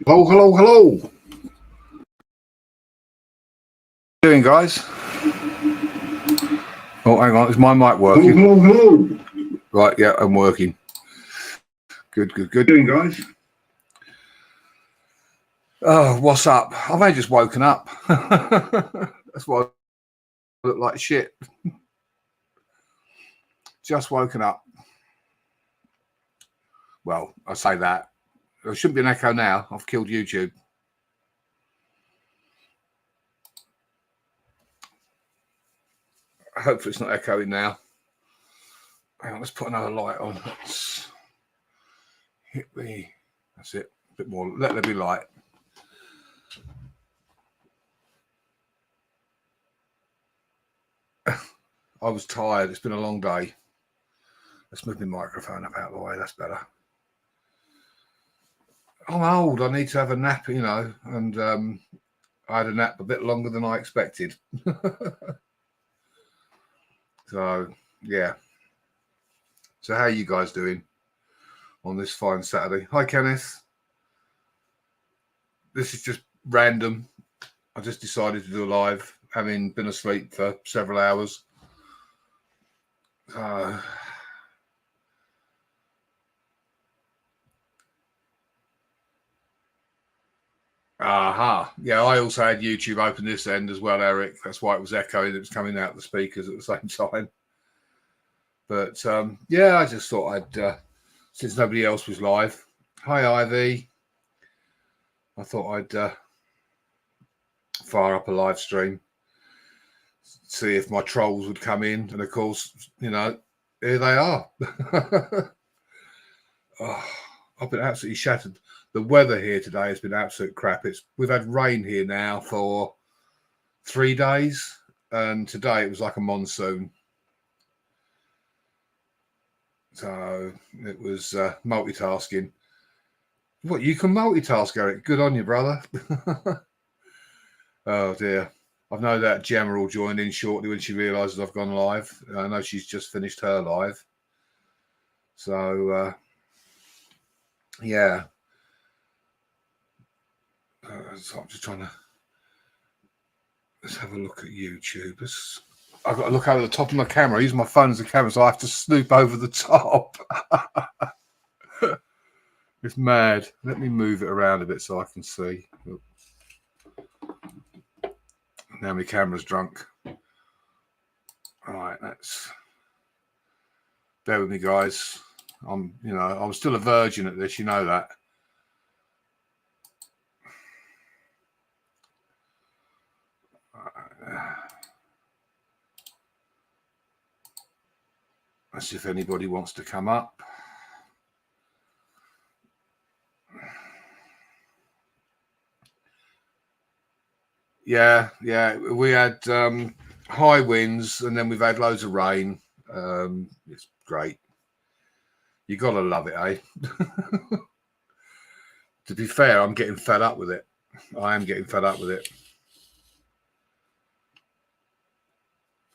Hello, hello, hello. How you doing, guys? Oh, hang on. Is my mic working? Hello, hello. Right, yeah, I'm working. Good, good, good. How you doing, guys? Oh, what's up? I've only just woken up. That's why I look like shit. Just woken up. Well, I say that. There shouldn't be an echo now. I've killed YouTube. Hopefully it's not echoing now. Hang on, let's put another light on. Let's hit the... That's it. A bit more. Let there be light. I was tired. It's been a long day. Let's move my microphone up out of the way. That's better. I'm old. I need to have a nap, you know, and I had a nap a bit longer than I expected. So, yeah. So how are you guys doing on this fine Saturday? Hi, Kenneth. This is just random. I just decided to do a live, having been asleep for several hours. Aha. Yeah, I also had YouTube open this end as well, Eric. That's why it was echoing. It was coming out the speakers at the same time. But, yeah, I just thought I'd, since nobody else was live. Hi, Ivy. I thought I'd fire up a live stream, see if my trolls would come in. And, of course, you know, here they are. Oh, I've been absolutely shattered. The weather here today has been absolute crap. We've had rain here now for 3 days, and today it was like a monsoon. So it was multitasking. What, you can multitask, Eric? Good on you, brother. Oh dear. I've no doubt Gemma will join in shortly when she realises I've gone live. I know she's just finished her live. So yeah. So I'm just trying to... Let's have a look at YouTube. I've got to look over the top of my camera. I use my phone as a camera, so I have to snoop over the top. It's mad. Let me move it around a bit so I can see. Now my camera's drunk. All right, let's... Bear with me, guys. I'm still a virgin at this. You know that. Let's see if anybody wants to come up. Yeah. We had high winds, and then we've had loads of rain. It's great. You gotta love it, eh? To be fair, I'm getting fed up with it. I am getting fed up with it.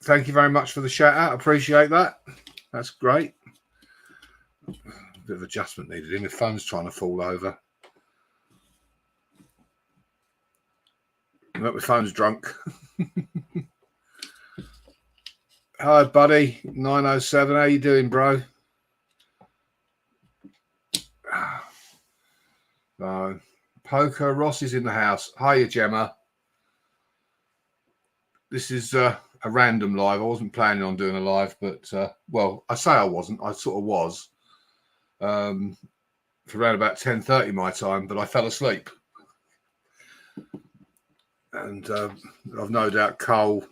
Thank you very much for the shout out. Appreciate that. That's great. A bit of adjustment needed here. My phone's trying to fall over. Look, my phone's drunk. Hi, buddy. 907. How you doing, bro? No. Poker Ross is in the house. Hiya, Gemma. This is a random live. I wasn't planning on doing a live, but well, I say I wasn't. I sort of was for around about 10:30 my time, but I fell asleep. And I've no doubt Cole,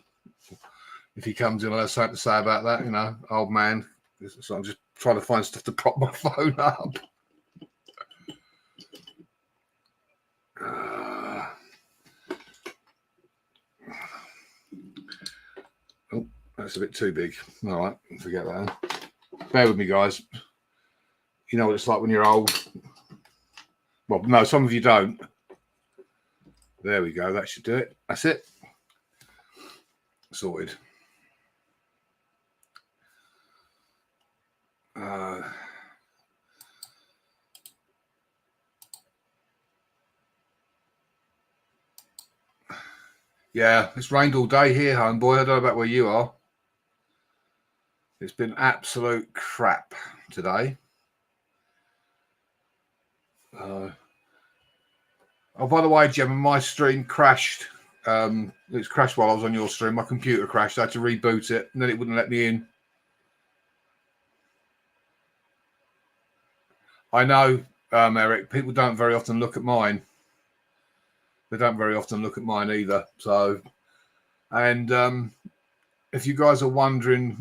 if he comes in, I'll have something to say about that. You know, old man. So I'm just trying to find stuff to prop my phone up. Oh, that's a bit too big. All right, forget that. Bear with me, guys. You know what it's like when you're old. Well, no, some of you don't. There we go. That should do it. That's it. Sorted. Yeah, it's rained all day here, homeboy. I don't know about where you are. It's been absolute crap today. Oh, by the way, Gemma, my stream crashed. It's crashed while I was on your stream. My computer crashed. I had to reboot it, and then it wouldn't let me in. I know, Eric, people don't very often look at mine. They don't very often look at mine either. So, and if you guys are wondering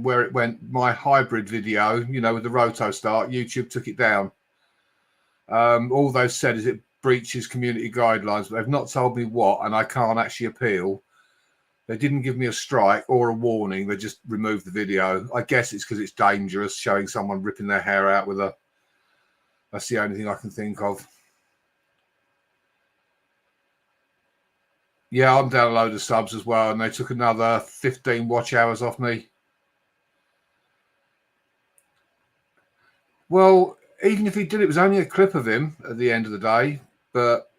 where it went, my hybrid video, you know, with the roto start, YouTube took it down. All they've said is it breaches community guidelines, but they've not told me what, and I can't actually appeal. They didn't give me a strike or a warning. They just removed the video. I guess it's because it's dangerous, showing someone ripping their hair out with a... That's the only thing I can think of. Yeah, I'm down a load of subs as well, and they took another 15 watch hours off me. Well, even if he did, it was only a clip of him at the end of the day. But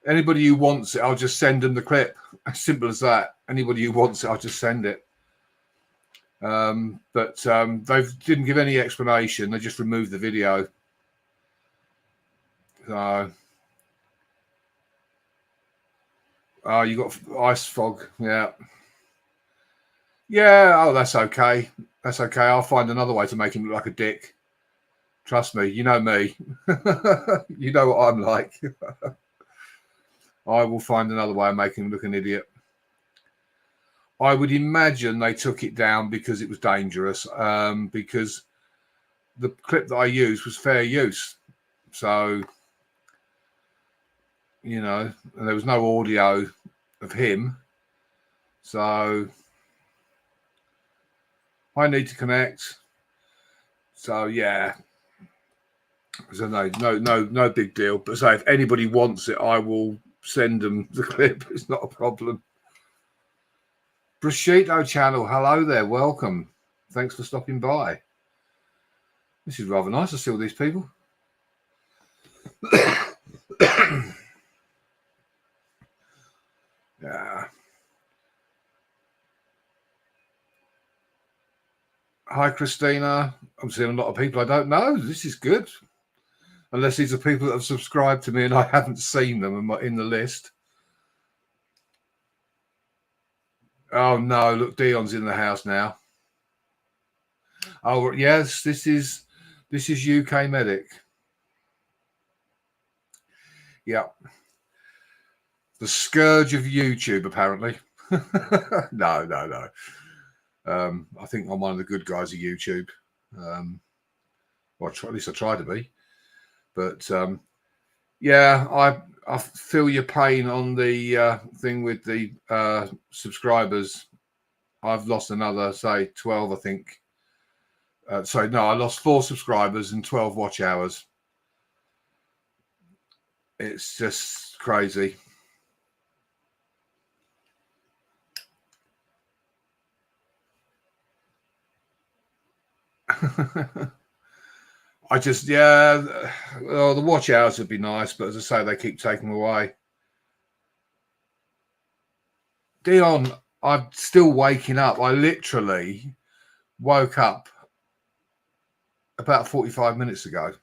anybody who wants it, I'll just send them the clip. As simple as that. Anybody who wants it, I'll just send it. But they didn't give any explanation. They just removed the video. So, oh, you got ice fog. Yeah. Yeah. Oh, that's okay. That's okay. I'll find another way to make him look like a dick. Trust me. You know me. You know what I'm like. I will find another way of making him look an idiot. I would imagine they took it down because it was dangerous, because the clip that I used was fair use. So, you know, and there was no audio of him. So I need to connect. So, yeah. So no big deal. But so if anybody wants it, I will send them the clip. It's not a problem. Bruschetto channel, hello there, welcome. Thanks for stopping by. This is rather nice to see all these people. Yeah. Hi, Christina. I'm seeing a lot of people I don't know. This is good. Unless these are people that have subscribed to me and I haven't seen them in the list. Oh, no. Look, Dion's in the house now. Oh, yes. This is UK Medic. Yeah. The scourge of YouTube, apparently. No. I think I'm one of the good guys of YouTube. Well, at least I try to be. But yeah, I feel your pain on the thing with the subscribers. I've lost another, say, 12, I think. Sorry, no, I lost 4 subscribers and 12 watch hours. It's just crazy. I just, yeah, well, the watch hours would be nice, but as I say, they keep taking them away. Dion, I'm still waking up. I literally woke up about 45 minutes ago.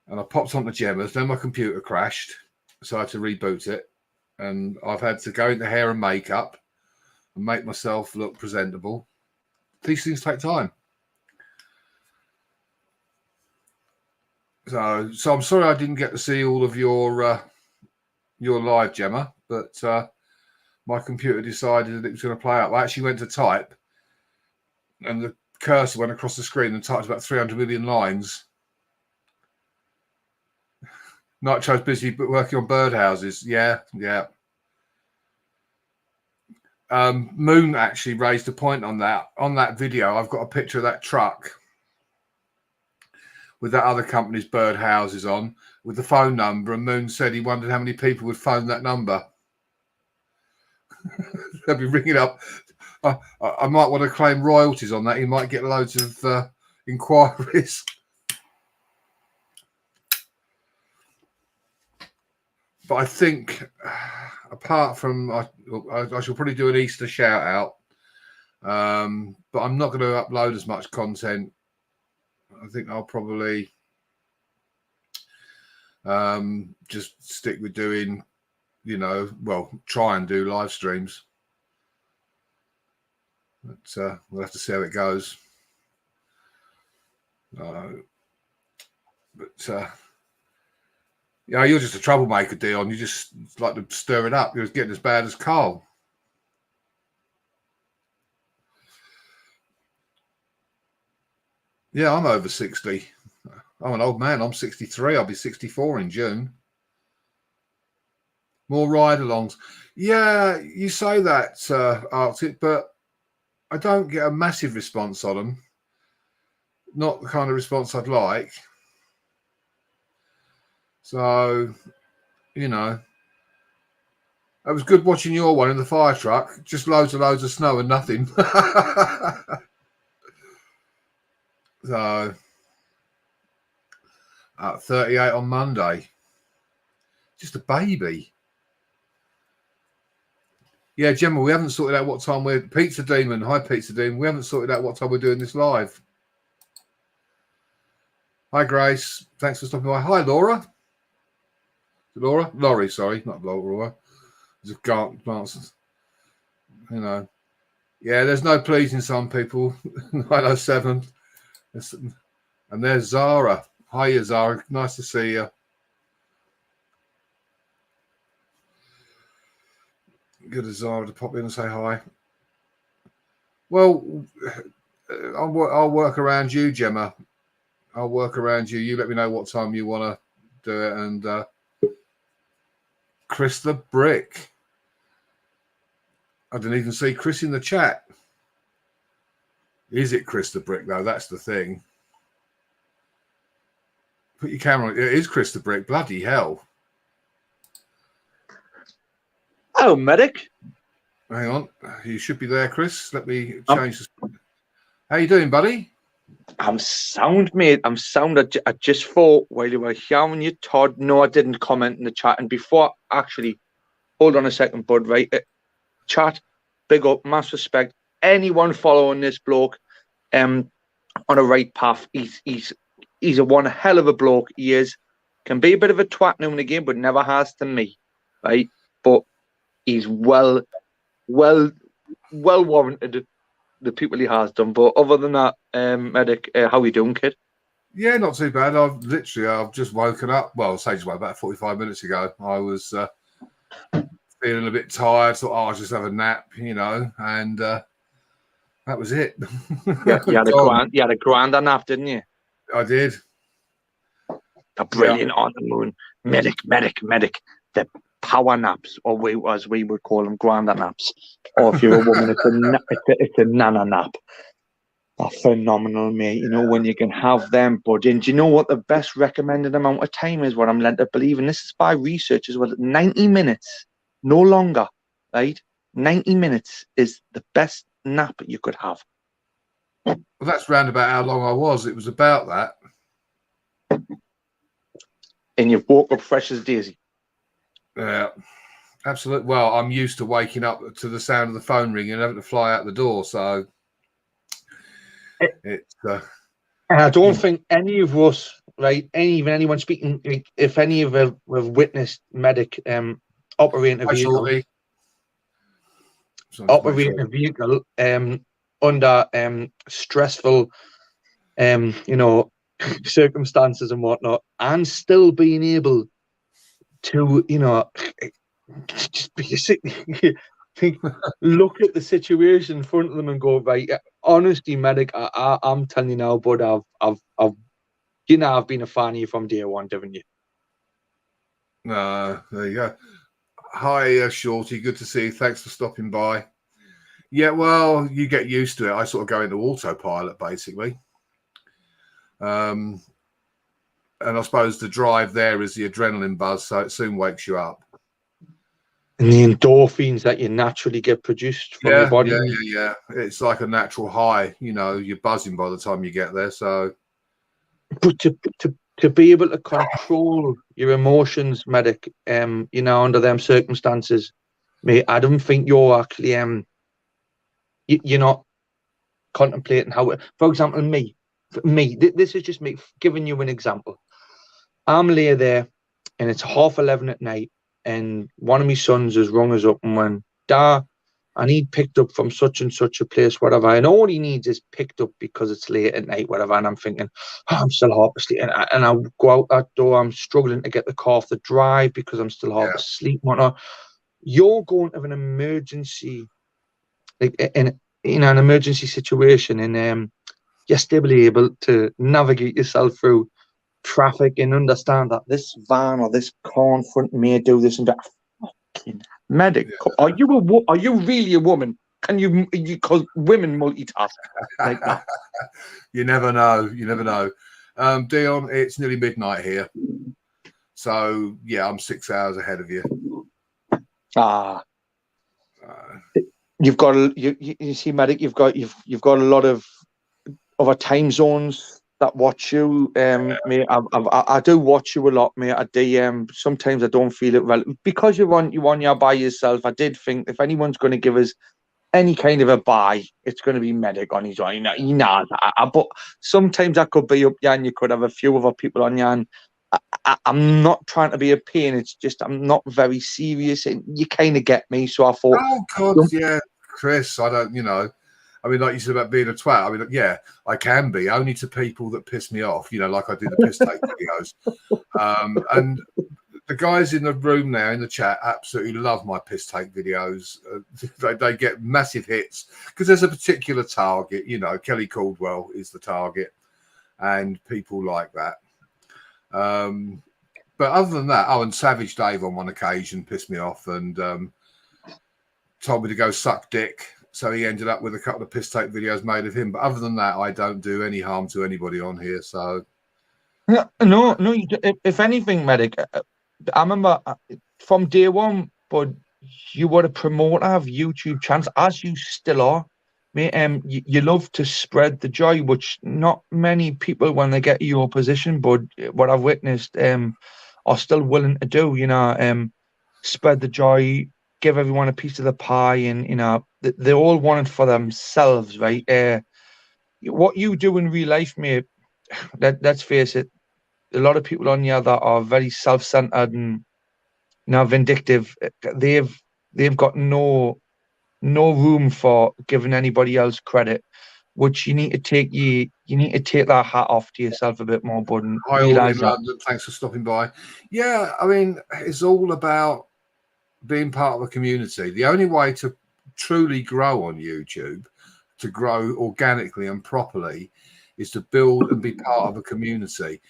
And I popped on the Gemmas, then my computer crashed, so I had to reboot it. and I've had to go into hair and makeup and make myself look presentable. These things take time. So I'm sorry I didn't get to see all of your live, Gemma, but my computer decided that it was going to play up. I actually went to type, and the cursor went across the screen and typed about 300 million lines. Nitro's busy working on birdhouses. Yeah. Moon actually raised a point on that. On that video, I've got a picture of that truck with that other company's birdhouses on, with the phone number, and Moon said he wondered how many people would phone that number. They'll be ringing up. I might want to claim royalties on that. You might get loads of inquiries. But I think, apart from, I shall probably do an Easter shout out, but I'm not going to upload as much content. I think I'll probably just stick with doing, try and do live streams. But we'll have to see how it goes. You're just a troublemaker, Dion. You just like to stir it up. You're getting as bad as Carl. Yeah, I'm over 60. I'm an old man. I'm 63. I'll be 64 in June. More ride-alongs. Yeah, you say that, Arctic, but I don't get a massive response on them. Not the kind of response I'd like. So, it was good watching your one in the fire truck. Just loads of snow and nothing. So, 38 on Monday. Just a baby. Yeah, Gemma, we haven't sorted out what time we're... Pizza Demon. Hi, Pizza Demon. We haven't sorted out what time we're doing this live. Hi, Grace. Thanks for stopping by. Hi, Laura. Laurie, sorry. Not Laura. Just glances. Yeah, there's no pleasing some people. 907. And there's Zara. Hiya, Zara. Nice to see you. Good as Zara to pop in and say hi. Well, I'll work around you, Gemma. I'll work around you. You let me know what time you want to do it. And Chris the Brick. I didn't even see Chris in the chat. Is it Chris the Brick, though? That's the thing. Put your camera on. It is Chris the Brick. Bloody hell. Hello, medic. Hang on. You should be there, Chris. Let me change the... How you doing, buddy? I'm sound, mate. I'm sound. I just thought while you were shouting you, Todd. No, I didn't comment in the chat. And before, actually, hold on a second, bud. Right, chat. Big up, mass respect. Anyone following this bloke, on a right path. He's a one hell of a bloke. He is. Can be a bit of a twat now and again, but never has to me. Right, but he's well warranted. The people he has done, but other than that, medic, how you doing, kid? Yeah, not too bad. I've just woken up. Well, say just about 45 minutes ago. I was feeling a bit tired. Thought, I'll just have a nap, and that was it. Yeah, you had a grand nap, didn't you? I did. A brilliant on the moon, medic. The power naps, or as we would call them, grand naps. Or if you're a woman, it's a nana nap. They're phenomenal, mate. When you can have them, bud. And do you know what the best recommended amount of time is? What I'm led to believe, and this is by research as well. 90 minutes, no longer, right? 90 minutes is the best nap you could have. Well, that's round about how long I was. It was about that. And you've woke up fresh as daisy. Yeah, absolutely. Well, I'm used to waking up to the sound of the phone ringing and having to fly out the door. So it's. And I don't think any of us, right? Anyone speaking, if any of us have witnessed medic operating a Hi, vehicle. Shorty. Operating a vehicle under stressful circumstances and whatnot, and still being able to just basically look at the situation in front of them and go, right, honestly, medic, I'm telling you now, bud, I've been a fan of you from day one, haven't you? There you go. Hi, Shorty. Good to see you. Thanks for stopping by. Yeah, well, you get used to it. I sort of go into autopilot, basically. And I suppose the drive there is the adrenaline buzz, so it soon wakes you up. And the endorphins that you naturally get produced from your body. Yeah. It's like a natural high. You're buzzing by the time you get there. So, but to be able to control your emotions, medic, under them circumstances, mate, I don't think you're actually you're not contemplating how. For example, me, this is just me giving you an example. I'm lay there, and it's 11:30 at night, and one of my sons has rung us up and went, "Dad, I need picked up from such and such a place, whatever." And all he needs is picked up because it's late at night, whatever. And I'm thinking, I'm still half asleep. And I go out that door. I'm struggling to get the car off the drive because I'm still half asleep, whatnot. You're going to an emergency, like in an emergency situation, and you're still able to navigate yourself through traffic and understand that this van or this car in front may do this and that. Fucking medic, are you really a woman? Can you because women multitask like that? You never know. Dion, it's nearly midnight here, so yeah, I'm 6 hours ahead of you. You've got you see, medic. You've got a lot of other time zones that watch you, mate. I do watch you a lot, mate. I do. Sometimes I don't feel it relevant because you're on your by yourself. I did think if anyone's going to give us any kind of a buy, it's going to be medic on his own. He knows. But sometimes I could be up there, and you could have a few other people on you. And I'm not trying to be a pain. It's just I'm not very serious, and you kind of get me. So I thought, oh God, yeah, Chris. I don't, I mean, like you said about being a twat. I mean, yeah, I can be only to people that piss me off. Like I do the piss take videos, and the guys in the room now in the chat absolutely love my piss take videos. They get massive hits because there's a particular target. Kelly Caldwell is the target, and people like that. But other than that, and Savage Dave on one occasion pissed me off and told me to go suck dick. So he ended up with a couple of piss take videos made of him. But other than that, I don't do any harm to anybody on here. So no. If anything, medic, I remember from day one, but you were a promoter of YouTube channels, as you still are. Mate, you love to spread the joy, which not many people, when they get your position, but what I've witnessed, are still willing to do. Spread the joy, give everyone a piece of the pie, and they all want it for themselves, right? What you do in real life, mate, let's face it, a lot of people on here that are very self-centered and vindictive, they've got no room for giving anybody else credit, which you need to take that hat off to yourself a bit more, bud. Hi, all in London. Thanks for stopping by. Yeah, I mean, it's all about being part of a community. The only way to truly grow on YouTube, to grow organically and properly, is to build and be part of a community,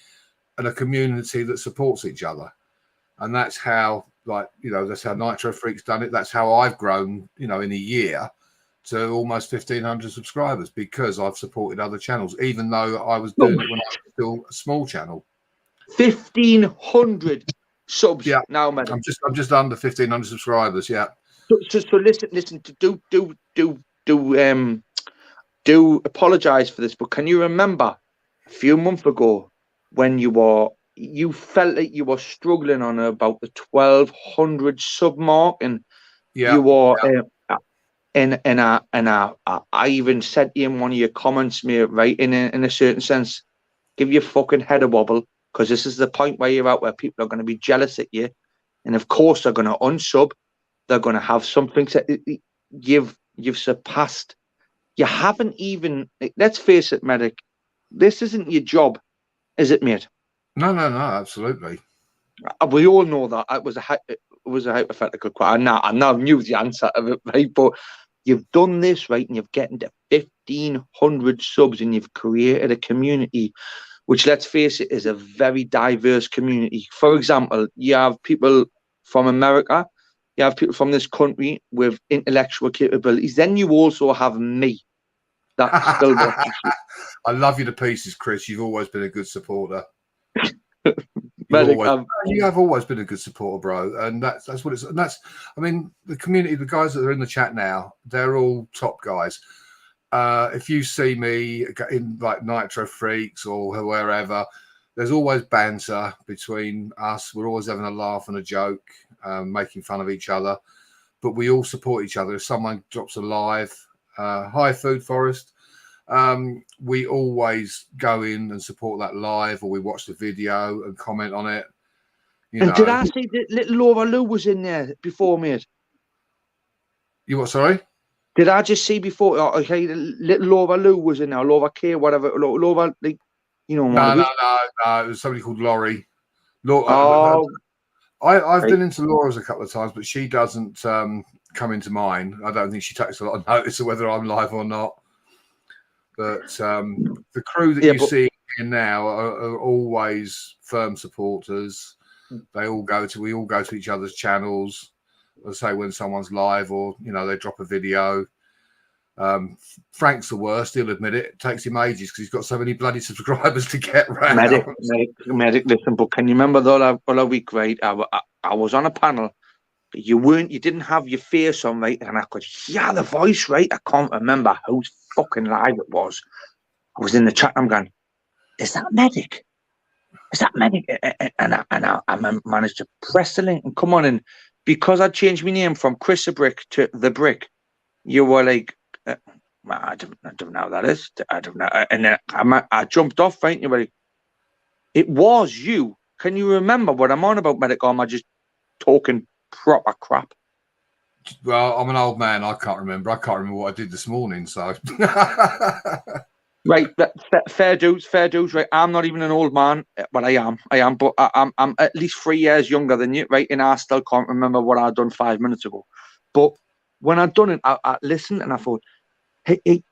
and a community that supports each other. And that's how, that's how Nitro Freak's done it. That's how I've grown, in a year to almost 1,500 subscribers, because I've supported other channels, even though I was doing it when I was still a small channel. 1,500 subs. Yeah. Now, man. I'm just under 1,500 subscribers. Yeah. So listen. Do apologize for this, but can you remember a few months ago when you felt like you were struggling on about the 1,200 sub mark, and you were I even said in one of your comments, mate, right, in a certain sense, give your fucking head a wobble, because this is the point where you're out, where people are going to be jealous at you, and of course they're going to unsub. They're going to have something to. You've surpassed. You haven't even. Let's face it, medic. This isn't your job, is it, mate? No, absolutely. We all know that it was a hypothetical question. I now knew the answer of it, right? But you've done this, right, and you've gotten to 1,500 subs, and you've created a community, which, let's face it, is a very diverse community. For example, you have people from America, you have people from this country with intellectual capabilities. Then you also have me. That still watches you. I love you to pieces, Chris. You've always been a good supporter. You have always been a good supporter, bro, and that's what it's. And that's, I mean, the community, the guys that are in the chat now, they're all top guys. If you see me in like Nitro Freaks or wherever, there's always banter between us. We're always having a laugh and a joke, making fun of each other, but we all support each other. If someone drops a live, hi Food Forest, we always go in and support that live, or we watch the video and comment on it. And did I see that little Laura Lou was in there before, mate? You what? Sorry? Did I just see before? Okay, little Laura Lou was in there, Laura K, whatever. Laura, like, you know. No. It was somebody called Laurie. I've been into Laura's a couple of times, but she doesn't come into mine. I don't think she takes a lot of notice of whether I'm live or not. But the crew that you see here now are always firm supporters. We all go to each other's channels. I say when someone's live, or they drop a video. Frank's the worst. He'll admit it. It takes him ages because he's got so many bloody subscribers to get round. Medic, listen, but can you remember the other week, right? I was on a panel. You didn't have your face on, right? And I could hear the voice, right? I can't remember whose fucking live it was. I was in the chat. I'm going, is that Medic? Is that Medic? And I managed to press the link and come on. And because I changed my name from Chris the Brick to The Brick, you were like, I don't know how that is. I don't know. And then I jumped off, right? And you were like, it was you. Can you remember what I'm on about, Medic? Or am I just talking proper crap? Well, I'm an old man. I can't remember what I did this morning. So, right, fair dues, right? I'm not even an old man. Well, I am, but I'm at least 3 years younger than you, right? And I still can't remember what I'd done 5 minutes ago. But when I'd done it, I listened and I thought, hey,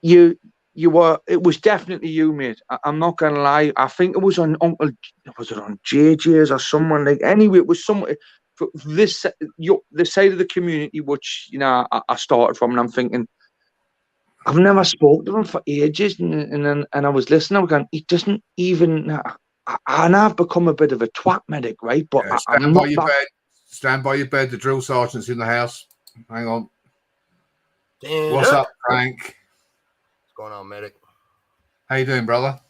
you were. It was definitely you, mate. I'm not gonna lie. I think it was on Uncle. Was it on JJ's or someone like? Anyway, it was someone. This the side of the community which I started from, and I'm thinking I've never spoken to him for ages, and I was listening. I was going, he doesn't even. And I've become a bit of a twat, Medic, right? But yeah, stand by your bed. Stand by your bed. The drill sergeant's in the house. Hang on. What's up, Frank? What's going on, Medic? How you doing, brother?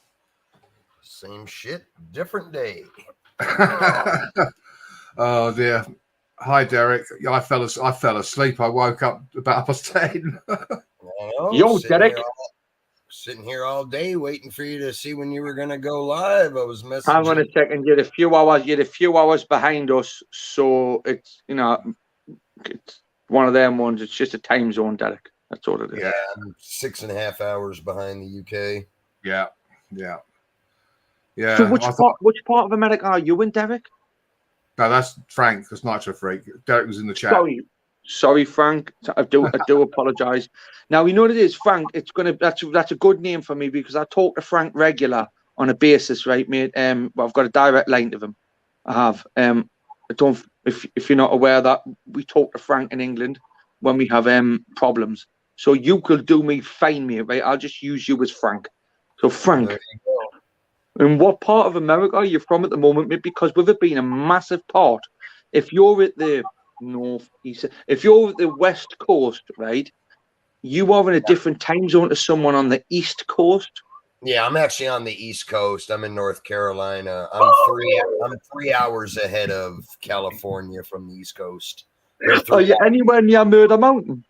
Same shit, different day. Oh dear. Hi, Derek. I fell asleep. I woke up about 10:30. Yo, Derek. Sitting here all day waiting for you to see when you were gonna go live. I was messaging. Hang on a second. You're a few hours behind us, so it's it's one of them ones. It's just a time zone, Derek. That's all it is. Yeah, I'm 6.5 hours behind the UK. Yeah. So which part of America are you in, Derek? No, that's Frank. That's Nitro Freak. Derek was in the chat. Sorry, Frank. I do apologize. Now you know what it is, Frank. That's a good name for me because I talk to Frank regular on a basis, right, mate? But I've got a direct line to him. I have. I don't. If you're not aware that we talk to Frank in England when we have problems. So you could do me fine, mate, right? I'll just use you as Frank. So Frank. There you go. And what part of America are you from at the moment, mate? Because with it being a massive part, if you're at the northeast, if you're at the west coast, right, you are in a different time zone to someone on the east coast. Yeah, I'm actually on the East Coast. I'm in North Carolina. I'm 3 hours ahead of California from the East Coast. Are you anywhere near Murder Mountain?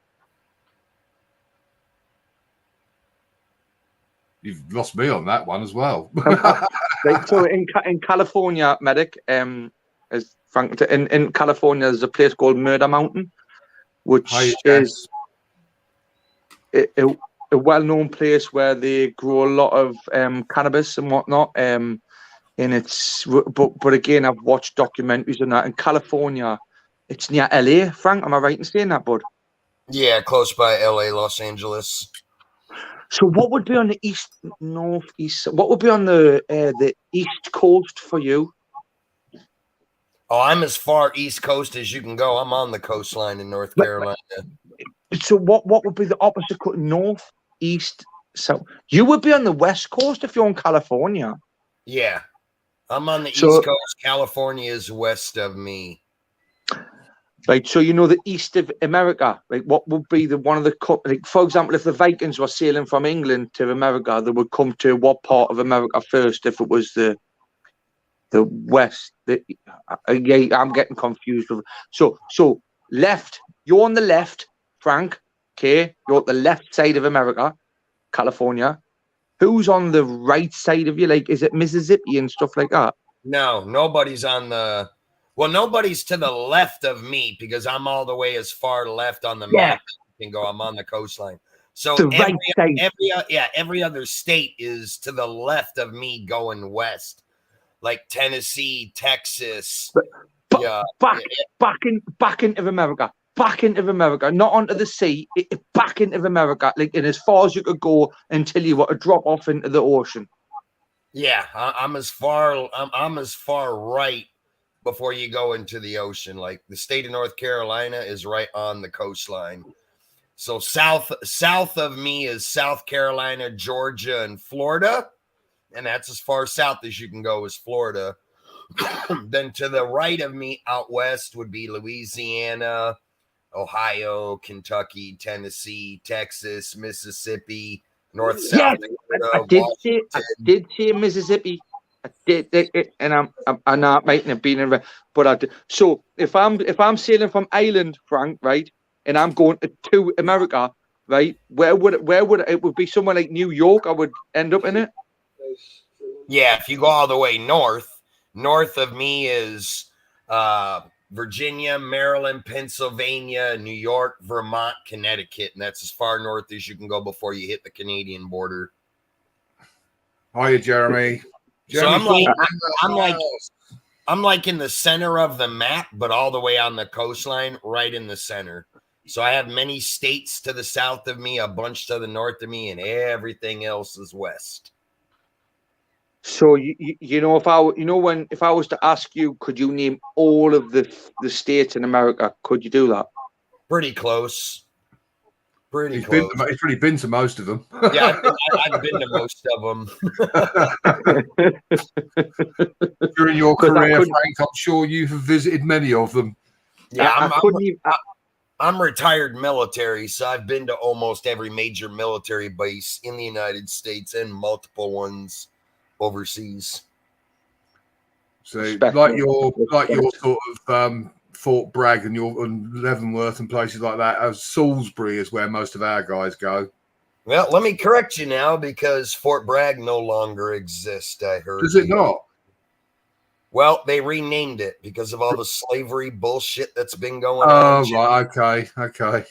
You've lost me on that one as well. Right, so in California, Medic, as Frank, in California, there's a place called Murder Mountain, which Hi, is a well-known place where they grow a lot of cannabis and whatnot. And it's, but again, I've watched documentaries on that. In California, it's near LA. Frank, am I right in saying that, bud? Yeah, close by LA, Los Angeles. So what would be on the northeast? What would be on the east coast for you? Oh, I'm as far east coast as you can go. I'm on the coastline in North Carolina. So what would be the opposite? North, east, south? You would be on the west coast if you're in California. Yeah, I'm on the east coast. California is west of me. Right, so you know the east of America. Like, what would be one of the, like, for example, if the Vikings were sailing from England to America, they would come to what part of America first? If it was the west, yeah, I'm getting confused. So left. You're on the left, Frank. Okay, you're at the left side of America, California. Who's on the right side of you? Like, is it Mississippi and stuff like that? No, nobody's on the. Well, nobody's to the left of me because I'm all the way as far left on the map as you can go. I'm on the coastline. So every other state is to the left of me going west, like Tennessee, Texas. Back into America. Back into America, not onto the sea, back into America, like, and as far as you could go until you were to drop off into the ocean. Yeah, I'm as far right before you go into the ocean. Like, the state of North Carolina is right on the coastline. So south of me is South Carolina, Georgia, and Florida. And that's as far south as you can go is Florida. Then to the right of me out west would be Louisiana, Ohio, Kentucky, Tennessee, Texas, Mississippi, North, South Dakota, I did say Mississippi. I did, and I'm not making it being in, but I did. So if I'm sailing from Ireland, Frank, right, and I'm going to America, right, where would it would be somewhere like New York? I would end up in it. Yeah, if you go all the way north of me is Virginia, Maryland, Pennsylvania, New York, Vermont, Connecticut, and that's as far north as you can go before you hit the Canadian border. Hiya, Jeremy. So I'm like in the center of the map, but all the way on the coastline, right in the center. So I have many states to the south of me, a bunch to the north of me, and everything else is west. So if I was to ask you, could you name all of the states in America? Could you do that? Pretty close. He's really been to most of them. Yeah, I've been to most of them. During your career, Frank, I'm sure you have visited many of them. Yeah, I'm retired military, so I've been to almost every major military base in the United States and multiple ones overseas. So, like your sort of Fort Bragg and Leavenworth and places like that, as Salisbury is where most of our guys go. Well, let me correct you now, because Fort Bragg no longer exists, I heard. Does it not? Well, they renamed it because of all the slavery bullshit that's been going on. Oh, right. Okay.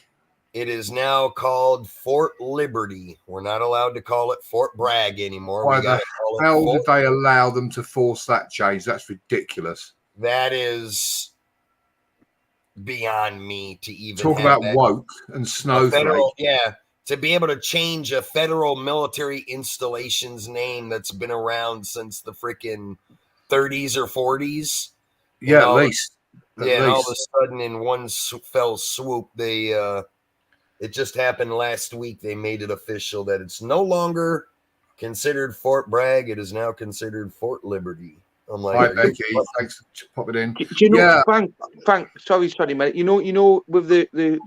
It is now called Fort Liberty. We're not allowed to call it Fort Bragg anymore. Why the hell did they allow them to force that change? That's ridiculous. That is beyond me to even talk about woke and snowflake. To be able to change a federal military installation's name that's been around since the freaking 30s or 40s. Yeah, at least. And all of a sudden, in one fell swoop, they it just happened last week. They made it official that it's no longer considered Fort Bragg. It is now considered Fort Liberty. I'm like, hi, Becky. Thanks for popping in. Do you know, Frank? Sorry, mate. You know, with the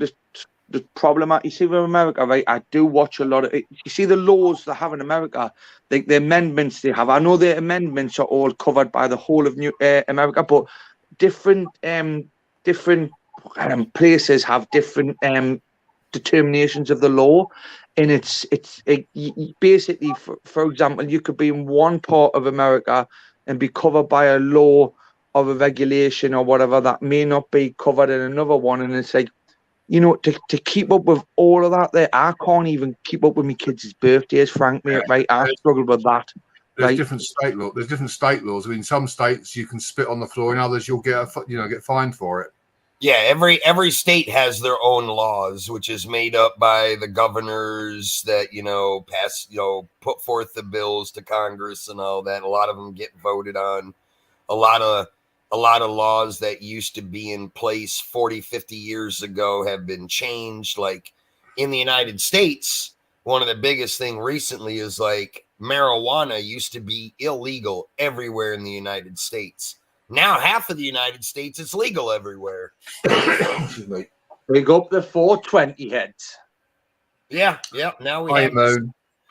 problem you see with America, right? I do watch a lot of it. You see the laws they have in America, the amendments they have. I know the amendments are all covered by the whole of America, but different places have different determinations of the law, and it's basically, for example, you could be in one part of America and be covered by a law of a regulation or whatever that may not be covered in another one. And it's like, you know, to keep up with all of that there, I can't even keep up with my kids' birthdays, Frank, mate, right? I struggle with that. There's Like, different state law. There's different state laws. I mean, some states you can spit on the floor, in others you'll get get fined for it. Yeah, every state has their own laws, which is made up by the governors that pass, put forth the bills to Congress and all that. A lot of them get voted on. A lot of laws that used to be in place 40, 50 years ago have been changed. Like in the United States, one of the biggest thing recently is like marijuana used to be illegal everywhere in the United States. Now half of the United States it's legal everywhere. Big up the 420 heads. Yeah. Now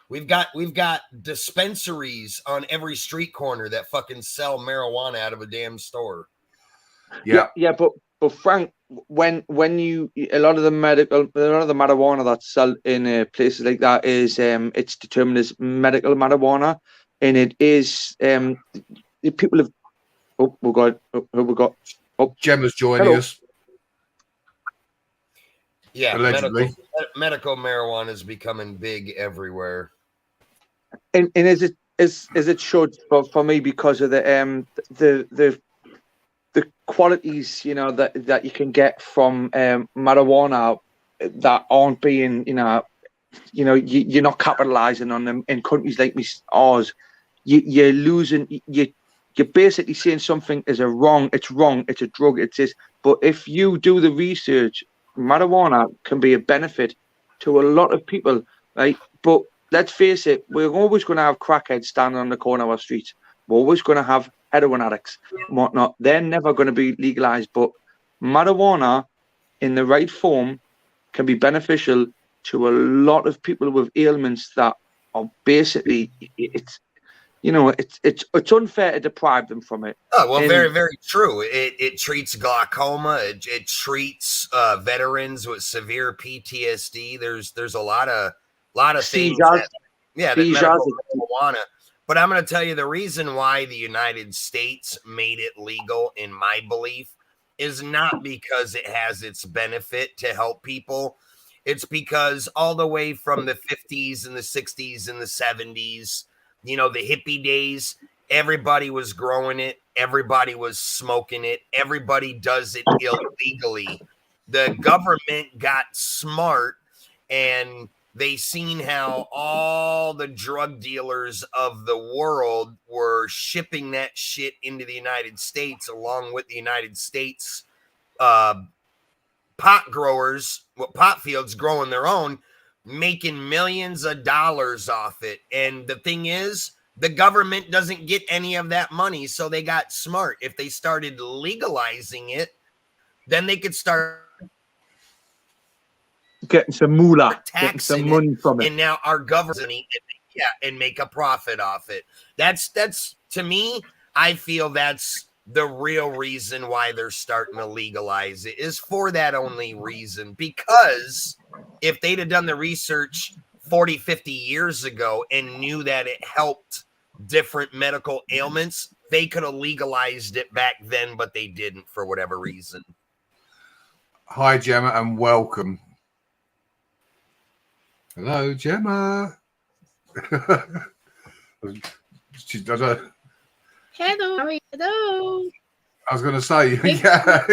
we've got dispensaries on every street corner that fucking sell marijuana out of a damn store. Yeah. But Frank, when you a lot of the marijuana that's sold in places like that is it's determined as medical marijuana, and it is people have. Oh, we got. Oh, Gemma's joining us. Yeah, allegedly. medical marijuana is becoming big everywhere. And is it should for me because of the qualities that you can get from marijuana that aren't being you're not capitalizing on them in countries like ours. You're losing. You're basically saying something is wrong. It's wrong. It's a drug. It's this. But if you do the research, marijuana can be a benefit to a lot of people, right? But let's face it, we're always going to have crackheads standing on the corner of our streets. We're always going to have heroin addicts and whatnot. They're never going to be legalized. But marijuana, in the right form, can be beneficial to a lot of people with ailments that are basically it's unfair to deprive them from it. Oh, well, very, very true. It treats glaucoma. It treats veterans with severe PTSD. There's a lot of things. That medical marijuana. But I'm going to tell you the reason why the United States made it legal, in my belief, is not because it has its benefit to help people. It's because all the way from the 50s and the 60s and the 70s, the hippie days, everybody was growing it. Everybody was smoking it. Everybody does it illegally. The government got smart and they seen how all the drug dealers of the world were shipping that shit into the United States along with the United States pot growers, pot fields growing their own, making millions of dollars off it. And the thing is, the government doesn't get any of that money, so they got smart. If they started legalizing it, then they could start getting some moolah, getting some money from it. And now our government and make a profit off it. That's to me, I feel that's the real reason why they're starting to legalize it, is for that only reason. Because if they'd have done the research 40, 50 years ago and knew that it helped different medical ailments, they could have legalized it back then, but they didn't for whatever reason. Hi, Gemma, and welcome. Hello, Gemma. She does a... Hello, how are you? Hello. I was going to say, yeah.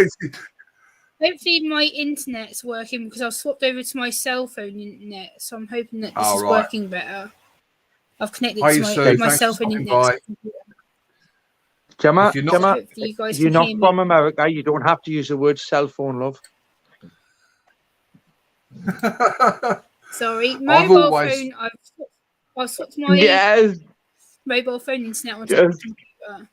Hopefully my internet's working because I've swapped over to my cell phone internet, so I'm hoping that this is working better. I've connected to my cell phone internet. Gemma, you're not from America. You don't have to use the word cell phone, love. Sorry, mobile phone. I've swapped my mobile phone internet onto the computer.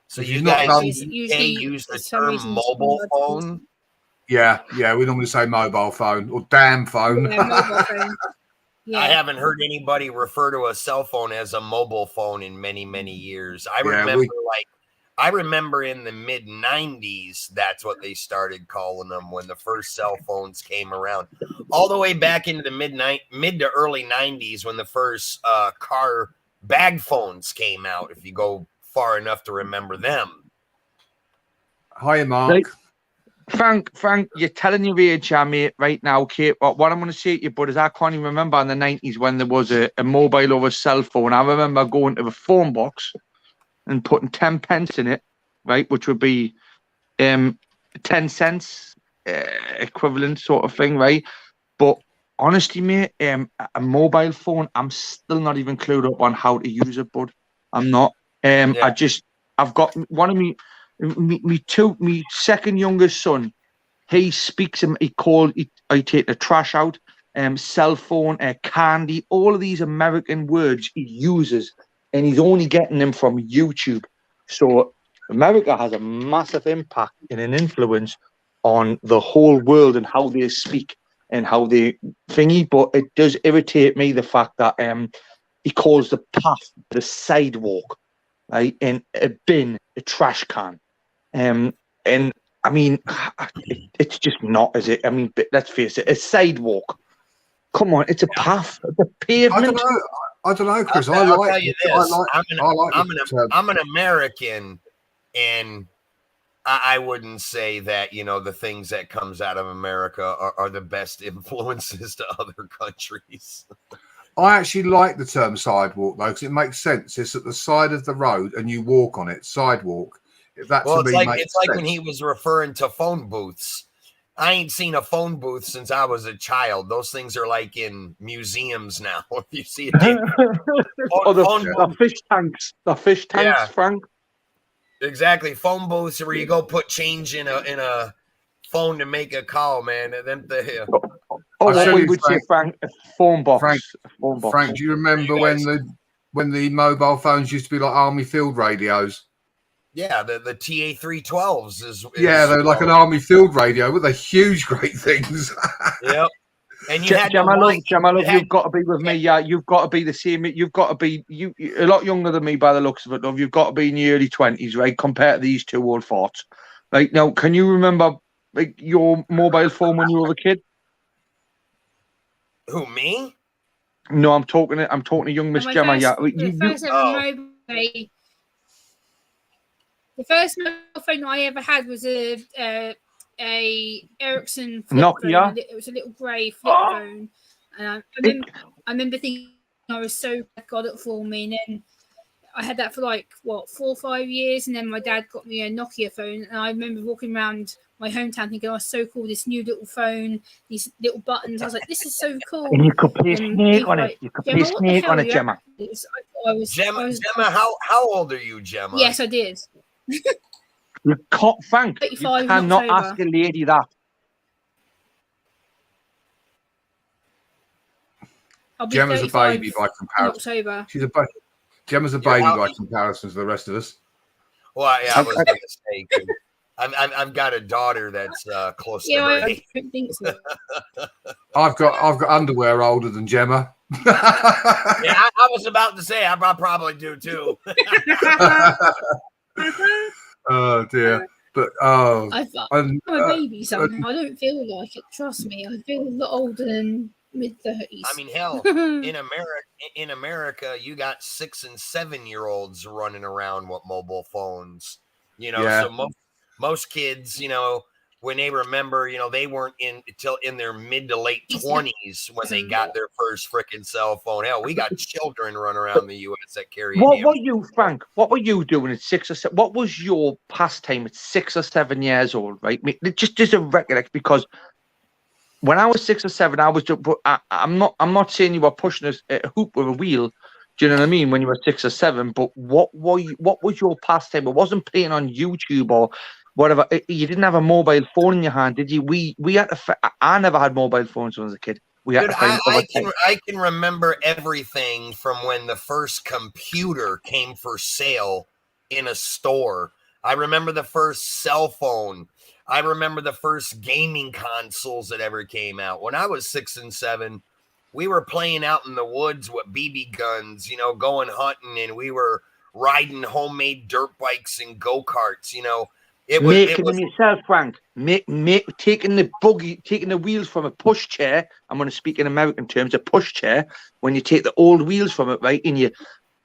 So you guys use the term mobile phone? Yeah, we normally say mobile phone or damn phone. Yeah, mobile phone. Yeah. I haven't heard anybody refer to a cell phone as a mobile phone in many, many years. I remember in the mid 90s, that's what they started calling them when the first cell phones came around. All the way back into the mid to early 90s when the first car bag phones came out, if you go far enough to remember them. Hi, Mark. Like, Frank, you're telling your age, mate, right now, Kate. What I'm going to say to you, bud, is I can't even remember in the 90s when there was a mobile over cell phone. I remember going to the phone box and putting 10 pence in it, right, which would be 10 cents equivalent sort of thing, right? But honestly, mate, a mobile phone, I'm still not even clued up on how to use it, bud. I'm not. I've got one of me second youngest son. He speaks him. I take the trash out. Cell phone, candy, all of these American words he uses, and he's only getting them from YouTube. So America has a massive impact and an influence on the whole world and how they speak and how they thingy. But it does irritate me, the fact that he calls the path the sidewalk, right? And a bin a trash can. And I mean, it's just not, is it? I mean, let's face it, a sidewalk. Come on, it's a path, it's a pavement. I don't know, Chris. I'll tell you this. I'm an American, and I wouldn't say that, you know, the things that comes out of America are the best influences to other countries. I actually like the term sidewalk, though, because it makes sense. It's at the side of the road and you walk on it, sidewalk. It's like when he was referring to phone booths. I ain't seen a phone booth since I was a child. Those things are like in museums now. If you see it, the fish tanks, yeah. Frank. Exactly, phone booths where you go put change in a phone to make a call, man. And then what we would say, Frank, a phone box. Frank, do you remember when the mobile phones used to be like army field radios? Yeah, the TA-312s is they're like an army field radio, but they're huge, great things. Yep. And Gemma, you've got to be with me. Yeah, you've got to be the same. You've got to be a lot younger than me by the looks of it, love. You've got to be in your early 20s, right? Compared to these two old farts. Right now, can you remember your mobile phone when you were a kid? Who, me? No, I'm talking to young Miss Gemma. The first mobile phone I ever had was a Ericsson flip Nokia. Phone. It was a little grey flip phone, and I remember thinking I was so glad God it for me. And then I had that for 4 or 5 years, and then my dad got me a Nokia phone, and I remember walking around my hometown thinking, "Oh, so cool! This new little phone, these little buttons." I was like, "This is so cool!" And you could play Snake on it. You could play Snake on it, Gemma. Gemma, how old are you, Gemma? Yes, I did. You can't, Frank. You cannot ask a lady that. Gemma's a baby by comparison. She's a baby. Gemma's a baby by comparison to the rest of us. Well, yeah, I was going to say, I've got a daughter that's close to her. I don't think so. I've got underwear older than Gemma. Yeah, I was about to say I probably do too. Oh dear. But I'm a baby, so I don't feel like it. Trust me, I feel a lot older than mid-30s. I mean, hell, in America, you got 6 and 7 year olds running around with mobile phones. You know, so most kids, you know, when they remember, you know, they weren't until in their mid to late 20s when they got their first freaking cell phone. Hell, we got children running around the U.S. that carry. What were you, Frank? What were you doing at 6 or 7? What was your pastime at 6 or 7 years old? Right, just a recollect, because when I was 6 or 7, I was. I'm not saying you were pushing a hoop with a wheel. Do you know what I mean? When you were 6 or 7, but what was your pastime? It wasn't playing on YouTube or whatever. You didn't have a mobile phone in your hand, did you? We had to. I never had mobile phones when I was a kid. We had to find I can remember everything from when the first computer came for sale in a store. I remember the first cell phone. I remember the first gaming consoles that ever came out. When I was 6 and 7, we were playing out in the woods with BB guns, you know, going hunting, and we were riding homemade dirt bikes and go-karts, you know. Making them yourself, Frank. Taking the wheels from a pushchair. I'm going to speak in American terms. A pushchair. When you take the old wheels from it, right, and you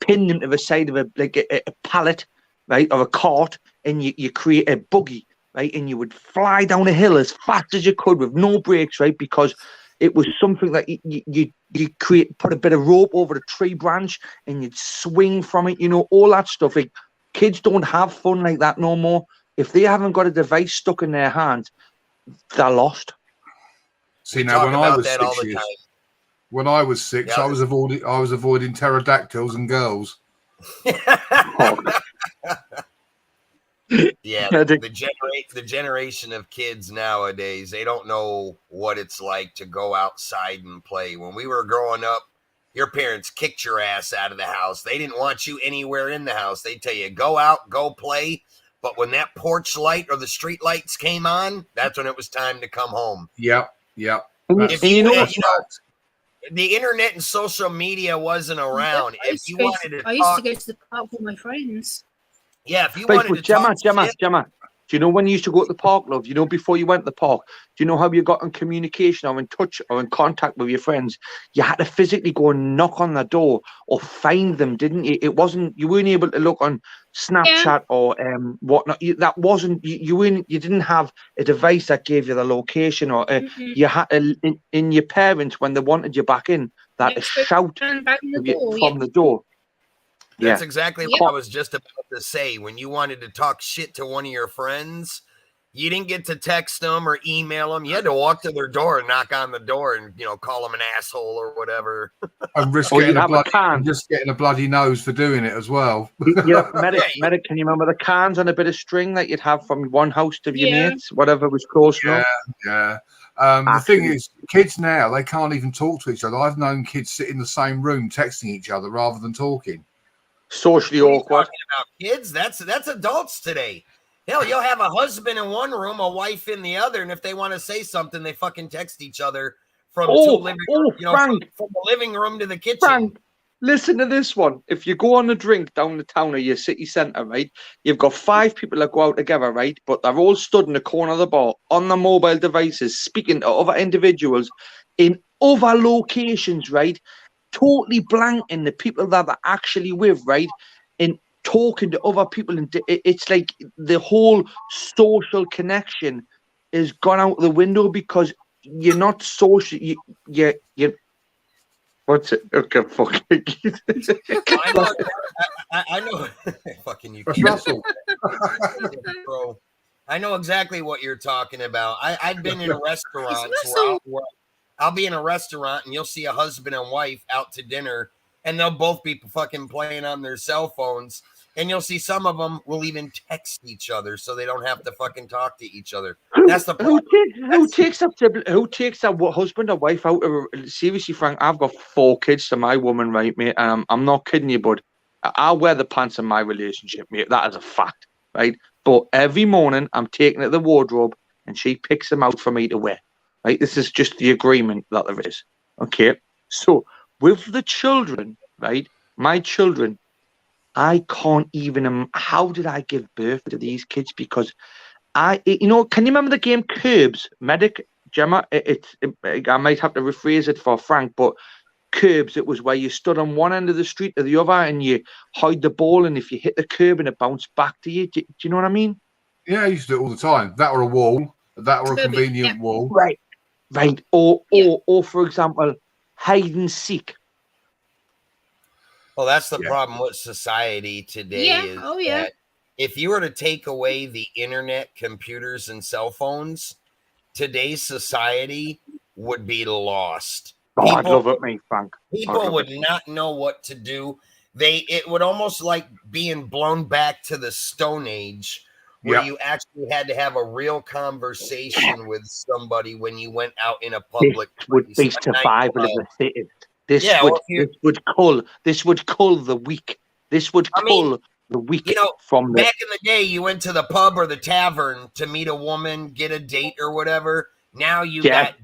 pin them to the side of a pallet, right, or a cart, and you create a buggy, right, and you would fly down a hill as fast as you could with no brakes, right, because it was something that you put a bit of rope over the tree branch and you'd swing from it, all that stuff. Like, kids don't have fun like that no more. If they haven't got a device stuck in their hand, they're lost. See, now when I was 6 years, when I was 6, I was avoiding pterodactyls and girls. Yeah, the generation of kids nowadays, they don't know what it's like to go outside and play. When we were growing up, your parents kicked your ass out of the house. They didn't want you anywhere in the house. They tell you, go out, go play. But when that porch light or the street lights came on, that's when it was time to come home. Yep. If you know, the internet and social media wasn't around. I used to go to the park with my friends. Yeah, if you wanted to talk Gemma, do you know when you used to go to the park, love? Before you went to the park, do you know how you got in communication or in touch or in contact with your friends? You had to physically go and knock on the door or find them, didn't you? You weren't able to look on Snapchat or whatnot. You didn't have a device that gave you the location, or you had in your parents, when they wanted you back in, that to shout from the door. That's exactly what I was just about to say. When you wanted to talk shit to one of your friends, you didn't get to text them or email them. You had to walk to their door and knock on the door and, call them an asshole or whatever. And risk getting a bloody nose for doing it as well. Medic, can you remember the cans on a bit of string that you'd have from one house to your mates, whatever was close enough? Yeah. The thing is, kids now, they can't even talk to each other. I've known kids sit in the same room texting each other rather than talking. Socially awkward. Talking about kids, that's adults today. Hell, you'll have a husband in one room, a wife in the other, and if they want to say something, they fucking text each other from from the living room to the kitchen. Frank, listen to this one. If you go on a drink down the town or your city centre, right, you've got 5 people that go out together, right, but they're all stood in the corner of the bar on their mobile devices, speaking to other individuals in other locations, right? Totally blanking the people that they're actually with, right? And talking to other people, and it's like the whole social connection is gone out the window because you're not social. You what's it? Okay, fuck it. I know. Fucking you, Russell. Bro. I know exactly what you're talking about. I've been in a restaurant where I'll be in a restaurant and you'll see a husband and wife out to dinner and they'll both be fucking playing on their cell phones. And you'll see some of them will even text each other so they don't have to fucking talk to each other. That's the problem. Who takes a husband or wife out of seriously, Frank? I've got 4 kids to my woman, right, mate? I'm not kidding you, bud. I'll wear the pants in my relationship, mate. That is a fact, right? But every morning I'm taking it to the wardrobe and she picks them out for me to wear. Right, this is just the agreement that there is. Okay, so with the children, right, my children, I can't even. How did I give birth to these kids? Because can you remember the game Curbs, Medic, Gemma? I might have to rephrase it for Frank, but Curbs, it was where you stood on one end of the street or the other and you hide the ball, and if you hit the curb and it bounced back to you. Do you know what I mean? Yeah, I used to do it all the time. That or a wall, that or a convenient wall. Right. Or for example, hide and seek. Well, that's the problem with society today. That if you were to take away the internet, computers, and cell phones, today's society would be lost. I'd love it, mate, Frank. People would not know what to do. It would almost like being blown back to the Stone Age, where you actually had to have a real conversation with somebody when you went out in a public place. Would be survival of the fittest. This would cull the weak. This would cull the weak. From back in the day, you went to the pub or the tavern to meet a woman, get a date or whatever. Now you got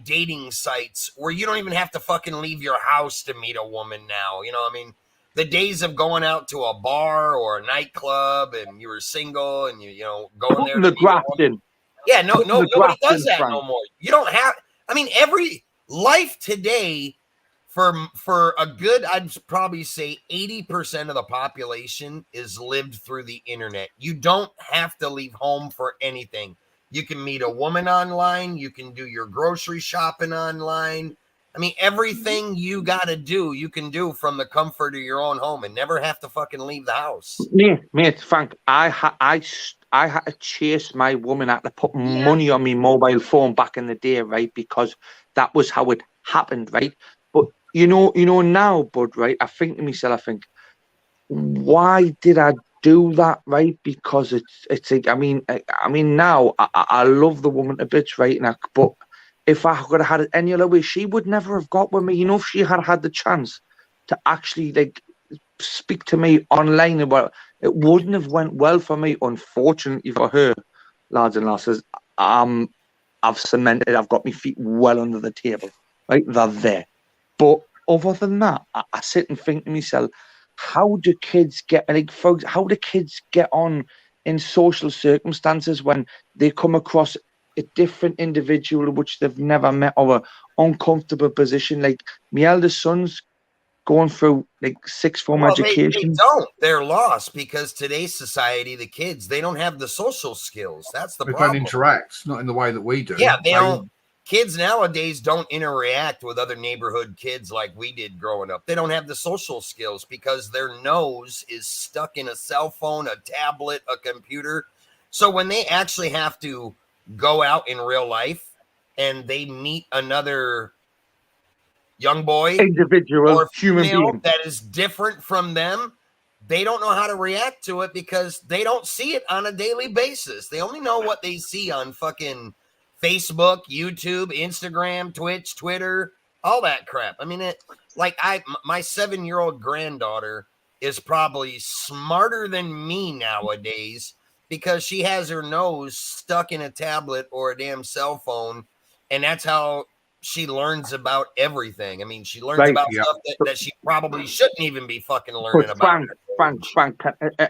dating sites where you don't even have to fucking leave your house to meet a woman now. The days of going out to a bar or a nightclub and you were single and you going there to grafting. Yeah, nobody does that no more. You don't have. Every life today for a good, I'd probably say 80% of the population is lived through the internet. You don't have to leave home for anything. You can meet a woman online. You can do your grocery shopping online. I mean, everything you got to do, you can do from the comfort of your own home and never have to fucking leave the house. Mate, Frank, I had to chase my woman. I had to put money on my mobile phone back in the day, right? Because that was how it happened, right? But you know now, bud, right? I think to myself, why did I do that, right? Because it's like, I mean now I love the woman a bit, right? But if I could have had it any other way, she would never have got with me. You know, if she had had the chance to actually like speak to me online about it, wouldn't have went well for me. Unfortunately for her, lads and lasses, I've cemented. I've got my feet well under the table, right? They're there. But other than that, I sit and think to myself, how do kids get how do kids get on in social circumstances when they come across a different individual which they've never met, or an uncomfortable position? Like my eldest son's going through like sixth form education. They don't. They're lost because today's society, the kids, they don't have the social skills. That's the problem. They don't interact, not in the way that we do. Yeah, they don't. Kids nowadays don't interact with other neighborhood kids like we did growing up. They don't have the social skills because their nose is stuck in a cell phone, a tablet, a computer. So when they actually have to go out in real life and they meet another young boy, individual, or human being that is different from them, they don't know how to react to it because they don't see it on a daily basis. They only know what they see on fucking Facebook, YouTube, Instagram, Twitch, Twitter, all that crap. I mean, my 7-year-old granddaughter is probably smarter than me nowadays because she has her nose stuck in a tablet or a damn cell phone, and that's how she learns about everything. I mean, she learns about stuff that she probably shouldn't even be fucking learning about. Frank,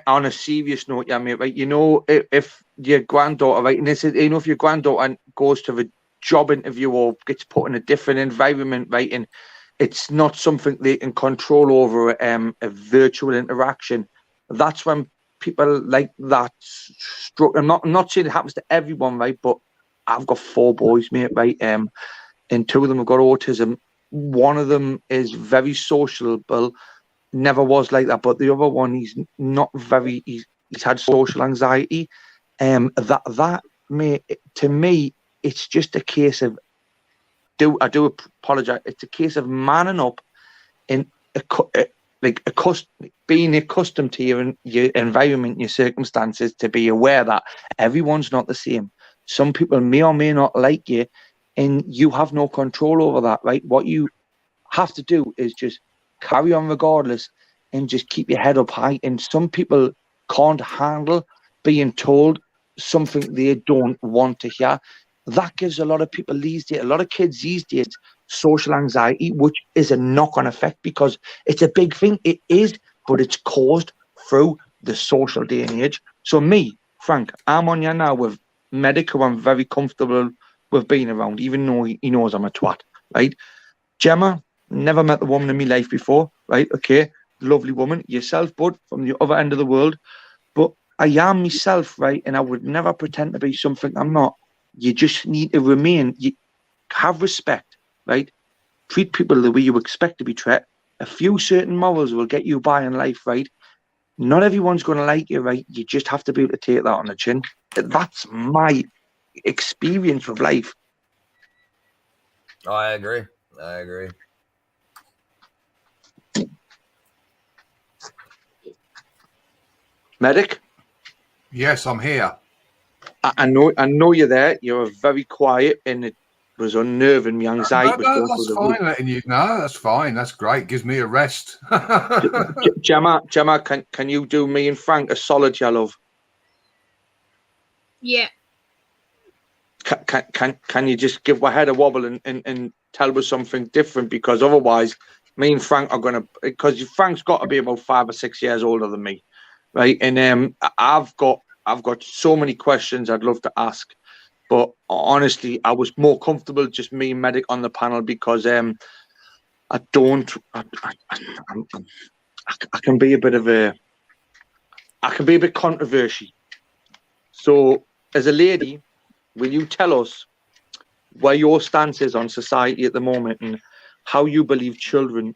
on a serious note, yeah, mate, right? You know, if your granddaughter, right, and this is, you know, if your granddaughter goes to a job interview or gets put in a different environment, right, and it's not something they can control over a virtual interaction, that's when people like that struck. I'm not saying it happens to everyone, right, but I've got 4 boys, mate, right, and 2 of them have got autism. One of them is very sociable, never was like that, but the other one, he's not very. He's had social anxiety. That may, to me, it's just a case of. I do apologize. It's a case of manning up in being accustomed to your environment, your circumstances, to be aware that everyone's not the same. Some people may or may not like you, and you have no control over that, right? What you have to do is just carry on regardless and just keep your head up high. And some people can't handle being told something they don't want to hear. That gives a lot of people these days, a lot of kids these days, social anxiety, which is a knock-on effect because it's a big thing. It is, but it's caused through the social day and age. So me, Frank, I'm on you now with Medic, who I'm very comfortable with being around, even though he knows I'm a twat, right? Gemma, never met the woman in my life before, right? Okay, lovely woman. Yourself, bud, from the other end of the world. But I am myself, right? And I would never pretend to be something I'm not. You just need to remain. You have respect, right? Treat people the way you expect to be treated. A few certain morals will get you by in life, right? Not everyone's going to like you, right? You just have to be able to take that on the chin. That's my experience of life. Oh, I agree. Medic? Yes, I'm here. I know you're there. You're very quiet, and it was unnerving. My anxiety No, that's fine. Letting you know, that's fine. That's great. Gives me a rest. Gemma, can you do me and Frank a solid, your love? Yeah. Can you just give my head a wobble and tell us something different? Because otherwise, me and Frank are gonna. Because Frank's got to be about 5 or 6 years older than me, right? And I've got so many questions I'd love to ask, but honestly, I was more comfortable just me and Medic on the panel because I don't. I can be a bit of a. I can be a bit controversial. So, as a lady, will you tell us where your stance is on society at the moment and how you believe children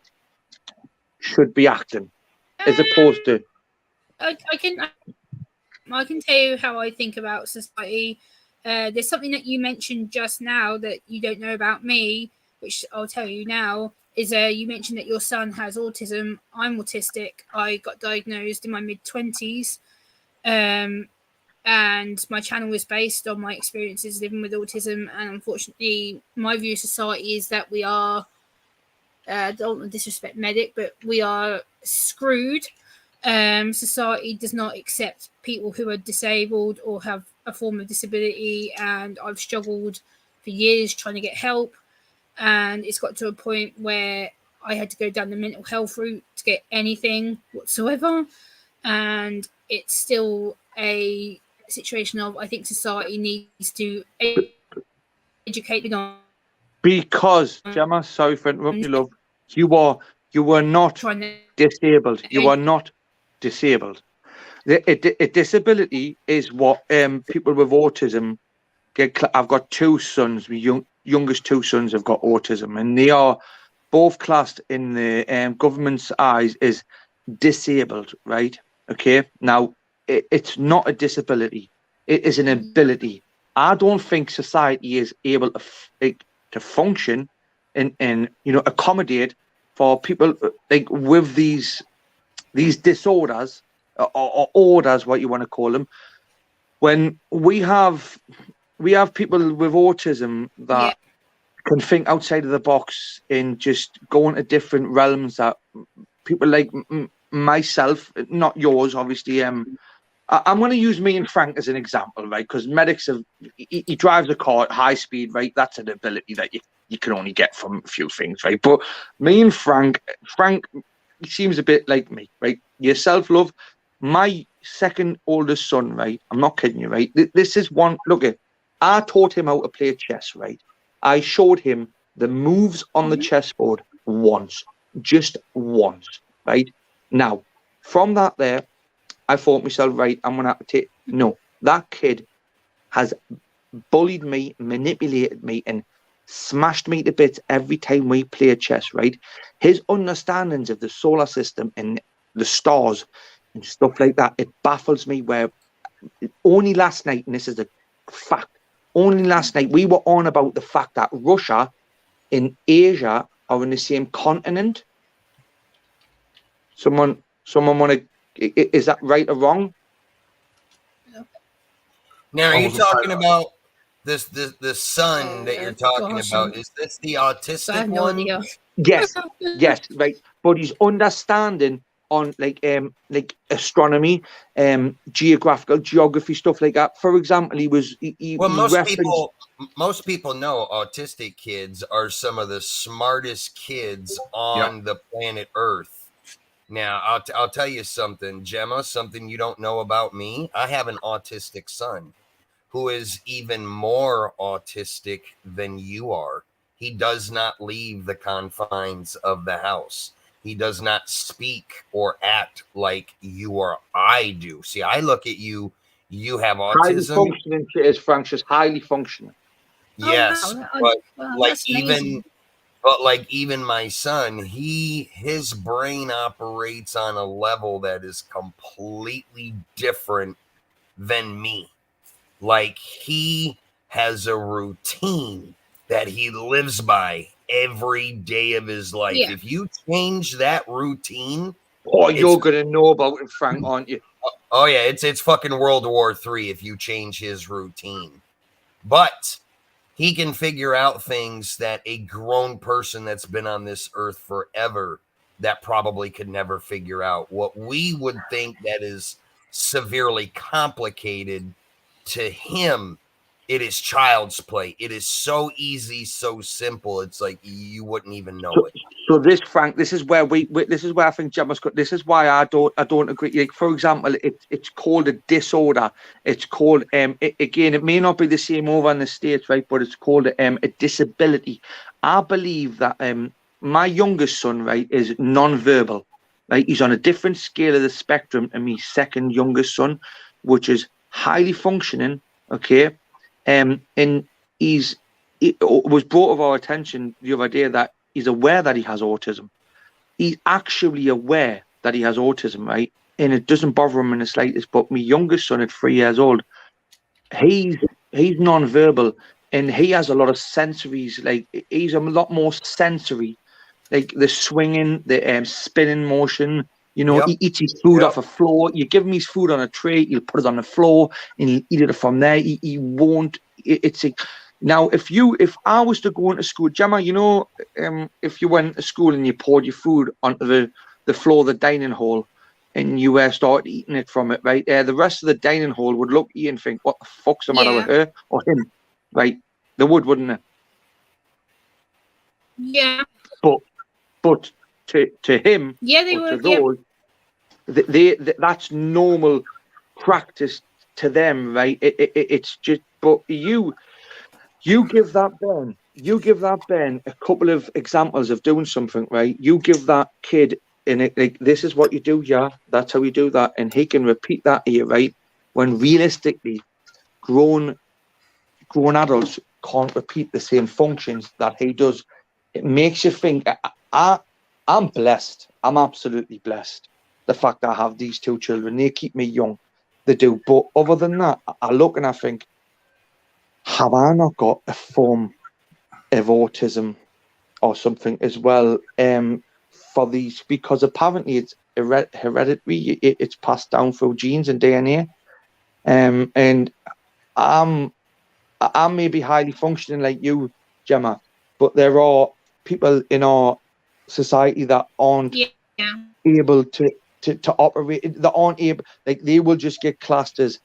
should be acting, as opposed to? I can tell you how I think about society. There's something that you mentioned just now that you don't know about me, which I'll tell you now. Is you mentioned that your son has autism. I'm autistic. I got diagnosed in my mid-20s, and my channel is based on my experiences living with autism. And unfortunately, my view of society is that we are, don't want to disrespect Medic, but we are screwed. Society does not accept people who are disabled or have a form of disability, and I've struggled for years trying to get help. And it's got to a point where I had to go down the mental health route to get anything whatsoever. And it's still a situation of, I think society needs to educate on. Because, Gemma, sorry for interrupting you, love. You were not disabled. You are not disabled. A disability is what people with autism get. I've got two sons. Youngest two sons have got autism, and they are both classed in the government's eyes as disabled, right? Okay. Now, it's not a disability. It is an ability. I don't think society is able to function and accommodate for people like with these disorders or orders, what you want to call them. When we have people with autism that can think outside of the box and just go into different realms that people like myself, not yours, obviously. I'm going to use me and Frank as an example, right? Because Medics he drives a car at high speed, right? That's an ability that you can only get from a few things, right? But me and Frank seems a bit like me, right? Yourself, love. My second oldest son, right? I'm not kidding you, right? This is one. Look at. I taught him how to play chess, right? I showed him the moves on the chessboard once, just once, right? Now, from that there, I thought to myself, right, I'm going to have to take... No, that kid has bullied me, manipulated me, and smashed me to bits every time we play chess, right? His understandings of the solar system and the stars and stuff like that, it baffles me where only last night, and this is a fact, only last night we were on about the fact that Russia and Asia are in the same continent. Someone want to... Is that right or wrong? Now, are you talking about the son that you're talking about? Is this the autistic one? Yes, right. But he's understanding on like astronomy, geography, stuff like that. For example, most people know autistic kids are some of the smartest kids on the planet Earth. Now, I'll tell you something, Gemma, something you don't know about me. I have an autistic son who is even more autistic than you are. He does not leave the confines of the house. He does not speak or act like you or I do. See, I look at you, you have autism. Highly functioning, is Frank, just highly functioning. Yes, but even my son, his brain operates on a level that is completely different than me. Like, he has a routine that he lives by every day of his life. Yeah. If you change that routine, you're gonna know about it, Frank, aren't you? Oh yeah, it's fucking World War III if you change his routine. But he can figure out things that a grown person that's been on this earth forever that probably could never figure out. What we would think that is severely complicated, to him, it is child's play. It is so easy, so simple. It's like you wouldn't even know it. So this, Frank, this is where this is where I think Gemma's got. This is why I don't agree. Like, for example, it's called a disorder. It's called again. It may not be the same over in the States, right? But it's called a disability. I believe that my youngest son, right, is non-verbal. Right, he's on a different scale of the spectrum than my second youngest son, which is highly functioning. Okay, and it was brought to our attention the other day that he's aware that he has autism. He's actually aware that he has autism, right? And it doesn't bother him in the slightest. But my youngest son at 3 years old, he's non-verbal, and he has a lot of sensories. Like, he's a lot more sensory, like the swinging, the spinning motion. You know, he eats his food off a floor. You give him his food on a tray, he'll put it on the floor, and he'll eat it from there. He won't. Now, if I was to go into school, Gemma, you know, if you went to school and you poured your food onto the floor of the dining hall, and you started eating it from it, right? The rest of the dining hall would look at you and think, what the fuck's the matter with her or him, right? They would, wouldn't they? Yeah. But to him, they or would. to those, that's normal practice to them, right? It's just, but you give that Ben a couple of examples of doing something, right? You give that kid, and like, this is what you do, yeah, that's how you do that, and he can repeat that here, right? When realistically, grown adults can't repeat the same functions that he does. It makes you think. I'm blessed. I'm absolutely blessed. The fact that I have these two children, they keep me young. They do. But other than that, I look and I think, have I not got a form of autism or something as well? For these, because apparently it's hereditary, it's passed down through genes and DNA, and I may be highly functioning like you, Gemma, but there are people in our society that aren't able to operate, that aren't able, like, they will just get classed as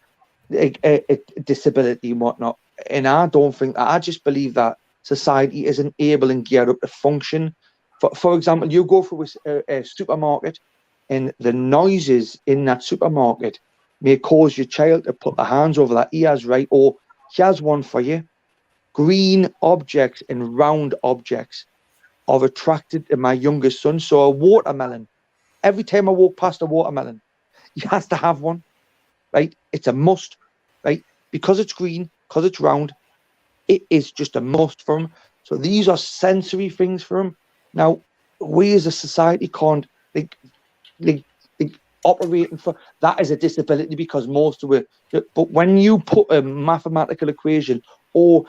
a disability and whatnot. And I don't think, I just believe that society isn't able and geared up to function. For example, you go through a supermarket, and the noises in that supermarket may cause your child to put their hands over their ears, right? Or he has one for you. Green objects and round objects are attracted to my youngest son. So a watermelon, every time I walk past a watermelon, he has to have one, right? It's a must, right? Because it's green, because it's round, it is just a must for him. So these are sensory things for him. Now, we as a society can't like operating for that as a disability, because most of it. But when you put a mathematical equation or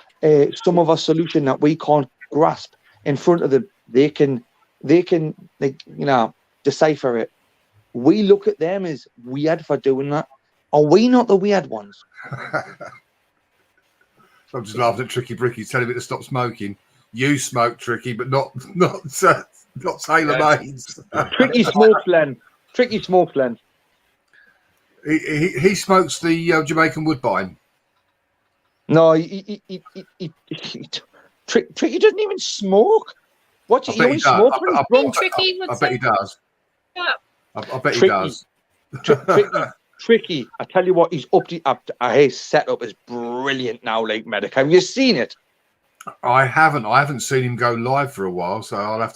some of a solution that we can't grasp in front of them, they can like, you know, decipher it. We look at them as weird for doing that. Are we not the weird ones? I'm just laughing at Tricky Bricky telling me to stop smoking. You smoke, Tricky, but not Taylor Maids. Tricky smokes, Len. Tricky smokes, Len. He smokes the Jamaican Woodbine. No, Tricky doesn't even smoke. What? You only smoke when he's drunk? I bet he does. I bet he does. Tricky. I tell you what, he's his setup is brilliant now, Lake Medic. Have you seen it? I haven't seen him go live for a while, so I'll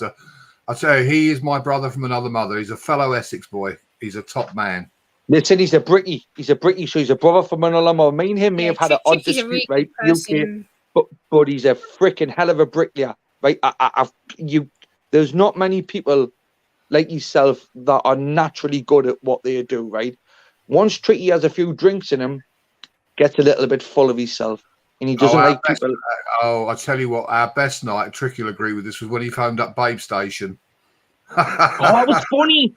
tell you, he is my brother from another mother. He's a fellow Essex boy. He's a top man. Listen, he's a British, so he's a brother from another mother. Me and him may have had an odd dispute, right? UK, but he's a freaking hell of a bricklayer, right? There's not many people like yourself that are naturally good at what they do, right? Once Tricky has a few drinks in him, gets a little bit full of himself. And he doesn't like people. I tell you what, our best night, Tricky will agree with this, was when he phoned up Babe Station. That was funny.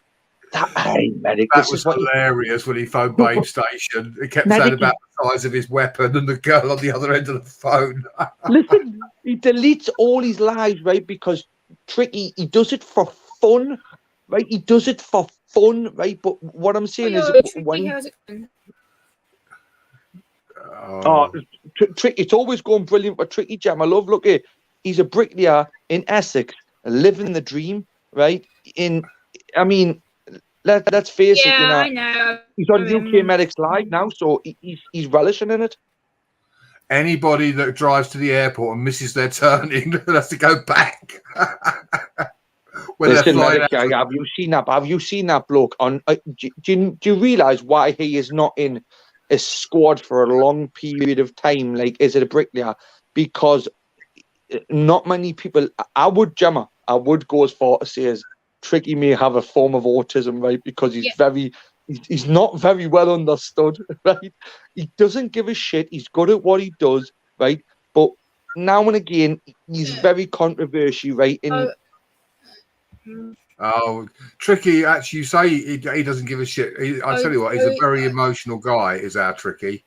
Medic, that was hilarious when he phoned Babe Station. He kept saying about the size of his weapon and the girl on the other end of the phone. Listen, he deletes all his lies, right? Because Tricky, he does it for fun, right? He does it for fun, right? But what I'm saying is, Tricky, it's always going brilliant for Tricky Jam. I love, look at, he's a bricklayer in Essex, living the dream, right? Let's face it, you know. I know. He's on UK Medics Live now, so he's relishing in it. Anybody that drives to the airport and misses their turning has to go back. when they're Listen, flying Medic, out. have you seen that? Have you seen that bloke on? Do you realise why he is not in a squad for a long period of time? Like, is it a bricklayer? Because not many people. I would go as far to say as Tricky may have a form of autism, right? Because he's not very well understood, right? He doesn't give a shit. He's good at what he does, right? But now and again, he's very controversial, right? Oh, Tricky, actually, you say he doesn't give a shit. I tell you what, he's a very emotional guy, is our Tricky.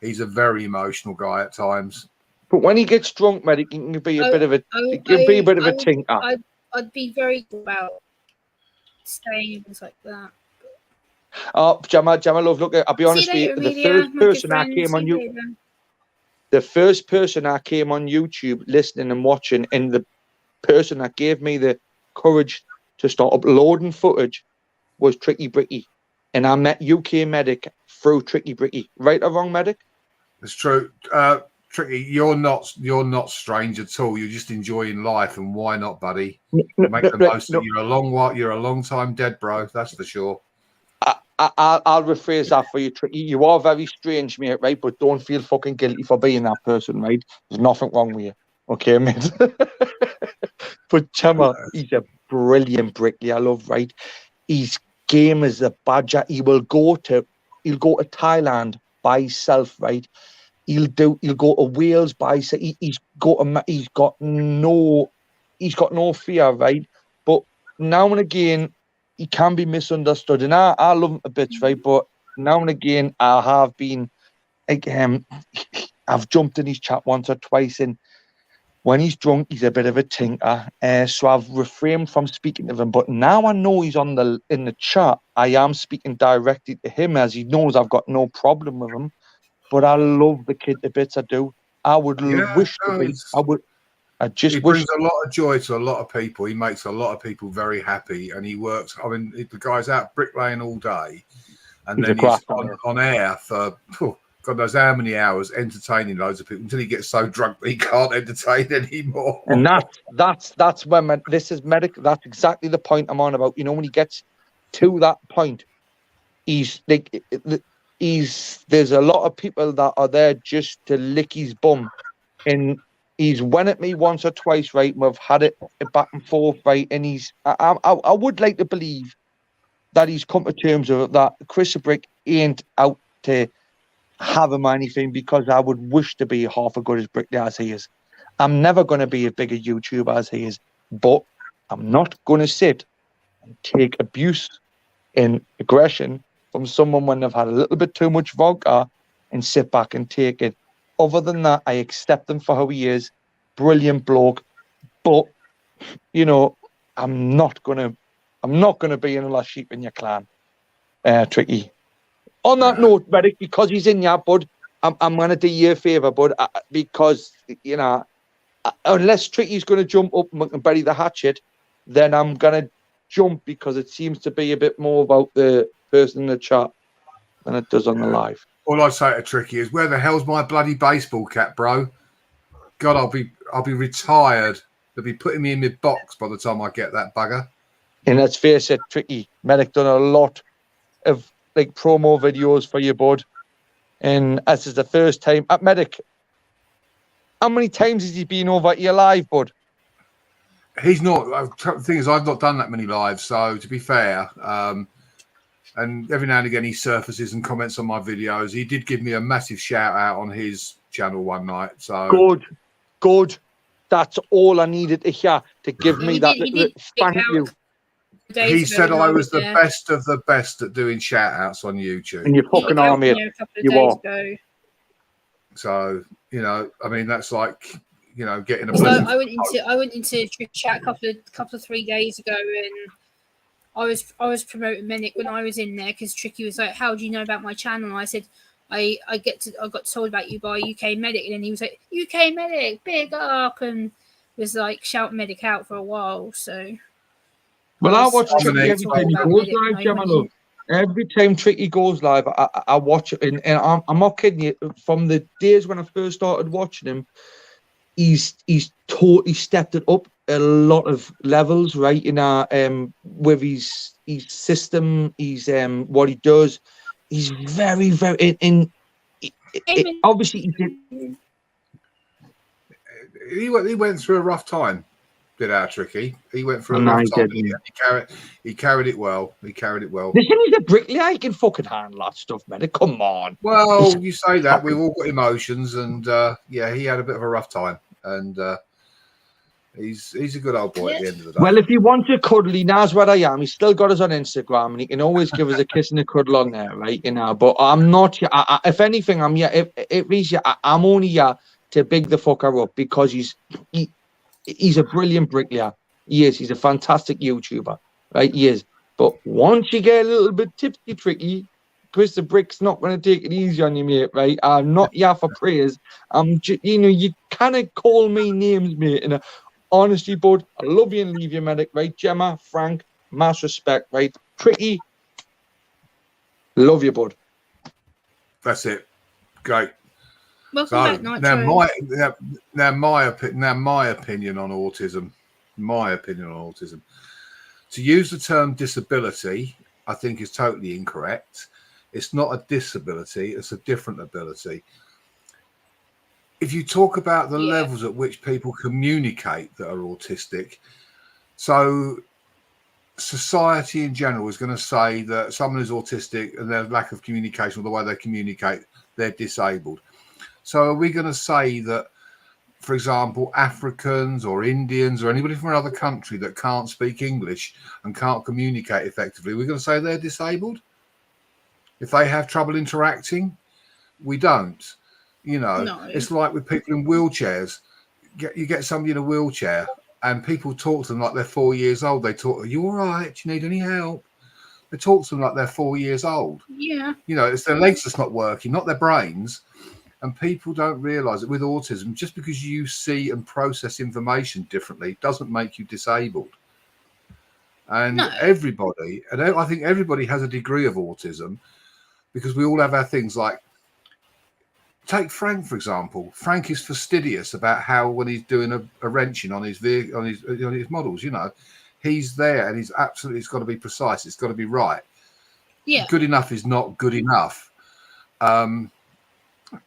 He's a very emotional guy at times. But when he gets drunk, Medic, he can be a bit of a tinker. I'd be very good about saying things like that. Oh, Gemma, love, look, I'll be honest with you, the first person I came on YouTube listening and watching, and the person that gave me the courage to start uploading footage was Tricky Bricky. And I met UK Medic through Tricky Bricky. Right or wrong, Medic? It's true. Tricky, you're not strange at all. You're just enjoying life, and why not, buddy? Make the most of it. You're a long time dead, bro. That's for sure. I'll rephrase that for you, Tricky. You are very strange, mate, right? But don't feel fucking guilty for being that person, right? There's nothing wrong with you, okay, mate? But Gemma, he's a brilliant bricklayer, I love, right? He's game as a badger. He'll go to Thailand by himself, right? He'll go to Wales by himself. He's got no fear, right? But now and again, he can be misunderstood, and I love him a bit, right? But now and again, I have been, I've jumped in his chat once or twice, and when he's drunk, he's a bit of a tinker. So I've refrained from speaking to him. But now I know he's in the chat, I am speaking directly to him, as he knows I've got no problem with him. But I love the kid to bits. I do. I would wish to be. He brings a lot of joy to a lot of people. He makes a lot of people very happy, and he works. I mean, the guy's out bricklaying all day, and then he's on air for God knows how many hours, entertaining loads of people until he gets so drunk that he can't entertain anymore. And that's when this is Medic. That's exactly the point I'm on about. You know, when he gets to that point, he's like, there's a lot of people that are there just to lick his bum, and he's went at me once or twice, right? We've had it back and forth, right? And I would like to believe that he's come to terms with that. Chris Brick ain't out to have him or anything, because I would wish to be half as good as Brick as he is. I'm never going to be as big a YouTuber as he is, but I'm not going to sit and take abuse and aggression from someone when they've had a little bit too much vodka and sit back and take it. Other than that, I accept him for who he is. Brilliant bloke. But, you know, I'm not gonna be in a last sheep in your clan. Tricky. On that note, Medic, because he's in your bud, I'm gonna do you a favour, bud, because, you know, unless Tricky's gonna jump up and bury the hatchet, then I'm gonna jump, because it seems to be a bit more about the person in the chat than it does on the live. All I say to Tricky is, where the hell's my bloody baseball cap, bro? God, I'll be retired. They'll be putting me in my box by the time I get that bugger. And let's face it, Tricky, Medic done a lot of like promo videos for you, bud. And this is the first time at Medic. How many times has he been over at your live, bud? He's not. The thing is, I've not done that many lives, so to be fair, and every now and again he surfaces and comments on my videos. He did give me a massive shout out on his channel one night. So good. That's all I needed to hear to give me that thank you. He said I was the best of the best at doing shout outs on YouTube. And you're fucking on me. You are. So, you know, I mean, that's like, you know, getting a blessing. I went into chat a couple of 3 days ago, and I was promoting Medic when I was in there, because Tricky was like, "How do you know about my channel?" And I said, I got told about you by UK Medic, and then he was like, "UK Medic, big up," and was like shouting Medic out for a while. So, well, I watch Tricky every time he goes live, Gemma. Every time Tricky goes live, I watch it, and I'm not kidding you. From the days when I first started watching him, he's totally stepped it up. a lot of levels, right? In our with his system, he's what he does. He's very, very obviously he did. He went through a rough time. Did our Tricky? He went through a No, rough he time. didn't. He carried it well. He carried it well. Listen, he's a bricklayer. He can fucking handle that stuff, man. Come on. Well, you say that we've all got emotions, and yeah, he had a bit of a rough time, and he's a good old boy at the end of the day. Well, if you want to cuddle, he knows where I am. He's still got us on Instagram, and he can always give us a kiss and a cuddle on there, right? You know, but I'm not. If anything, I'm here. If he's here, I'm only here to big the fucker up because he's a brilliant bricklayer. He is. He's a fantastic YouTuber, right? He is. But once you get a little bit tipsy, Tricky, Chris the Brick's not going to take it easy on you, mate, right? I'm not here for praise. You kind of call me names, mate. And honestly, bud, I love you and leave you, medic, right? Gemma, Frank, mass respect, right? Tricky, love you, bud. That's it. Great. Welcome back, Nitro. Now my opinion on autism. To use the term disability, I think is totally incorrect. It's not a disability; it's a different ability. If you talk about the levels at which people communicate that are autistic, so society in general is going to say that someone is autistic and their lack of communication or the way they communicate, they're disabled. So are we going to say that, for example, Africans or Indians or anybody from another country that can't speak English and can't communicate effectively, we're going to say they're disabled? If they have trouble interacting, we don't. You know, No. It's like with people in wheelchairs. You get somebody in a wheelchair and people talk to them like they're 4 years old. They talk, "Are you all right? Do you need any help?" They talk to them like they're 4 years old. Yeah. You know, it's their legs that's not working, not their brains. And people don't realise that with autism, just because you see and process information differently doesn't make you disabled. And everybody, and I think everybody has a degree of autism because we all have our things like, take Frank, for example. Frank is fastidious about how when he's doing a wrenching on his vehicle, on his models, you know, he's there and he's absolutely, it's got to be precise. It's got to be right. Yeah. Good enough is not good enough.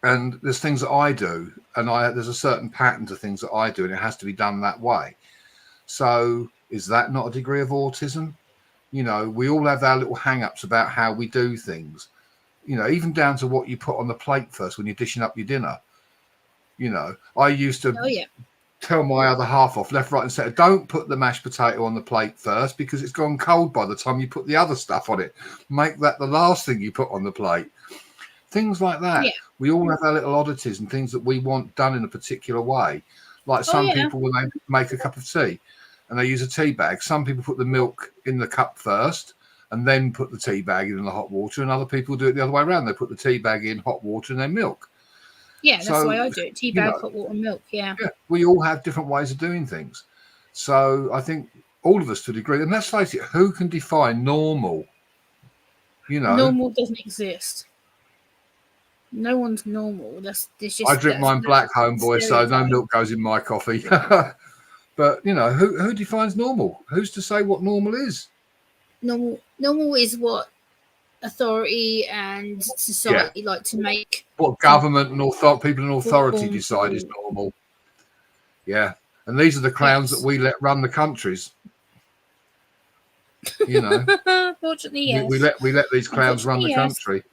And there's things that I do, and there's a certain pattern to things that I do, and it has to be done that way. So is that not a degree of autism? You know, we all have our little hang-ups about how we do things. You know, even down to what you put on the plate first when you're dishing up your dinner. You know, I used to tell my other half off left, right, and centre, don't put the mashed potato on the plate first because it's gone cold by the time you put the other stuff on it. Make that the last thing you put on the plate. Things like that. Yeah. We all have our little oddities and things that we want done in a particular way. Like some people, when they make a cup of tea and they use a tea bag, some people put the milk in the cup first and then put the tea bag in the hot water, and other people do it the other way around. They put the tea bag in hot water and then milk. Yeah, that's the way I do it. Tea bag, hot water, milk, yeah. We all have different ways of doing things. So I think all of us to a degree, and let's face it, who can define normal? You know, normal doesn't exist. No one's normal. That's just. I drink mine black, homeboy, so no milk goes in my coffee. But you know, who defines normal? Who's to say what normal is? Normal is what authority and society like to make. What government and people in authority decide is normal. Yeah, and these are the clowns that we let run the countries. You know, fortunately, yes. We let these clowns run the country.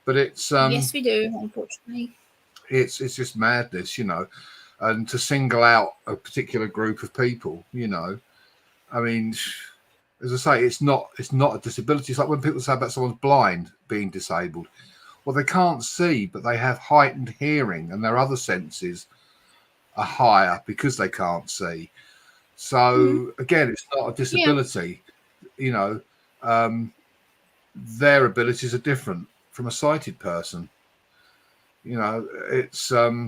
But it's yes, we do. Unfortunately, it's just madness, you know, and to single out a particular group of people, you know, I mean, as I say, it's not a disability. It's like when people say about someone's blind being disabled. Well, they can't see, but they have heightened hearing, and their other senses are higher because they can't see. So again, it's not a disability. You know, their abilities are different from a sighted person. You know, it's I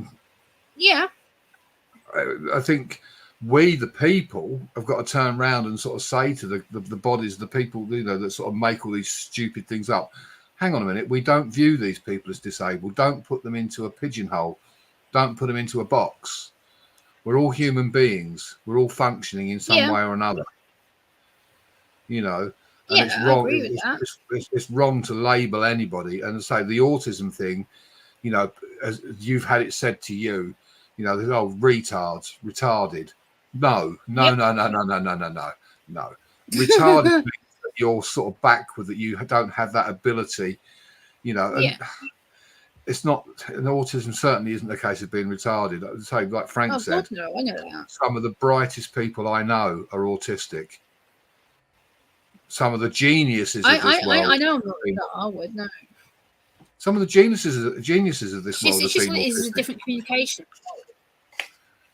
think we the people have got to turn around and sort of say to the bodies, the people, you know, that sort of make all these stupid things up, hang on a minute, we don't view these people as disabled. Don't put them into a pigeonhole. Don't put them into a box. We're all human beings. We're all functioning in some Yeah. way or another. You know, and Yeah, it's I wrong. agree with that. It's wrong to label anybody. And say the autism thing, you know, as you've had it said to you, you know, oh, retards, retarded. No. Retarded means that you're sort of backward, that you don't have that ability, you know. And Yeah. it's not, and autism certainly isn't the case of being retarded. I'd say, like Frank Oh, said, God, no, I know that. some of the brightest people I know are autistic. Some of the geniuses of this world. I know I'm not that I would know. Some of the geniuses of this It's world just, have been what it is, it's a autistic. different communication.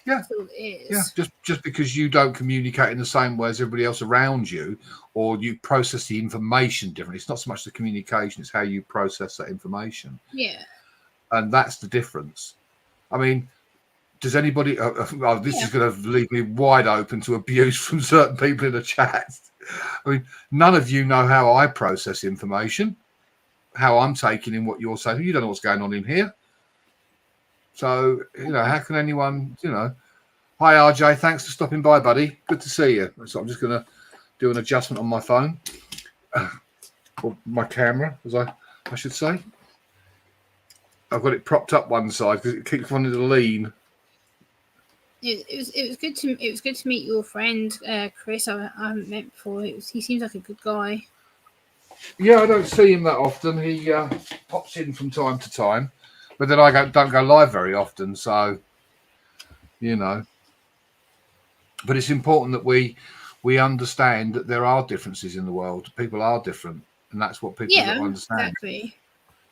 Yeah. That's all it is. Yeah, just because you don't communicate in the same way as everybody else around you, or you process the information differently. It's not so much the communication; it's how you process that information, Yeah. and that's the difference. I mean, does anybody? Oh, this is going to leave me wide open to abuse from certain people in the chat. I mean, none of you know how I process information, how I'm taking in what you're saying. You don't know what's going on in here. So, you know, how can anyone, you know? Hi, RJ. Thanks for stopping by, buddy. Good to see you. So I'm just going to do an adjustment on my phone, or my camera, as I should say. I've got it propped up one side because it keeps wanting to lean. It was good to meet your friend Chris. I haven't met before. He seems like a good guy. Yeah, I don't see him that often. He pops in from time to time, but then I don't go live very often. So, you know. But it's important that we understand that there are differences in the world. People are different, and that's what people don't understand. Exactly.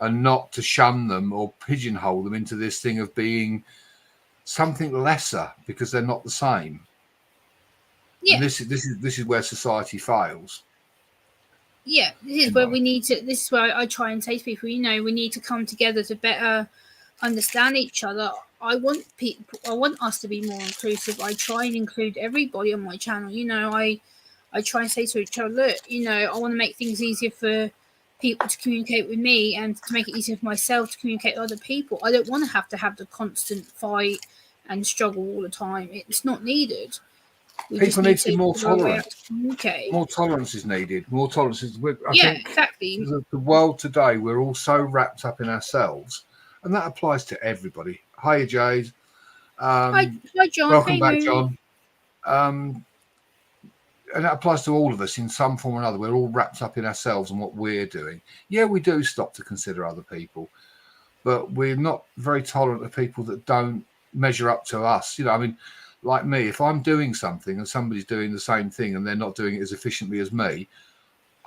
And not to shun them or pigeonhole them into this thing of being something lesser because they're not the same. Yeah. And this is where society fails. Yeah, this is where we need to. This is where I try and say to people, you know, we need to come together to better understand each other. I want us to be more inclusive. I try and include everybody on my channel. You know, I try and say to each other, look, you know, I want to make things easier for people to communicate with me and to make it easier for myself to communicate with other people. I don't want to have the constant fight and struggle all the time. It's not needed. People need to be more tolerant. Okay. More tolerance is needed. More tolerance is. I think exactly. The world today, we're all so wrapped up in ourselves, and that applies to everybody. Hiya, Jade. Hi, John. Welcome Hey, back, Moon. John. And that applies to all of us in some form or another. We're all wrapped up in ourselves and what we're doing. Yeah, we do stop to consider other people, but we're not very tolerant of people that don't measure up to us. You know, I mean, like me, if I'm doing something and somebody's doing the same thing and they're not doing it as efficiently as me,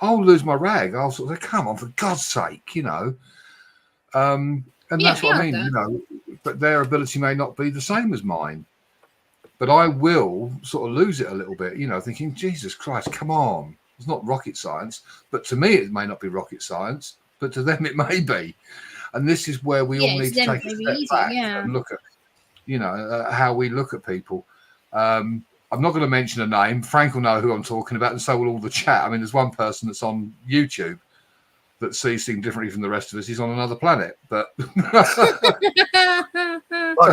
I'll lose my rag. I'll sort of say, come on, for God's sake, you know. And that's what I mean, you know, but their ability may not be the same as mine. But I will sort of lose it a little bit, you know, thinking, Jesus Christ, come on. It's not rocket science. But to me, it may not be rocket science, but to them, it may be. And this is where we all need to take a step back and look at, you know, how we look at people. I'm not going to mention a name. Frank will know who I'm talking about, and so will all the chat. I mean, there's one person that's on YouTube that sees things differently from the rest of us. He's on another planet, but fuck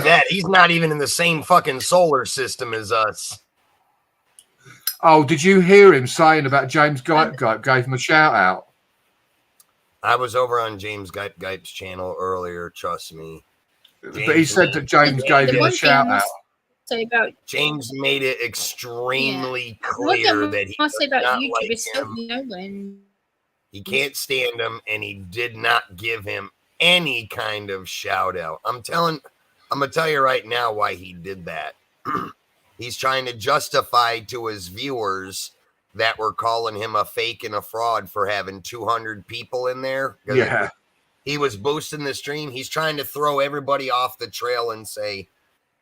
that. He's not even in the same fucking solar system as us. Oh, did you hear him saying about James Gype gave him a shout out? I was over on James Gype's channel earlier, trust me. But he said that James gave him a shout out. James made it extremely clear that he must say about not YouTube like is still him. you know when He can't stand him, and he did not give him any kind of shout out. I'm gonna tell you right now why he did that. He's trying to justify to his viewers that were calling him a fake and a fraud for having 200 people in there. Yeah. He was boosting the stream. He's trying to throw everybody off the trail and say,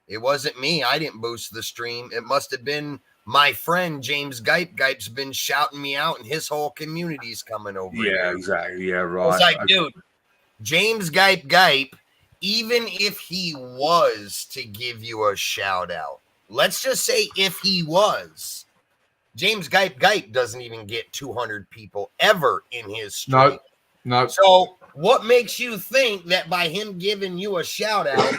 it wasn't me. I didn't boost the stream. It must have been my friend James Gype. Gype's been shouting me out, and his whole community's coming over. Yeah, exactly. Yeah, right. It's like, dude, James Gype, even if he was to give you a shout out, let's just say if he was, James Gype doesn't even get 200 people ever in his stream. No. So what makes you think that by him giving you a shout out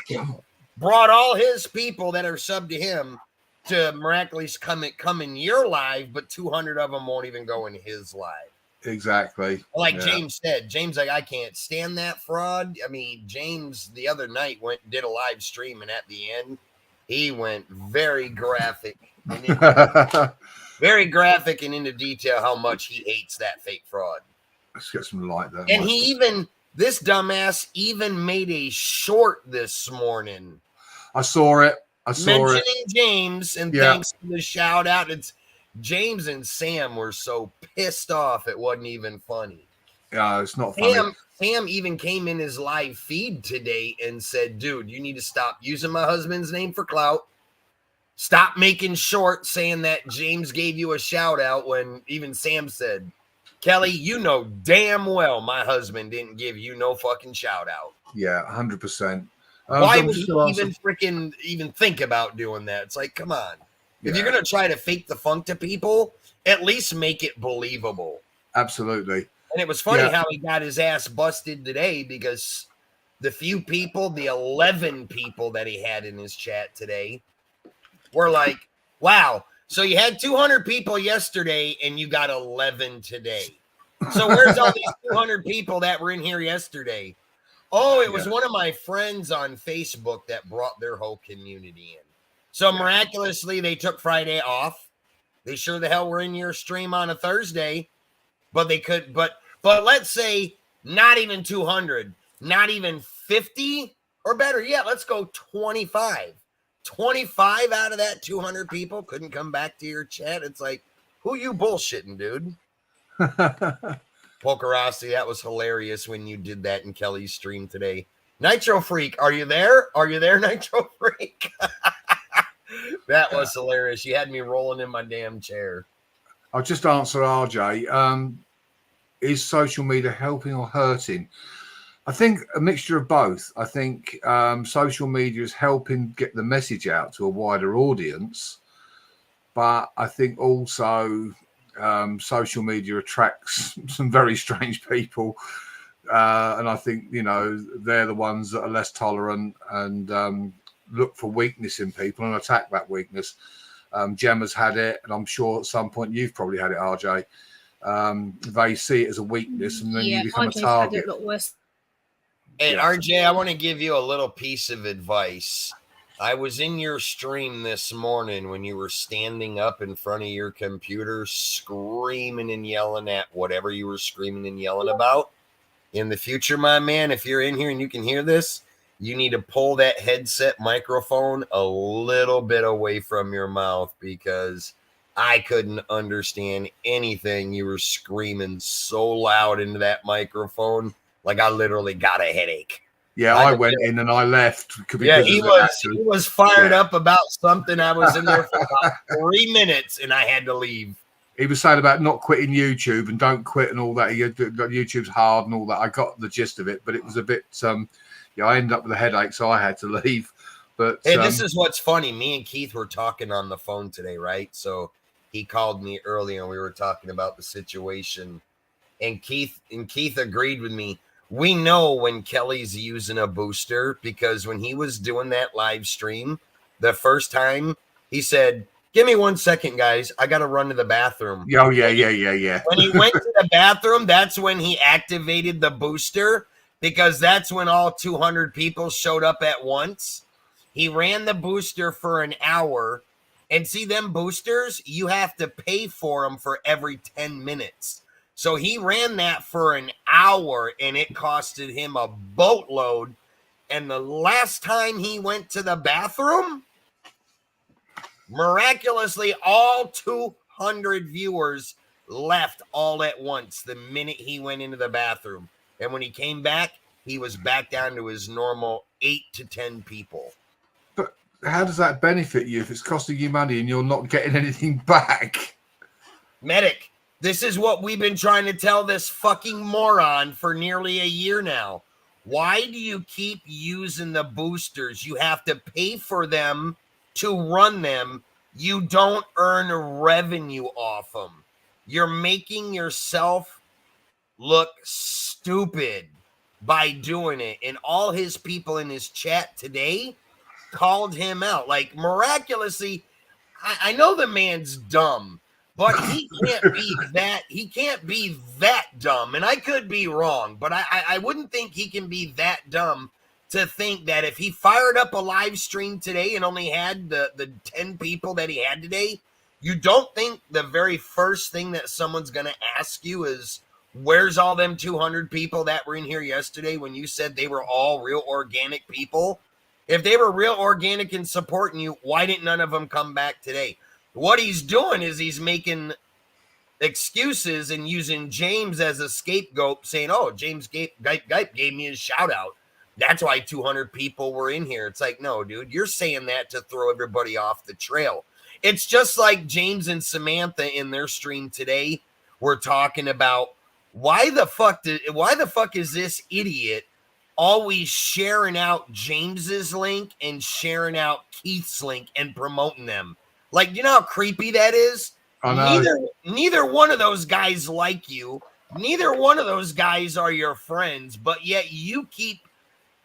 brought all his people that are sub to him to miraculously come in your live, but 200 of them won't even go in his live. Exactly. Like Yeah. James said, James, like, I can't stand that fraud. I mean, James the other night did a live stream, and at the end, he went very graphic and into detail how much he hates that fake fraud. Let's get some light there. And this dumbass even made a short this morning. I saw it. Mentioning James, and thanks for the shout out. It's James and Sam were so pissed off it wasn't even funny. Yeah, it's not funny. Sam even came in his live feed today and said, dude, you need to stop using my husband's name for clout. Stop making short saying that James gave you a shout out when even Sam said, Kelly, you know damn well my husband didn't give you no fucking shout out. Yeah, 100%. Why would he even think about doing that? It's like, come on. If you're going to try to fake the funk to people, at least make it believable. Absolutely. And it was funny how he got his ass busted today because the 11 people that he had in his chat today were like, wow, so you had 200 people yesterday and you got 11 today. So where's all these 200 people that were in here yesterday? Oh, it was one of my friends on Facebook that brought their whole community in. So miraculously, they took Friday off. They sure the hell were in your stream on a Thursday, but they could, but let's say not even 200, not even 50 or better. Yeah, let's go 25. 25 out of that 200 people couldn't come back to your chat. It's like, who you bullshitting, dude? Pokerossi, that was hilarious when you did that in Kelly's stream today. Nitro Freak, are you there? Are you there, Nitro Freak? That was hilarious. You had me rolling in my damn chair. I'll just answer RJ. Is social media helping or hurting? I think a mixture of both. I think social media is helping get the message out to a wider audience, but I think also social media attracts some very strange people, and I think they're the ones that are less tolerant and look for weakness in people and attack that weakness. Gemma's had it, and I'm sure at some point you've probably had it, RJ. They see it as a weakness, and then you become a target. Had it a lot worse. Hey, RJ, I want to give you a little piece of advice. I was in your stream this morning when you were standing up in front of your computer screaming and yelling at whatever you were screaming and yelling about. In the future, my man, if you're in here and you can hear this, you need to pull that headset microphone a little bit away from your mouth because I couldn't understand anything. You were screaming so loud into that microphone. Like I literally got a headache. Yeah, I went in and I left. He was fired up about something. I was in there for about 3 minutes and I had to leave. He was saying about not quitting YouTube and don't quit and all that. YouTube's hard and all that. I got the gist of it, but it was a bit. I ended up with a headache, so I had to leave. But hey, this is what's funny. Me and Keith were talking on the phone today, right? So he called me early and we were talking about the situation, and Keith agreed with me. We know when Kelly's using a booster because when he was doing that live stream the first time, he said, "Give me 1 second, guys. I got to run to the bathroom." Oh, yeah. When he went to the bathroom, that's when he activated the booster because that's when all 200 people showed up at once. He ran the booster for an hour. And see, them boosters, you have to pay for them for every 10 minutes. So he ran that for an hour and it costed him a boatload. And the last time he went to the bathroom, miraculously, all 200 viewers left all at once the minute he went into the bathroom. And when he came back, he was back down to his normal 8 to 10 people. But how does that benefit you if it's costing you money and you're not getting anything back? Medic. This is what we've been trying to tell this fucking moron for nearly a year now. Why do you keep using the boosters? You have to pay for them to run them. You don't earn revenue off them. You're making yourself look stupid by doing it. And all his people in his chat today called him out. Like, miraculously, I know the man's dumb, but he can't be that dumb. And I could be wrong, but I wouldn't think he can be that dumb to think that if he fired up a live stream today and only had the 10 people that he had today, you don't think the very first thing that someone's going to ask you is, where's all them 200 people that were in here yesterday when you said they were all real organic people? If they were real organic and supporting you, why didn't none of them come back today? What he's doing is he's making excuses and using James as a scapegoat, saying, oh, James Gipe gave me his shout out. That's why 200 people were in here. It's like, no, dude, you're saying that to throw everybody off the trail. It's just like James and Samantha in their stream today were talking about why the fuck is this idiot always sharing out James's link and sharing out Keith's link and promoting them? Like, you know how creepy that is? I know. Neither one of those guys like you. Neither one of those guys are your friends, but yet you keep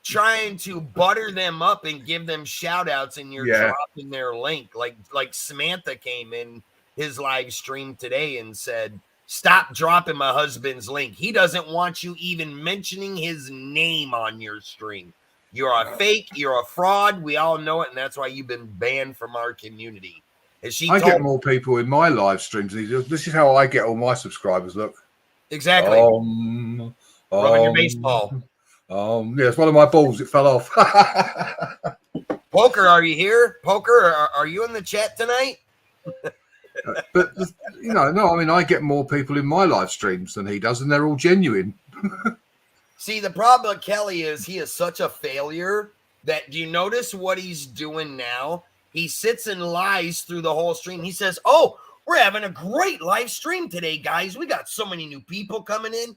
trying to butter them up and give them shout outs, and you're dropping their link. Like Samantha came in his live stream today and said, stop dropping my husband's link. He doesn't want you even mentioning his name on your stream. You're a fake, you're a fraud. We all know it, and that's why you've been banned from our community. I get more people in my live streams. This is how I get all my subscribers. Look. Exactly. Rubbing your baseball. Yeah, it's one of my balls. It fell off. Poker, are you here? Poker, are you in the chat tonight? But no, I mean, I get more people in my live streams than he does, and they're all genuine. See, the problem with Kelly is he is such a failure that, do you notice what he's doing now? He sits and lies through the whole stream. He says, oh, we're having a great live stream today, guys. We got so many new people coming in.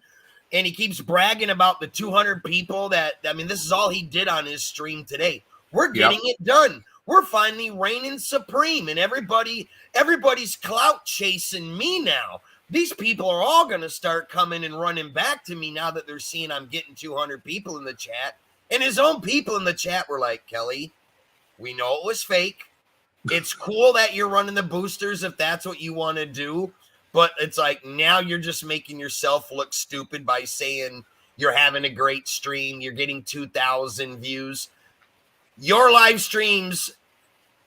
And he keeps bragging about the 200 people this is all he did on his stream today. We're getting it done. We're finally reigning supreme, and everybody's clout chasing me now. These people are all going to start coming and running back to me now that they're seeing I'm getting 200 people in the chat. And his own people in the chat were like, Kelly, we know it was fake. It's cool that you're running the boosters if that's what you want to do. But it's like, now you're just making yourself look stupid by saying you're having a great stream. You're getting 2,000 views. Your live streams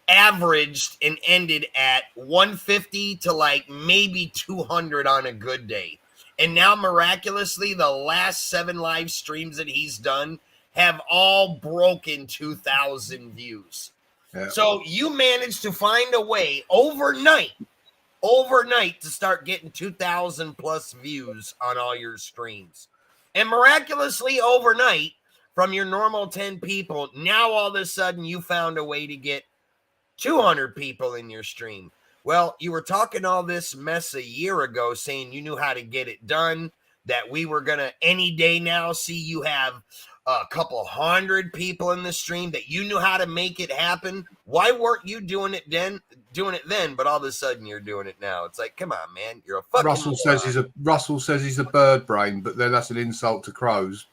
averaged and ended at 150 to like maybe 200 on a good day. And now miraculously, the last 7 live streams that he's done have all broken 2,000 views. Yeah. So you managed to find a way overnight to start getting 2,000 plus views on all your streams. And miraculously overnight, from your normal 10 people, now all of a sudden you found a way to get 200 people in your stream. Well, you were talking all this mess a year ago saying you knew how to get it done, that we were going to any day now see you have a couple hundred people in the stream, that you knew how to make it happen. Why weren't you doing it then, but all of a sudden you're doing it now? It's like, come on, man, you're a fucking Russell says he's a bird brain, but then that's an insult to crows.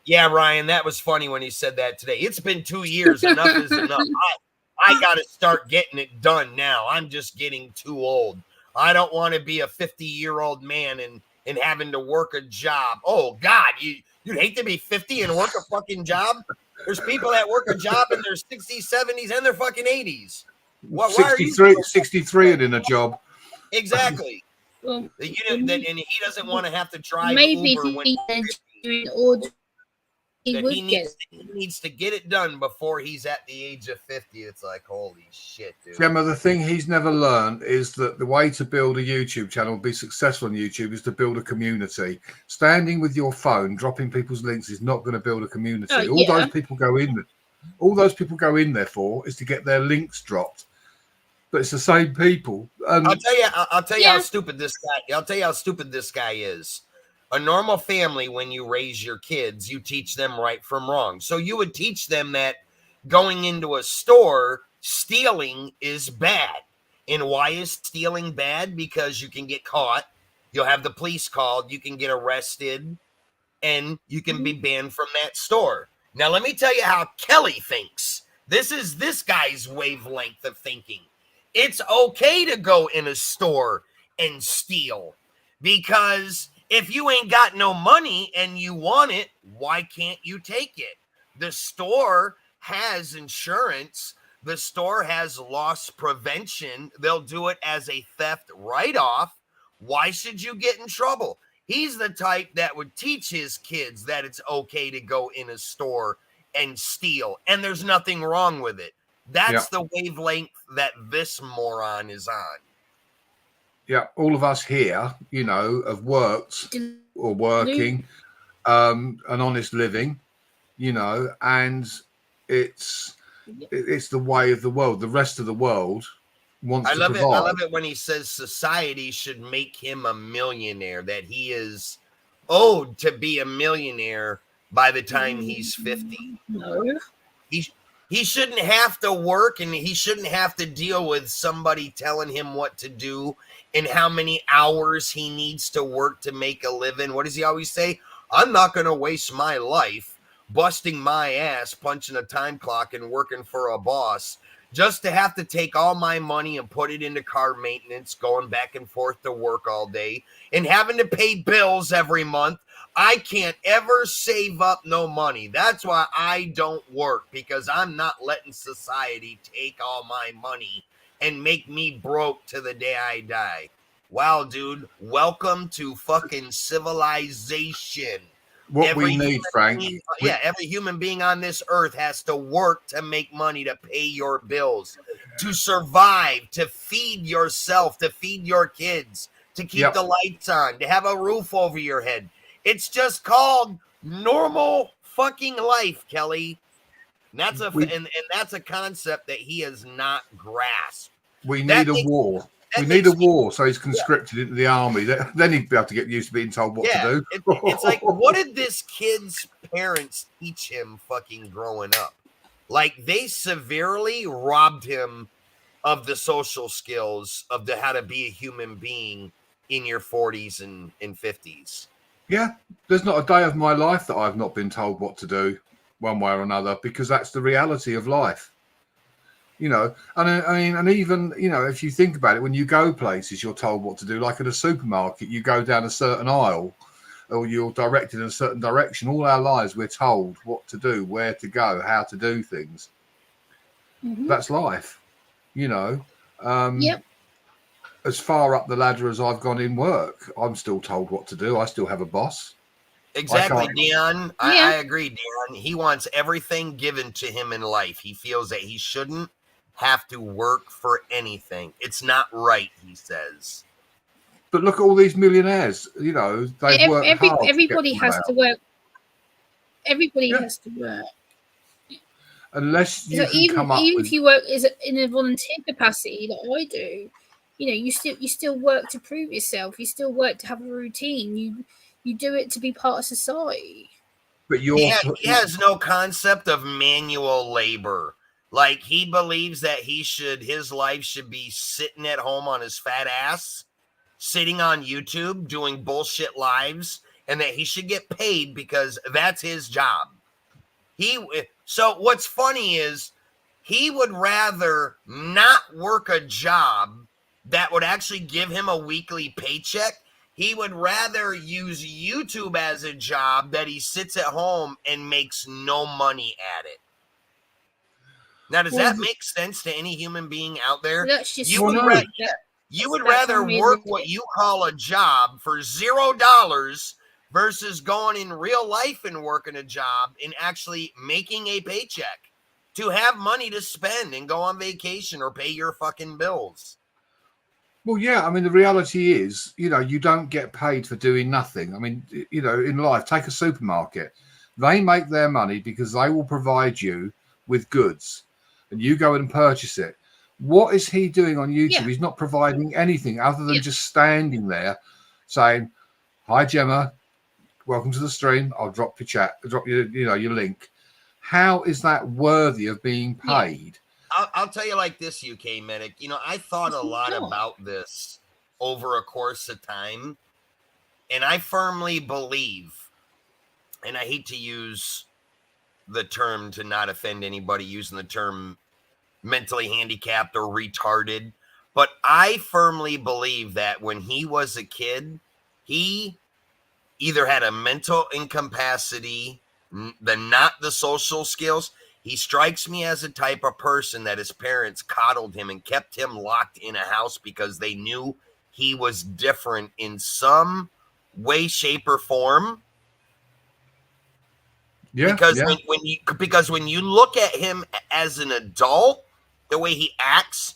Yeah, Ryan, that was funny when he said that today. It's been 2 years. Enough is enough. I got to start getting it done now. I'm just getting too old. I don't want to be a 50-year-old man and having to work a job. Oh, God, you'd hate to be 50 and work a fucking job? There's people that work a job in their 60s, 70s, and their fucking 80s. Why 63 and in a job. Exactly. Well, and he doesn't want to have to drive maybe Uber if when he needs to get it done before he's at the age of 50. It's like, holy shit, dude. Gemma, the thing he's never learned is that the way to build a YouTube channel, be successful on YouTube, is to build a community. Standing with your phone, dropping people's links is not going to build a community. All those people go in there for is to get their links dropped. But it's the same people. I'll tell you how stupid this guy. I'll tell you how stupid this guy is. A normal family, when you raise your kids, you teach them right from wrong. So you would teach them that going into a store, stealing is bad. And why is stealing bad? Because you can get caught. You'll have the police called. You can get arrested. And you can be banned from that store. Now, let me tell you how Kelly thinks. This is this guy's wavelength of thinking. It's okay to go in a store and steal, because if you ain't got no money and you want it, why can't you take it? The store has insurance. The store has loss prevention. They'll do it as a theft write-off. Why should you get in trouble? He's the type that would teach his kids that it's okay to go in a store and steal, and there's nothing wrong with it. That's the wavelength that this moron is on. Yeah, all of us here, you know, have worked or working, an honest living, you know, and it's the way of the world. The rest of the world wants to provide. I love it when he says society should make him a millionaire, that he is owed to be a millionaire by the time he's 50. No. He shouldn't have to work, and he shouldn't have to deal with somebody telling him what to do and how many hours he needs to work to make a living. What does he always say? I'm not going to waste my life busting my ass, punching a time clock and working for a boss just to have to take all my money and put it into car maintenance, going back and forth to work all day and having to pay bills every month. I can't ever save up no money. That's why I don't work, because I'm not letting society take all my money and make me broke to the day I die. Wow, dude, welcome to fucking civilization. What we need, Frank. Every human being on this earth has to work to make money, to pay your bills, to survive, to feed yourself, to feed your kids, to keep the lights on, to have a roof over your head. It's just called normal fucking life, Kelly. And that's that's a concept that he has not grasped. We need a war. We need a war, so he's conscripted into the army. Then he'd be able to get used to being told what to do. It's like, what did this kid's parents teach him fucking growing up? Like, they severely robbed him of the social skills of how to be a human being in your 40s and 50s. Yeah, there's not a day of my life that I've not been told what to do one way or another, because that's the reality of life. You know, and I mean, and even, you know, if you think about it, when you go places, you're told what to do. Like at a supermarket, you go down a certain aisle or you're directed in a certain direction. All our lives, we're told what to do, where to go, how to do things. Mm-hmm. That's life, you know. As far up the ladder as I've gone in work, I'm still told what to do. I still have a boss. Exactly, Dion. I agree, Dion. He wants everything given to him in life. He feels that he shouldn't have to work for anything. It's not right, he says. But look at all these millionaires. You know, they work hard. Everybody has to work. Everybody has to work. Unless you even if you work in a volunteer capacity like I do, you know, you still work to prove yourself. You still work to have a routine. You do it to be part of society. But he has no concept of manual labor. Like, he believes that his life should be sitting at home on his fat ass, sitting on YouTube, doing bullshit lives, and that he should get paid because that's his job. So what's funny is he would rather not work a job that would actually give him a weekly paycheck. He would rather use YouTube as a job that he sits at home and makes no money at it. Now, does that make sense to any human being out there? You would rather work what you call a job for $0 versus going in real life and working a job and actually making a paycheck to have money to spend and go on vacation or pay your fucking bills. Well, yeah, I mean, the reality is, you know, you don't get paid for doing nothing. I mean, you know, in life, take a supermarket. They make their money because they will provide you with goods and you go and purchase it. What is he doing on YouTube? Yeah. He's not providing anything other than just standing there saying, "Hi, Gemma, welcome to the stream. I'll drop your chat, drop your link." How is that worthy of being paid? I'll tell you like this, UK Medic. You know, I thought a lot about this over a course of time, and I firmly believe, and I hate to use the term, to not offend anybody using the term mentally handicapped or retarded, but I firmly believe that when he was a kid, he either had a mental incapacity, not the social skills. He strikes me as a type of person that his parents coddled him and kept him locked in a house because they knew he was different in some way, shape, or form. Yeah. Because yeah. when you look at him as an adult, the way he acts,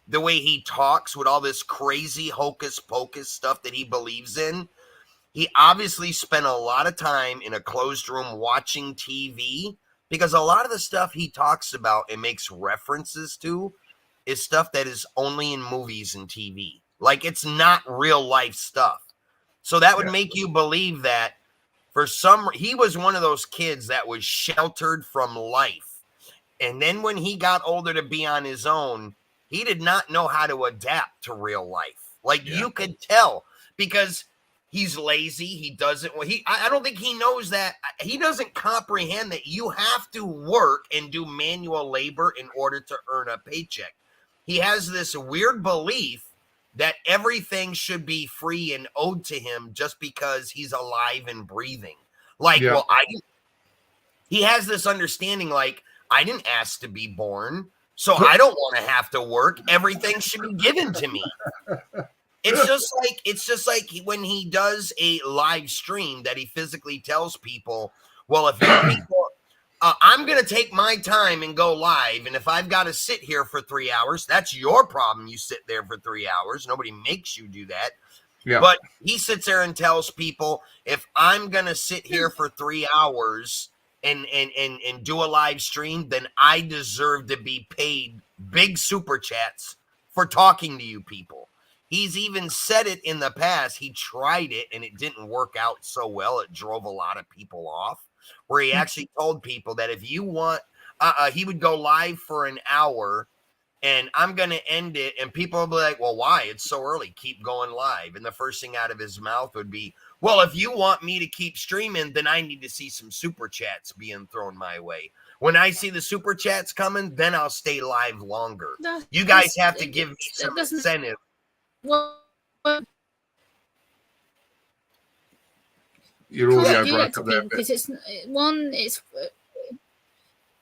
the way he talks with all this crazy hocus pocus stuff that he believes in, he obviously spent a lot of time in a closed room watching TV, because a lot of the stuff he talks about and makes references to is stuff that is only in movies and TV. Like, it's not real life stuff. So that would make you believe that he was one of those kids that was sheltered from life. And then when he got older to be on his own, he did not know how to adapt to real life. Like, you could tell, because he's lazy. He doesn't. I don't think he knows that. He doesn't comprehend that you have to work and do manual labor in order to earn a paycheck. He has this weird belief that everything should be free and owed to him just because he's alive and breathing. Like, well, he has this understanding, like, I didn't ask to be born, so I don't want to have to work. Everything should be given to me. It's just like when he does a live stream that he physically tells people, well, if you people, I'm going to take my time and go live. And if I've got to sit here for 3 hours, that's your problem. You sit there for 3 hours. Nobody makes you do that. Yeah. But he sits there and tells people, if I'm going to sit here for 3 hours and do a live stream, then I deserve to be paid big super chats for talking to you people. He's even said it in the past. He tried it and it didn't work out so well. It drove a lot of people off, where he actually told people that if you want, he would go live for an hour and I'm going to end it. And people will be like, well, why? It's so early. Keep going live. And the first thing out of his mouth would be, well, if you want me to keep streaming, then I need to see some super chats being thrown my way. When I see the super chats coming, then I'll stay live longer. You guys have to give me some incentive. Well, You're audio broke up there because it's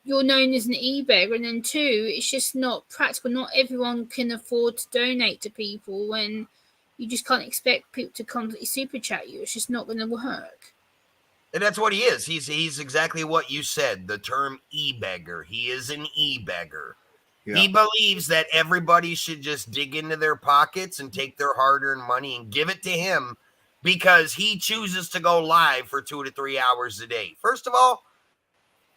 you're known as an e-beggar, and then two, it's just not practical. Not everyone can afford to donate to people when you just can't expect people to constantly super chat you. It's just not going to work. And that's what he is. He's exactly what you said. The term e-beggar. He is an e-beggar. Yeah. He believes that everybody should just dig into their pockets and take their hard-earned money and give it to him because he chooses to go live for 2 to 3 hours a day. First of all,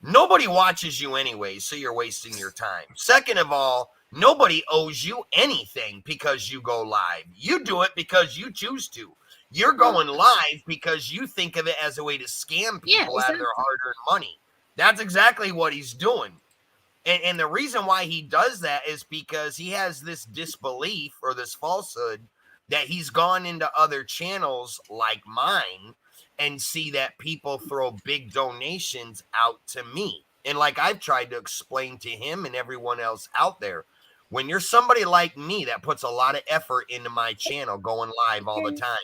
nobody watches you anyway, so you're wasting your time. Second of all, nobody owes you anything because you go live. You do it because you choose to. You're going live because you think of it as a way to scam people out of their hard-earned money. That's exactly what he's doing. And the reason why he does that is because he has this disbelief or this falsehood that he's gone into other channels like mine and see that people throw big donations out to me. And like I've tried to explain to him and everyone else out there, when you're somebody like me that puts a lot of effort into my channel, going live all the time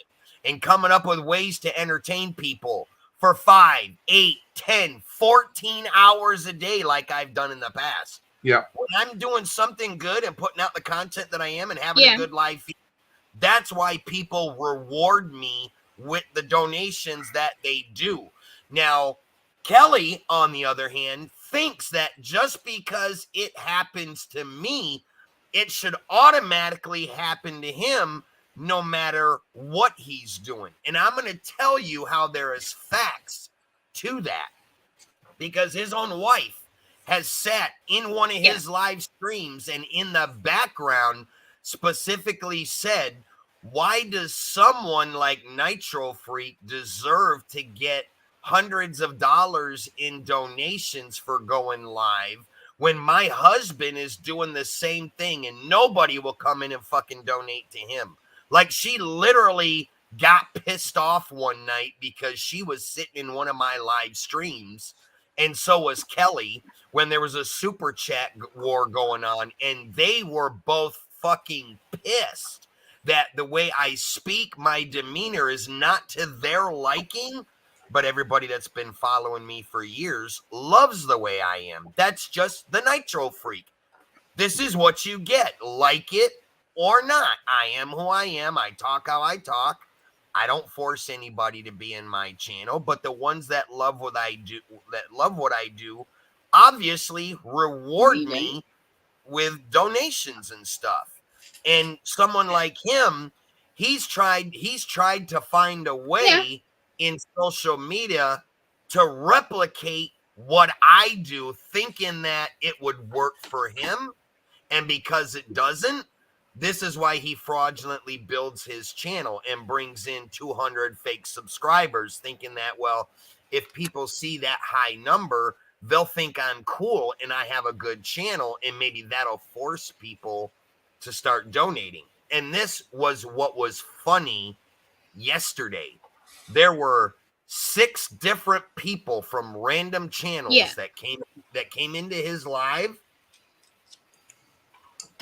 and coming up with ways to entertain people for 5, 8, 10, 14 hours a day like I've done in the past. Yeah. When I'm doing something good and putting out the content that I am and having a good live feed, that's why people reward me with the donations that they do. Now, Kelly, on the other hand, thinks that just because it happens to me, it should automatically happen to him no matter what he's doing. And I'm going to tell you how there is facts to that, because his own wife has sat in one of his live streams and in the background specifically said, why does someone like Nitro Freak deserve to get hundreds of dollars in donations for going live when my husband is doing the same thing and nobody will come in and fucking donate to him? Like, she literally got pissed off one night because she was sitting in one of my live streams And so was Kelly when there was a super chat war going on, and they were both fucking pissed that the way I speak, my demeanor is not to their liking, but everybody that's been following me for years loves the way I am. That's just the Nitro Freak. This is what you get, like it or not. I am who I am. I talk how I talk. I don't force anybody to be in my channel, but the ones that love what I do, obviously reward me with donations and stuff. And someone like him, he's tried to find a way in social media to replicate what I do, thinking that it would work for him. And because it doesn't, this is why he fraudulently builds his channel and brings in 200 fake subscribers, thinking that, well, if people see that high number, they'll think I'm cool and I have a good channel, and maybe that'll force people to start donating. And this was what was funny yesterday. There were 6 different people from random channels that came into his live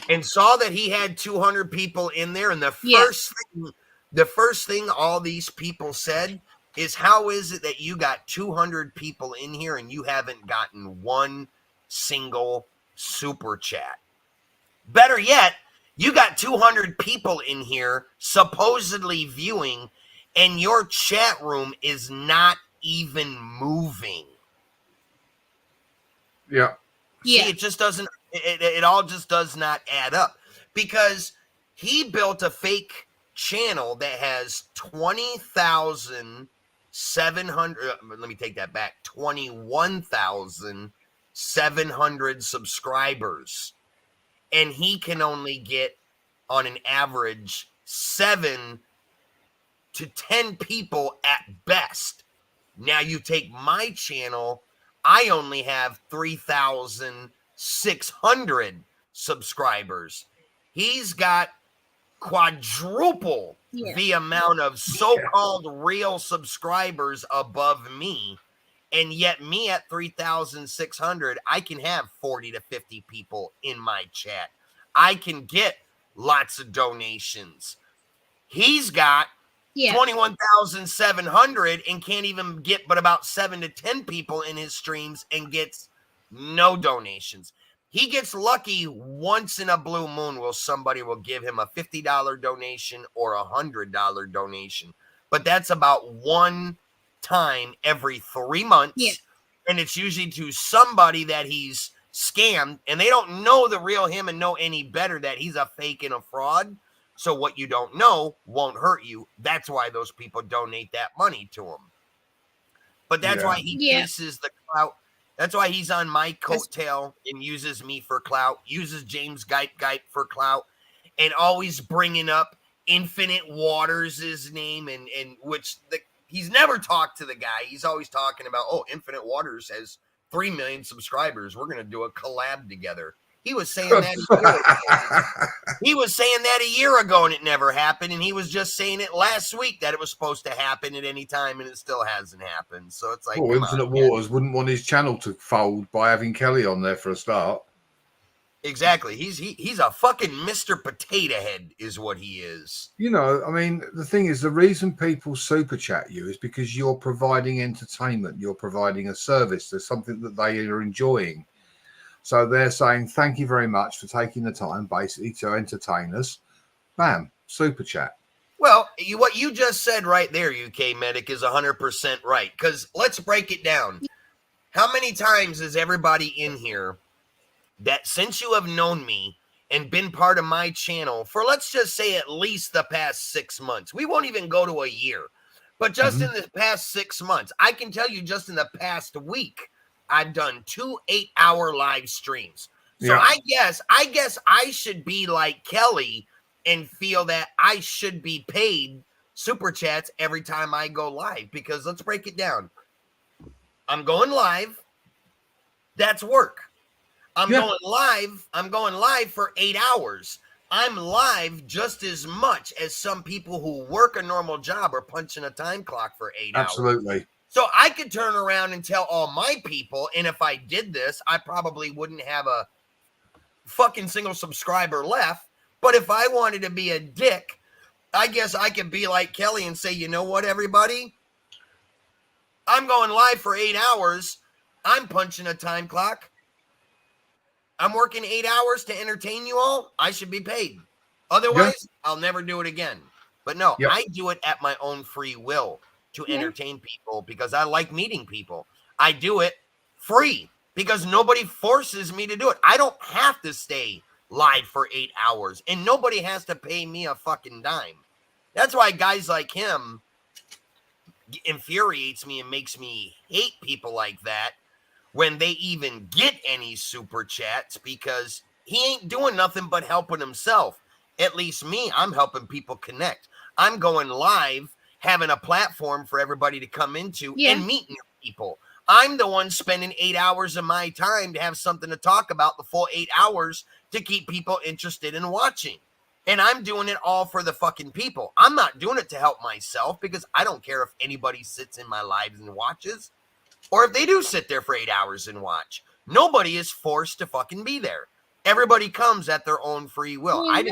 and saw that he had 200 people in there. And the first thing all these people said is, how is it that you got 200 people in here and you haven't gotten one single super chat? Better yet, you got 200 people in here supposedly viewing, and your chat room is not even moving. Yeah. See, it just doesn't, it all just does not add up, because he built a fake channel that has 20,700, let me take that back, 21,700 subscribers. And he can only get, on an average, 7 to 10 people at best. Now you take my channel, I only have 3,600 subscribers. He's got quadruple the amount of so-called real subscribers above me. And yet me at 3,600, I can have 40 to 50 people in my chat. I can get lots of donations. He's got 21,700 and can't even get but about 7 to 10 people in his streams and gets no donations. He gets lucky once in a blue moon where somebody will give him a $50 donation or a $100 donation. But that's about one time every 3 months. And it's usually to somebody that he's scammed, and they don't know the real him and know any better that he's a fake and a fraud. So what you don't know won't hurt you. That's why those people donate that money to him. But that's why he chases the clout. That's why he's on my coattail and uses me for clout, uses James Gype for clout, and always bringing up Infinite Waters' his name, and which he's never talked to the guy. He's always talking about, oh, Infinite Waters has 3 million subscribers. We're going to do a collab together. He was saying that a year ago. He was saying that a year ago, and it never happened. And he was just saying it last week that it was supposed to happen at any time, and it still hasn't happened. So it's like, well, Infinite Waters wouldn't want his channel to fold by having Kelly on there for a start. Exactly. He's a fucking Mr. Potato Head is what he is. You know, I mean, the thing is, the reason people super chat you is because you're providing entertainment. You're providing a service. There's something that they are enjoying. So they're saying, thank you very much for taking the time, basically, to entertain us. Bam, super chat. Well, what you just said right there, UK Medic, is 100% right. Because let's break it down. How many times is everybody in here that, since you have known me and been part of my channel for, let's just say, at least the past 6 months, we won't even go to a year, but just in the past 6 months, I can tell you just in the past week, I've done 2 8-hour live streams. So I guess I should be like Kelly and feel that I should be paid super chats every time I go live, because let's break it down. I'm going live. That's work. I'm going live for 8 hours. I'm live just as much as some people who work a normal job are punching a time clock for 8 hours. Absolutely. So I could turn around and tell all my people, and if I did this, I probably wouldn't have a fucking single subscriber left. But if I wanted to be a dick, I guess I could be like Kelly and say, you know what, everybody? I'm going live for 8 hours. I'm punching a time clock. I'm working 8 hours to entertain you all. I should be paid. Otherwise, I'll never do it again. But no, I do it at my own free will to entertain people because I like meeting people. I do it free because nobody forces me to do it. I don't have to stay live for 8 hours, and nobody has to pay me a fucking dime. That's why guys like him infuriates me and makes me hate people like that when they even get any super chats, because he ain't doing nothing but helping himself. At least me, I'm helping people connect. I'm going live, having a platform for everybody to come into and meet new people. I'm the one spending 8 hours of my time to have something to talk about the full 8 hours to keep people interested in watching. And I'm doing it all for the fucking people. I'm not doing it to help myself because I don't care if anybody sits in my lives and watches, or if they do sit there for 8 hours and watch. Nobody is forced to fucking be there. Everybody comes at their own free will. I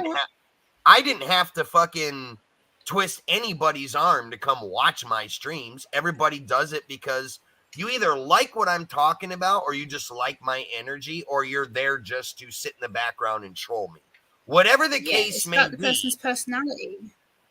didn't have to fucking twist anybody's arm to come watch my streams. Everybody does it because you either like what I'm talking about, or you just like my energy, or you're there just to sit in the background and troll me. Whatever the case may be. The person's personality.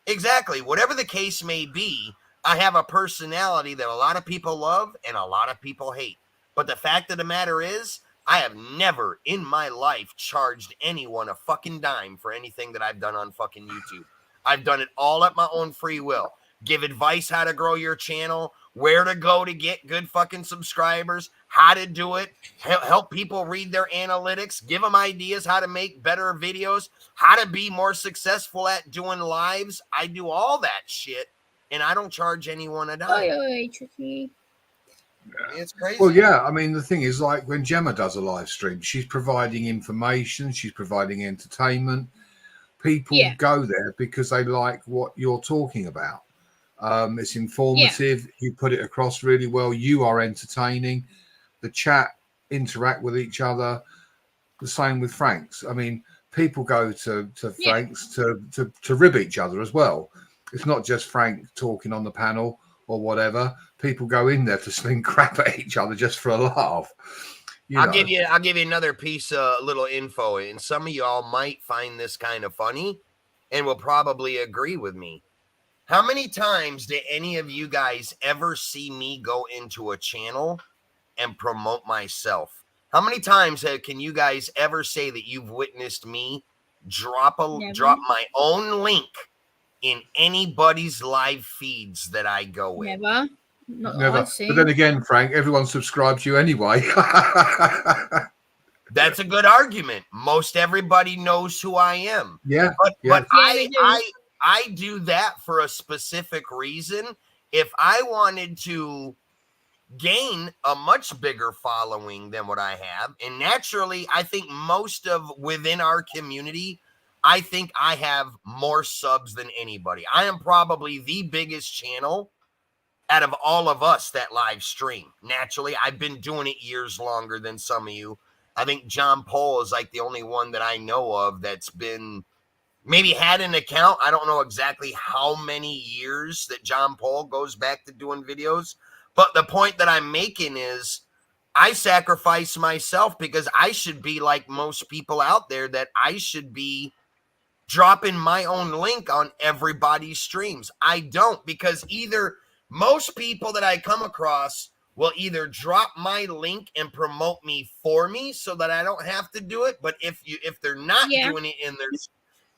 Exactly. Whatever the case may be, I have a personality that a lot of people love and a lot of people hate. But the fact of the matter is, I have never in my life charged anyone a fucking dime for anything that I've done on fucking YouTube. I've done it all at my own free will. Give advice how to grow your channel, where to go to get good fucking subscribers, how to do it, help people read their analytics, give them ideas how to make better videos, how to be more successful at doing lives. I do all that shit, and I don't charge anyone a dime. Tricky. It's crazy. Well, yeah. I mean, the thing is, like when Gemma does a live stream, she's providing information, she's providing entertainment. People go there because they like what you're talking about. It's informative. You put it across really well. You are entertaining. The chat interact with each other. The same with Frank's. I mean, people go to Frank's to rib each other as well. It's not just Frank talking on the panel or whatever. People go in there to sling crap at each other just for a laugh. I'll give you another piece of little info, and some of y'all might find this kind of funny and will probably agree with me. How many times did any of you guys ever see me go into a channel and promote myself? How many times can you guys ever say that you've witnessed me drop my own link in anybody's live feeds that I go in? Never. Never. But then again, Frank, everyone subscribes to you anyway. That's a good argument. Most everybody knows who I am. Yeah. But I do that for a specific reason. If I wanted to gain a much bigger following than what I have, and naturally, I think most of within our community, I think I have more subs than anybody. I am probably the biggest channel out of all of us that live stream. Naturally, I've been doing it years longer than some of you. I think John Paul is like the only one that I know of that's been maybe had an account. I don't know exactly how many years that John Paul goes back to doing videos. But the point that I'm making is I sacrifice myself because I should be like most people out there, that I should be dropping my own link on everybody's streams. I don't, because either most people that I come across will either drop my link and promote me for me so that I don't have to do it. But if they're not doing it in their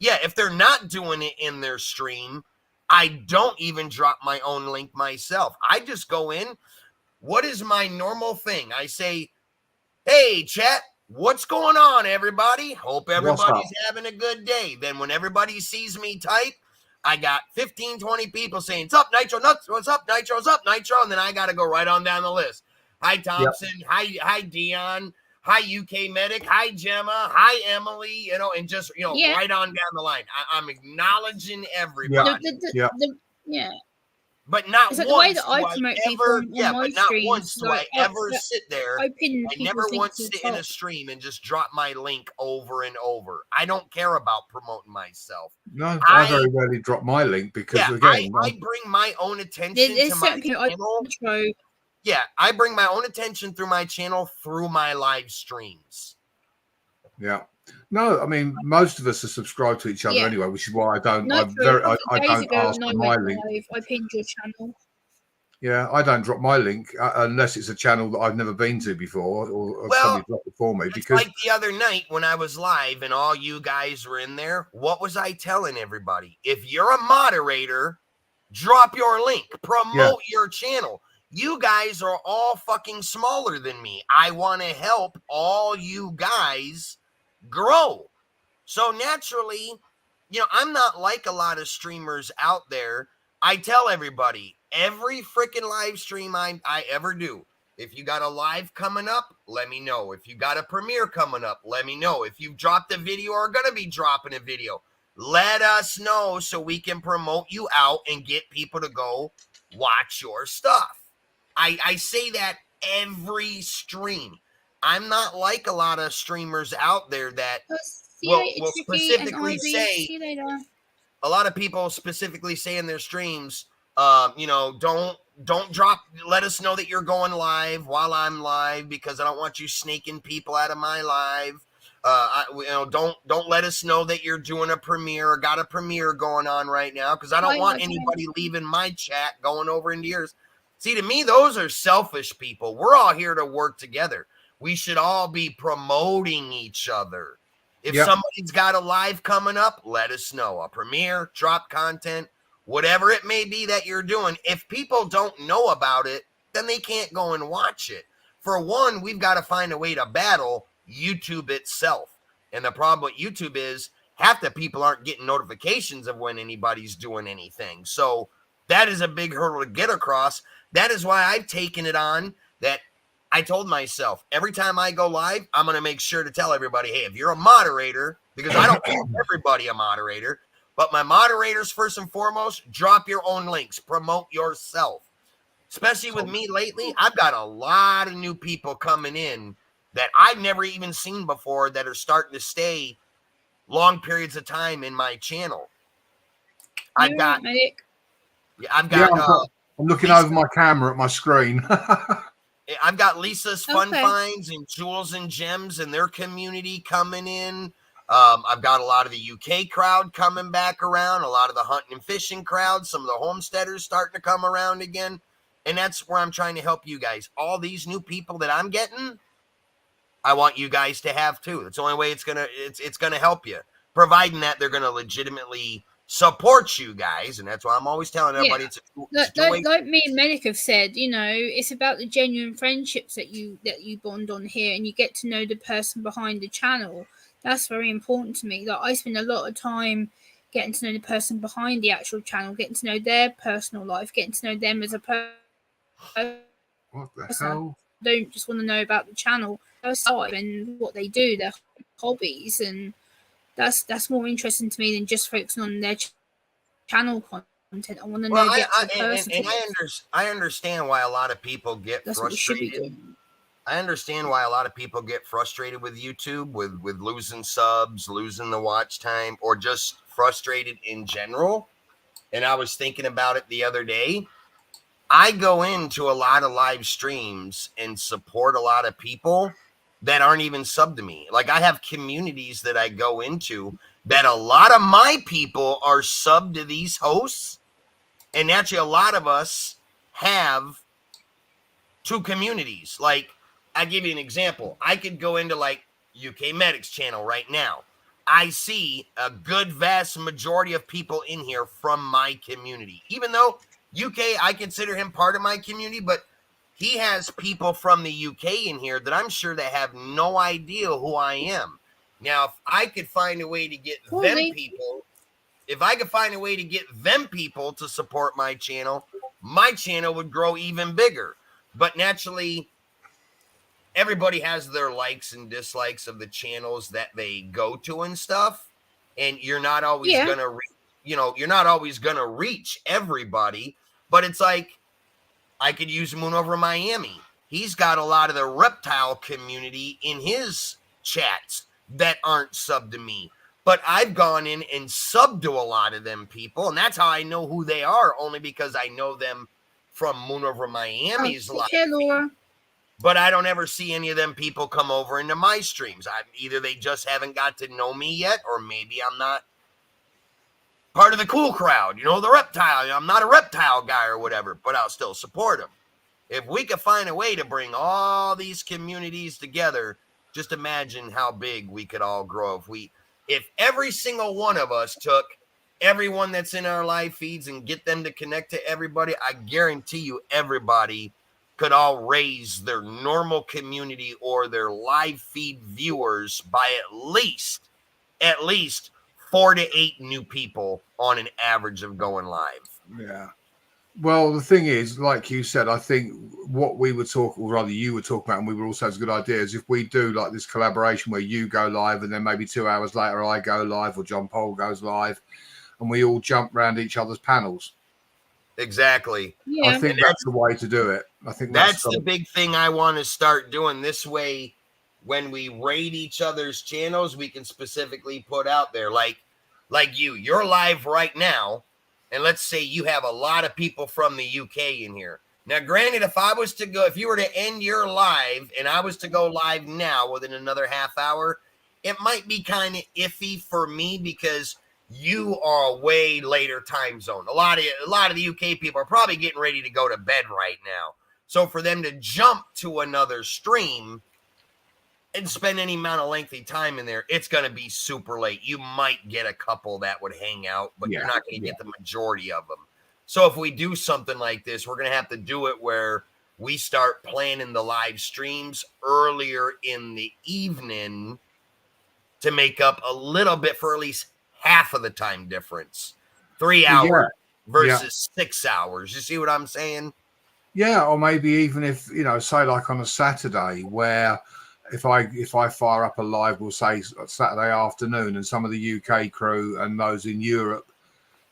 if they're not doing it in their stream, I don't even drop my own link myself. I just go in. What is my normal thing? I say, hey, chat, what's going on, everybody? Hope everybody's having a good day. Then when everybody sees me type, I got 15, 20 people saying, what's up, Nitro Nuts? What's up, Nitro? What's up, Nitro? And then I got to go right on down the list. Hi, Thompson. Hi, Dion. Hi, UK Medic. Hi, Gemma. Hi, Emily. And just, right on down the line. I'm acknowledging everybody. But not It's like the way once that do I I promote people ever, on yeah, my but not streams. once do Like, I ever sit there. I pin I people's never links once to the sit in a top. stream and just drop my link over and over. I don't care about promoting myself. No, I I- very rarely drop my link because Yeah, again, I bring my own attention There's to my certain people I channel. intro. Yeah, I bring my own attention through my channel through my live streams. yeah. No, I mean most of us are subscribed to each other Yeah. anyway, which is why I don't. Nitro, I days don't ago, ask when for I my went link. live, I pinned your channel. Yeah, I don't drop my link unless it's a channel that I've never been to before or Well, somebody dropped it for me. It's Because like the other night when I was live and all you guys were in there. What was I telling everybody? If you're a moderator, drop your link, promote your channel. You guys are all fucking smaller than me. I want to help all you guys grow. So naturally, you know, I'm not like a lot of streamers out there. I tell everybody, every freaking live stream I ever do, if you got a live coming up, let me know. If you got a premiere coming up, let me know. If you've dropped a video or are going to be dropping a video, let us know so we can promote you out and get people to go watch your stuff. I say that every stream. I'm not like a lot of streamers out there that will specifically say, See you later. a lot of people specifically say in their streams, you know, don't drop, let us know that you're going live while I'm live because I don't want you snaking people out of my live. You know, don't let us know that you're doing a premiere or got a premiere going on right now because I don't want anybody leaving my chat going over into yours. See, to me, those are selfish people. We're all here to work together. We should all be promoting each other. If somebody's got a live coming up, let us know. A premiere, drop content, whatever it may be that you're doing. If people don't know about it, then they can't go and watch it. For one, we've got to find a way to battle YouTube itself. And the problem with YouTube is half the people aren't getting notifications of when anybody's doing anything. So that is a big hurdle to get across. That is why I've taken it on that I told myself every time I go live, I'm going to make sure to tell everybody, hey, if you're a moderator, because I don't make everybody a moderator, but my moderators, first and foremost, drop your own links, promote yourself. Especially with me lately, I've got a lot of new people coming in that I've never even seen before that are starting to stay long periods of time in my channel. I'm looking over my camera at my screen. I've got Lisa's Fun Finds and Jewels and Gems and their community coming in. I've got a lot of the UK crowd coming back around, a lot of the hunting and fishing crowd, some of the homesteaders starting to come around again. And that's where I'm trying to help you guys. All these new people that I'm getting, I want you guys to have too. It's the only way it's gonna help you, providing that they're gonna legitimately support you guys. And that's why I'm always telling everybody like me and Medic have said, you know, it's about the genuine friendships that you bond on here, and you get to know the person behind the channel. That's very important to me. Like, I spend a lot of time getting to know the person behind the actual channel, getting to know their personal life, getting to know them as a person. What the hell? I don't just want to know about the channel and what they do, their hobbies, and that's more interesting to me than just focusing on their channel content. I want to know the actual person. And I understand why a lot of people get frustrated. I understand why a lot of people get frustrated with YouTube, with losing subs, losing the watch time, or just frustrated in general. And I was thinking about it the other day. I go into a lot of live streams and support a lot of people that aren't even subbed to me. Like, I have communities that I go into that a lot of my people are subbed to these hosts. And actually, a lot of us have two communities. Like, I'll give you an example. I could go into like UK Medic's channel right now. I see a good vast majority of people in here from my community. Even though UK, I consider him part of my community, but he has people from the UK in here that I'm sure that have no idea who I am. Now, if I could find a way to get them people to support my channel would grow even bigger. But naturally, everybody has their likes and dislikes of the channels that they go to and stuff. And you're not always you're not always gonna reach everybody. But it's like, I could use Moon Over Miami. He's got a lot of the reptile community in his chats that aren't subbed to me. But I've gone in and subbed to a lot of them people, and that's how I know who they are, only because I know them from Moon Over Miami's live. Hey, Laura. But I don't ever see any of them people come over into my streams. Either they just haven't got to know me yet, or maybe I'm not part of the cool crowd, the reptile. I'm not a reptile guy or whatever, but I'll still support them. If we could find a way to bring all these communities together, just imagine how big we could all grow. If every single one of us took everyone that's in our live feeds and get them to connect to everybody, I guarantee you everybody could all raise their normal community or their live feed viewers by at least 4 to 8 new people on an average of going live. Yeah. Well, the thing is, like you said, I think what we were talking, or rather you were talking about, and we were also has a good idea, is if we do like this collaboration where you go live and then maybe 2 hours later I go live or John Paul goes live and we all jump around each other's panels. Exactly. Yeah. I think that's the way to do it. I think that's the big thing I want to start doing. This way, when we raid each other's channels, we can specifically put out there, like you're live right now, and let's say you have a lot of people from the UK in here. Now, granted, if you were to end your live and I was to go live now within another half hour, it might be kind of iffy for me because you are a way later time zone. A lot of the UK people are probably getting ready to go to bed right now. So for them to jump to another stream and spend any amount of lengthy time in there, it's going to be super late. You might get a couple that would hang out, but you're not going to get the majority of them. So if we do something like this, we're going to have to do it where we start planning the live streams earlier in the evening to make up a little bit for at least half of the time difference. 3 hours versus 6 hours. You see what I'm saying? Yeah, or maybe even if, say like on a Saturday where if I fire up a live, we'll say Saturday afternoon, and some of the UK crew and those in Europe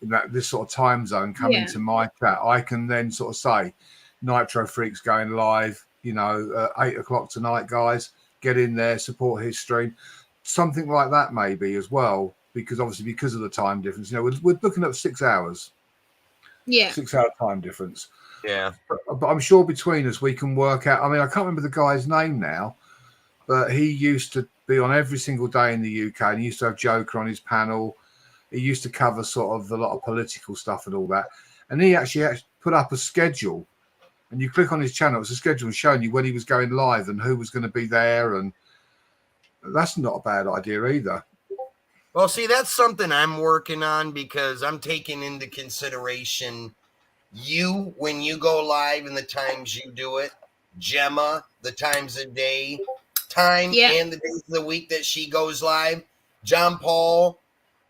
in this sort of time zone come into my chat, I can then sort of say, Nitro Freak's going live, 8 o'clock tonight, guys. Get in there, support his stream. Something like that maybe as well, because obviously because of the time difference, we're looking at 6 hours. Yeah. 6 hour time difference. Yeah. But I'm sure between us we can work out. I mean, I can't remember the guy's name now, but he used to be on every single day in the UK, and he used to have Joker on his panel. He used to cover sort of a lot of political stuff and all that. And he actually put up a schedule, and you click on his channel, it's a schedule showing you when he was going live and who was going to be there. And that's not a bad idea either. Well, see, that's something I'm working on because I'm taking into consideration you when you go live and the times you do it, Gemma, the times of day, and the days of the week that she goes live, John Paul,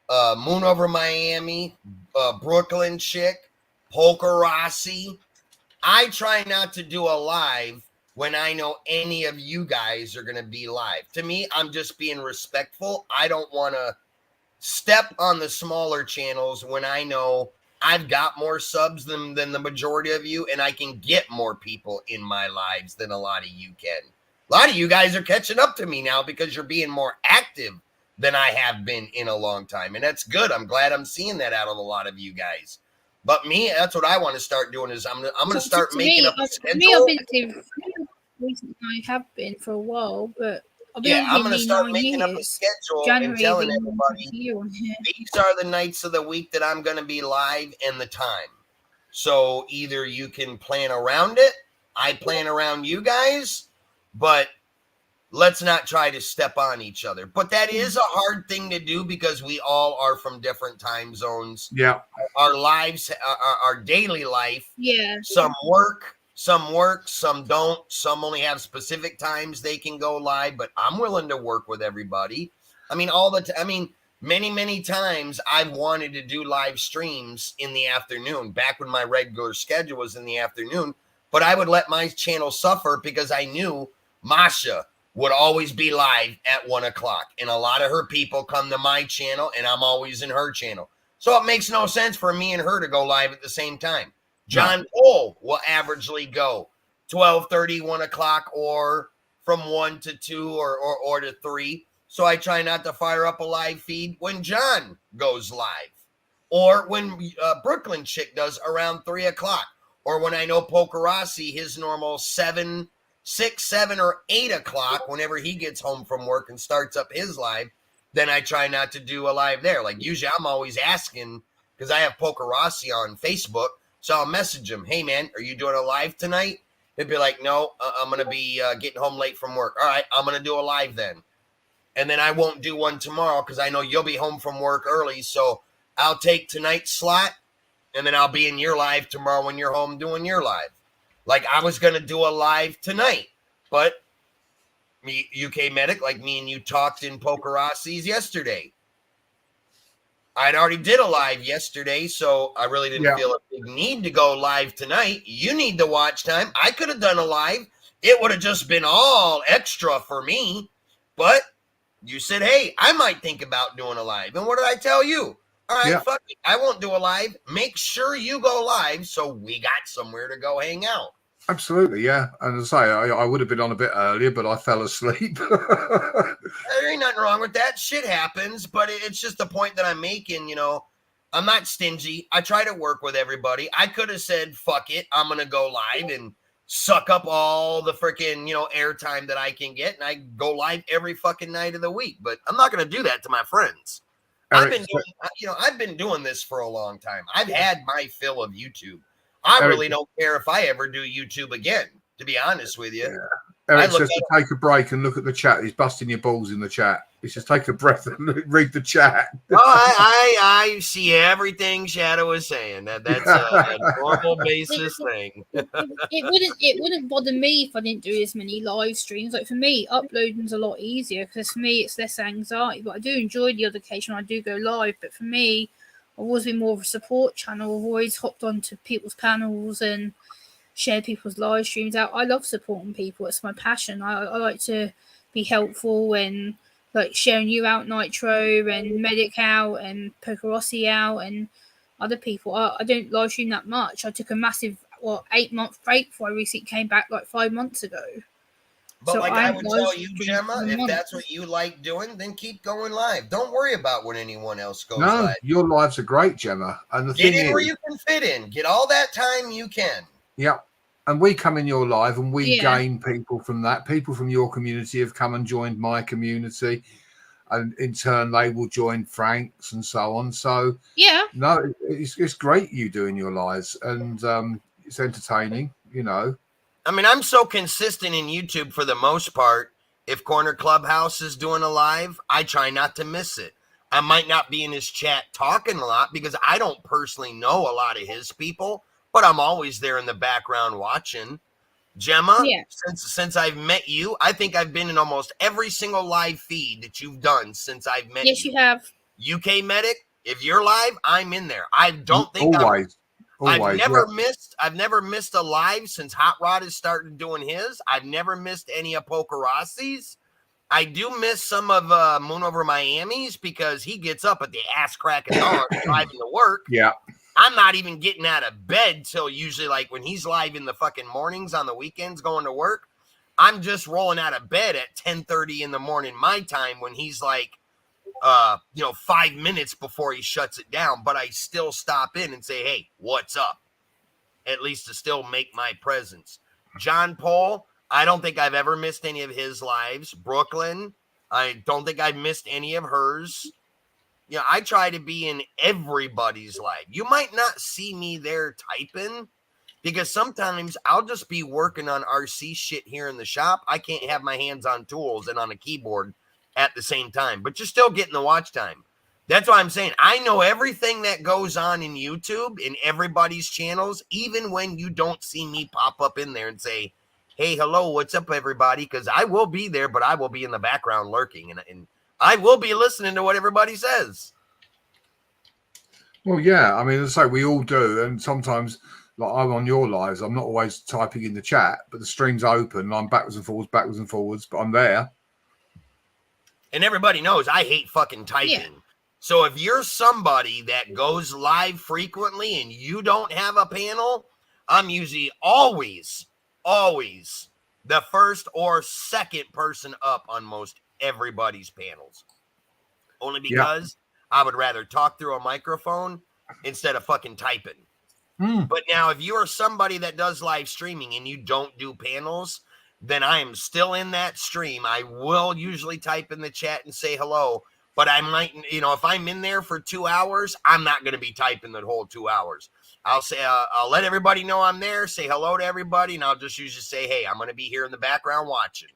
Moon Over Miami, Brooklyn Chick, Polka Rossi. I try not to do a live when I know any of you guys are going to be live. To me, I'm just being respectful. I don't want to step on the smaller channels when I know I've got more subs than the majority of you, and I can get more people in my lives than a lot of you can. A lot of you guys are catching up to me now because you're being more active than I have been in a long time. And that's good. I'm glad I'm seeing that out of a lot of you guys. But me, that's what I want to start doing is I'm going to start making up a schedule. Me, I've been active recently. I have been for a while, but I'm going to start making up a schedule and telling everybody these are the nights of the week that I'm going to be live and the time. So either you can plan around it, I plan around you guys, but let's not try to step on each other. But that is a hard thing to do because we all are from different time zones. Yeah. Our lives, our daily life. Yeah. Some work, some don't. Some only have specific times they can go live, but I'm willing to work with everybody. I mean, many times I've wanted to do live streams in the afternoon, back when my regular schedule was in the afternoon, but I would let my channel suffer because I knew Masha would always be live at 1 o'clock. And a lot of her people come to my channel and I'm always in her channel. So it makes no sense for me and her to go live at the same time. John Paul will averagely go 12:30, 1 o'clock, or from 1 to 2 or to 3. So I try not to fire up a live feed when John goes live, or when Brooklyn Chick does around 3 o'clock, or when I know Pokerossi, his normal 6, 7, or 8 o'clock, whenever he gets home from work and starts up his live, then I try not to do a live there. Like usually I'm always asking, because I have Pokerossi on Facebook, so I'll message him, hey man, are you doing a live tonight? He'd be like, no, I'm going to be getting home late from work. All right, I'm going to do a live then. And then I won't do one tomorrow because I know you'll be home from work early. So I'll take tonight's slot, and then I'll be in your live tomorrow when you're home doing your live. Like I was going to do a live tonight, but me, UK Medic, like me and you talked in Pokerossi's yesterday. I'd already did a live yesterday, so I really didn't feel a big need to go live tonight. You need the watch time. I could have done a live. It would have just been all extra for me, but you said, hey, I might think about doing a live. And what did I tell you? All right, fuck it. I won't do a live. Make sure you go live so we got somewhere to go hang out. Absolutely, yeah. And as I say, I would have been on a bit earlier, but I fell asleep. There ain't nothing wrong with that. Shit happens, but it's just the point that I'm making, you know. I'm not stingy. I try to work with everybody. I could have said, fuck it, I'm going to go live and suck up all the freaking, you know, airtime that I can get, and I go live every fucking night of the week. But I'm not going to do that to my friends. I've been doing this for a long time. I've had my fill of YouTube. I really don't care if I ever do YouTube again, to be honest with you. Yeah. Eric says to take a break and look at the chat. He's busting your balls in the chat. He says take a breath and read the chat. Oh, I see everything Shadow is saying. That's a normal basis thing. It wouldn't bother me if I didn't do as many live streams. Like for me, uploading's a lot easier because for me it's less anxiety. But I do enjoy the other occasion I do go live. But for me, I've always been more of a support channel. I've always hopped onto people's panels and share people's live streams out. I love supporting people. It's my passion. I like to be helpful and like sharing you out, Nitro, and Medic out, and Pokerossi out, and other people. I don't live stream that much. I took a massive 8-month break before I recently came back like 5 months ago. But so like I would tell you, Gemma, if that's what you like doing, then keep going live. Don't worry about when anyone else goes live. Your lives are great, Gemma. And the Get thing in is, where you can fit in. Get all that time you can. Yeah. And we come in your live and we gain people from that. People from your community have come and joined my community. And in turn, they will join Frank's and so on. So, no, it's great you doing your lives. And it's entertaining, you know. I mean, I'm so consistent in YouTube for the most part. If Corner Clubhouse is doing a live, I try not to miss it. I might not be in his chat talking a lot because I don't personally know a lot of his people, but I'm always there in the background watching. Gemma, since I've met you, I think I've been in almost every single live feed that you've done since I've met you. Yes, you have. UK Medic, if you're live, I'm in there. I don't think I've never missed a live since Hot Rod has started doing his. I've never missed any of Pokerossi's. I do miss some of Moon Over Miami's because he gets up at the ass crack of dawn driving to work. Yeah. I'm not even getting out of bed till usually like when he's live in the fucking mornings on the weekends going to work. I'm just rolling out of bed at 10:30 in the morning my time when he's like 5 minutes before he shuts it down, but I still stop in and say, hey, what's up? At least to still make my presence. John Paul, I don't think I've ever missed any of his lives. Brooklyn, I don't think I've missed any of hers. You know, I try to be in everybody's life. You might not see me there typing because sometimes I'll just be working on RC shit here in the shop. I can't have my hands on tools and on a keyboard at the same time, but you're still getting the watch time. That's why I'm saying I know everything that goes on in YouTube, in everybody's channels, even when you don't see me pop up in there and say, hey, hello, what's up, everybody? Because I will be there, but I will be in the background lurking, and I will be listening to what everybody says. Well, yeah, I mean, it's like we all do, and sometimes, like I'm on your lives, I'm not always typing in the chat, but the stream's open, and I'm backwards and forwards, but I'm there. And everybody knows I hate fucking typing. Yeah. So if you're somebody that goes live frequently and you don't have a panel, I'm usually always the first or second person up on most everybody's panels. Only because I would rather talk through a microphone instead of fucking typing. But now, if you are somebody that does live streaming and you don't do panels, then I am still in that stream. I will usually type in the chat and say hello, but I might, if I'm in there for 2 hours, I'm not going to be typing the whole 2 hours. I'll say, I'll let everybody know I'm there, say hello to everybody, and I'll just usually say, hey, I'm going to be here in the background watching.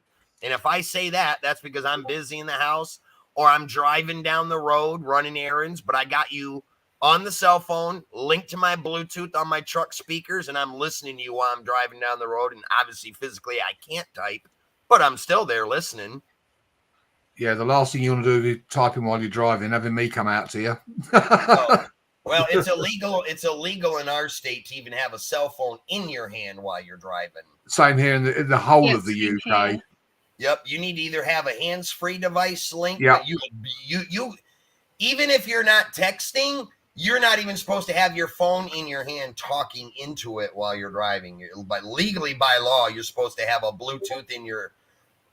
And if I say that, that's because I'm busy in the house or I'm driving down the road running errands, but I got you on the cell phone, linked to my Bluetooth on my truck speakers, and I'm listening to you while I'm driving down the road. And obviously, physically, I can't type, but I'm still there listening. Yeah, the last thing you want to do is typing while you're driving, having me come out to you. Well, it's illegal. It's illegal in our state to even have a cell phone in your hand while you're driving. Same here in the whole of the UK. Here. Yep, you need to either have a hands-free device link. Yeah. You even if you're not texting, you're not even supposed to have your phone in your hand talking into it while you're driving. But legally, by law, you're supposed to have a Bluetooth in your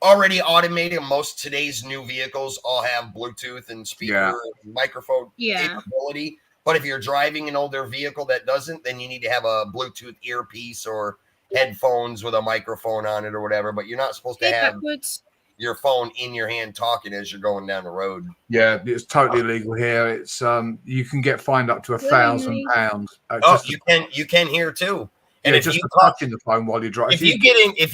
already automated. Most of today's new vehicles all have Bluetooth and speaker and microphone capability. But if you're driving an older vehicle that doesn't, then you need to have a Bluetooth earpiece or headphones with a microphone on it or whatever. But you're not supposed to have your phone in your hand talking as you're going down the road. Yeah, it's totally illegal here. It's you can get fined up to £1,000. You can here too. And if just you touching the phone while you're driving, if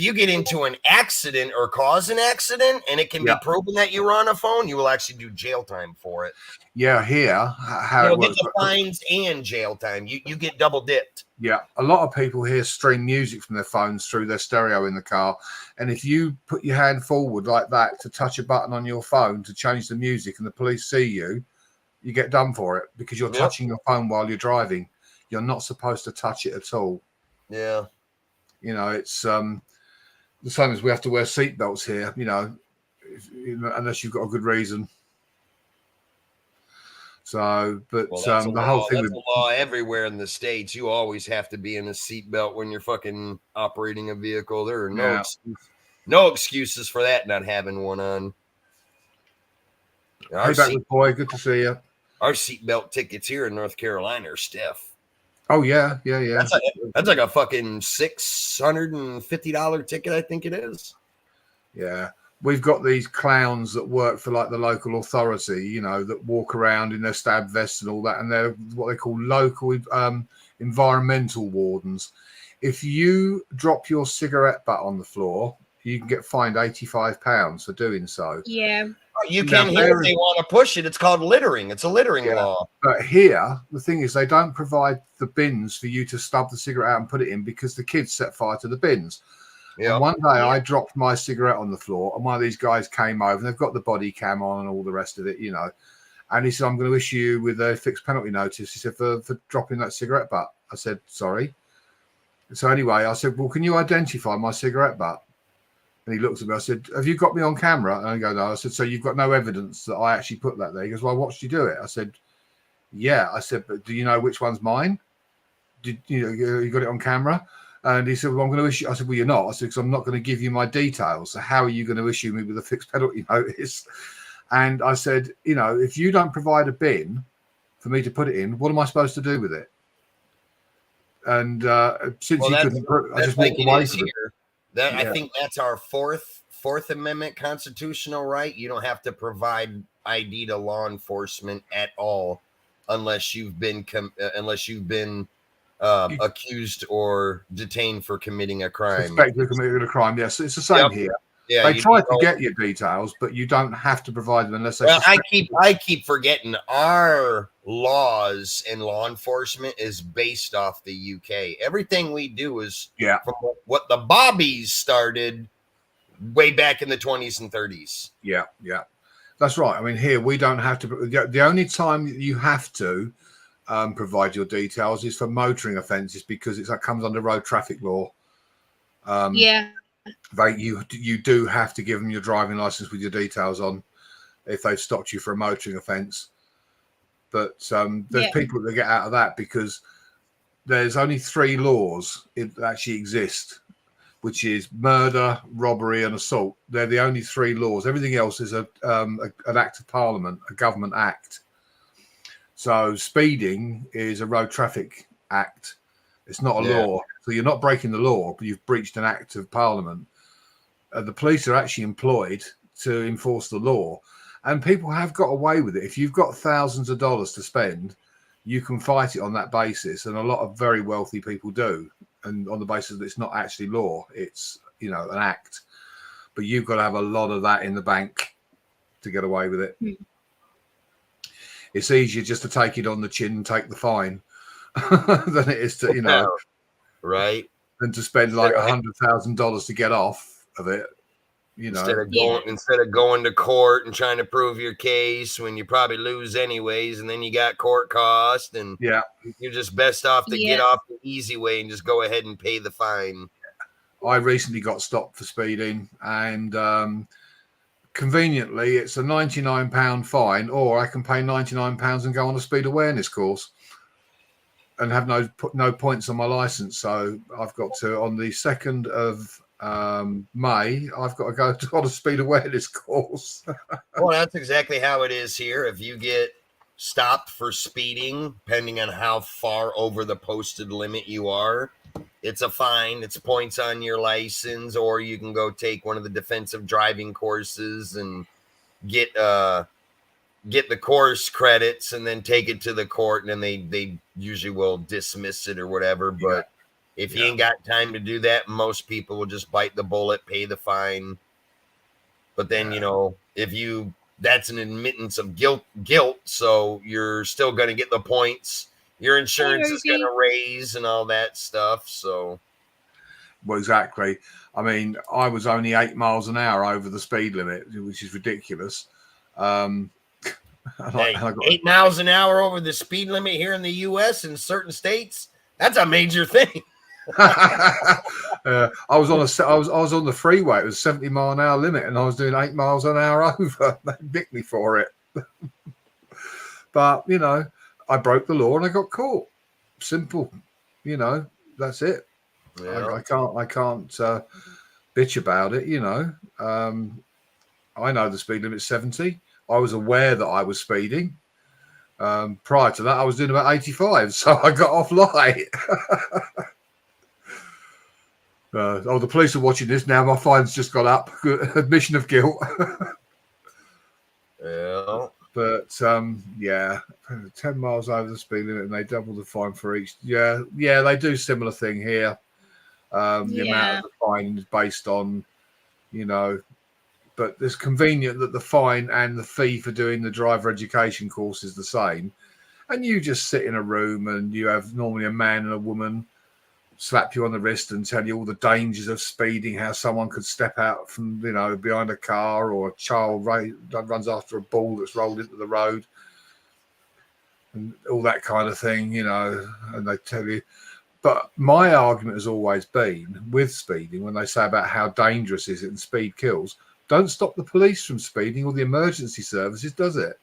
you get into an accident or cause an accident, and it can be proven that you were on a phone, you will actually do jail time for it. Yeah, here how it get works. the fines and jail time. You get double dipped. Yeah, a lot of people here stream music from their phones through their stereo in the car, and if you put your hand forward like that to touch a button on your phone to change the music, and the police see you, you get done for it because you're touching your phone while you're driving. You're not supposed to touch it at all. Yeah, it's the same as we have to wear seatbelts here. Unless you've got a good reason. So, but the whole thing that's a law everywhere in the States. You always have to be in a seatbelt when you're fucking operating a vehicle. There are no excuses for that not having one on. Hey, back boy, good to see you. Our seatbelt tickets here in North Carolina are stiff. Oh yeah. That's like a fucking $650 ticket, I think it is. Yeah. We've got these clowns that work for like the local authority, that walk around in their stab vests and all that, and they're what they call local environmental wardens. If you drop your cigarette butt on the floor, you can get fined £85 for doing so. Yeah. You can hear if they want to push it. It's called littering. It's a littering law. But here, the thing is, they don't provide the bins for you to stub the cigarette out and put it in because the kids set fire to the bins. Yeah. And one day I dropped my cigarette on the floor, and one of these guys came over, and they've got the body cam on and all the rest of it, And he said, "I'm going to issue you with a fixed penalty notice." He said, for dropping that cigarette butt. I said, "Sorry." So anyway, I said, "Well, can you identify my cigarette butt?" And he looked at me. I said, "Have you got me on camera?" And I go, "No." I said, "So you've got no evidence that I actually put that there?" He goes, "Well, I watched you do it." I said, "Yeah." I said, "But do you know which one's mine? Did you got it on camera?" And he said, "Well, I'm going to issue." I said, "Well, you're not." I said, "Because I'm not going to give you my details. So how are you going to issue me with a fixed penalty notice?" And I said, "If you don't provide a bin for me to put it in, what am I supposed to do with it?" And since you couldn't, I just walked away from it. I think that's our Fourth Amendment constitutional right. You don't have to provide ID to law enforcement at all unless you've been accused or detained for committing a crime. Suspected of committing a crime. Yes, it's the same here. Yeah, they try to get your details, but you don't have to provide them unless they. Well, I keep forgetting our laws and law enforcement is based off the UK. Everything we do is from what the Bobbies started way back in the 20s and 30s. Yeah, that's right. I mean, here we don't have to. The only time you have to provide your details is for motoring offences because that comes under road traffic law. You do have to give them your driving license with your details on if they've stopped you for a motoring offence. But there's people that get out of that because there's only 3 laws that actually exist, which is murder, robbery, and assault. They're the only 3 laws. Everything else is an act of parliament, a government act. So speeding is a road traffic act. It's not a law. So you're not breaking the law, but you've breached an act of parliament. The police are actually employed to enforce the law. And people have got away with it. If you've got thousands of dollars to spend, you can fight it on that basis. And a lot of very wealthy people do. And on the basis that it's not actually law, it's, you know, an act. But you've got to have a lot of that in the bank to get away with it. It's easier just to take it on the chin and take the fine than it is to, you know, right? Than to spend like $100,000 to get off of it. You know, instead of going to court and trying to prove your case when you probably lose anyways, and then you got court cost, and you're just best off to get off the easy way and just go ahead and pay the fine. I recently got stopped for speeding, and conveniently, it's a £99 fine, or I can pay £99 and go on a speed awareness course and have no points on my license. So I've got to, on the 2nd of May, I've got to go on a speed awareness course. Well, that's exactly how it is here. If you get stopped for speeding, depending on how far over the posted limit you are, it's a fine. It's points on your license, or you can go take one of the defensive driving courses and get the course credits, and then take it to the court, and then they usually will dismiss it or whatever. But if you ain't got time to do that, most people will just bite the bullet, pay the fine. But then, you know, that's an admittance of guilt. So you're still going to get the points. Your insurance is going to raise and all that stuff. So, well, exactly. I mean, I was only 8 miles an hour over the speed limit, which is ridiculous. 8 miles an hour over the speed limit here in the U.S. in certain states, that's a major thing. I was on the freeway. It was 70 mile an hour limit, and I was doing 8 miles an hour over. They nicked me for it. But you know, I broke the law and I got caught. Simple. You know, that's it. I can't bitch about it. You know, I know the speed limit's 70. I was aware that I was speeding. Prior to that, I was doing about 85, so I got off light. The police are watching this now. My fine's just gone up. Admission of guilt. Yeah. But 10 miles over the speed limit, and they double the fine for each. Yeah, they do similar thing here. The amount of the fine is based on, you know, but it's convenient that the fine and the fee for doing the driver education course is the same. And you just sit in a room, and you have normally a man and a woman slap you on the wrist and tell you all the dangers of speeding, how someone could step out from, you know, behind a car, or a child runs after a ball that's rolled into the road, and all that kind of thing, you know, and they tell you. But my argument has always been with speeding, when they say about how dangerous is it and speed kills, don't stop the police from speeding or the emergency services, does it?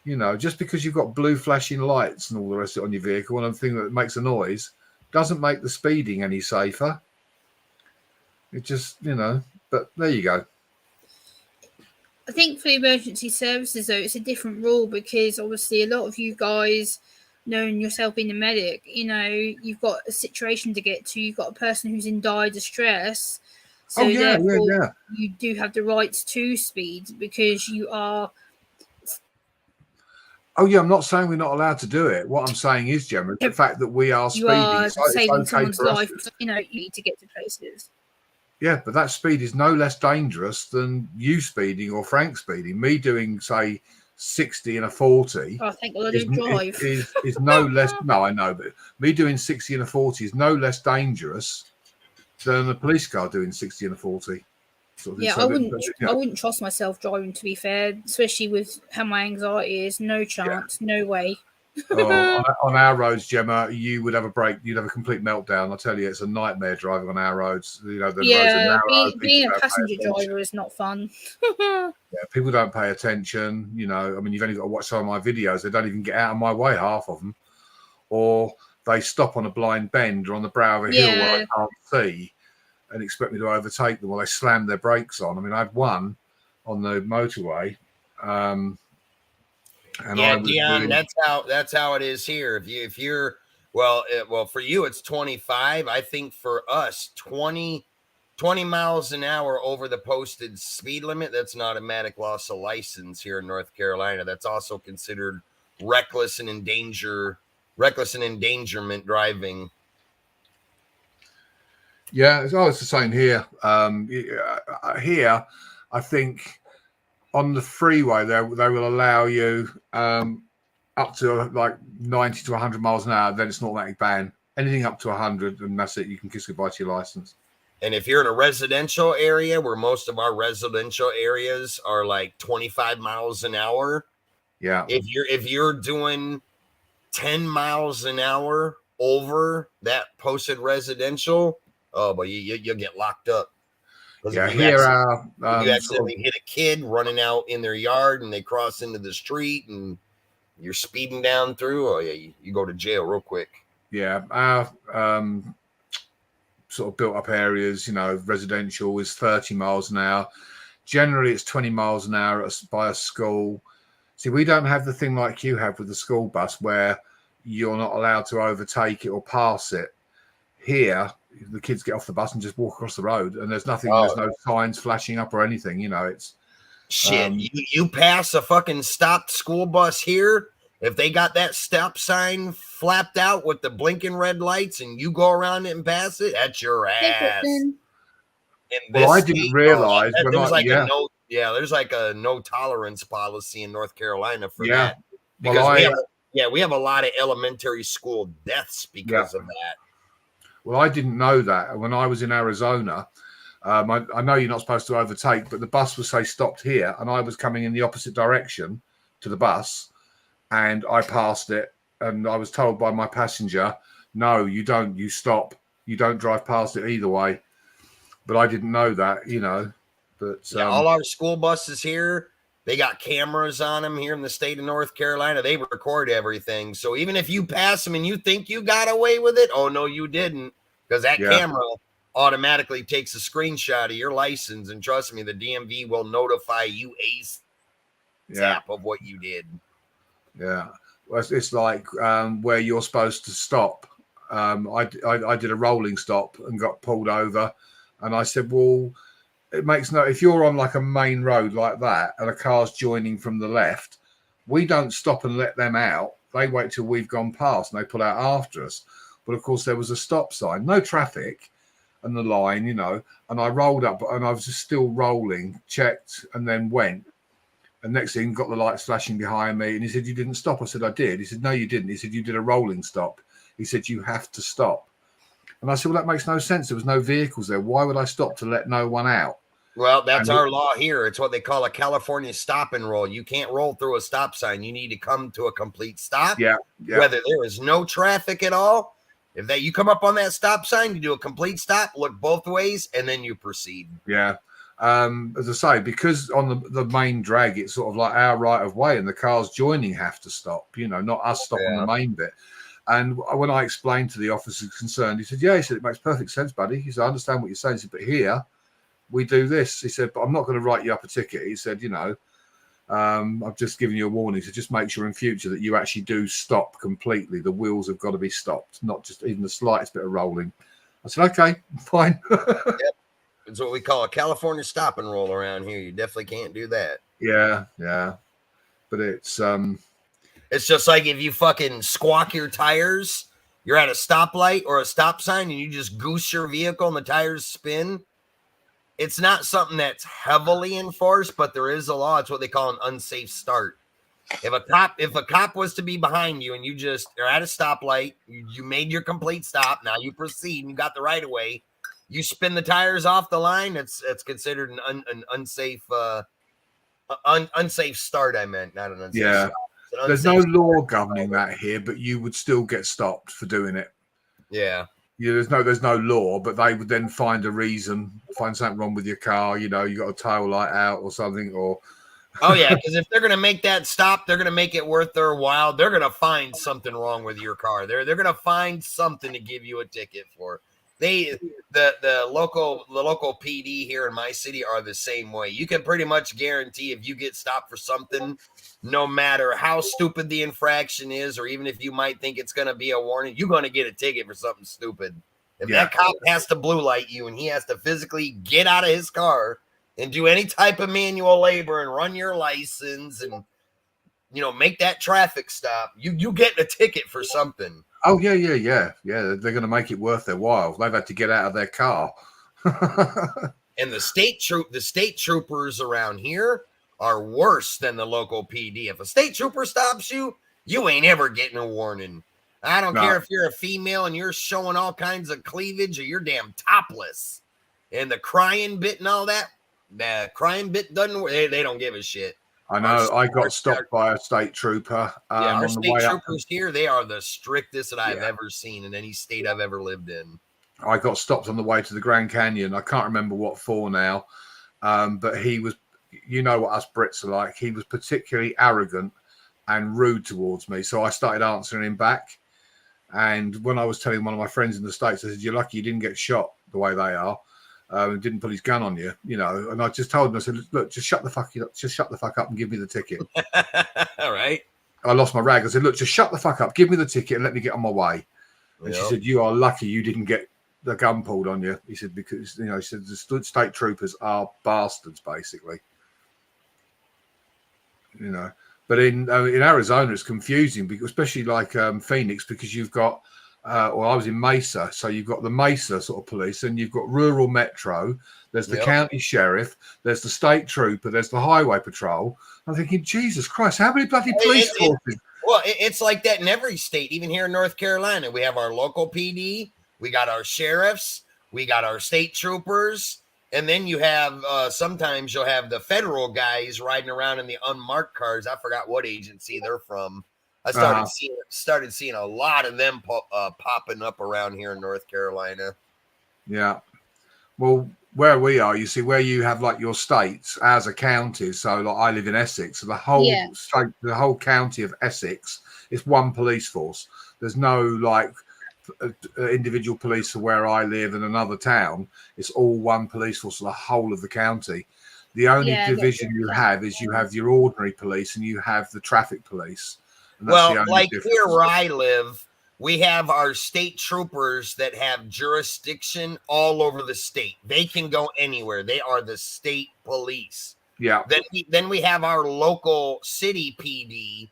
You know, just because you've got blue flashing lights and all the rest of it on your vehicle, and a thing that makes a noise, doesn't make the speeding any safer. It just, you know, but there you go. I think for emergency services, though, it's a different rule, because obviously a lot of you guys, knowing yourself being a medic, you know, you've got a situation to get to. You've got a person who's in dire distress. So therefore, you do have the rights to speed, because you are. Oh, yeah, I'm not saying we're not allowed to do it. What I'm saying is, Gemma, the fact that we are speeding. You are saving someone's life, you know, you need to get to places. Yeah, but that speed is no less dangerous than you speeding or Frank speeding. Me doing, say, 60 and a 40. Oh, thank God I don't drive. Is no less. No, I know, but me doing 60 and a 40 is no less dangerous than a police car doing 60 and a 40. Yeah, I wouldn't trust myself driving, to be fair, especially with how my anxiety is. No chance, no way. On our roads, Gemma, you would have a break. You'd have a complete meltdown. I tell you, it's a nightmare driving on our roads. You know, roads are narrow. Being a passenger driver is not fun. People don't pay attention. You know, I mean, you've only got to watch some of my videos. They don't even get out of my way, half of them, or they stop on a blind bend or on the brow of a hill where I can't see and expect me to overtake them, or they slam their brakes on. I mean, I had one on the motorway. And yeah, I was Dion, doing, that's how it is here. If you're well, for you it's 25. I think for us 20 miles an hour over the posted speed limit, that's an automatic loss of license here in North Carolina. That's also considered reckless and endangerment driving. yeah, it's the same here. Here, I think on the freeway they will allow you up to like 90 to 100 miles an hour. Then it's an automatic ban. Anything up to 100, and that's it. You can kiss goodbye to your license. And if you're in a residential area, where most of our residential areas are like 25 miles an hour, yeah. If you're doing 10 miles an hour over that posted residential, oh, but you'll get locked up. Yeah, if here you accidentally hit a kid running out in their yard and they cross into the street and you're speeding down through, oh yeah, you go to jail real quick. Yeah, our sort of built up areas, residential is 30 miles an hour. Generally, it's 20 miles an hour by a school. See, we don't have the thing like you have with the school bus where you're not allowed to overtake it or pass it. Here, the kids get off the bus and just walk across the road, and there's nothing. There's no signs flashing up or anything. It's shit. You pass a fucking stopped school bus here. If they got that stop sign flapped out with the blinking red lights, and you go around it and pass it, that's your ass. Well, I didn't realize there's like a no tolerance policy in North Carolina for that. Because we have a lot of elementary school deaths because of that. Well, I didn't know that. When I was in Arizona, I know you're not supposed to overtake, but the bus was, say, stopped here, and I was coming in the opposite direction to the bus, and I passed it, and I was told by my passenger, no, you don't. You stop. You don't drive past it either way. But I didn't know that, But all our school buses here, they got cameras on them here in the state of North Carolina. They record everything. So even if you pass them and you think you got away with it, oh, no, you didn't. Because that camera automatically takes a screenshot of your license. And trust me, the DMV will notify you ASAP of what you did. Yeah. Well, it's like where you're supposed to stop. I did a rolling stop and got pulled over. And I said, well, it makes if you're on like a main road like that and a car's joining from the left, we don't stop and let them out. They wait till we've gone past and they pull out after us. But of course, there was a stop sign, no traffic, and the line, and I rolled up and I was just still rolling, checked, and then went. And next thing, got the lights flashing behind me. And he said, you didn't stop. I said, I did. He said, no, you didn't. He said, you did a rolling stop. He said, you have to stop. And I said, well, that makes no sense. There was no vehicles there. Why would I stop to let no one out? Well, that's our law here. It's what they call a California stop and roll. You can't roll through a stop sign. You need to come to a complete stop. Yeah. Whether there is no traffic at all. If you come up on that stop sign, you do a complete stop, look both ways, and then you proceed. Yeah. As I say, because on the main drag, it's sort of like our right of way, and the cars joining have to stop, not us stopping the main bit. And when I explained to the officer concerned, he said, he said, it makes perfect sense, buddy. He said, I understand what you're saying. He said, but here we do this. He said, but I'm not going to write you up a ticket. He said, I've just given you a warning. So just make sure in future that you actually do stop completely. The wheels have got to be stopped, not just even the slightest bit of rolling. I said, okay, fine. Yep. It's what we call a California stop and roll around here. You definitely can't do that. Yeah. But it's just like if you fucking squawk your tires, you're at a stoplight or a stop sign and you just goose your vehicle and the tires spin. It's not something that's heavily enforced, but there is a law. It's what they call an unsafe start. If a cop was to be behind you and you're at a stoplight, you made your complete stop. Now you proceed and you got the right of way. You spin the tires off the line. It's considered an unsafe unsafe start. I meant not an unsafe stop. There's no law governing that here, but you would still get stopped for doing it. Yeah. There's no law, but they would then find a reason, find something wrong with your car. You got a tail light out or something, or Oh yeah, because if they're gonna make that stop, they're gonna make it worth their while. They're gonna find something wrong with your car. They're gonna find something to give you a ticket for. The local PD here in my city are the same way. You can pretty much guarantee if you get stopped for something, no matter how stupid the infraction is, or even if you might think it's gonna be a warning, you're gonna get a ticket for something stupid. If that cop has to blue light you and he has to physically get out of his car and do any type of manual labor and run your license and make that traffic stop, you get a ticket for something. Oh yeah. They're going to make it worth their while. They've had to get out of their car. And the state troopers around here are worse than the local PD. If a state trooper stops you, you ain't ever getting a warning. I don't care if you're a female and you're showing all kinds of cleavage or you're damn topless. And the crying bit and all that, the crying bit doesn't work. They don't give a shit. I know. I got stopped by a state trooper. Our on state the way troopers here, they are the strictest that I've ever seen in any state I've ever lived in. I got stopped on the way to the Grand Canyon. I can't remember what for now, but he was, what us Brits are like. He was particularly arrogant and rude towards me. So I started answering him back. And when I was telling one of my friends in the States, I said, "You're lucky you didn't get shot the way they are. And didn't put his gun on you, And I just told him, I said, "Look, just shut the fuck up and give me the ticket." All right. I lost my rag. I said, "Look, just shut the fuck up, give me the ticket, and let me get on my way." And she said, "You are lucky you didn't get the gun pulled on you." He said, "Because he said the state troopers are bastards, basically." But in Arizona, it's confusing because, especially like Phoenix, because you've got. I was in Mesa, so you've got the Mesa sort of police, and you've got rural metro. There's the county sheriff, there's the state trooper, there's the highway patrol. I'm thinking, Jesus Christ, how many bloody police forces? It's like that in every state. Even here in North Carolina, we have our local PD, we got our sheriffs, we got our state troopers, and then you have sometimes you'll have the federal guys riding around in the unmarked cars. I forgot what agency they're from. I started seeing a lot of them popping up around here in North Carolina. Yeah. Well, where we are, you see, where you have like your states as a county. So like I live in Essex, so the whole state, the whole county of Essex is one police force. There's no like individual police for where I live in another town. It's all one police force for the whole of the county. The only division you have is you have your ordinary police and you have the traffic police. Well, like here where I live, we have our state troopers that have jurisdiction all over the state. They can go anywhere. They are the state police. Yeah. Then we have our local city PD.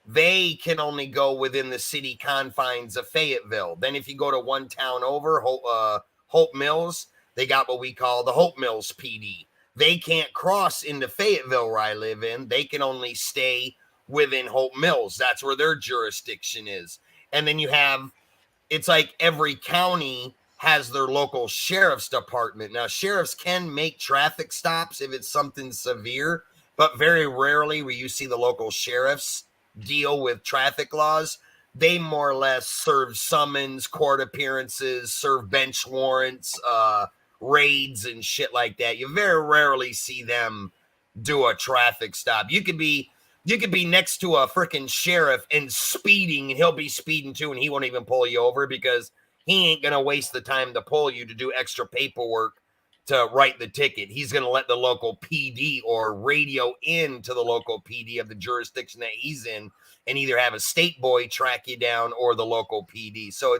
They can only go within the city confines of Fayetteville. Then if you go to one town over, Hope Mills, they got what we call the Hope Mills PD. They can't cross into Fayetteville where I live in. They can only stay within Hope Mills. That's where their jurisdiction is. And then you have, it's like every county has their local sheriff's department. Now, sheriffs can make traffic stops if it's something severe, but very rarely will you see the local sheriffs deal with traffic laws. They more or less serve summons, court appearances, serve bench warrants, raids and shit like that. You very rarely see them do a traffic stop. You could be next to a freaking sheriff and speeding, and he'll be speeding too, and he won't even pull you over because he ain't going to waste the time to pull you to do extra paperwork to write the ticket. He's going to let the local PD or radio in to the local PD of the jurisdiction that he's in and either have a state boy track you down or the local PD. So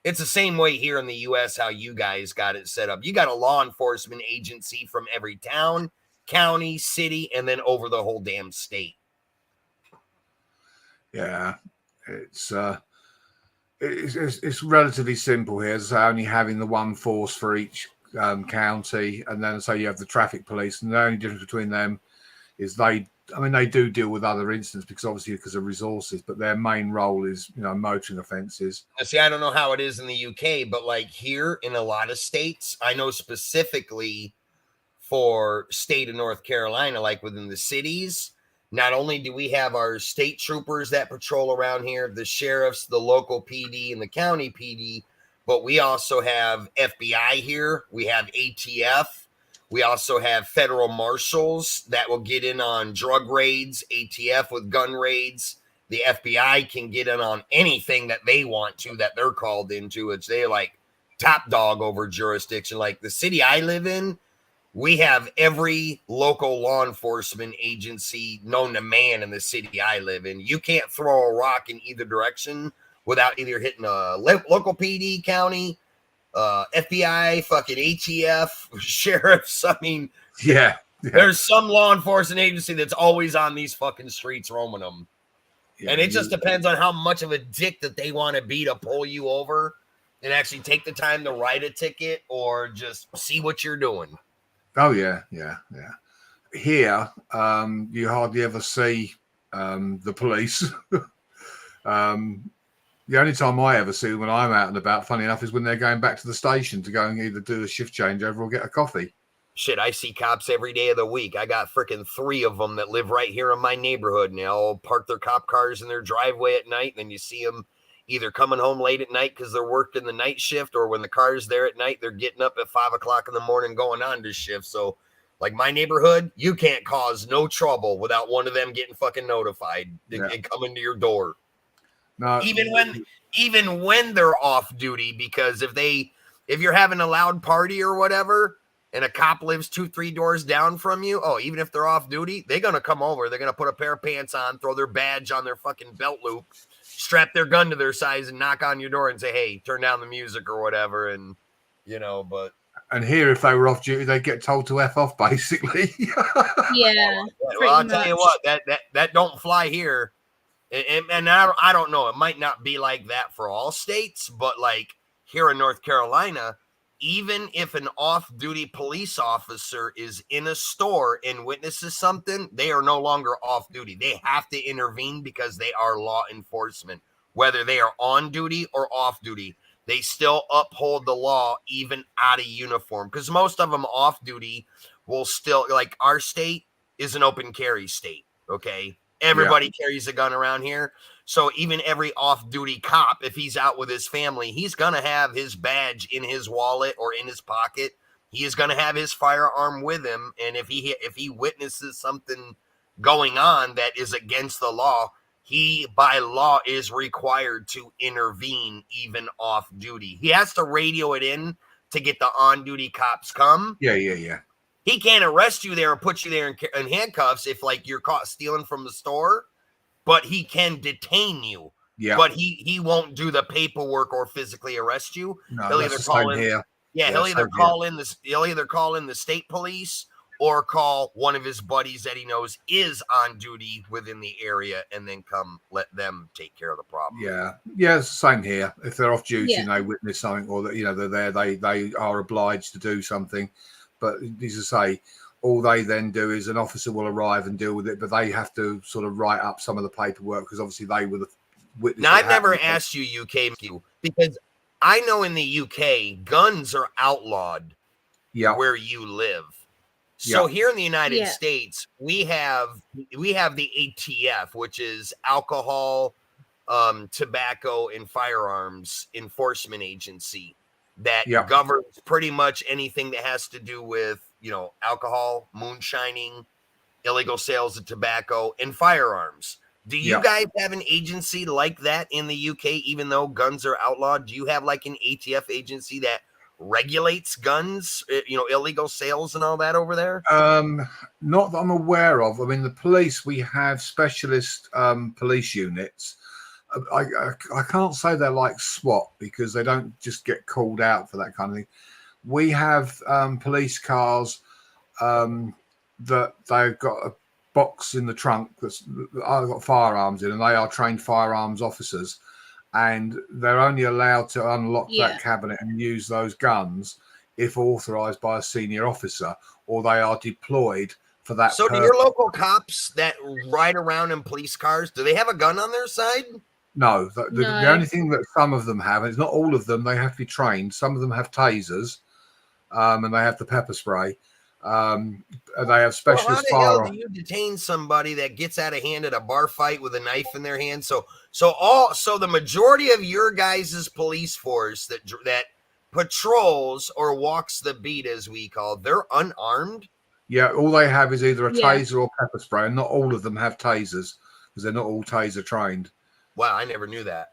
it's the same way here in the U.S. how you guys got it set up. You got a law enforcement agency from every town, county, city, and then over the whole damn state. Yeah, it's relatively simple here. So only having the one force for each county, and then so you have the traffic police, and the only difference between them is they do deal with other incidents because of resources, but their main role is motoring offences. See, I don't know how it is in the UK, but like here in a lot of states, I know specifically for state of North Carolina, like within the cities. Not only do we have our state troopers that patrol around here, the sheriffs, the local PD, and the county PD, but we also have FBI here. We have ATF. We also have federal marshals that will get in on drug raids, ATF with gun raids. The FBI can get in on anything that they want to, that they're called into. It's they're like top dog over jurisdiction. Like the city I live in, we have every local law enforcement agency known to man in the city I live in. You can't throw a rock in either direction without either hitting a local PD, county, FBI, fucking ATF, sheriffs. I mean, Yeah. there's some law enforcement agency that's always on these fucking streets roaming them. And it just depends on how much of a dick that they want to be to pull you over and actually take the time to write a ticket or just see what you're doing. Oh yeah. Here, you hardly ever see the police. The only time I ever see them when I'm out and about, funny enough, is when they're going back to the station to go and either do a shift changeover or get a coffee. Shit, I see cops every day of the week. I got freaking 3 of them that live right here in my neighborhood, and they all park their cop cars in their driveway at night. And then you see them either coming home late at night because they're working the night shift, or when the car's there at night, they're getting up at 5 o'clock in the morning going on to shift. So, like my neighborhood, you can't cause no trouble without one of them getting fucking notified and coming to your door. No, Even when they're off duty, because if you're having a loud party or whatever, and a cop lives 2-3 doors down from you, even if they're off duty, they're gonna come over. They're gonna put a pair of pants on, throw their badge on their fucking belt loop, strap their gun to their sides, and knock on your door and say, "Hey, turn down the music" or whatever. And but. And here, if they were off duty, they'd get told to F off, basically. Yeah. Well, I'll tell you what, that don't fly here. And I don't know. It might not be like that for all states, but like here in North Carolina, even if an off-duty police officer is in a store and witnesses something, they are no longer off-duty. They have to intervene because they are law enforcement, whether they are on duty or off-duty. They still uphold the law even out of uniform, because most of them off-duty will still, like our state is an open carry state, okay? Everybody carries a gun around here. So even every off-duty cop, if he's out with his family, he's going to have his badge in his wallet or in his pocket. He is going to have his firearm with him. And if he witnesses something going on that is against the law, he, by law, is required to intervene even off-duty. He has to radio it in to get the on-duty cops come. Yeah. He can't arrest you there and put you there in handcuffs if, like, you're caught stealing from the store, but he can detain you. Yeah. But he won't do the paperwork or physically arrest you. No, He'll that's either the call same in. here. Yeah, he'll either call in the state police or call one of his buddies that he knows is on duty within the area, and then come let them take care of the problem. Yeah, it's the same here. If they're off duty and they witness something, or that they're there, they are obliged to do something. But as I say, all they then do is an officer will arrive and deal with it, but they have to sort of write up some of the paperwork because obviously they were the witness. Now, I've never asked you, UK, because I know in the UK, guns are outlawed where you live. So here in the United States, we have the ATF, which is Alcohol, Tobacco, and Firearms Enforcement Agency, that governs pretty much anything that has to do with, alcohol, moonshining, illegal sales of tobacco, and firearms. Do you guys have an agency like that in the UK, even though guns are outlawed? Do you have like an ATF agency that regulates guns, illegal sales and all that over there? Not that I'm aware of. I mean, the police, we have specialist police units. I can't say they're like SWAT because they don't just get called out for that kind of thing. We have police cars that they've got a box in the trunk that's I've got firearms in, and they are trained firearms officers, and they're only allowed to unlock that cabinet and use those guns if authorized by a senior officer, or they are deployed for that. So do your local cops that ride around in police cars, do they have a gun on their side? No, the only thing that some of them have, and it's not all of them, they have to be trained. Some of them have tasers, and they have the pepper spray. They have specialist firearms. How the hell firearms. do you detain somebody that gets out of hand at a bar fight with a knife in their hand? So the majority of your guys' police force that patrols or walks the beat, as we call, they're unarmed. Yeah, all they have is either a Yeah. taser or pepper spray, and not all of them have tasers because they're not all taser trained. Wow, I never knew that.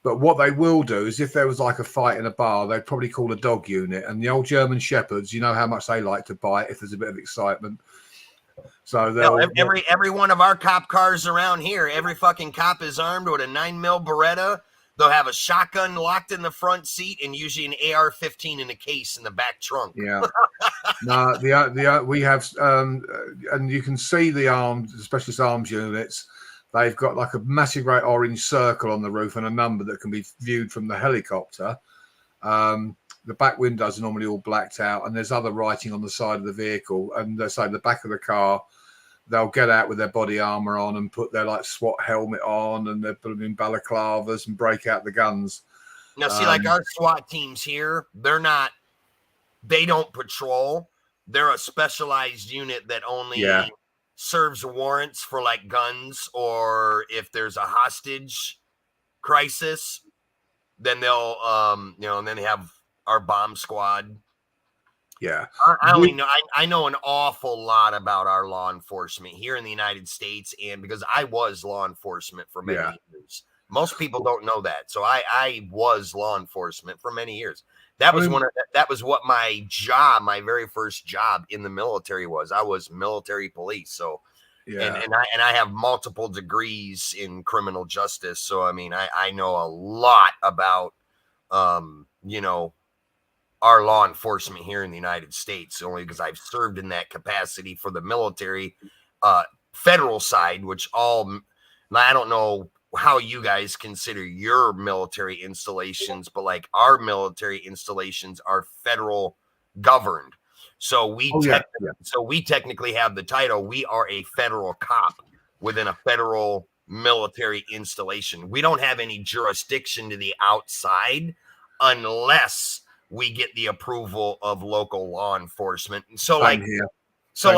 But what they will do is if there was like a fight in a bar, they'd probably call a dog unit. And the old German Shepherds, you know how much they like to bite if there's a bit of excitement. So No, they'll every one of our cop cars around here, every fucking cop is armed with a 9mm Beretta. They'll have a shotgun locked in the front seat and usually an AR-15 in a case in the back trunk. yeah. No, we have, and you can see the armed specialist arms units. They've got like a massive great orange circle on the roof and a number that can be viewed from the helicopter. The back windows are normally all blacked out, and there's other writing on the side of the vehicle. And they say the back of the car, they'll get out with their body armor on and put their like SWAT helmet on, and they're putting in balaclavas and break out the guns. Now, see, like our SWAT teams here, they don't patrol. They're a specialized unit that only serves warrants for like guns, or if there's a hostage crisis, then they'll, and then they have our bomb squad. Yeah. I know an awful lot about our law enforcement here in the United States, and because I was law enforcement for many years. Most people don't know that. So I was law enforcement for many years. That was what my job, my very first job in the military was. I was military police. So and I have multiple degrees in criminal justice. So I mean I know a lot about our law enforcement here in the United States, only because I've served in that capacity for the military federal side, which I don't know how you guys consider your military installations, but like our military installations are federal governed. So we technically have the title. We are a federal cop within a federal military installation. We don't have any jurisdiction to the outside unless we get the approval of local law enforcement. And so so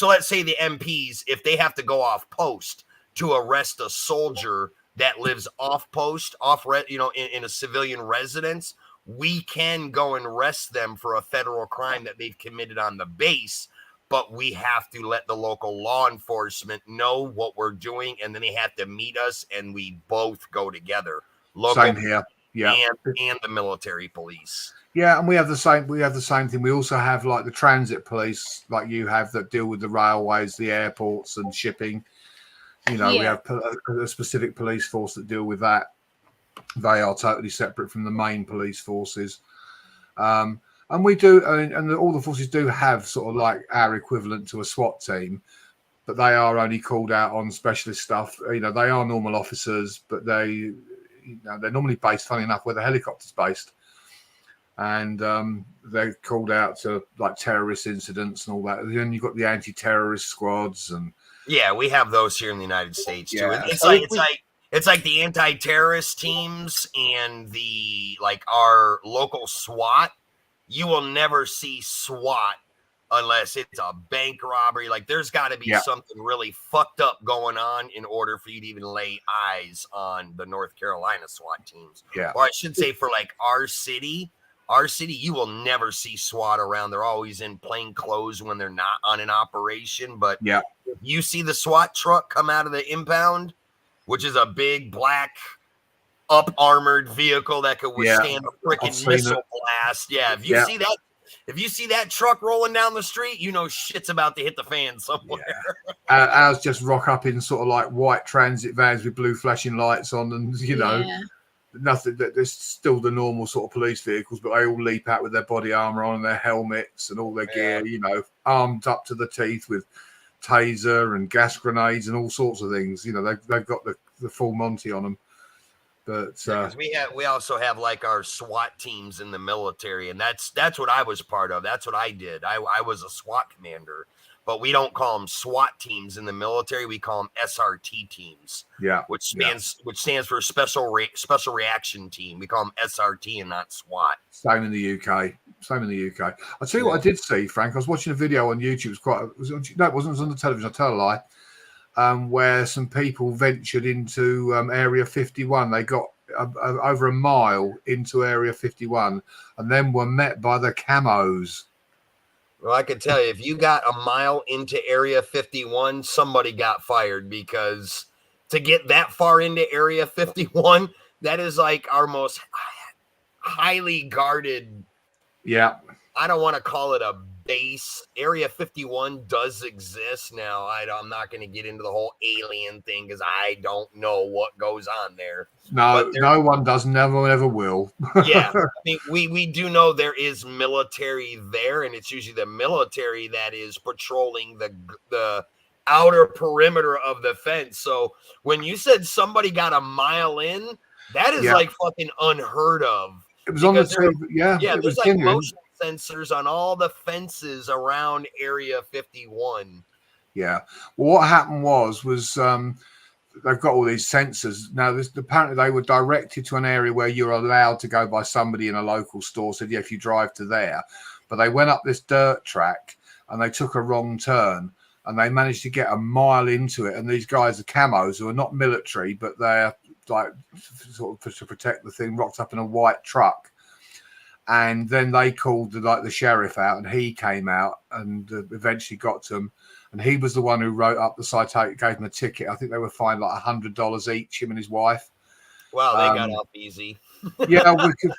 let's say the MPs, if they have to go off post to arrest a soldier that lives off post, in a civilian residence, we can go and arrest them for a federal crime that they've committed on the base, but we have to let the local law enforcement know what we're doing, and then they have to meet us, and we both go together. Local Same here. Yeah. And the military police. Yeah, and we have the same thing. We also have like the transit police, like you have, that deal with the railways, the airports, and shipping. We have a specific police force that deal with that. They are totally separate from the main police forces. And we do, and all the forces do have sort of like our equivalent to a SWAT team, but they are only called out on specialist stuff. They are normal officers, but they're normally based, funny enough, where the helicopter's based. And they're called out to like terrorist incidents and all that. And then you've got the anti-terrorist squads and we have those here in the United States too. Yeah. It's like the anti-terrorist teams and the our local SWAT. You will never see SWAT unless it's a bank robbery. Like there's got to be something really fucked up going on in order for you to even lay eyes on the North Carolina SWAT teams. Yeah. Or I should say for like our city, you will never see SWAT around. They're always in plain clothes when they're not on an operation. But if you see the SWAT truck come out of the impound, which is a big black up armored vehicle that could withstand a freaking missile blast. Yeah. If you see that truck rolling down the street, shit's about to hit the fan somewhere. Yeah. Ours just rock up in sort of like white transit vans with blue flashing lights on, and nothing. There's still the normal sort of police vehicles, but they all leap out with their body armor on and their helmets and all their gear. Armed up to the teeth with taser and gas grenades and all sorts of things. They've got the full Monty on them. But we also have like our SWAT teams in the military, and that's what I was part of. That's what I did. I was a SWAT commander, but we don't call them SWAT teams in the military. We call them SRT teams. Yeah, which stands for Special Reaction Team. We call them SRT and not SWAT. Same in the UK. I'll tell you what I did see, Frank. I was watching a video on YouTube. It was on the television. I tell a lie. Where some people ventured into Area 51. They got over a mile into Area 51, and then were met by the camos. Well, I can tell you, if you got a mile into Area 51, somebody got fired, because to get that far into Area 51, that is like our most highly guarded. Yeah. I don't want to call it a base. Area 51 does exist now. I'm not going to get into the whole alien thing because I don't know what goes on there. No, no one does, never will. Yeah, I mean, we do know there is military there, and it's usually the military that is patrolling the outer perimeter of the fence. So when you said somebody got a mile in, that is like fucking unheard of. It was on the TV. Yeah, it was like motion sensors on all the fences around Area 51. Yeah. Well, what happened was they've got all these sensors. Now, apparently they were directed to an area where you're allowed to go by somebody in a local store. Said, yeah, if you drive to there. But they went up this dirt track and they took a wrong turn and they managed to get a mile into it. And these guys are camos who are not military, but they're like sort of to protect the thing, rocked up in a white truck. And then they called the sheriff out, and he came out and eventually got to them. And he was the one who wrote up the citation, gave them a ticket. I think they were fined like $100 each, him and his wife. Wow, they got off easy. Yeah,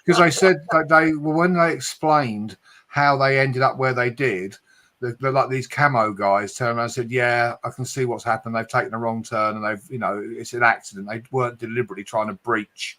because they said that when they explained how they ended up where they did, they're like these camo guys turned around and said, yeah, I can see what's happened. They've taken a wrong turn and it's an accident. They weren't deliberately trying to breach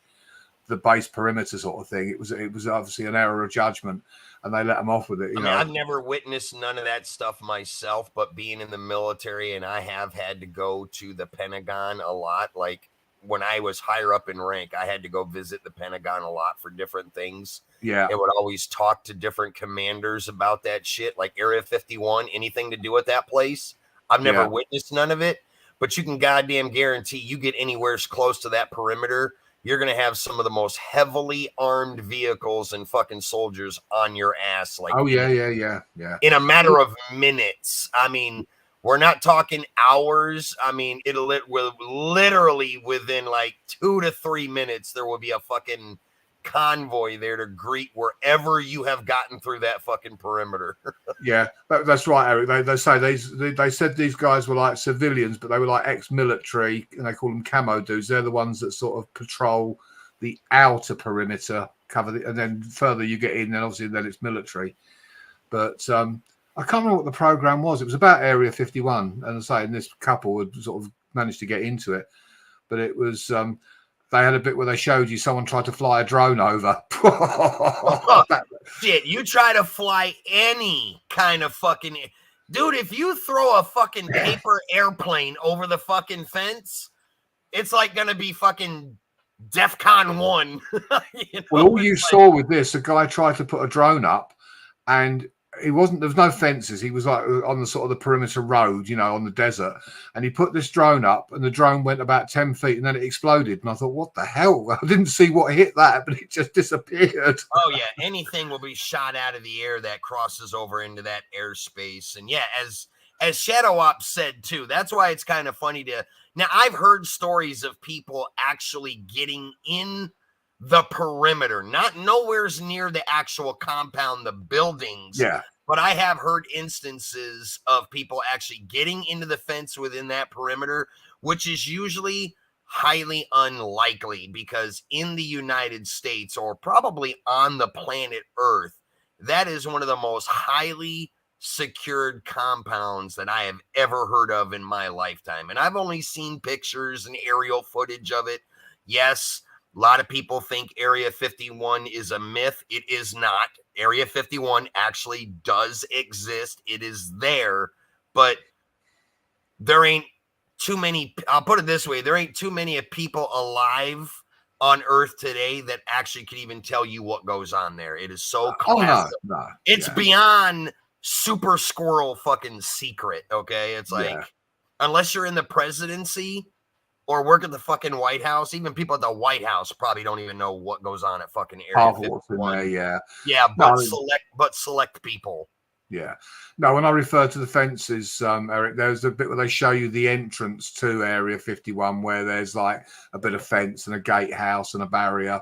the base perimeter sort of thing. It was obviously an error of judgment, and they let them off with it. I mean, I've never witnessed none of that stuff myself, but being in the military, and I have had to go to the Pentagon a lot. Like when I was higher up in rank, I had to go visit the Pentagon a lot for different things. Yeah. And would always talk to different commanders about that shit, like Area 51, anything to do with that place. I've never witnessed none of it, but you can goddamn guarantee you get anywhere close to that perimeter, you're going to have some of the most heavily armed vehicles and fucking soldiers on your ass. Like, oh, yeah. In a matter of minutes. I mean, we're not talking hours. I mean, will literally within like 2 to 3 minutes, there will be a fucking convoy there to greet wherever you have gotten through that fucking perimeter. Yeah, that's right, Eric. They say they said these guys were like civilians, but they were like ex-military, and they call them camo dudes. They're the ones that sort of patrol the outer perimeter, and then further you get in, then obviously then it's military. But I can't remember what the program was. It was about Area 51, and I say, and this couple had sort of managed to get into it, but it was. They had a bit where they showed you someone tried to fly a drone over. Shit, you try to fly any kind of fucking... Dude, if you throw a fucking paper airplane over the fucking fence, it's like going to be fucking DEFCON 1. Well, all you saw with this, a guy tried to put a drone up, and there was no fences. He was like on the sort of the perimeter road, on the desert. And he put this drone up, and the drone went about 10 feet, and then it exploded. And I thought, what the hell? I didn't see what hit that, but it just disappeared. Oh, yeah. Anything will be shot out of the air that crosses over into that airspace. And yeah, as Shadow Ops said, too, that's why it's kind of funny to... Now, I've heard stories of people actually getting in the perimeter, not nowhere's near the actual compound, the buildings. Yeah. But I have heard instances of people actually getting into the fence within that perimeter, which is usually highly unlikely because in the United States, or probably on the planet Earth, that is one of the most highly secured compounds that I have ever heard of in my lifetime. And I've only seen pictures and aerial footage of it. Yes, a lot of people think Area 51 is a myth. It is not. Area 51 actually does exist. It is there, but there ain't too many. I'll put it this way. There ain't too many people alive on Earth today that actually can even tell you what goes on there. It is so classic. No. It's beyond super squirrel fucking secret. Okay. It's like, unless you're in the presidency or work at the fucking White House, even people at the White House probably don't even know what goes on at fucking Area 51. Yeah. Yeah, but select people. Yeah. No, when I refer to the fences, Eric, there's a bit where they show you the entrance to Area 51 where there's like a bit of fence and a gatehouse and a barrier.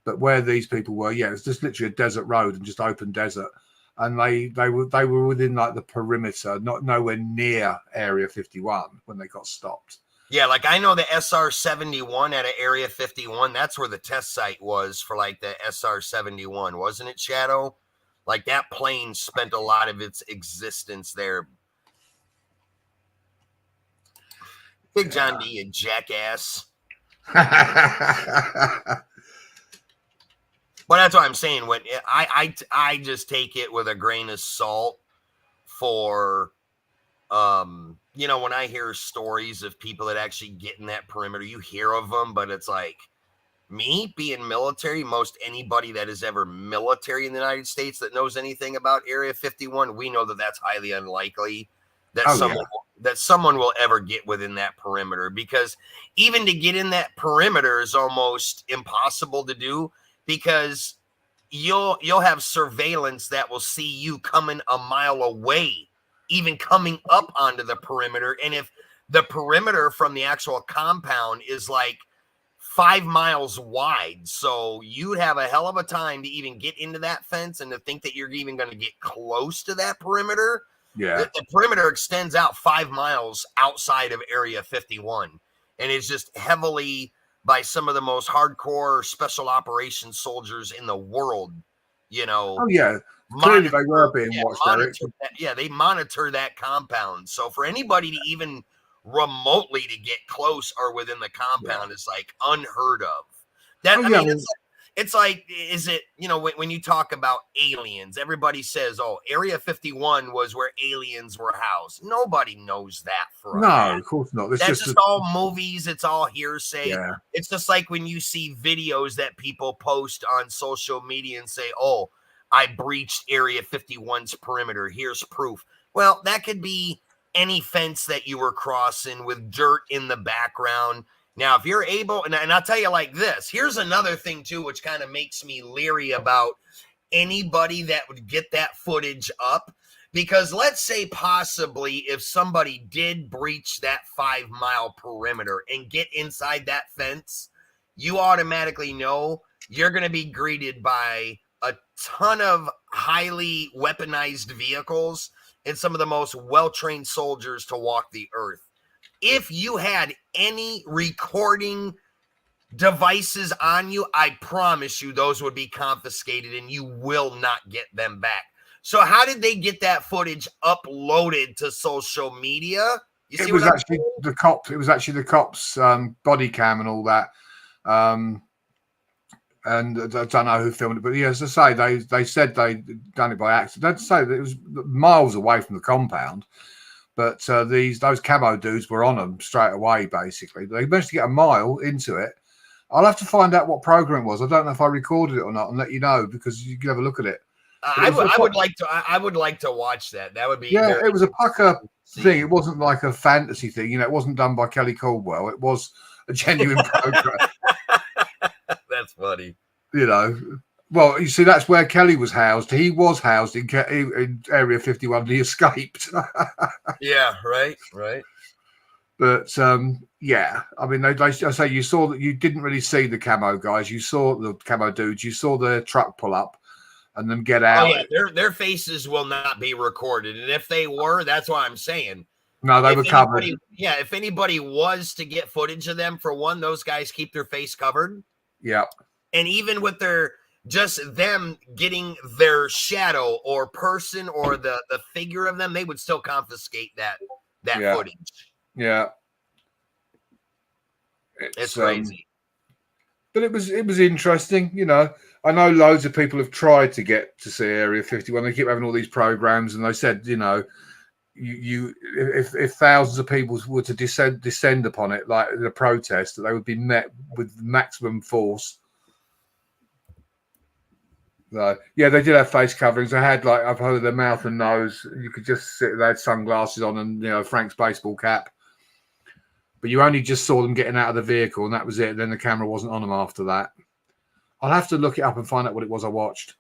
But where these people were, yeah, it's just literally a desert road and just open desert. And they were within like the perimeter, not nowhere near Area 51 when they got stopped. Yeah, like I know the SR-71 at Area 51. That's where the test site was for like the SR-71, wasn't it, Shadow? Like that plane spent a lot of its existence there. Big John D, you jackass. But that's what I'm saying. When I just take it with a grain of salt for, you know, when I hear stories of people that actually get in that perimeter, you hear of them, but it's like me being military, most anybody that is ever military in the United States that knows anything about Area 51, we know that that's highly unlikely that someone will ever get within that perimeter, because even to get in that perimeter is almost impossible to do, because you'll have surveillance that will see you coming a mile away, even coming up onto the perimeter. And if the perimeter from the actual compound is like 5 miles wide, so you'd have a hell of a time to even get into that fence, and to think that you're even going to get close to that perimeter. Yeah, the perimeter extends out 5 miles outside of Area 51, and it's just heavily by some of the most hardcore special operations soldiers in the world, you know. Oh, yeah. Clearly they were being watched, Eric. They monitor that compound. So for anybody to even remotely to get close or within the compound is like unheard of. That I mean, it's like, is it, you know, when you talk about aliens, everybody says, oh, Area 51 was where aliens were housed. Nobody knows that for No, of course not. That's just all movies. It's all hearsay. Yeah. It's just like when you see videos that people post on social media and say, oh, I breached Area 51's perimeter. Here's proof. Well, that could be any fence that you were crossing with dirt in the background. Now, if you're able, and I'll tell you like this, here's another thing too, which kind of makes me leery about anybody that would get that footage up. Because let's say possibly if somebody did breach that 5 mile perimeter and get inside that fence, you automatically know you're going to be greeted by a ton of highly weaponized vehicles and some of the most well-trained soldiers to walk the earth. If you had any recording devices on you, I promise you those would be confiscated and you will not get them back. So how did they get that footage uploaded to social media? You see, it was actually the cops. It was actually the cops' body cam and all that. And I don't know who filmed it, but yeah, as I say, they said they'd done it by accident. They'd say that it was miles away from the compound, but those camo dudes were on them straight away. Basically, they managed to get a mile into it. I'll have to find out what program it was. I don't know if I recorded it or not, and let you know, because you can have a look at it. I would like to watch that. That would be it was a pucker thing. It wasn't like a fantasy thing, you know. It wasn't done by Kelly Caldwell. It was a genuine program. That's funny. You know, well, you see, that's where Kelly was housed. He was housed in Area 51. He escaped. Yeah, right. But yeah, I mean, I say you saw that you didn't really see the camo guys. You saw the camo dudes. You saw the truck pull up and them get out. Oh yeah, their faces will not be recorded, and if they were, that's what I'm saying. No, they were covered. Yeah, if anybody was to get footage of them, for one, those guys keep their face covered. Yeah. And even with just them getting their shadow or person or the figure of them, they would still confiscate that footage. Yeah. It's crazy. But it was interesting, you know. I know loads of people have tried to get to see Area 51. They keep having all these programs, and they said, you know, if thousands of people were to descend upon it, like in a protest, that they would be met with maximum force. So, yeah, they did have face coverings. They had, like, I've heard their mouth and nose. You could just sit. They had sunglasses on and, you know, Frank's baseball cap. But you only just saw them getting out of the vehicle, and that was it. Then the camera wasn't on them after that. I'll have to look it up and find out what it was I watched.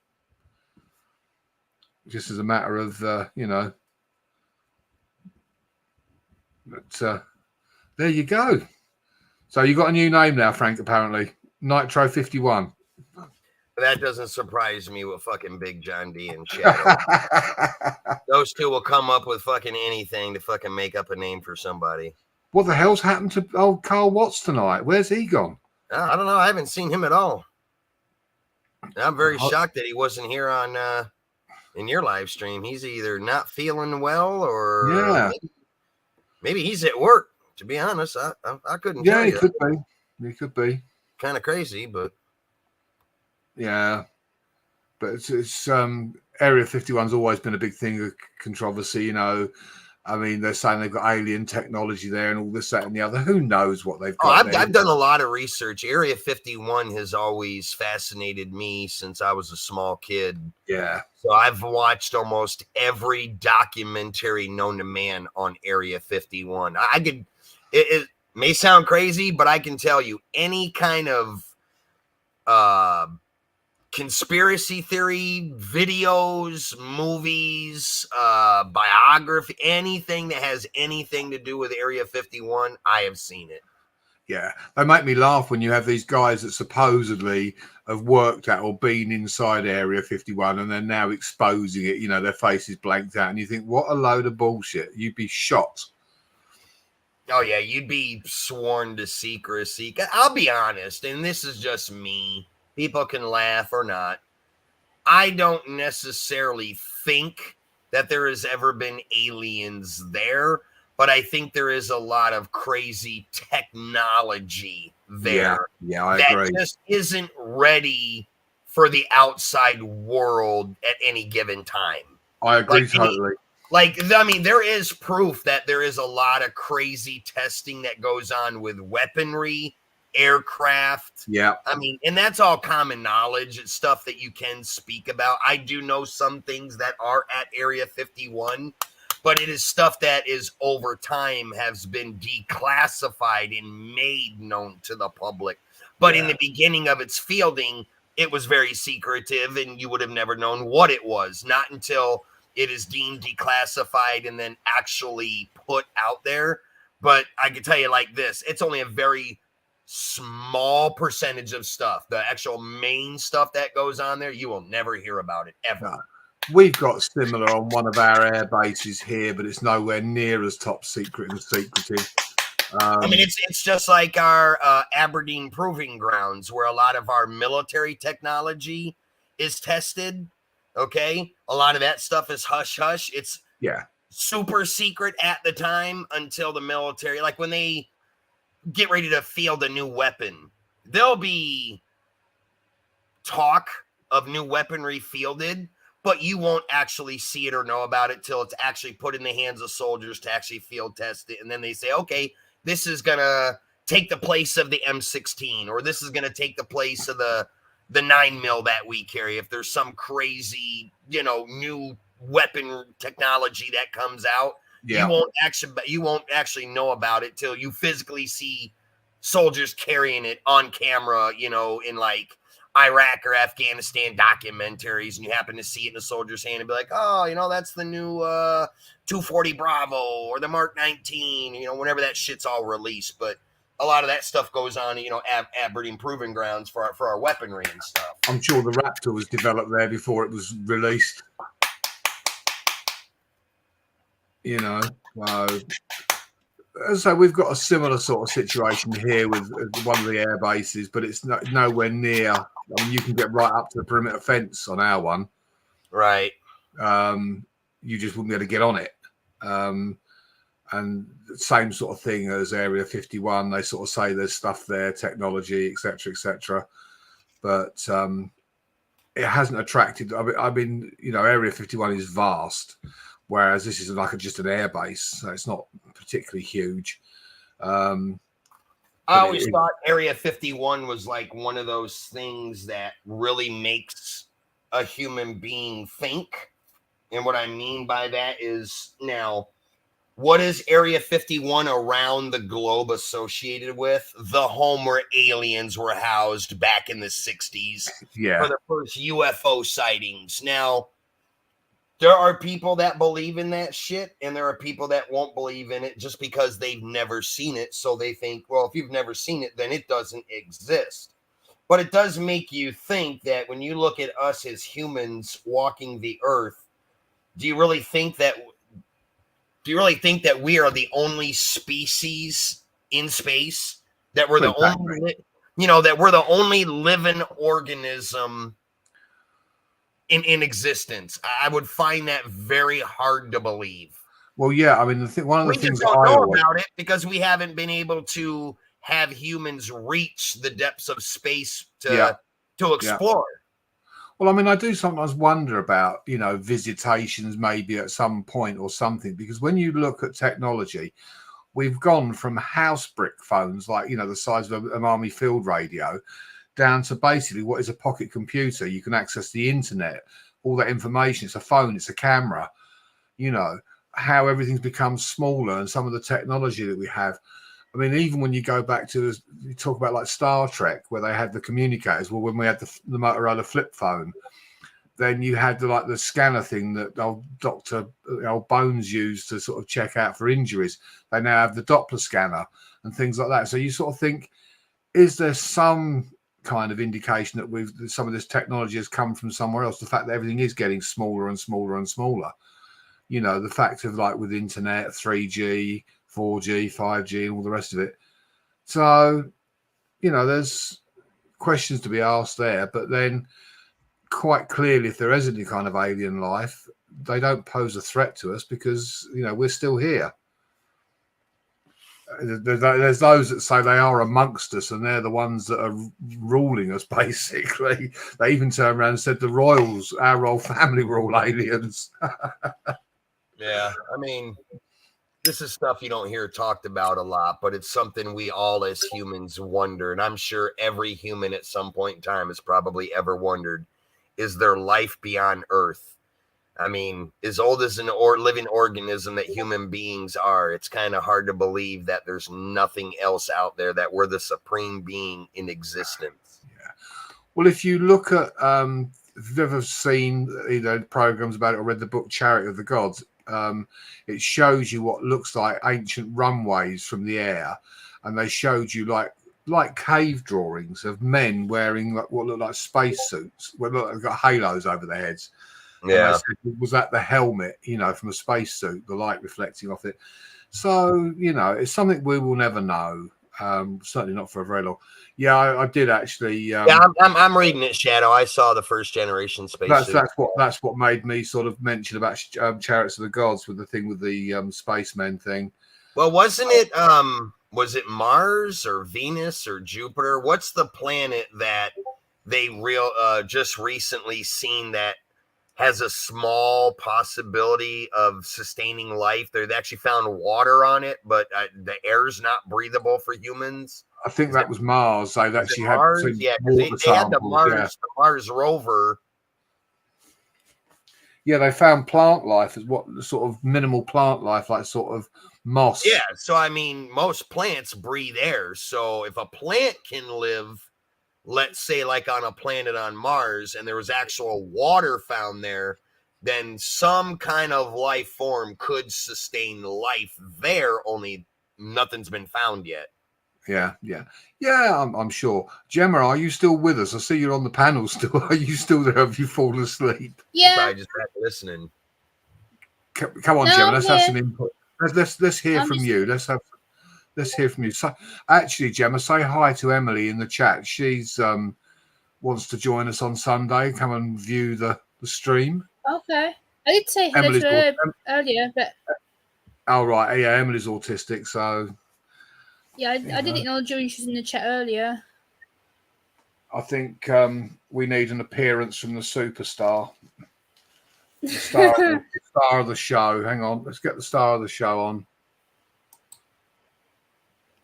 just as a matter of But there you go. So you got a new name now, Frank. Apparently, Nitro 51. That doesn't surprise me with fucking Big John D and Shadow. Those two will come up with fucking anything to fucking make up a name for somebody. What the hell's happened to old Carl Watts tonight? Where's he gone? I don't know. I haven't seen him at all. I'm very shocked that he wasn't here on in your live stream. He's either not feeling well or maybe he's at work. To be honest, I couldn't tell he you. could be. He could be. Kind of crazy, but yeah. But it's Area 51's always been a big thing of controversy, you know. I mean, they're saying they've got alien technology there and all this, that, and the other. Who knows what they've got? I've done a lot of research. Area 51 has always fascinated me since I was a small kid. Yeah. So I've watched almost every documentary known to man on Area 51. It may sound crazy, but I can tell you any kind of conspiracy theory, videos, movies, biography, anything that has anything to do with Area 51, I have seen it. Yeah, they make me laugh when you have these guys that supposedly have worked at or been inside Area 51 and they're now exposing it, you know, their faces blanked out, and you think, what a load of bullshit. You'd be shot. Oh, yeah, you'd be sworn to secrecy. I'll be honest, and this is just me. People can laugh or not. I don't necessarily think that there has ever been aliens there, but I think there is a lot of crazy technology there. Yeah, I agree. That just isn't ready for the outside world at any given time. I agree totally. There is proof that there is a lot of crazy testing that goes on with weaponry, aircraft. Yeah. And that's all common knowledge. It's stuff that you can speak about. I do know some things that are at Area 51, but it is stuff that is over time has been declassified and made known to the public. But in the beginning of its fielding, it was very secretive and you would have never known what it was. Not until it is deemed declassified and then actually put out there. But I can tell you like this, it's only a very small percentage of stuff. The actual main stuff that goes on there, you will never hear about it ever. No. We've got similar on one of our air bases here, but it's nowhere near as top secret and secretive. It's just like our Aberdeen Proving Grounds, where a lot of our military technology is tested. Okay, a lot of that stuff is hush hush. It's super secret at the time until the military, like when they get ready to field a new weapon, there'll be talk of new weaponry fielded, but you won't actually see it or know about it till it's actually put in the hands of soldiers to actually field test it. And then they say, okay, this is going to take the place of the M16, or this is going to take the place of the 9mm that we carry. If there's some crazy, new weapon technology that comes out, you won't actually know about it till you physically see soldiers carrying it on camera, in like Iraq or Afghanistan documentaries, and you happen to see it in a soldier's hand and be like, oh, that's the new 240 Bravo or the Mark 19, whenever that shit's all released. But a lot of that stuff goes on, Aberdeen Proving Grounds for our weaponry and stuff. I'm sure the Raptor was developed there before it was released. So we've got a similar sort of situation here with one of the air bases, but it's nowhere near. You can get right up to the perimeter fence on our one. Right. You just wouldn't be able to get on it. And the same sort of thing as Area 51. They sort of say there's stuff there, technology, etc., etc. But it hasn't attracted. Area 51 is vast. Whereas this is just an air base, so it's not particularly huge. I always thought Area 51 was like one of those things that really makes a human being think. And what I mean by that is, now, what is Area 51 around the globe associated with? The home where aliens were housed back in the 60s. Yeah. For the first UFO sightings. Now, there are people that believe in that shit, and there are people that won't believe in it just because they've never seen it. So they think, well, if you've never seen it, then it doesn't exist. But it does make you think that when you look at us as humans walking the earth, do you really think that we are the only species in space? That we're the only, that we're the only living organism in existence? I would find that very hard to believe. Well, yeah, I mean, one of the We things just don't I know always, about it because we haven't been able to have humans reach the depths of space to explore. well, I mean, I do sometimes wonder about, visitations maybe at some point or something, because when you look at technology, we've gone from house brick phones, like, the size of an army field radio, down to basically what is a pocket computer. You can access the internet, all that information. It's a phone, it's a camera, how everything's become smaller and some of the technology that we have. I mean, even when you go back to, you talk about like Star Trek, where they had the communicators. Well, when we had the Motorola flip phone, then you had the scanner thing that old Bones used to sort of check out for injuries. They now have the Doppler scanner and things like that. So you sort of think, is there some kind of indication that some of this technology has come from somewhere else? The fact that everything is getting smaller and smaller and smaller. The fact of like with internet, 3G, 4G, 5G, and all the rest of it. So, there's questions to be asked there. But then, quite clearly, if there is any kind of alien life, they don't pose a threat to us because, we're still here. There's those that say they are amongst us and they're the ones that are ruling us, basically. They even turned around and said the royals, our royal family, were all aliens. Yeah, I mean, this is stuff you don't hear talked about a lot, but it's something we all as humans wonder. And I'm sure every human at some point in time has probably ever wondered, is there life beyond Earth? I mean, as old as an living organism that human beings are, it's kind of hard to believe that there's nothing else out there, that we're the supreme being in existence. Yeah. Well, if you look at, if you've ever seen either programs about it or read the book Chariot of the Gods, it shows you what looks like ancient runways from the air, and they showed you like cave drawings of men wearing what look like space suits. Well, look, they've got halos over their heads. Yeah, said, was that the helmet? From a space suit, the light reflecting off it. So it's something we will never know. Certainly not for a very long. Yeah, I did actually. I'm reading it, Shadow. I saw the first generation space. That's what made me sort of mention about Chariots of the Gods with the thing with the spacemen thing. Well, wasn't it? Was it Mars or Venus or Jupiter? What's the planet that they just recently seen that has a small possibility of sustaining life? They actually found water on it, but the air is not breathable for humans. I think that was Mars. They've actually had Mars? Yeah, they had the Mars rover. Yeah, they found plant life as what sort of minimal plant life, like sort of moss. Yeah, so I mean, most plants breathe air. So if a plant can live, let's say like on a planet on Mars, and there was actual water found there, then some kind of life form could sustain life there, only nothing's been found yet. Yeah. I'm sure. Gemma, are you still with us? I see you're on the panel still. Are you still there? Have you fallen asleep? Yeah. I just had listening. Come on, Gemma. Let's have some input. Let's hear from you. Let's hear from you. So, actually, Gemma, say hi to Emily in the chat. She's wants to join us on Sunday. Come and view the stream. Okay. I did say hello to her earlier, but. Oh right, yeah. Emily's autistic, so. Yeah, I did acknowledge her when she was in the chat earlier. I think we need an appearance from the superstar. The star of the show. Hang on. Let's get the star of the show on.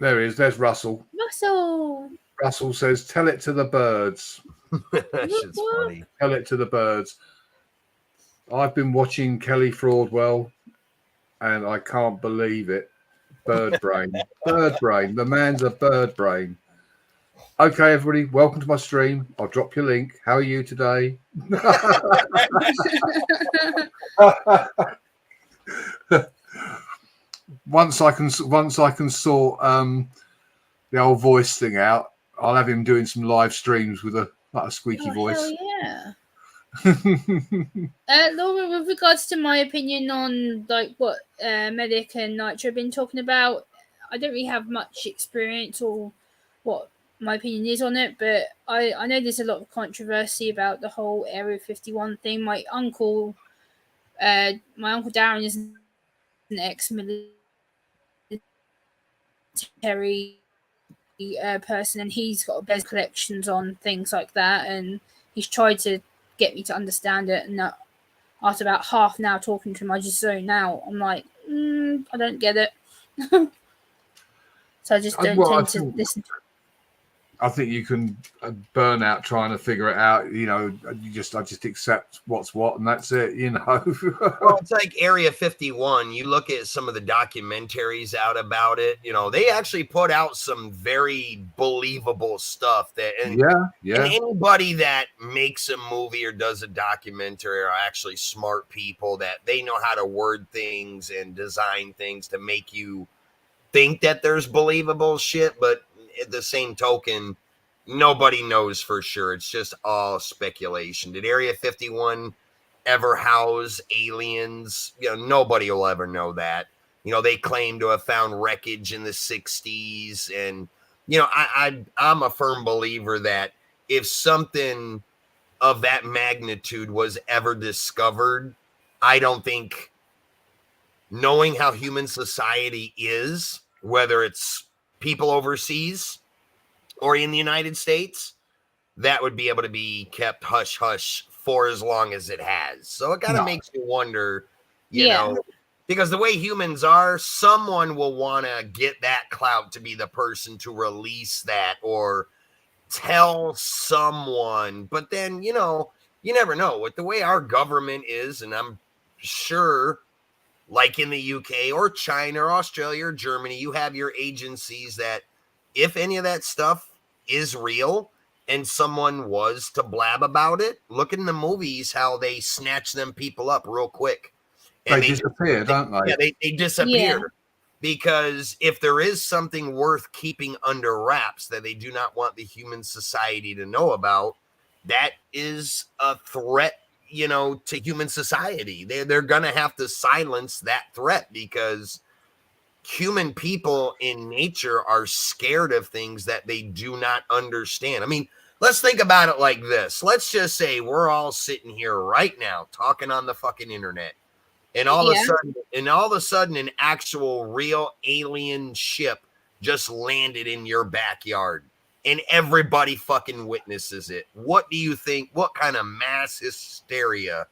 There he is. There's Russell. Russell says, tell it to the birds. That shit's funny. Tell it to the birds. I've been watching Kelly Fraudwell, and I can't believe it. Bird brain. Bird brain. The man's a bird brain. Okay, everybody, welcome to my stream. I'll drop your link. How are you today? Once I can sort the old voice thing out, I'll have him doing some live streams with a squeaky voice. Hell yeah. Laura, with regards to my opinion on like what Medic and Nitro have been talking about, I don't really have much experience or what my opinion is on it, but I know there's a lot of controversy about the whole Area 51 thing. My uncle Darren is an ex-military person, and he's got best collections on things like that, and he's tried to get me to understand it, and after about half an hour talking to him, I just zone out. I'm like, I don't get it. So I just don't tend to listen to it. I think you can burn out trying to figure it out. You know, I just accept what's what, and that's it. You know. Well, it's like Area 51. You look at some of the documentaries out about it. You know, they actually put out some very believable stuff. And anybody that makes a movie or does a documentary are actually smart people that they know how to word things and design things to make you think that there's believable shit, but at the same token, nobody knows for sure. It's just all speculation. Did Area 51 ever house aliens? You know, nobody will ever know that. You know, they claim to have found wreckage in the 60s. And, you know, I'm a firm believer that if something of that magnitude was ever discovered, I don't think, knowing how human society is, whether it's people overseas or in the United States, that would be able to be kept hush hush for as long as it has. So it kind of makes you wonder, you know, because the way humans are, someone will want to get that clout to be the person to release that or tell someone. But then, you know, you never know. With the way our government is, and I'm sure, like in the UK or China or Australia or Germany, you have your agencies that if any of that stuff is real and someone was to blab about it, look in the movies how they snatch them people up real quick. And they disappear, don't they? Yeah, they disappear. Because if there is something worth keeping under wraps that they do not want the human society to know about, that is a threat, you know, to human society. They're going to have to silence that threat because human people in nature are scared of things that they do not understand. I mean, let's think about it like this. Let's just say we're all sitting here right now talking on the fucking internet. And all of a sudden, an actual real alien ship just landed in your backyard and everybody fucking witnesses it. What do you think? What kind of mass hysteria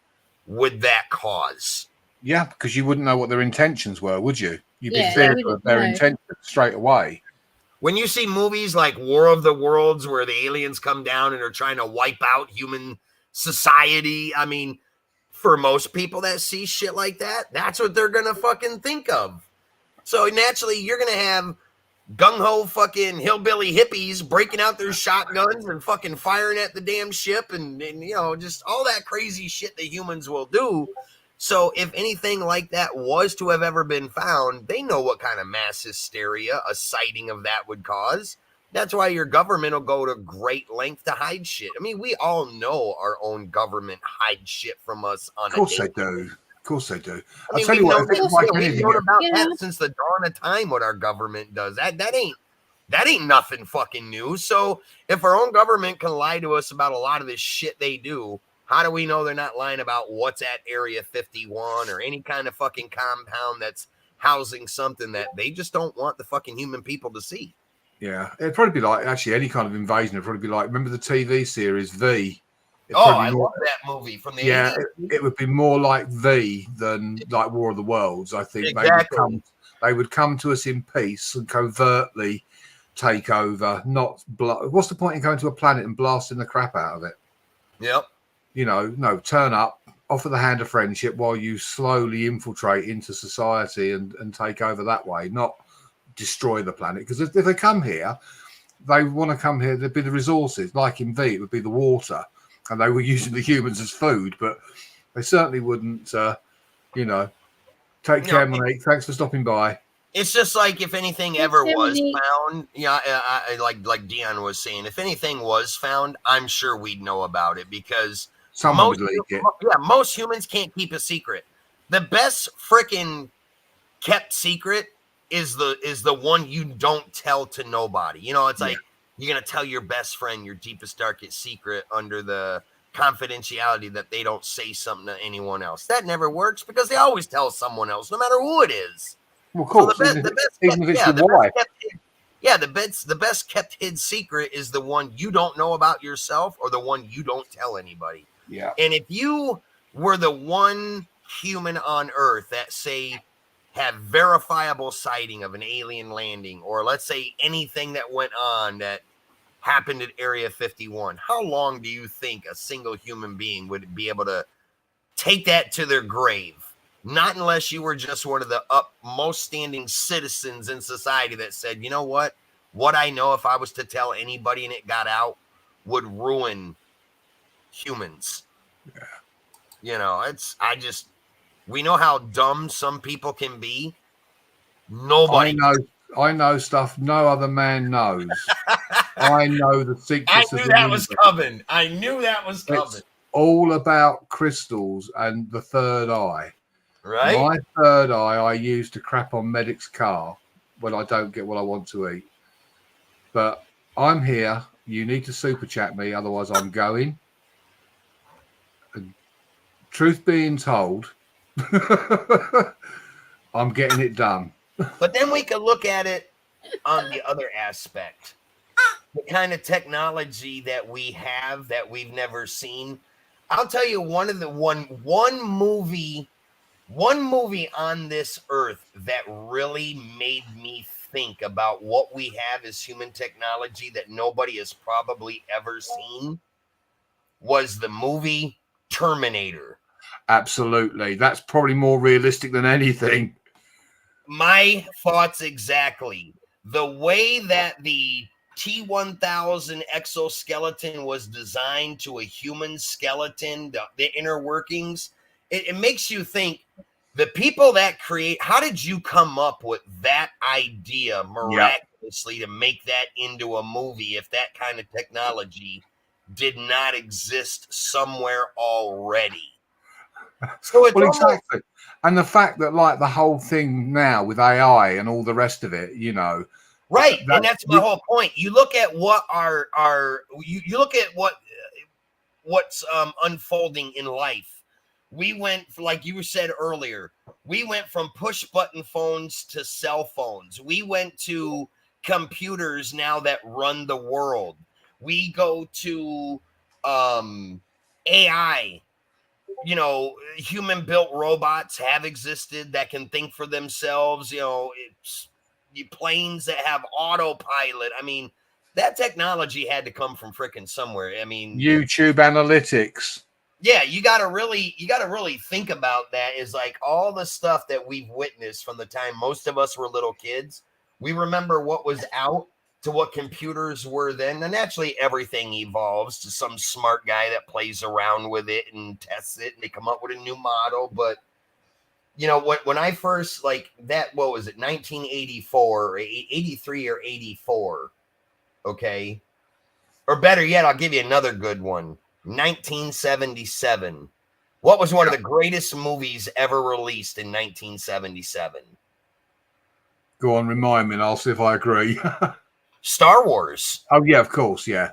would that cause? Yeah, because you wouldn't know what their intentions were, would you? You'd be fearful of their intentions straight away. When you see movies like War of the Worlds where the aliens come down and are trying to wipe out human society, I mean, for most people that see shit like that, that's what they're going to fucking think of. So naturally, you're going to have gung-ho fucking hillbilly hippies breaking out their shotguns and fucking firing at the damn ship and you know, just all that crazy shit that humans will do. So if anything like that was to have ever been found, they know what kind of mass hysteria a sighting of that would cause. That's why your government will go to great length to hide shit. I mean, we all know our own government hide shit from us on a daily. Of course they do. Of course they do. I mean, I'll tell you what, we've known about that since the dawn of time, what our government does. That ain't nothing fucking new. So if our own government can lie to us about a lot of this shit they do, how do we know they're not lying about what's at Area 51 or any kind of fucking compound that's housing something that they just don't want the fucking human people to see? Yeah, it'd probably be like, actually, any kind of invasion would probably be like, remember the TV series V? I love that movie from the 80s. It would be more like V than like War of the Worlds. I think exactly. they would come to us in peace and covertly take over. What's the point in going to a planet and blasting the crap out of it? Yep. You know, no, turn up, offer the hand of friendship while you slowly infiltrate into society and take over that way, not destroy the planet. Because if they come here, they want to come here, there'd be the resources. Like in V, it would be the water. And they were using the humans as food, but they certainly wouldn't You know, take No, care, Monique. Thanks for stopping by. It's just like if anything Thanks, ever was Dominique. found, like Dion was saying, if anything was found, I'm sure we'd know about it because Someone would leak it. most humans can't keep a secret. The best freaking kept secret is the one you don't tell to nobody. You know, it's Yeah. like you're gonna tell your best friend your deepest, darkest secret under the confidentiality that they don't say something to anyone else. That never works because they always tell someone else, no matter who it is. Well, of So course, the best even if it's your the best wife. kept the best kept hid secret is the one you don't know about yourself or the one you don't tell anybody. Yeah. And if you were the one human on Earth that say have verifiable sighting of an alien landing, or let's say anything that went on that happened at Area 51, how long do you think a single human being would be able to take that to their grave? Not unless you were just one of the most standing citizens in society that said, you know what I know, if I was to tell anybody and it got out, would ruin humans. Yeah. You know, we know how dumb some people can be. Nobody. I know stuff no other man knows. I know the I secrets knew of the that was universe. coming. I knew that was coming. It's all about crystals and the third eye. Right? My third eye I use to crap on Medic's car when I don't get what I want to eat. But I'm here. You need to super chat me, otherwise I'm going. And truth being told, I'm getting it done. But then we could look at it on the other aspect. The kind of technology that we have that we've never seen. I'll tell you one movie on this earth that really made me think about what we have as human technology that nobody has probably ever seen was the movie Terminator. Absolutely. That's probably more realistic than anything. My thoughts exactly. The way that the T-1000 exoskeleton was designed to a human skeleton, the inner workings, it makes you think, the people that create, how did you come up with that idea miraculously to make that into a movie if that kind of technology did not exist somewhere already? So it's exactly. And the fact that like the whole thing now with AI and all the rest of it, you know. Right. And that's my whole point. You look at what you look at what's unfolding in life. We went, like you said earlier, we went from push button phones to cell phones. We went to computers now that run the world. We go to AI. You know, human built robots have existed that can think for themselves. You know, it's planes that have autopilot. I mean, that technology had to come from freaking somewhere. I mean, YouTube analytics. Yeah, you gotta really think about that. Is like all the stuff that we've witnessed from the time most of us were little kids. We remember what was out to what computers were then. And naturally everything evolves to some smart guy that plays around with it and tests it and they come up with a new model. But you know, when I first like that, what was it, 1984 or 83 or 84? Okay. Or better yet, I'll give you another good one. 1977. What was one of the greatest movies ever released in 1977? Go on, remind me, and I'll see if I agree. Star Wars. Oh yeah, of course, yeah.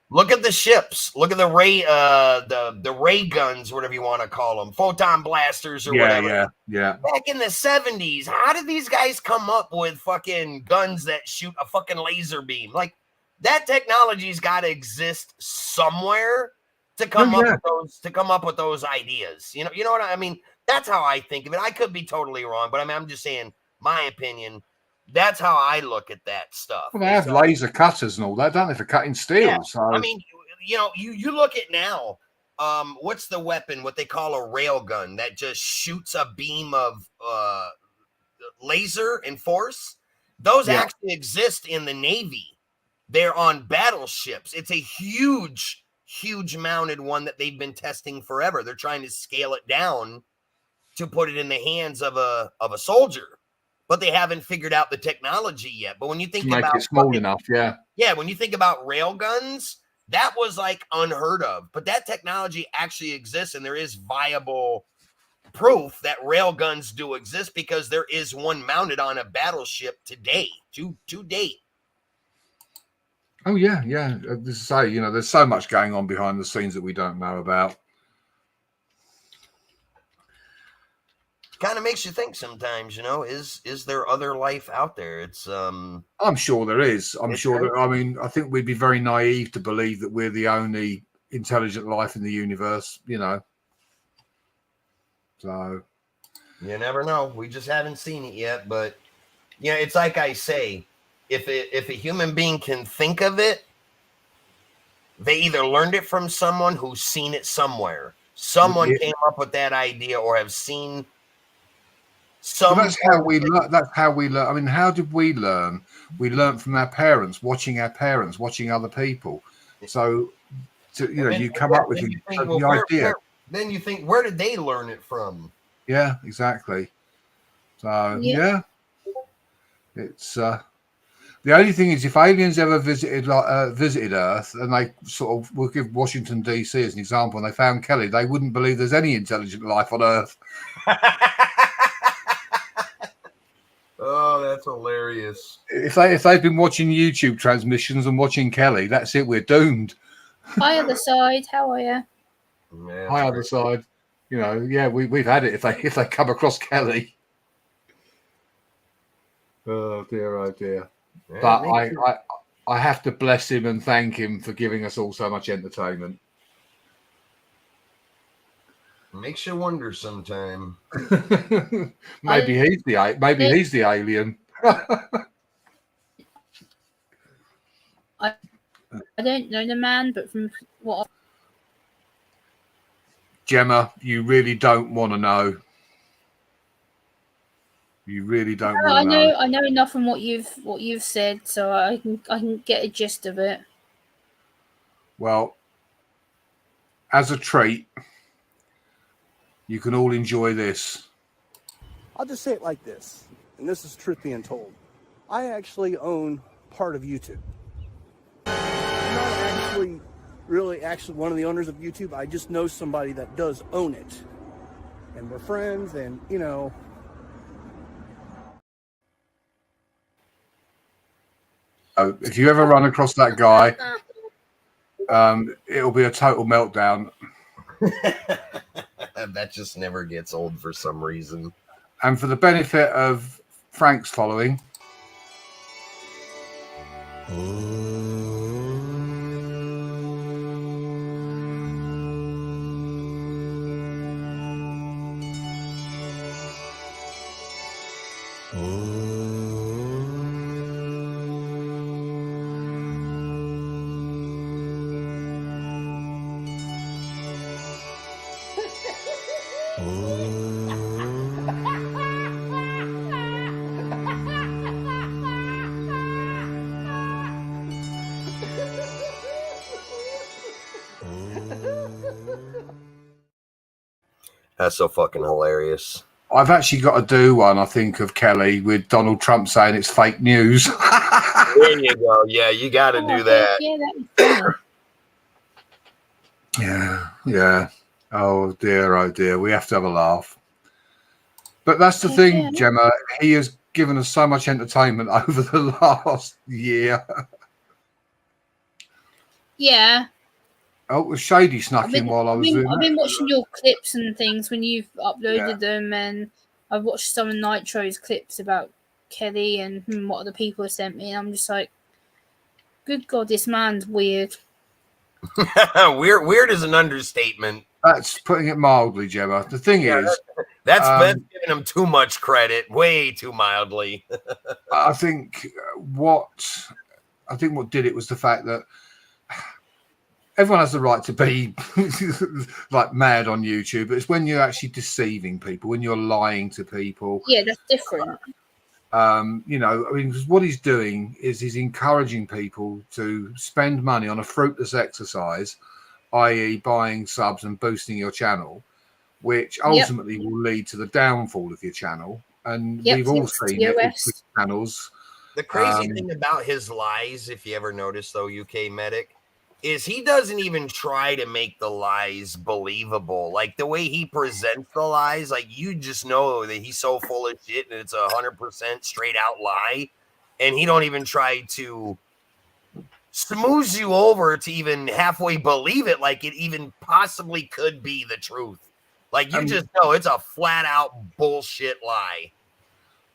Look at the ships. Look at the ray guns, whatever you want to call them, photon blasters or whatever. Yeah. Back in the 70s, how did these guys come up with fucking guns that shoot a fucking laser beam? Like that technology's got to exist somewhere to come up with those ideas. You know what I mean? That's how I think of it. I could be totally wrong, but I'm just saying my opinion. That's how I look at that stuff. Well, they have laser cutters and all that, don't they, for cutting steel? Yeah. So I mean, you know, you look at now. What's the weapon? What they call a rail gun that just shoots a beam of laser and force. Those actually exist in the Navy. They're on battleships. It's a huge mounted one that they've been testing forever. They're trying to scale it down to put it in the hands of a soldier, but they haven't figured out the technology yet. But when you think Make about it small enough, yeah. yeah, when you think about rail guns, that was like unheard of. But that technology actually exists, and there is viable proof that rail guns do exist because there is one mounted on a battleship today, to date. Oh yeah, yeah. As I say, you know, there's so much going on behind the scenes that we don't know about. Kind of makes you think sometimes, you know, is there other life out there? It's I'm sure there is. I'm sure that. I mean, I think we'd be very naive to believe that we're the only intelligent life in the universe. You know. So you never know. We just haven't seen it yet, but yeah, it's like I say, if a human being can think of it, they either learned it from someone who's seen it somewhere. Someone came up with that idea or have seen some. Well, that's how we learn. That's how we learn. I mean, how did we learn? We learned from our parents, watching other people. So, you know, you come up with the idea. Then you think, where did they learn it from? Yeah, exactly. So yeah, it's the only thing is if aliens ever visited Earth, and they sort of, we'll give Washington DC as an example, and they found Kelly, they wouldn't believe there's any intelligent life on Earth. Oh, that's hilarious. If they've been watching YouTube transmissions and watching Kelly, that's it. We're doomed. Hi, other side. How are you? Man, Hi, other side. You know, yeah, we've had it if they come across Kelly. Oh dear. Yeah, But I have to bless him and thank him for giving us all so much entertainment. makes you wonder sometime. Maybe he's the alien. I don't know the man, but from what Gemma, you really don't want to know. You really don't want to know. I know enough from what you've said, so I can get a gist of it. Well, as a treat, you can all enjoy this. I'll just say it like this, and this is truth being told. I actually own part of YouTube. I'm not really one of the owners of YouTube. I just know somebody that does own it. And we're friends, and, you know. If you ever run across that guy, it'll be a total meltdown. That just never gets old for some reason. And for the benefit of Frank's following. That's so fucking hilarious. I've actually got to do one, I think, of Kelly with Donald Trump saying it's fake news. There you go. Yeah, you got to do that. Yeah, that was Yeah. Oh dear. We have to have a laugh. But that's the thing, Gemma. He has given us so much entertainment over the last year. Yeah. Oh, Shady snuck in while I was doing I've been watching your clips and things when you've uploaded them, and I've watched some of Nitro's clips about Kelly and what other people have sent me, and I'm just like, good God, this man's weird. Weird is an understatement. That's putting it mildly, Gemma. The thing is, that's giving him too much credit, way too mildly. I think what did it was the fact that everyone has the right to be like mad on YouTube, but it's when you're actually deceiving people, when you're lying to people. Yeah, that's different. You know, I mean, what he's doing is he's encouraging people to spend money on a fruitless exercise, i.e. buying subs and boosting your channel, which ultimately will lead to the downfall of your channel. And Yep, we've all yes, seen it with TOS. channels. The crazy thing about his lies, if you ever notice, though, UK Medic, is he doesn't even try to make the lies believable. Like the way he presents the lies, like you just know that he's so full of shit and it's 100% straight out lie, and he don't even try to smooth you over to even halfway believe it, like it even possibly could be the truth. Like you just know it's a flat out bullshit lie.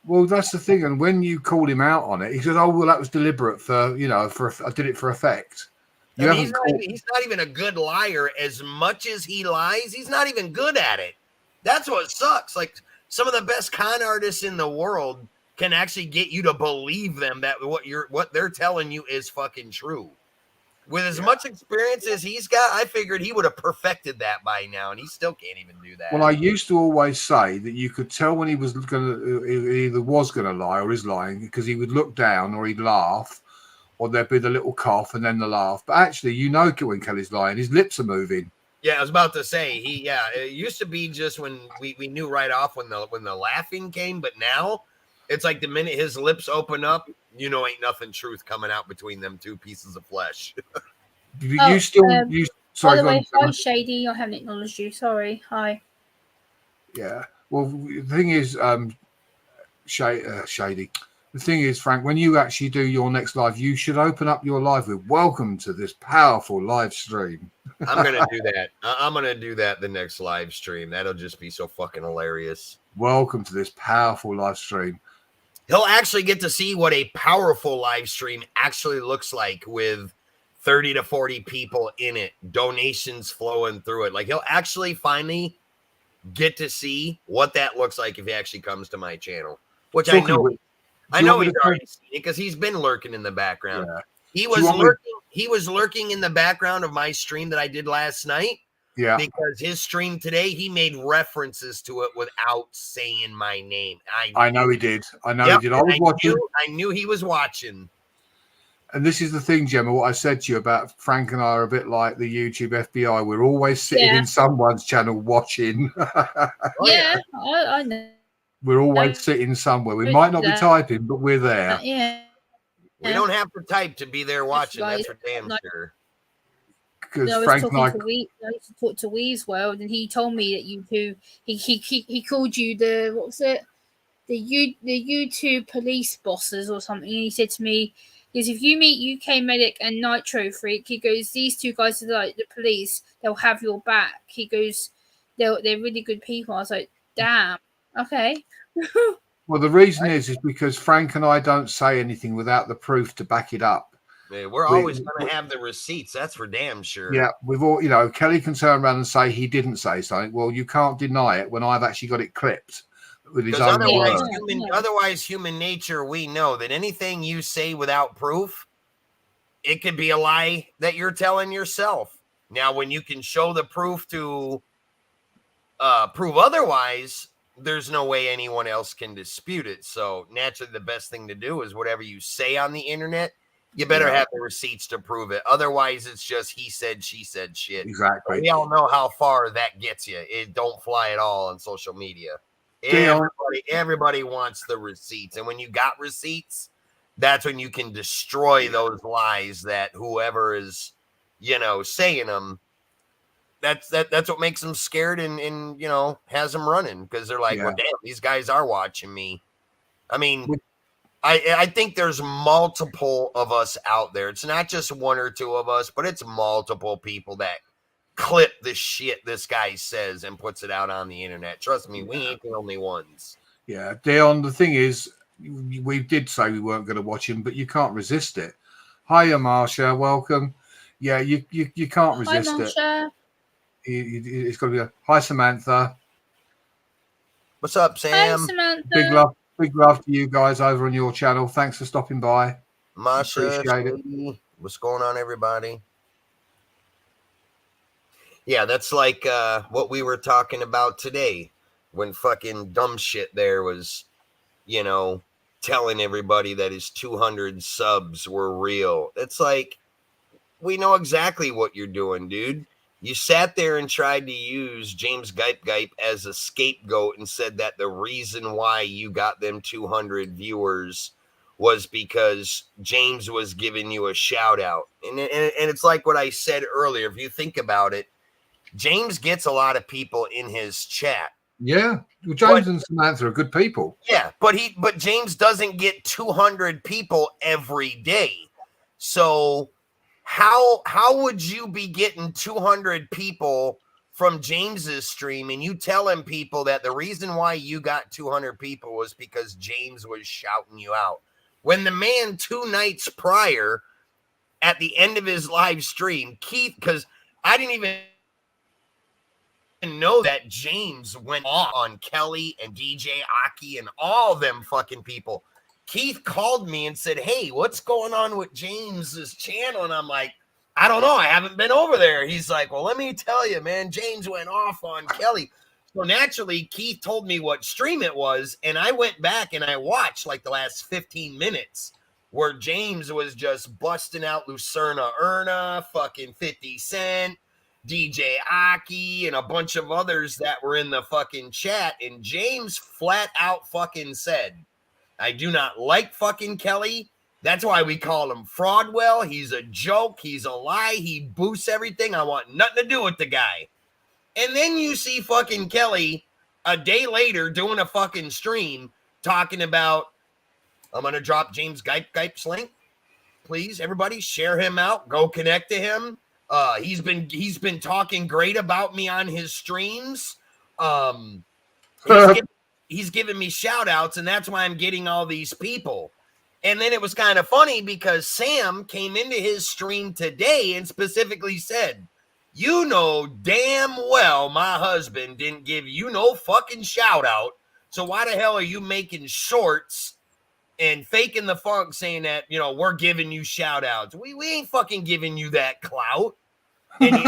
Well, that's the thing. And when you call him out on it, he says, "Oh, well, that was deliberate for I did it for effect." You He's haven't not even a good liar. As much as he lies, he's not even good at it. That's what sucks. Like some of the best con artists in the world can actually get you to believe them that what they're telling you is fucking true. With as much experience as he's got, I figured he would have perfected that by now, and he still can't even do that. Well, I used to always say that you could tell when he was either was going to lie or is lying, because he would look down or he'd laugh, or there'd be the little cough and then the laugh. But actually, you know when Kelly's lying, his lips are moving. Yeah, I was about to say it used to be just when we knew right off when the laughing came, but now it's like the minute his lips open up, you know, ain't nothing truth coming out between them two pieces of flesh. You still, sorry. By the go way, on, hi Gemma. Shady. I haven't acknowledged you. Sorry. Hi. Yeah. Well, the thing is, Shady. The thing is, Frank, when you actually do your next live, you should open up your live with "Welcome to this powerful live stream." I'm gonna do that. I'm gonna do that the next live stream. That'll just be so fucking hilarious. Welcome to this powerful live stream. He'll actually get to see what a powerful live stream actually looks like with 30 to 40 people in it, donations flowing through it. Like he'll actually finally get to see what that looks like if he actually comes to my channel, which I know he's already seen it because he's been lurking in the background. Yeah. He was lurking in the background of my stream that I did last night. Yeah. Because his stream today, he made references to it without saying my name. I know he did. I know he did. I was watching. I knew he was watching. And this is the thing, Gemma, what I said to you about Frank and I are a bit like the YouTube FBI. We're always sitting in someone's channel watching. I know. We're always sitting somewhere. We might not be typing, but we're there. We don't have to type to be there watching. That's for damn sure. Because Frank and I used to talk to Wee's World, and he told me that you two, he called you the, what was it? The YouTube police bosses or something. And he said to me, because if you meet UK Medic and Nitro Freak, he goes, these two guys are like the police. They'll have your back. He goes, they're really good people. I was like, damn, okay. Well, the reason is because Frank and I don't say anything without the proof to back it up. Man, we're always going to have the receipts. That's for damn sure. Yeah, we've all, Kelly can turn around and say he didn't say something. Well, you can't deny it when I've actually got it clipped with his own words. Otherwise, human nature, we know that anything you say without proof, it could be a lie that you're telling yourself. Now, when you can show the proof to prove otherwise, there's no way anyone else can dispute it. So naturally, the best thing to do is whatever you say on the internet, you better have the receipts to prove it. Otherwise, it's just he said, she said shit. Exactly. We all know how far that gets you. It don't fly at all on social media. Everybody wants the receipts. And when you got receipts, that's when you can destroy those lies that whoever is, saying them. That's what makes them scared and has them running, because they're like, well, damn, these guys are watching me. I mean, I think there's multiple of us out there. It's not just one or two of us, but it's multiple people that clip the shit this guy says and puts it out on the internet. Trust me, we ain't the only ones. Yeah, Dion, the thing is, we did say we weren't going to watch him, but you can't resist it. Hiya, Marsha, welcome. Yeah, you can't resist it. It's got to be hi, Samantha. What's up, Sam? Hi, Samantha. Big love to you guys over on your channel. Thanks for stopping by. Masha, appreciate it. What's going on, everybody? Yeah, that's like what we were talking about today when fucking dumb shit there was, telling everybody that his 200 subs were real. It's like, we know exactly what you're doing, dude. You sat there and tried to use James Gipe as a scapegoat and said that the reason why you got them 200 viewers was because James was giving you a shout out. And it's like what I said earlier. If you think about it, James gets a lot of people in his chat. Yeah. Well, James and Samantha are good people. Yeah, but James doesn't get 200 people every day. So how would you be getting 200 people from James's stream and you telling people that the reason why you got 200 people was because James was shouting you out? When the man 2 nights prior at the end of his live stream, Keith, because I didn't even know that James went on Kelly and DJ Aki and all them fucking people. Keith called me and said, hey, what's going on with James's channel? And I'm like, I don't know. I haven't been over there. He's like, well, let me tell you, man, James went off on Kelly. So naturally, Keith told me what stream it was. And I went back and I watched like the last 15 minutes where James was just busting out Lucerna Erna, fucking 50 Cent, DJ Aki, and a bunch of others that were in the fucking chat. And James flat out fucking said, I do not like fucking Kelly. That's why we call him Fraudwell. He's a joke. He's a lie. He boosts everything. I want nothing to do with the guy. And then you see fucking Kelly a day later doing a fucking stream talking about, I'm going to drop James Gipe's link. Please, everybody, share him out. Go connect to him. He's been talking great about me on his streams. He's giving me shout outs, and that's why I'm getting all these people. And then it was kind of funny because Sam came into his stream today and specifically said, you know damn well my husband didn't give you no fucking shout out. So why the hell are you making shorts and faking the funk saying that, you know, we're giving you shout outs? We ain't fucking giving you that clout. And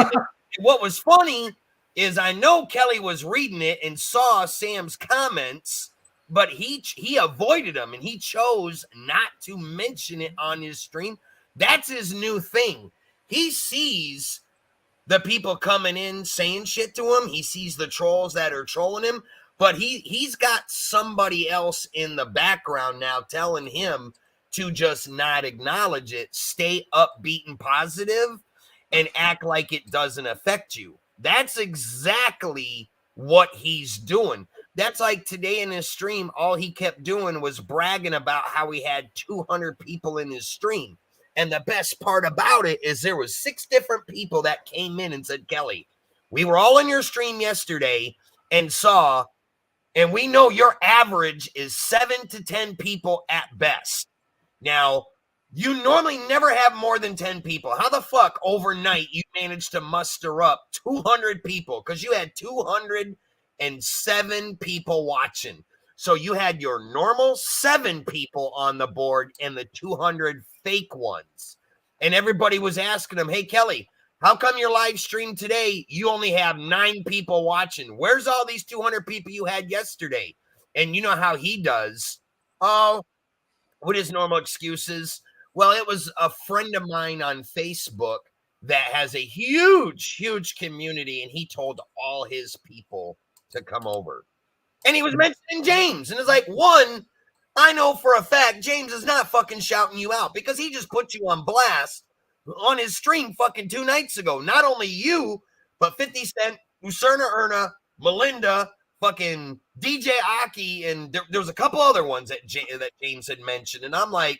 what was funny is I know Kelly was reading it and saw Sam's comments, but he avoided them and he chose not to mention it on his stream. That's his new thing. He sees the people coming in saying shit to him. He sees the trolls that are trolling him, but he's got somebody else in the background now telling him to just not acknowledge it, stay upbeat and positive, and act like it doesn't affect you. That's exactly what he's doing. That's like today in his stream, all he kept doing was bragging about how he had 200 people in his stream. And the best part about it is there was 6 different people that came in and said, Kelly, we were all in your stream yesterday and saw, and we know your average is 7 to 10 people at best. Now, you normally never have more than 10 people. How the fuck overnight you managed to muster up 200 people? Because you had 207 people watching. So you had your normal 7 people on the board and the 200 fake ones. And everybody was asking him, hey, Kelly, how come your live stream today, you only have 9 people watching? Where's all these 200 people you had yesterday? And you know how he does. Oh, what his normal excuses? Well, it was a friend of mine on Facebook that has a huge, huge community, and he told all his people to come over. And he was mentioning James. And it's like, one, I know for a fact James is not fucking shouting you out because he just put you on blast on his stream fucking 2 nights ago. Not only you, but 50 Cent, Lucerna Erna, Melinda, fucking DJ Aki, and there was a couple other ones that James had mentioned. And I'm like,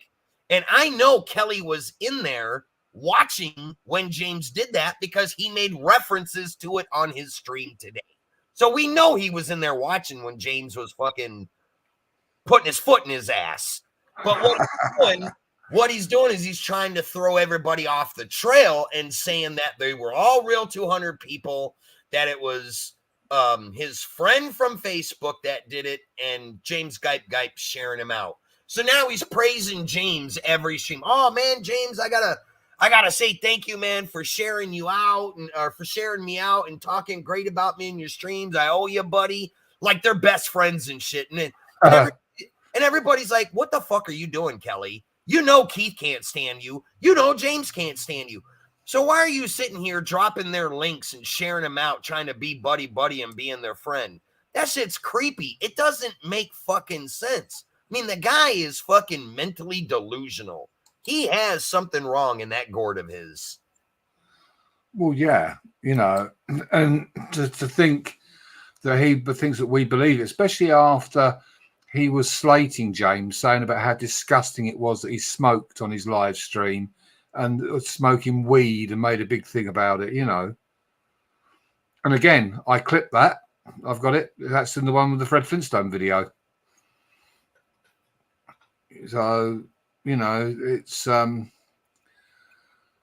and I know Kelly was in there watching when James did that because he made references to it on his stream today. So we know he was in there watching when James was fucking putting his foot in his ass. But what he's doing is he's trying to throw everybody off the trail and saying that they were all real 200 people, that it was his friend from Facebook that did it, and James Gipe sharing him out. So now he's praising James every stream. Oh man, James, I gotta say thank you, man, for sharing you out or for sharing me out and talking great about me in your streams. I owe you, buddy. Like they're best friends and shit. And everybody's like, what the fuck are you doing, Kelly? You know Keith can't stand you. You know James can't stand you. So why are you sitting here dropping their links and sharing them out, trying to be buddy and being their friend? That shit's creepy. It doesn't make fucking sense. I mean, the guy is fucking mentally delusional. He has something wrong in that gourd of his. Well, yeah, you know, and to think that he thinks that we believe it, especially after he was slating James, saying about how disgusting it was that he smoked on his live stream and was smoking weed and made a big thing about it, you know. And again, I clipped that. I've got it. That's in the one with the Fred Flintstone video. So, you know, it's I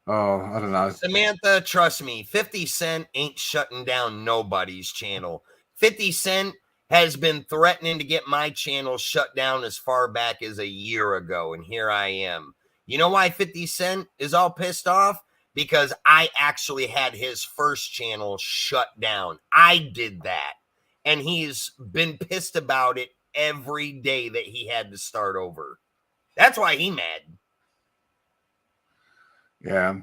don't know. Samantha, trust me, 50 Cent ain't shutting down nobody's channel. 50 Cent has been threatening to get my channel shut down as far back as a year ago, and here I am. You know why 50 Cent is all pissed off? Because I actually had his first channel shut down. I did that, and he's been pissed about it every day that he had to start over. That's why he mad. Yeah.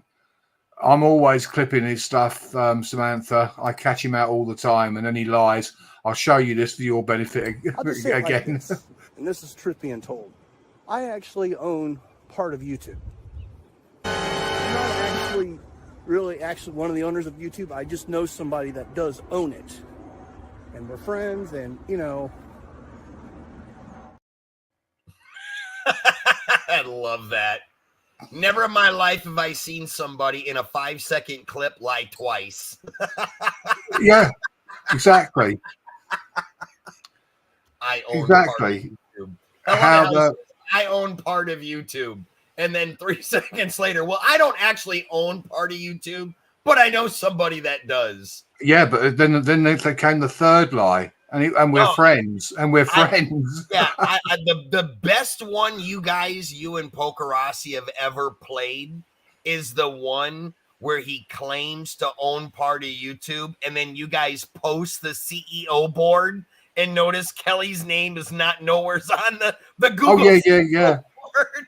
I'm always clipping his stuff, Samantha. I catch him out all the time, and then he lies. I'll show you this for your benefit I'll just say it like again. this, and this is truth being told. I actually own part of YouTube. I'm not actually one of the owners of YouTube. I just know somebody that does own it. And we're friends, and, you know. I love that. Never in my life have I seen somebody in a 5-second clip lie twice. Yeah, exactly. I own Exactly. I own part of YouTube. And then 3 seconds later, well, I don't actually own part of YouTube, but I know somebody that does. Yeah, but then they came the third lie, and we're friends, and we're friends. The best one you and Pokerossi have ever played is the one where he claims to own part of YouTube, and then you guys post the CEO board and notice Kelly's name is not nowhere's on the Google. Oh yeah. Board.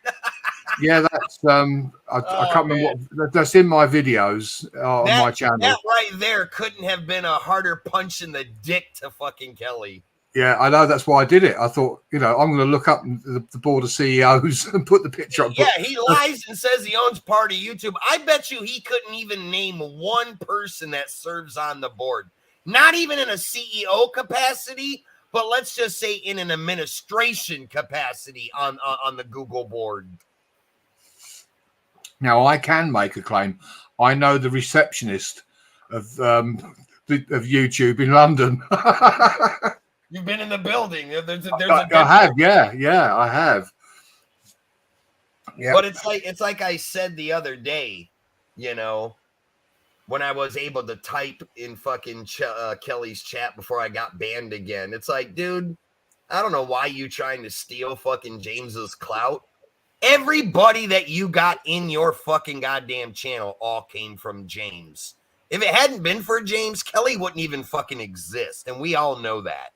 Yeah, that's I can't remember what that's in my videos on my channel. That right there couldn't have been a harder punch in the dick to fucking Kelly. Yeah, I know. That's why I did it. I thought, you know, I'm going to look up the board of CEOs and put the picture up. Yeah, he lies and says he owns part of YouTube. I bet you he couldn't even name one person that serves on the board. Not even in a CEO capacity, but let's just say in an administration capacity on the Google board. Now, I can make a claim. I know the receptionist of YouTube in London. You've been in the building. I have, yeah, I have. Yeah, but it's like I said the other day, you know, when I was able to type in fucking Kelly's chat before I got banned again. It's like, dude, I don't know why you trying to steal fucking James's clout. Everybody that you got in your fucking goddamn channel all came from James. If it hadn't been for James, Kelly wouldn't even fucking exist, and we all know that.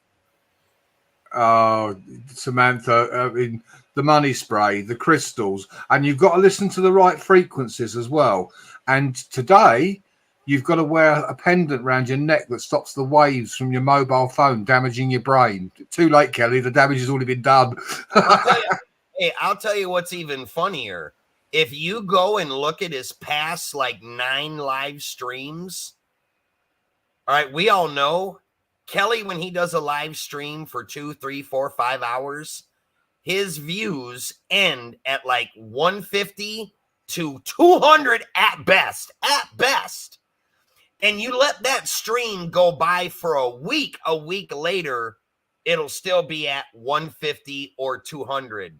Oh, Samantha, I mean, the money spray, the crystals, and you've got to listen to the right frequencies as well. And today, you've got to wear a pendant around your neck that stops the waves from your mobile phone damaging your brain. Too late, Kelly. The damage has already been done. I'll tell you what's even funnier. If you go and look at his past, 9 live streams, all right, we all know Kelly, when he does a live stream for 2, 3, 4, 5 hours, his views end at 150 to 200 at best. And you let that stream go by for a week later, it'll still be at 150 or 200.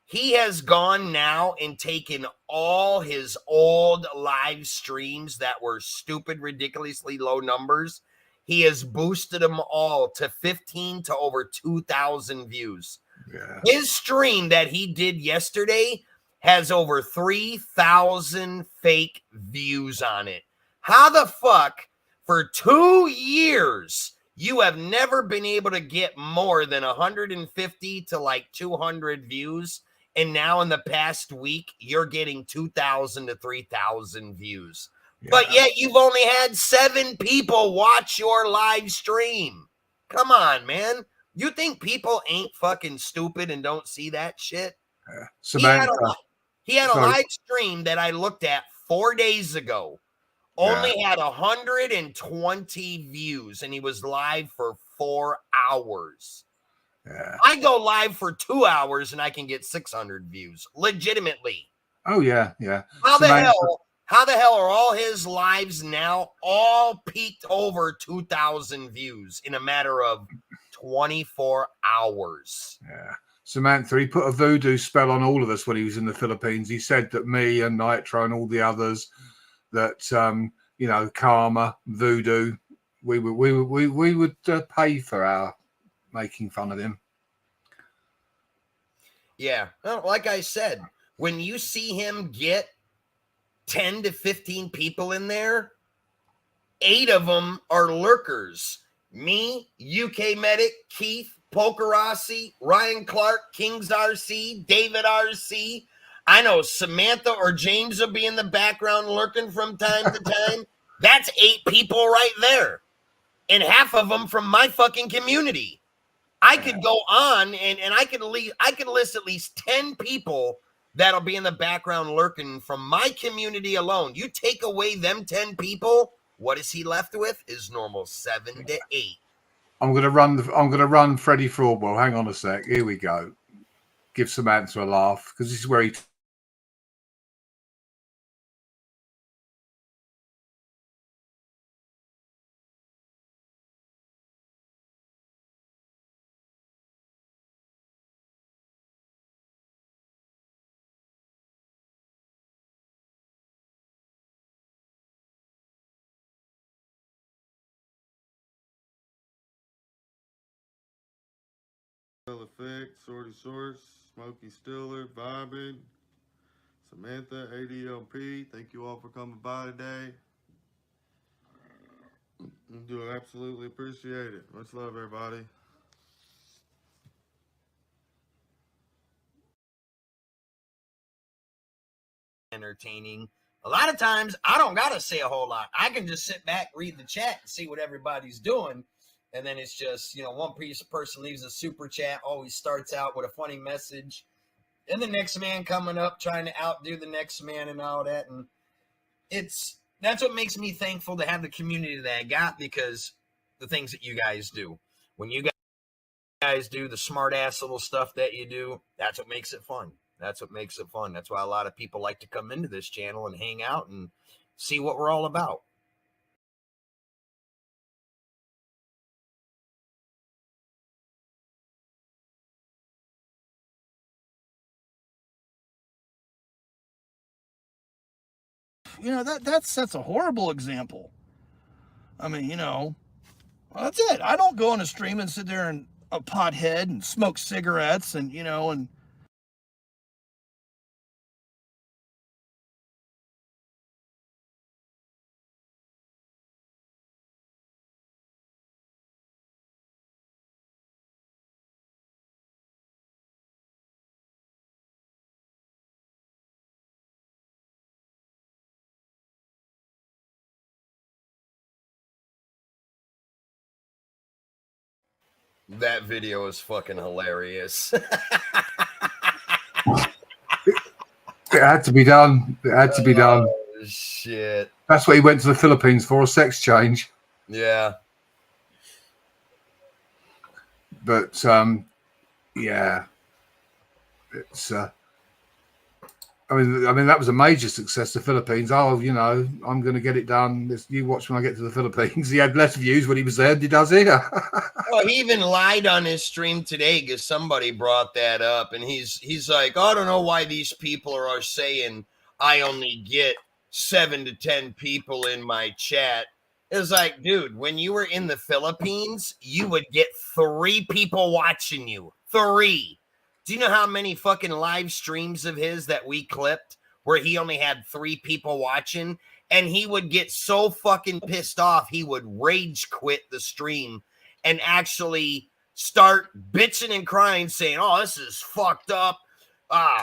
He has gone now and taken all his old live streams that were stupid, ridiculously low numbers. He has boosted them all to 15 to over 2,000 views. Yeah. His stream that he did yesterday has over 3,000 fake views on it. How the fuck for 2 years you have never been able to get more than 150 to 200 views? And now in the past week, you're getting 2,000 to 3,000 views. But yet you've only had 7 people watch your live stream. Come on, man. You think people ain't fucking stupid and don't see that shit? Yeah. Samantha. He had a live stream that I looked at 4 days ago. Only had 120 views, and he was live for 4 hours. Yeah. I go live for 2 hours, and I can get 600 views, legitimately. Oh yeah, yeah. How the hell are all his lives now all peaked over 2,000 views in a matter of 24 hours? Yeah. Samantha, he put a voodoo spell on all of us when he was in the Philippines. He said that me and Nitro and all the others, that you know, karma, voodoo, we would pay for our making fun of him. Yeah, well, like I said, when you see him get 10 to 15 people in there, 8 of them are lurkers. Me, UK Medic, Keith, Pokerossi, Ryan Clark, Kings RC, David RC. I know Samantha or James will be in the background lurking from time to time. That's 8 people right there. And half of them from my fucking community. I could go on and I could list at least 10 people that'll be in the background lurking from my community alone. You take away them 10 people, what is he left with? His normal 7 to 8. I'm gonna run Freddie Fraudwell. Hang on a sec. Here we go. Give Samantha a laugh, because this is where he Effect, Sorty Source, Smokey Stiller, Vibing, Samantha, ADLP. Thank you all for coming by today. I do absolutely appreciate it. Much love, everybody. Entertaining. A lot of times I don't gotta say a whole lot. I can just sit back, read the chat, and see what everybody's doing. And then it's just, you know, one person leaves a super chat, always starts out with a funny message. And the next man coming up, trying to outdo the next man and all that. And that's what makes me thankful to have the community that I got, because the things that you guys do. When you guys do the smart ass little stuff that you do, that's what makes it fun. That's what makes it fun. That's why a lot of people like to come into this channel and hang out and see what we're all about. You know, that's a horrible example. I mean, you know, well, that's it. I don't go on a stream and sit there and a pothead and smoke cigarettes and, you know, and That video is fucking hilarious. it had to be done. It had to be done. Oh, shit. That's what he went to the Philippines for, a sex change. Yeah. But yeah, it's I mean that was a major success, the Philippines. Oh, you know, I'm going to get it done. You watch when I get to the Philippines. He had less views when he was there than he does here. Well, he even lied on his stream today because somebody brought that up, and he's like, I don't know why these people are saying I only get 7 to 10 people in my chat. It's like, dude, when you were in the Philippines, you would get 3 people watching you. 3. Do you know how many fucking live streams of his that we clipped where he only had 3 people watching? And he would get so fucking pissed off, he would rage quit the stream and actually start bitching and crying, saying, oh, this is fucked up.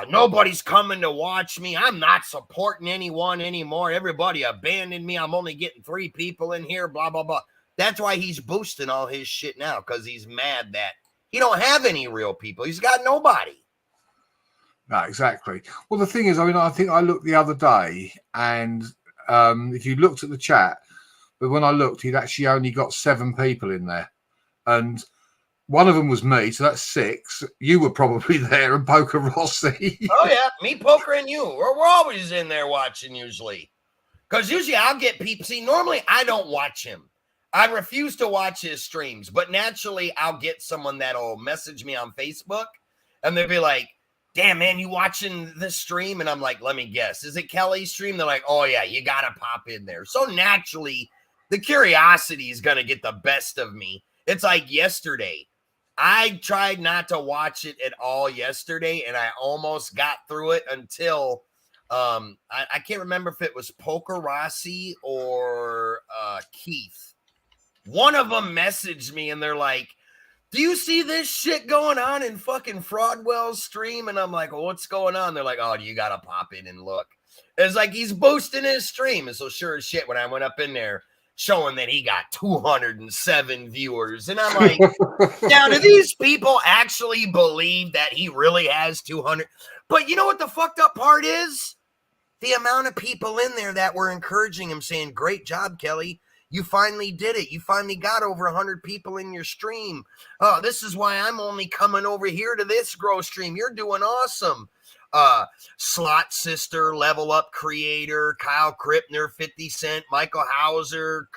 nobody's coming to watch me. I'm not supporting anyone anymore. Everybody abandoned me. I'm only getting 3 people in here, blah, blah, blah. That's why he's boosting all his shit now, because he's mad that he don't have any real people. He's got nobody. No, exactly. Well, the thing is, I mean, I think I looked the other day, and if you looked at the chat, but when I looked, he'd actually only got 7 people in there. And one of them was me, so that's 6. You were probably there, and Poker Rossi. Oh, yeah, me, Poker, and you. We're always in there watching, usually. Because usually I'll get people. See, normally I don't watch him. I refuse to watch his streams, but naturally I'll get someone that'll message me on Facebook, and they'll be like, damn, man, you watching this stream? And I'm like, let me guess. Is it Kelly's stream? They're like, oh, yeah, you got to pop in there. So naturally, the curiosity is going to get the best of me. It's like yesterday. I tried not to watch it at all yesterday, and I almost got through it until I can't remember if it was Poker Rossi or Keith. One of them messaged me, and they're like, do you see this shit going on in fucking Fraudwell's stream? And I'm like, well, what's going on? They're like, oh, you got to pop in and look. It's like he's boosting his stream. And so sure as shit, when I went up in there, showing that he got 207 viewers. And I'm like, now, do these people actually believe that he really has 200? But you know what the fucked up part is? The amount of people in there that were encouraging him, saying, great job, Kelly. You finally did it. You finally got over 100 people in your stream. Oh, this is why I'm only coming over here to this grow stream. You're doing awesome. Slot Sister, Level Up Creator, Kyle Krippner, 50 Cent, Michael Hauser,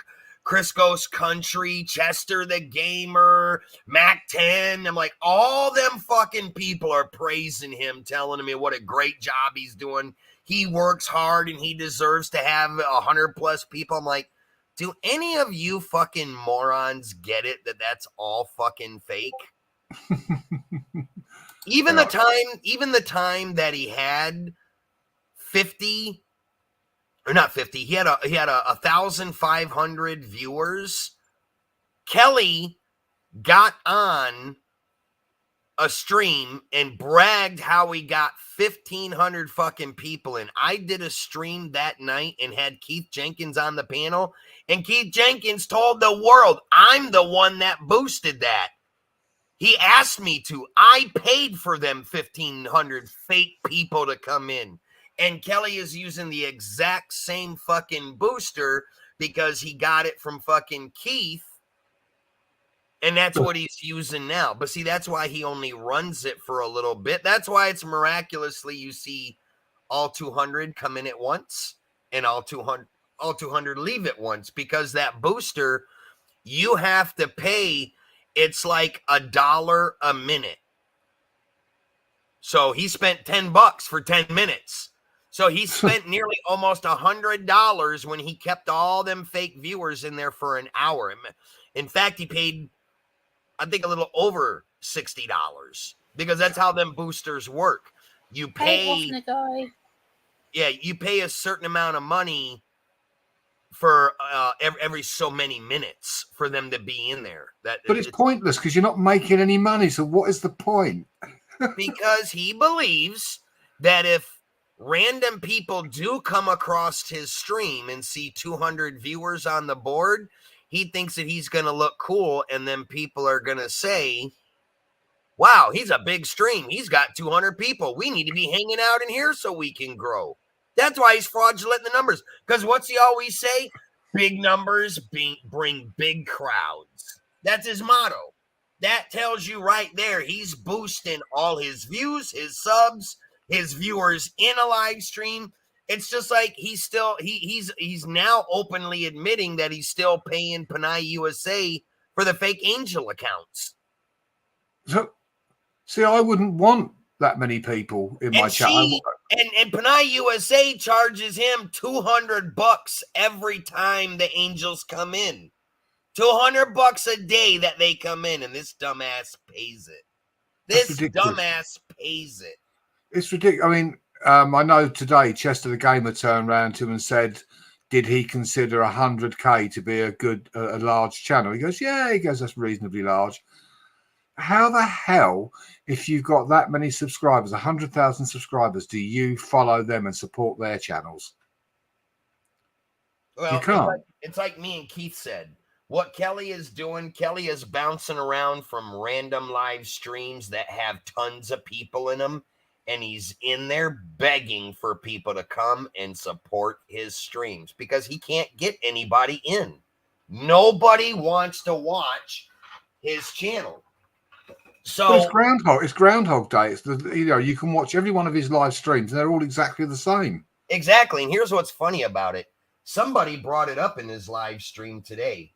Crisco's Country, Chester the Gamer, Mac 10. I'm like, all them fucking people are praising him, telling me what a great job he's doing. He works hard and he deserves to have 100+ people. I'm like, do any of you fucking morons get it that that's all fucking fake? Even the time that he had 50, or not 50, he had 1,500 viewers. Kelly got on a stream and bragged how he got 1,500 fucking people in. I did a stream that night and had Keith Jenkins on the panel, and Keith Jenkins told the world, I'm the one that boosted that. He asked me to. I paid for them 1,500 fake people to come in. And Kelly is using the exact same fucking booster because he got it from fucking Keith. And that's what he's using now. But see, that's why he only runs it for a little bit. That's why it's miraculously you see all 200 come in at once and all 200 leave at once, because that booster, you have to pay. It's like $1 a minute. So he spent $10 for 10 minutes. So he spent nearly almost $100 when he kept all them fake viewers in there for an hour. In fact, he paid, I think, a little over $60, because that's how them boosters work. You pay, you pay a certain amount of money for every so many minutes for them to be in there. But it's pointless because you're not making any money. So what is the point? Because he believes that if random people do come across his stream and see 200 viewers on the board, he thinks that he's going to look cool, and then people are going to say, wow, he's a big stream. He's got 200 people. We need to be hanging out in here so we can grow. That's why he's fraudulent in the numbers. Because what's he always say? Big numbers bring big crowds. That's his motto. That tells you right there, he's boosting all his views, his subs, his viewers in a live stream. It's just like he's now openly admitting that he's still paying Panay USA for the fake Angel accounts. So, see, I wouldn't want that many people in my chat. And Panay USA charges him $200 every time the Angels come in. $200 a day that they come in, and this dumbass pays it. This dumbass pays it. It's ridiculous. I mean, I know today Chester the Gamer turned around to him and said, did he consider 100K to be a large channel? He goes, yeah. He goes, that's reasonably large. how the hell, if you've got that many subscribers, 100,000 subscribers, do you follow them and support their channels? Well, You can't. It's like me and Keith said. What Kelly is doing, Kelly is bouncing around from random live streams that have tons of people in them, and he's in there begging for people to come and support his streams because he can't get anybody in. Nobody wants to watch his channel. But So it's Groundhog Day. It's you can watch every one of his live streams, and they're all exactly the same. exactly, and here's what's funny about it. Somebody brought it up in his live stream today.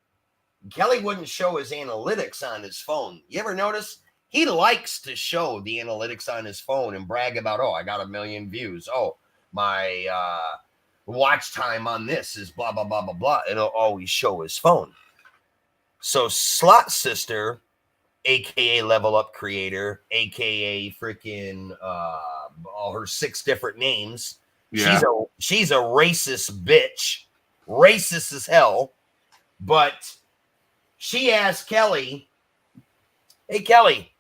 Kelly wouldn't show his analytics on his phone. You ever notice? He likes to show the analytics on his phone and brag about, oh, I got 1 million views. Oh, my watch time on this is blah, blah, blah, blah, blah. And he'll always show his phone. So Slot Sister, a.k.a. Level Up Creator, a.k.a. freaking all her 6 different names. Yeah. She's a racist bitch. Racist as hell. But she asked Kelly, hey, Kelly,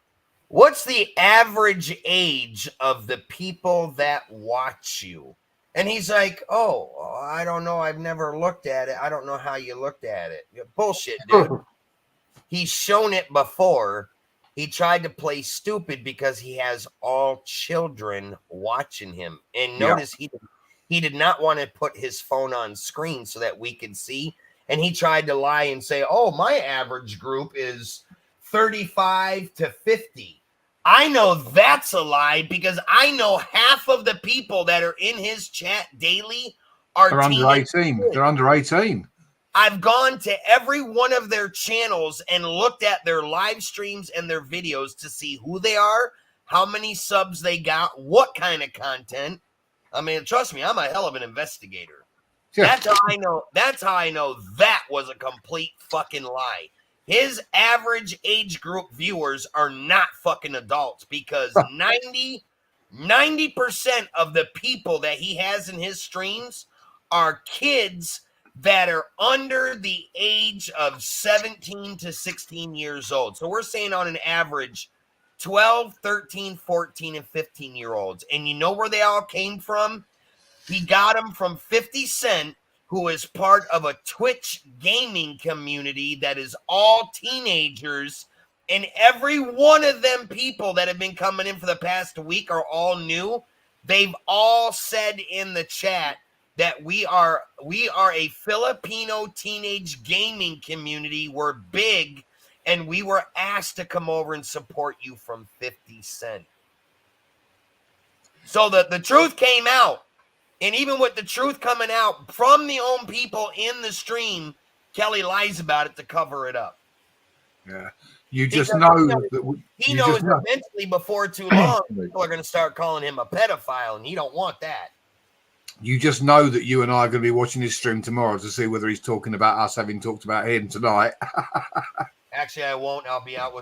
what's the average age of the people that watch you? And he's like, oh, I don't know. I've never looked at it. I don't know how you looked at it. Bullshit, dude. He's shown it before. He tried to play stupid because he has all children watching him. And notice he did not want to put his phone on screen so that we could see. And he tried to lie and say, oh, my average group is 35 to 50. I know that's a lie because I know half of the people that are in his chat daily are under 18. They're under 18. I've gone to every one of their channels and looked at their live streams and their videos to see who they are, how many subs they got, what kind of content. I mean, trust me, I'm a hell of an investigator. Yeah. That's how I know that was a complete fucking lie. His average age group viewers are not fucking adults because 90% of the people that he has in his streams are kids that are under the age of 17 to 16 years old. So we're saying on an average 12, 13, 14, and 15-year-olds. And you know where they all came from? He got them from 50 Cent, who is part of a Twitch gaming community that is all teenagers. And every one of them people that have been coming in for the past week are all new. They've all said in the chat that we are a Filipino teenage gaming community. We're big, and we were asked to come over and support you from 50 Cent. So the truth came out. And even with the truth coming out from the own people in the stream, Kelly lies about it to cover it up. Yeah. You just know that he knows eventually before too long, people are going to start calling him a pedophile, and he don't want that. You just know that you and I are going to be watching his stream tomorrow to see whether he's talking about us having talked about him tonight. Actually, I won't. I'll be out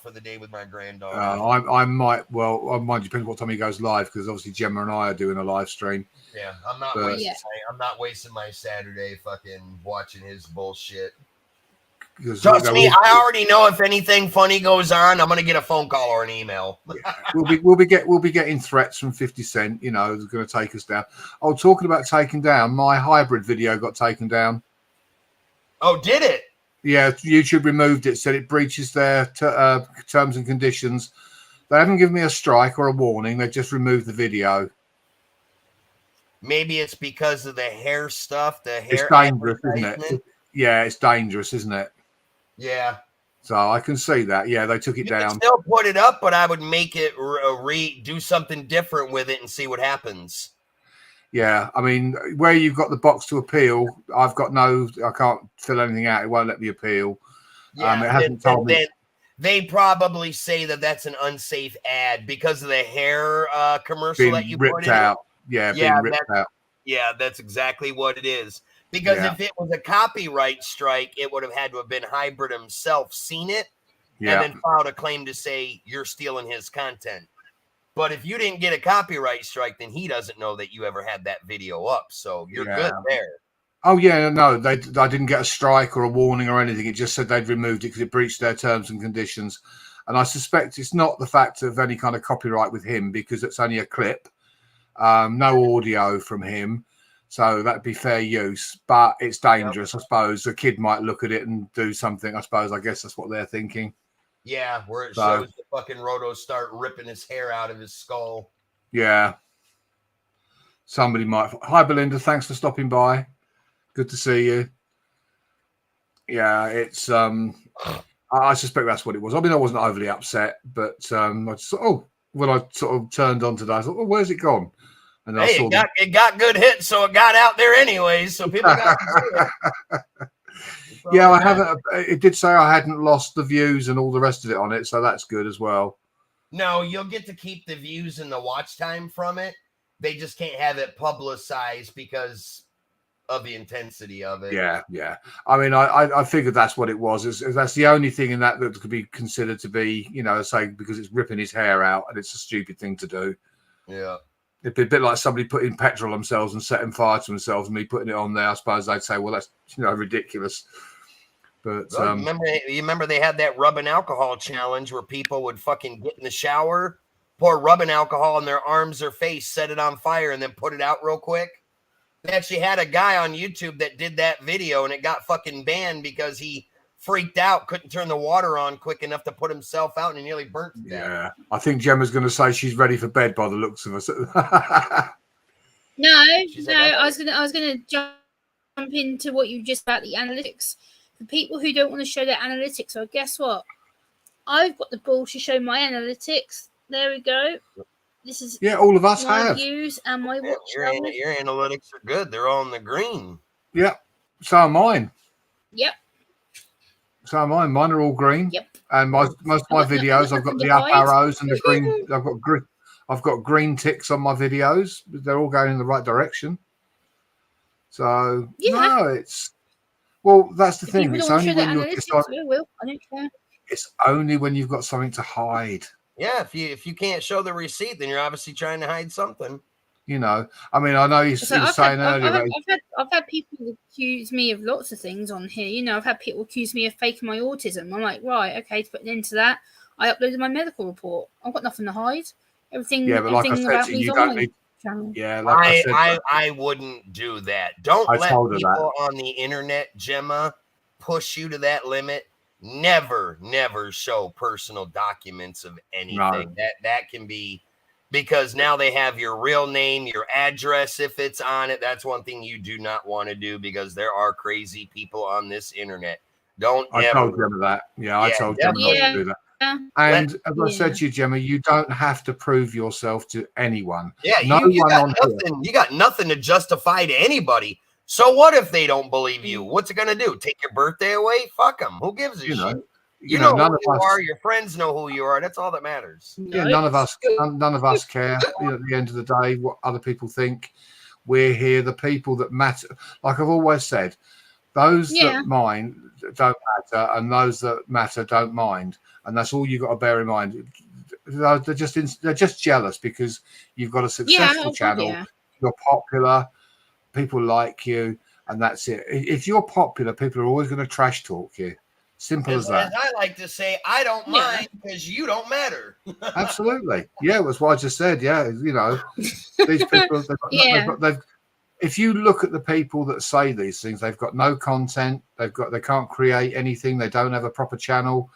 for the day with my granddaughter. I might. Well, I might depend what time he goes live because obviously Gemma and I are doing a live stream. Yeah, I'm not wasting my Saturday fucking watching his bullshit. Trust me, I already know if anything funny goes on, I'm gonna get a phone call or an email. Yeah, we'll be getting threats from 50 Cent. You know, they're going to take us down. Oh, talking about taking down, my hybrid video got taken down. Oh, did it? Yeah, YouTube removed it, said it breaches their terms and conditions. They haven't given me a strike or a warning. They just removed the video. Maybe it's because of the hair stuff. It's dangerous, isn't it? Yeah, it's dangerous, isn't it? Yeah. So I can see that. Yeah, they took it down. Can still put it up, but I would make it do something different with it and see what happens. Yeah, I mean, where you've got the box to appeal, I can't fill anything out. It won't let me appeal. Yeah, it hasn't told me. They probably say that that's an unsafe ad because of the hair commercial that you put in. Out. Yeah, being ripped out. Yeah, that's exactly what it is. Because if it was a copyright strike, it would have had to have been Hybrid himself seen it and then filed a claim to say you're stealing his content. But if you didn't get a copyright strike, then he doesn't know that you ever had that video up. So you're good there. Oh, yeah, no, I didn't get a strike or a warning or anything. It just said they'd removed it because it breached their terms and conditions. And I suspect it's not the fact of any kind of copyright with him because it's only a clip, no audio from him. So that'd be fair use, but it's dangerous. I suppose a kid might look at it and do something. I guess that's what they're thinking. Yeah, where it shows the fucking Roto start ripping his hair out of his skull. Yeah. Somebody might. Hi, Belinda. Thanks for stopping by. Good to see you. Yeah, it's. I suspect that's what it was. I mean, I wasn't overly upset, but I just thought, when I sort of turned on today, I thought, where's it gone? And hey, it got good hits, so it got out there anyways. So people got to see it. Yeah, I haven't. It did say I hadn't lost the views and all the rest of it on it, so that's good as well. No, you'll get to keep the views and the watch time from it. They just can't have it publicized because of the intensity of it. Yeah. I mean, I figured that's what it was. That's the only thing in that could be considered to be, say because it's ripping his hair out and it's a stupid thing to do. Yeah. It'd be a bit like somebody putting petrol on themselves and setting fire to themselves and me putting it on there. I suppose they'd say, well, that's ridiculous. But well, you remember they had that rubbing alcohol challenge where people would fucking get in the shower, pour rubbing alcohol in their arms or face, set it on fire, and then put it out real quick. They actually had a guy on YouTube that did that video, and it got fucking banned because he freaked out, couldn't turn the water on quick enough to put himself out, and he nearly burnt to death. Yeah, I think Gemma's going to say she's ready for bed by the looks of us. No, I was gonna jump into what you just about the analytics. For people who don't want to show their analytics, well, guess what? I've got the balls to show my analytics. There we go. This is all of us my have views and my watch. Your analytics are good. They're all in the green. Yeah, so are mine. Yep. So are mine. Mine are all green. Yep. And most of my videos, I've got the up arrows and the green. I've got green ticks on my videos. They're all going in the right direction. So no, it's that's the thing. It's only when you're just I don't care. It's only when you've got something to hide. Yeah, if you can't show the receipt, then you're obviously trying to hide something. I mean, I know you were saying earlier. I've had people accuse me of lots of things on here. I've had people accuse me of faking my autism. I'm like, right, okay, to put an end to that, I uploaded my medical report. I've got nothing to hide. Everything. Yeah, but like I said, you don't need. Yeah, like I wouldn't do that. Don't let people on the internet, Gemma, push you to that limit. Never show personal documents of anything. No. That can be because now they have your real name, your address if it's on it. That's one thing you do not want to do because there are crazy people on this internet. I told Gemma that. Yeah, I told Gemma not to do that. And as I said to you, Gemma, you don't have to prove yourself to anyone. Yeah, you got nothing to justify to anybody. So what if they don't believe you? What's it going to do? Take your birthday away? Fuck them. Who gives a shit? You know who you are. Your friends know who you are. That's all that matters. Yeah, none of us care. At the end of the day, what other people think. We're here. The people that matter. Like I've always said, those that mind don't matter, and those that matter don't mind. And that's all you've got to bear in mind. They're just jealous because you've got a successful channel. Yeah. You're popular. People like you, and that's it. If you're popular, people are always going to trash talk you. Simple as that. As I like to say, I don't mind because you don't matter. Absolutely. Yeah, that's what I just said. Yeah, these people. If you look at the people that say these things, they've got no content. They can't create anything. They don't have a proper channel.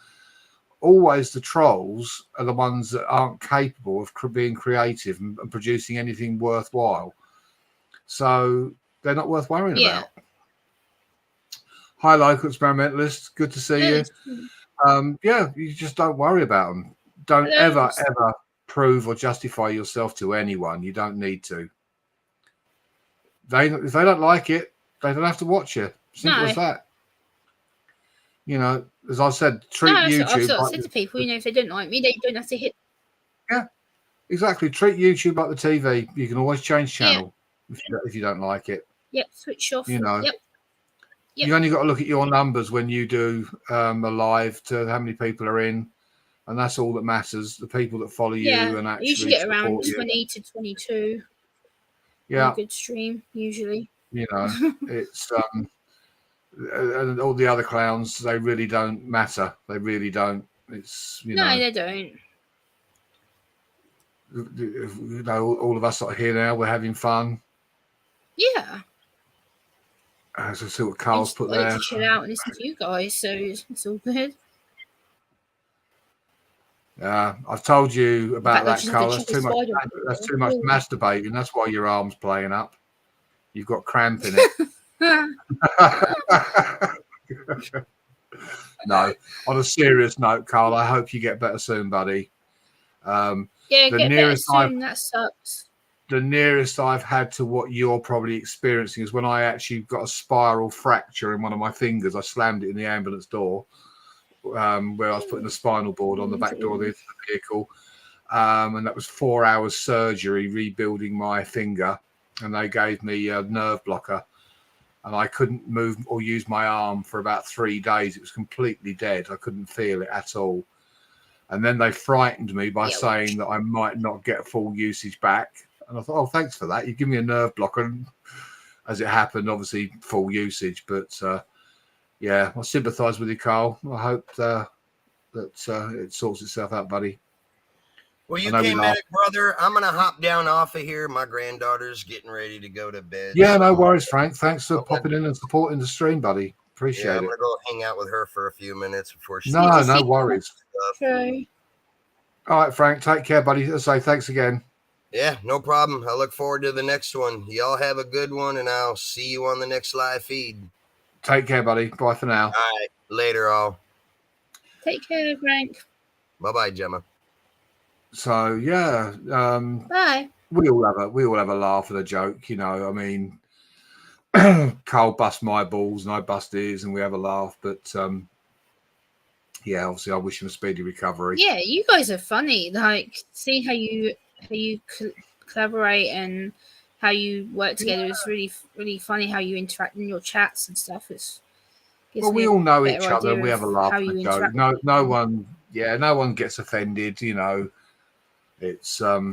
Always the trolls are the ones that aren't capable of being creative and producing anything worthwhile. So they're not worth worrying about. Hi, local experimentalists. Good to see you. You just don't worry about them. Don't ever prove or justify yourself to anyone. You don't need to. If they don't like it, they don't have to watch you. Simple as that. As I said, treat YouTube. I've said to people, if they don't like me, they don't have to hit. Yeah, exactly. Treat YouTube like the TV. You can always change channel if you don't like it. Yep, switch off. Yep. You only got to look at your numbers when you do a live to how many people are in, and that's all that matters. The people that follow you and actually usually get around 20 to 22. Yeah, a good stream usually. It's and all the other clowns, they really don't matter. They really don't. It's No, they don't. All of us that are here now, we're having fun. Yeah. As I see what I Carl's just put like there. to chill out and listen to you guys, so it's all good. I've told you about fact, I that, just had Carl. to That's check a too much. spider That's ball. too much masturbating. That's why your arm's playing up. You've got cramp in it. No. On a serious note, Carl, I hope you get better soon, buddy. Yeah, The get better nearest soon. That sucks. the nearest I've had to what you're probably experiencing is when I actually got a spiral fracture in one of my fingers. I slammed it in the ambulance door where I was putting the spinal board on the back door of the vehicle. And that was 4 hours surgery rebuilding my finger. And they gave me a nerve blocker. And I couldn't move or use my arm for about 3 days. It was completely dead. I couldn't feel it at all. And then they frightened me by saying that I might not get full usage back. And I thought, oh, thanks for that. You give me a nerve blocker. And as it happened, obviously full usage. But yeah, I sympathise with you, Carl. I hope that it sorts itself out, buddy. Well, you came at it, brother. I'm going to hop down off of here. My granddaughter's getting ready to go to bed. Yeah, no worries, Frank. Thanks for popping in and supporting the stream, buddy. Appreciate it. I'm going to go hang out with her for a few minutes before she... No worries. Okay. All right, Frank. Take care, buddy. As I say, thanks again. Yeah, no problem. I look forward to the next one. Y'all have a good one, and I'll see you on the next live feed. Take care, buddy. Bye for now. All right. Later, all. Take care, Frank. Bye-bye, Gemma. So yeah, Bye. we all have a laugh and a joke, you know. I mean, Carl busts my balls and I bust his, and we have a laugh. But yeah, obviously, I wish him a speedy recovery. Yeah, you guys are funny. Like, see how you collaborate and how you work together is really funny. How you interact in your chats and stuff. Well, we all know each other, and we have a laugh how and you a joke. interact. No one gets offended, you know. It's No,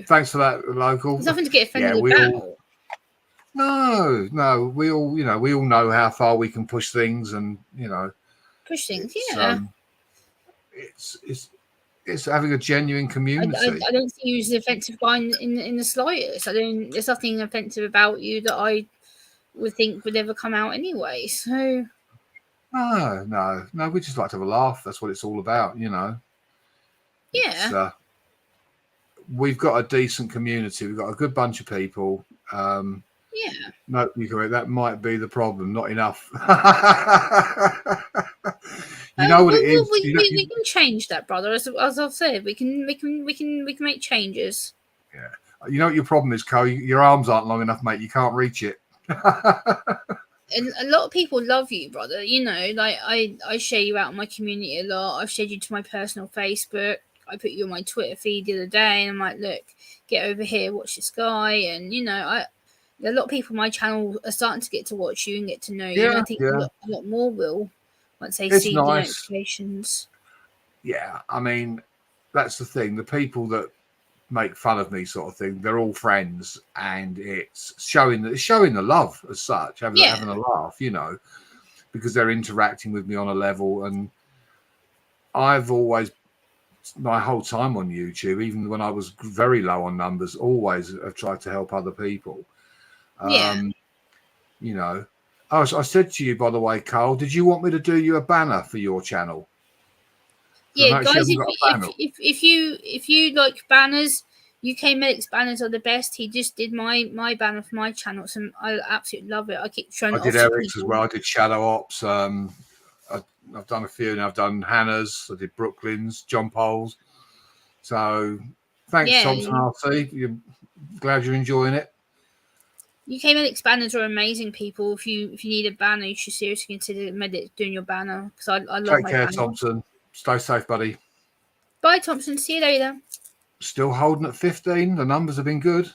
thanks for that, local. there's nothing to get offended we about. all, no, we all know how far we can push things, and you know, Push things, it's, yeah. It's having a genuine community. I don't see you as an offensive guy in the slightest. There's nothing offensive about you that I would think would ever come out anyway. So no, we just like to have a laugh. That's what it's all about, you know. yeah. We've got a decent community. We've got a good bunch of people. Yeah. No, you're correct. That might be the problem. Not enough. You know what it is. We can change that, brother. As I've said, we can make changes. Yeah. You know what your problem is, Carl? Your arms aren't long enough, mate. You can't reach it. And a lot of people love you, brother. You know, like I share you out in my community a lot. I've shared you to my personal Facebook. I put you on my Twitter feed the other day, and I'm like, look, get over here, watch this guy. And you know, a lot of people on my channel are starting to get to watch you and get to know you. And I think a lot more will once they see the notifications. Yeah, I mean, that's the thing. The people that make fun of me, sort of thing, they're all friends, and it's showing the love as such, having a laugh, you know, because they're interacting with me on a level. And I've always, my whole time on YouTube, even when I was very low on numbers, always have tried to help other people. You know, I said to you, by the way, Carl, did you want me to do you a banner for your channel? Yeah, guys, if you like banners, UK Medics banners are the best. He just did my banner for my channel, so I absolutely love it. I keep showing it off. I did Eric's as well. I did Shadow Ops. I've done a few, and I've done Hannah's. I did Brooklyn's, John Paul's. So thanks, Thompson RC. You're glad you're enjoying it. UK Medics banners are amazing, people. If you need a banner, you should seriously consider Medics doing your banner, because I love my banner. Take care, Thompson. Stay safe, buddy. Bye, Thompson. See you later. Still holding at 15. The numbers have been good.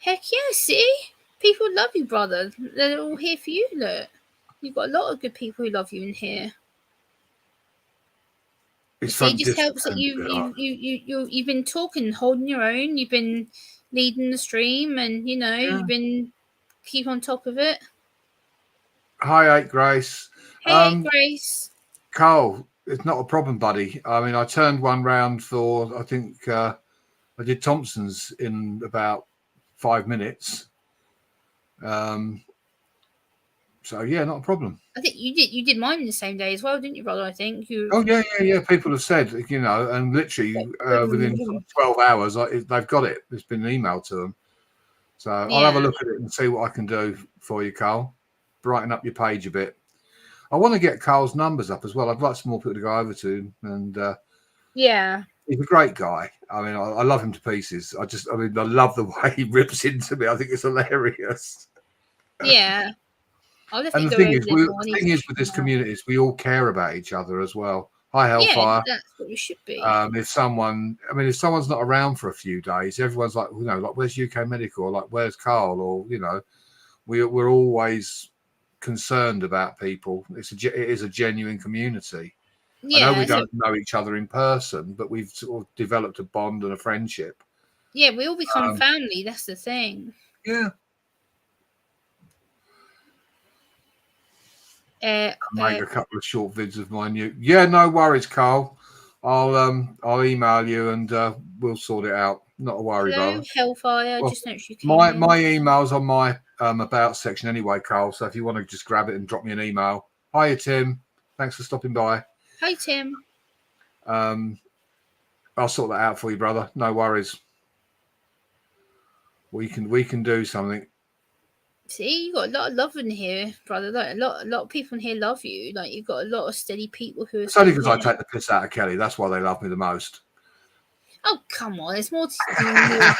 Heck yeah, see? People love you, brother. They're all here for you, look. You've got a lot of good people who love you in here. It just helps that you've been talking, holding your own. You've been leading the stream, and you know you've been keep on top of it. Hi, Grace. Hey, Grace. Carl, it's not a problem, buddy. I mean, I turned one round for, I think I did Thompson's in about 5 minutes. So yeah, not a problem. I think you did mine the same day as well, didn't you, brother? I think you. Oh yeah. People have said, and literally within sort of 12 hours, they've got it. It's been emailed to them. So I'll have a look at it and see what I can do for you, Carl. Brighten up your page a bit. I want to get Carl's numbers up as well. I'd like some more people to go over to him, and Yeah. he's a great guy. I mean, I love him to pieces. I love the way he rips into me. I think it's hilarious. Yeah. I'll And definitely the go thing over is, there more. I need with to this check them out. community is we all care about each other as well. Hi, Yeah, Hellfire. that's what we should be. If someone's not around for a few days, everyone's like, like, where's UK Medical? Or like, where's Carl? Or, we're always concerned about people. It is a genuine community. I know we don't know each other in person, but we've sort of developed a bond and a friendship. Yeah, we all become family. That's the thing. Yeah. Make a couple of short vids of mine. Yeah, no worries, Carl. I'll email you and we'll sort it out. Not a worry, hello, brother. Hellfire. Well, Just noticed you came my in. email's on my about section anyway, Carl. So if you want to just grab it and drop me an email. Hiya, Tim. Thanks for stopping by. Hi, Tim. I'll sort that out for you, brother. No worries. We can do something. See, you got a lot of love in here, brother. Like a lot of people in here love you. Like you've got a lot of steady people who are. It's only because I take the piss out of Kelly. That's why they love me the most. Oh come on! There's more to it.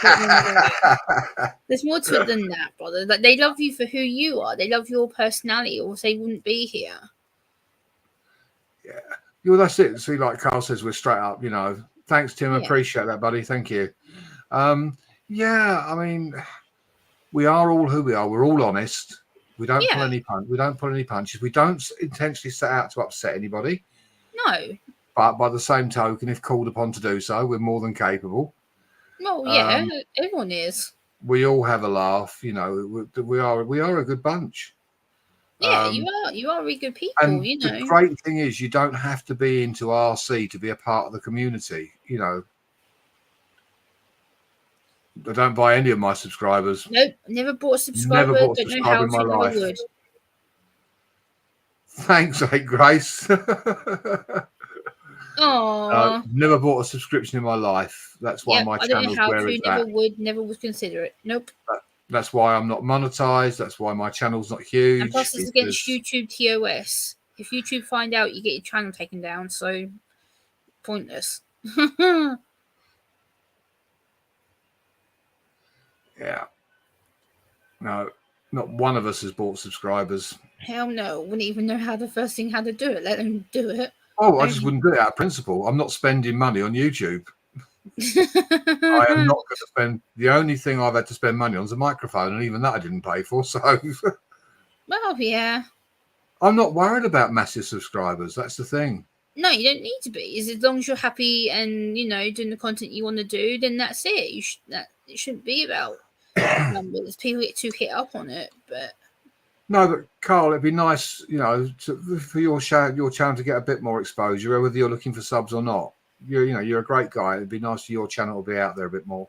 There's more to it than that, brother. Like they love you for who you are. They love your personality, or they wouldn't be here. Yeah. Well, that's it. See, like Carl says, we're straight up. Thanks, Tim. Yeah. Appreciate that, buddy. Thank you. Yeah. I mean, we are all who we are. We're all honest. We don't pull any punches. We don't pull any punches. We don't intentionally set out to upset anybody. No. But by the same token, if called upon to do so, we're more than capable. Well, yeah, everyone is. We all have a laugh. We are a good bunch. Yeah, you are really good people. And the great thing is, you don't have to be into RC to be a part of the community. I don't buy any of my subscribers. Nope, never bought a subscriber. Never bought a Don't know subscriber how in my to, life. I would. Thanks, Aunt Grace. Oh, never bought a subscription in my life. That's why my I don't channel's know how where to. it's at. Never would consider it. Nope. That's why I'm not monetized. That's why my channel's not huge. And plus, it's against YouTube TOS. If YouTube find out, you get your channel taken down. So pointless. Yeah. No, not one of us has bought subscribers. Hell no. Wouldn't even know how to do it, let them do it. Oh, I just wouldn't do it out of principle. I'm not spending money on YouTube. I am not going to spend. The only thing I've had to spend money on is a microphone, and even that I didn't pay for. So, Well, yeah. I'm not worried about massive subscribers. That's the thing. No, you don't need to be. As long as you're happy and doing the content you want to do, then that's it. It shouldn't be about numbers. People get too hit up on it, but. No, but Carl, it'd be nice, for your channel to get a bit more exposure, whether you're looking for subs or not. You're a great guy. It'd be nice for your channel to be out there a bit more.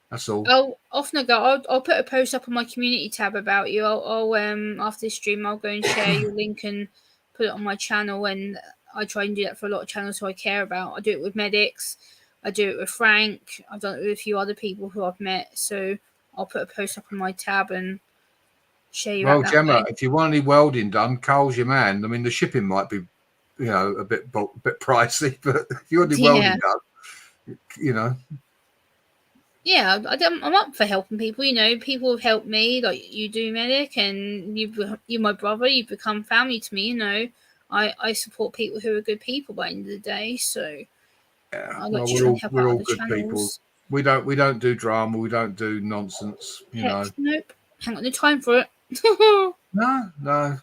That's all. Oh, off I go. I'll put a post up on my community tab about you. I'll after this stream, I'll go and share your link and put it on my channel. And I try and do that for a lot of channels who I care about. I do it with medics. I do it with Frank. I've done it with a few other people who I've met. So I'll put a post up on my tab and share you. Well, Gemma, if you want any welding done, Carl's your man. I mean, the shipping might be, a bit pricey, but if you want any welding done, Yeah, I'm up for helping people. People have helped me, like you do, Medic, and you're my brother. You've become family to me. I support people who are good people by the end of the day. So yeah, we're all good people. We don't do drama. We don't do nonsense. Nope, haven't got no time for it. No,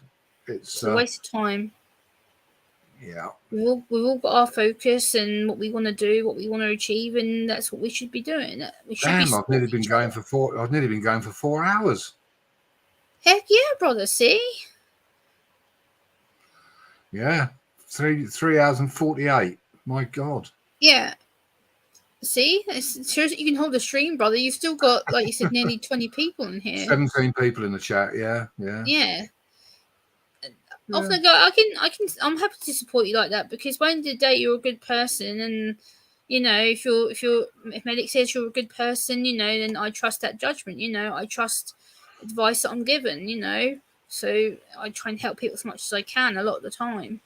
it's a waste of time. Yeah, we've all got our focus and what we want to do, what we want to achieve, and that's what we should be doing. I've nearly been going for 4 hours. Heck yeah, brother. See? Yeah, 3 hours and 48. My God. Yeah. See, it shows that you can hold a stream, brother. You've still got, like you said, nearly 20 people in here. 17 people in the chat. Yeah. Yeah. Often I go, I'm happy to support you like that, because by the end of the day, you're a good person, and you know, if Medic says you're a good person, you know, then I trust that judgment. You know, I trust advice that I'm given. You know, so I try and help people as much as I can a lot of the time.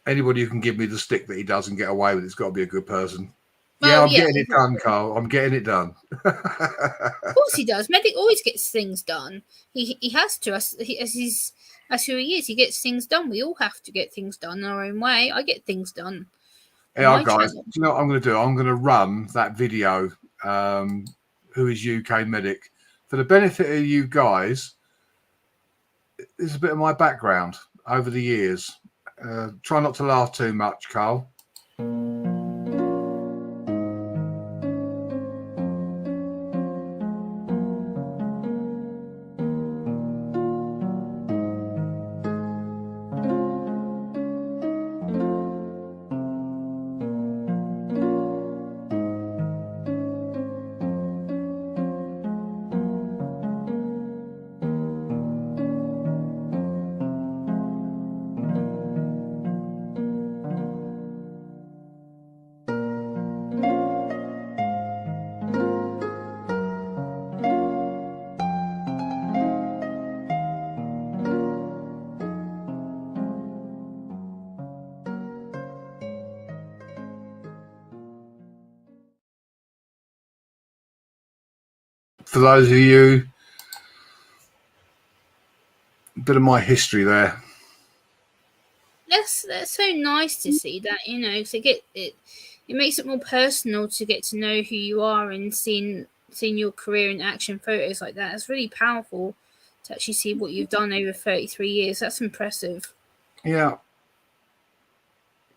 Anybody who can give me the stick that he doesn't get away with, it's got to be a good person. Well, I'm getting it done, Carl. I'm getting it done. Of course he does. Medic always gets things done. He has to. That's who he is. He gets things done. We all have to get things done in our own way. I get things done. Yeah, guys. Do you know what I'm going to do? I'm going to run that video. Who is UK Medic? For the benefit of you guys, this is a bit of my background over the years. Try not to laugh too much, Carl. For those of you, a bit of my history there. That's so nice to see that, you know, to get it. It makes it more personal to get to know who you are, and seeing your career in action, photos like that. It's really powerful to actually see what you've done over 33 years. That's impressive. Yeah.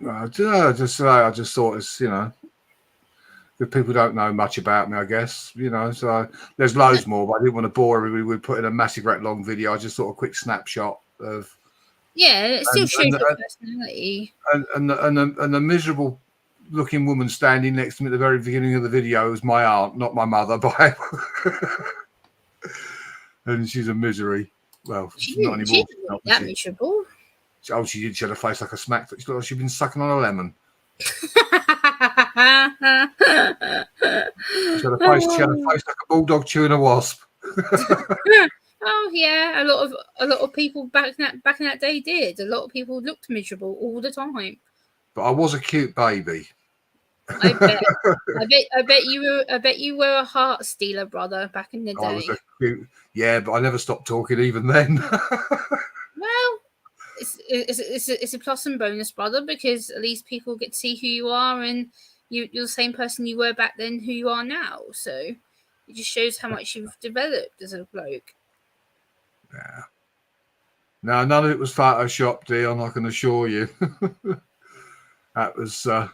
I just thought it's, you know, if people don't know much about me, I guess, you know, so there's loads more, but I didn't want to bore everybody with putting a massive, great long video. I just thought a quick snapshot of. Yeah, it still shows your personality. And the miserable looking woman standing next to me at the very beginning of the video was my aunt, not my mother. By and she's a misery. Well, she's not anymore. She didn't that miserable. Oh, she did. She had a face like a smack. She looked like she'd been sucking on a lemon. She had a face like a bulldog chewing a wasp. Oh yeah, a lot of people back in that day did. A lot of people looked miserable all the time. But I was a cute baby. I bet you were a heart stealer, brother, back in the day. I was a cute, yeah, but I never stopped talking even then. Well, it's a plus and bonus, brother, because at least people get to see who you are, and you're the same person you were back then, who you are now. So it just shows how much you've developed as a bloke. Yeah. No, none of it was Photoshopped, Dion, I can assure you. That was right,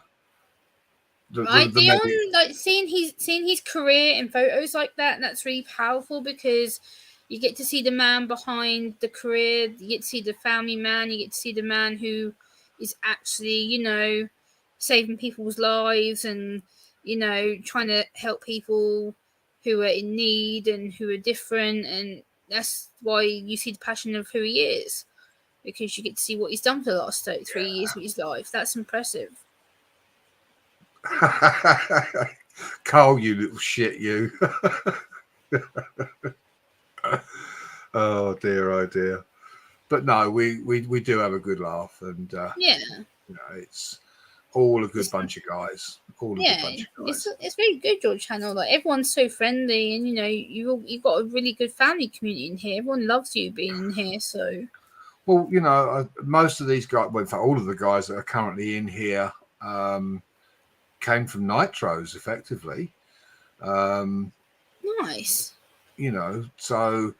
Dion, like seeing his career in photos like that, and that's really powerful, because you get to see the man behind the career, you get to see the family man, you get to see the man who is actually, you know, saving people's lives, and, you know, trying to help people who are in need and who are different. And that's why you see the passion of who he is, because you get to see what he's done for the last 33 years of his life. That's impressive. Carl, you little shit, you. Oh dear. But no, we do have a good laugh, and yeah, you know, it's all a good bunch of guys. It's really good, your channel. Like, everyone's so friendly, and you know, you've got a really good family community in here. Everyone loves you being in here. So, well, you know, most of these guys, well, in fact, all of the guys that are currently in here came from Nitros, effectively. Nice. You know, so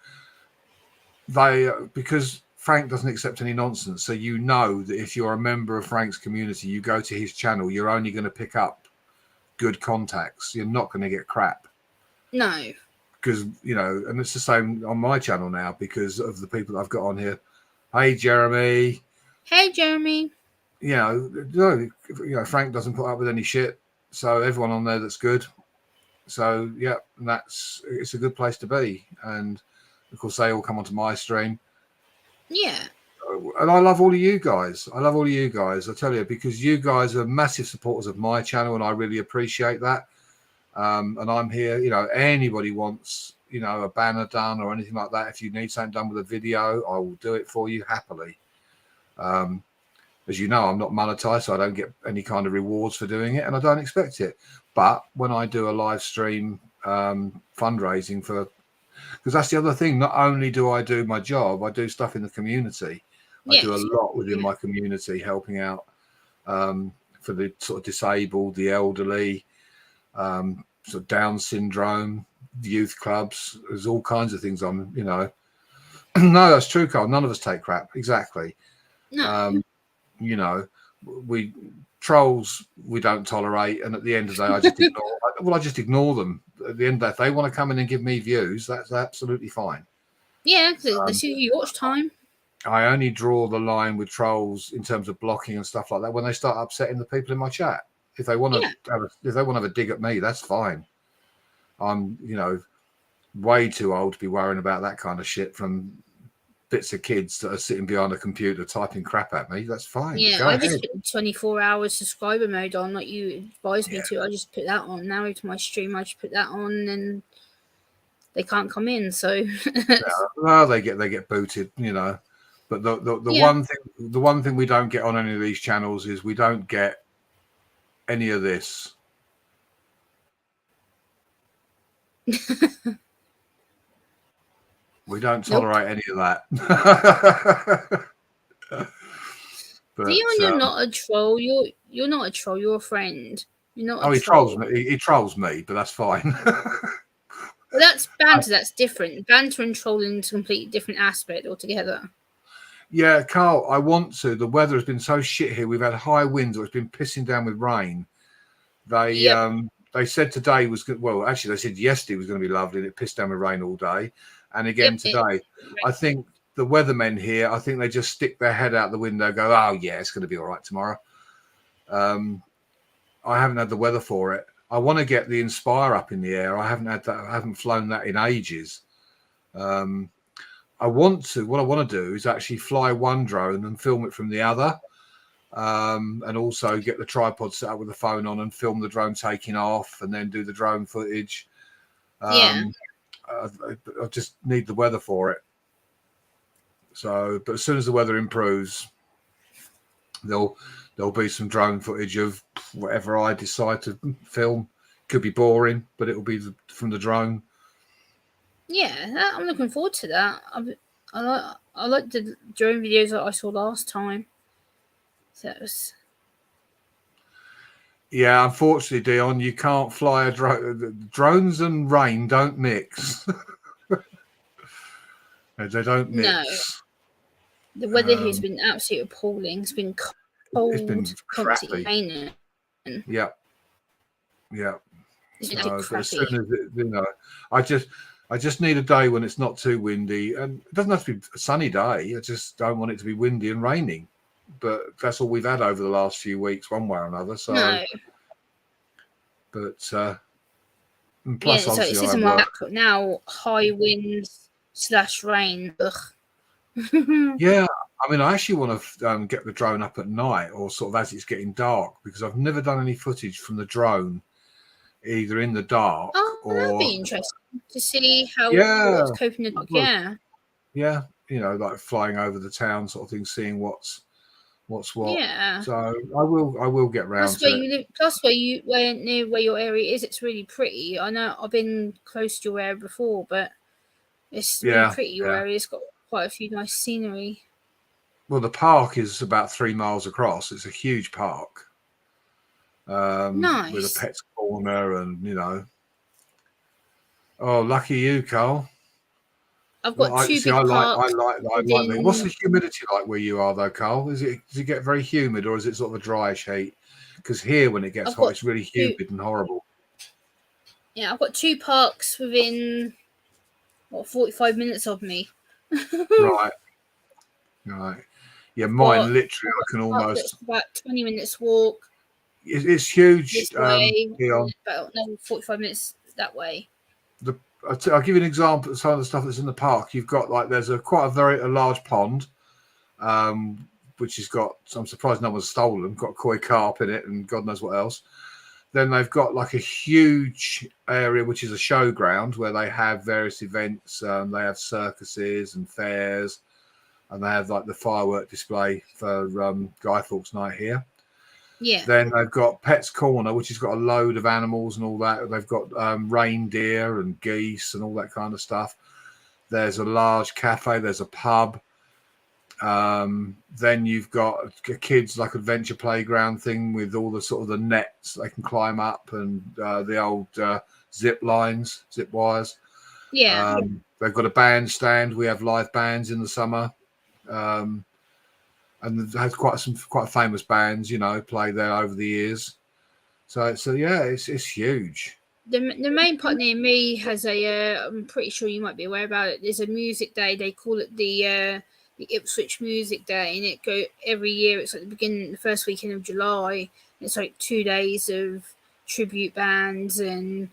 they, because Frank doesn't accept any nonsense, so you know that if you're a member of Frank's community, you go to his channel, you're only going to pick up good contacts. You're not going to get crap. No. Because, you know, and it's the same on my channel now because of the people I've got on here. Hey, Jeremy. Hey, Jeremy. Frank doesn't put up with any shit, so everyone on there that's good. So yeah, it's a good place to be, and of course they all come onto my stream. Yeah. And I love all of you guys. I tell you, because you guys are massive supporters of my channel, and I really appreciate that. And I'm here, anybody wants, a banner done or anything like that. If you need something done with a video, I will do it for you happily. As you know, I'm not monetized, so I don't get any kind of rewards for doing it, and I don't expect it. But when I do a live stream fundraising because that's the other thing, not only do I do my job, I do stuff in the community. I do a lot within my community, helping out for the sort of disabled, the elderly, sort of Down syndrome, youth clubs. There's all kinds of things No, that's true, Carl. None of us take crap. Exactly. No. We trolls we don't tolerate, and at the end of the day, I just ignore. I just ignore them. At the end of the day, if they want to come in and give me views, that's absolutely fine. Yeah, because they see you watch time. I only draw the line with trolls in terms of blocking and stuff like that when they start upsetting the people in my chat. If they want to have a dig at me, that's fine. I'm, way too old to be worrying about that kind of shit from bits of kids that are sitting behind a computer typing crap at me. That's fine. Yeah, I just put 24 hours subscriber mode on, like you advised me to. I just put that on. Now to my stream, I just put that on, and they can't come in. So well, they get booted, But the one thing we don't get on any of these channels is we don't get any of this. We don't tolerate any of that. But, Dion, you're not a troll. You're not a troll. You're a friend. You're not. He trolls me. He trolls me, but that's fine. Well, that's banter. That's different. Banter and trolling is a completely different aspect altogether. Yeah, Carl, I want to. The weather has been so shit here. We've had high winds, or it's been pissing down with rain. They said today was good. Well, actually, they said yesterday was going to be lovely, and it pissed down with rain all day. And again today, I think the weathermen here, I think they just stick their head out the window, go, "Oh yeah, it's going to be all right tomorrow." I haven't had the weather for it. I want to get the Inspire up in the air. I haven't had that. I haven't flown that in ages. I want to. What I want to do is actually fly one drone and film it from the other, and also get the tripod set up with the phone on and film the drone taking off, and then do the drone footage. I just need the weather for it. So, but as soon as the weather improves, there'll be some drone footage of whatever I decide to film. Could be boring, but it'll be from the drone. Yeah, I'm looking forward to that. I like the drone videos that I saw last time. So it was... Yeah, unfortunately, Dion, you can't fly a drone. Drones and rain don't mix. They don't mix. No. The weather here has been absolutely appalling. It's been cold. It's been constantly crappy. raining. Yeah. It's been As crappy. soon as I just need a day when it's not too windy, and it doesn't have to be a sunny day. I just don't want it to be windy and raining. But that's all we've had over the last few weeks, one way or another. So, No. But and plus, So it obviously, says on my laptop now, high winds / rain. Ugh. yeah. I mean, I actually want to get the drone up at night, or sort of as it's getting dark, because I've never done any footage from the drone, either in the dark That'd be interesting to see how it's coping. Yeah, like flying over the town, sort of thing, seeing what's what. Yeah. So I will get round to it. Plus where near where your area is, it's really pretty. I know I've been close to your area before, but it's really pretty. Your area, it's got quite a few nice scenery. Well, the park is about 3 miles across. It's a huge park. Nice. With a pet's corner, and Oh, lucky you, Carl. I've got two big I parks. like. What's the humidity like where you are, though, Carl? Does it get very humid, or is it sort of a dryish heat? Because here, when it gets hot, it's really humid and horrible. Yeah, I've got 2 parks within 45 minutes of me. Right. Yeah, mine But literally, I can almost. it's about 20 minutes walk It's huge. this way, Leon. about 45 minutes that way. I'll give you an example of some of the stuff that's in the park. You've got like there's a large pond, which has got. I'm surprised no one's stolen. Got koi carp in it and God knows what else. Then they've got like a huge area which is a showground where they have various events. They have circuses and fairs, and they have like the firework display for Guy Fawkes Night here. Yeah. Then they've got Pets Corner, which has got a load of animals and all that. They've got reindeer and geese and all that kind of stuff. There's a large cafe. There's a pub. Then you've got a kids like adventure playground thing with all the sort of the nets they can climb up and the old zip wires. Yeah. They've got a bandstand. We have live bands in the summer. And they've had quite famous bands, play there over the years. So yeah, it's huge. The main part near me has I'm pretty sure you might be aware about it. There's a music day. They call it the Ipswich Music Day, and it go every year. It's like the first weekend of July. It's like 2 days of tribute bands and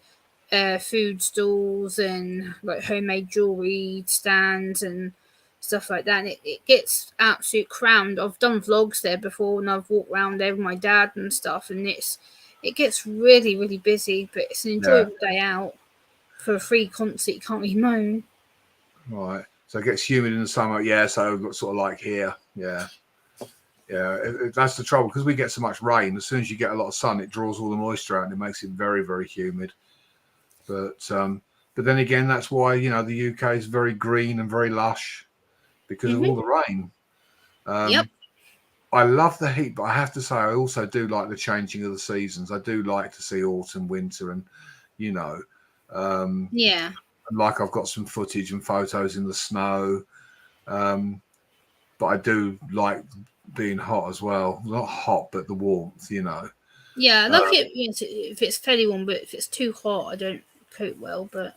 food stalls and like homemade jewelry stands and stuff like that. And it gets absolute crammed. I've done vlogs there before, and I've walked around there with my dad and stuff, and it gets really, really busy, but it's an enjoyable day out for a free concert. You can't really moan. Right. So it gets humid in the summer. Yeah. So sort of like here. Yeah. Yeah. That's the trouble because we get so much rain. As soon as you get a lot of sun, it draws all the moisture out and it makes it very, very humid. But then again, that's why, the UK is very green and very lush because of all the rain. Yep. I love the heat, but I have to say I also do like the changing of the seasons. I do like to see autumn, winter, and yeah. Like I've got some footage and photos in the snow, but I do like being hot as well. Not hot, but the warmth, Yeah, I like it if it's fairly warm, but if it's too hot, I don't cope well. But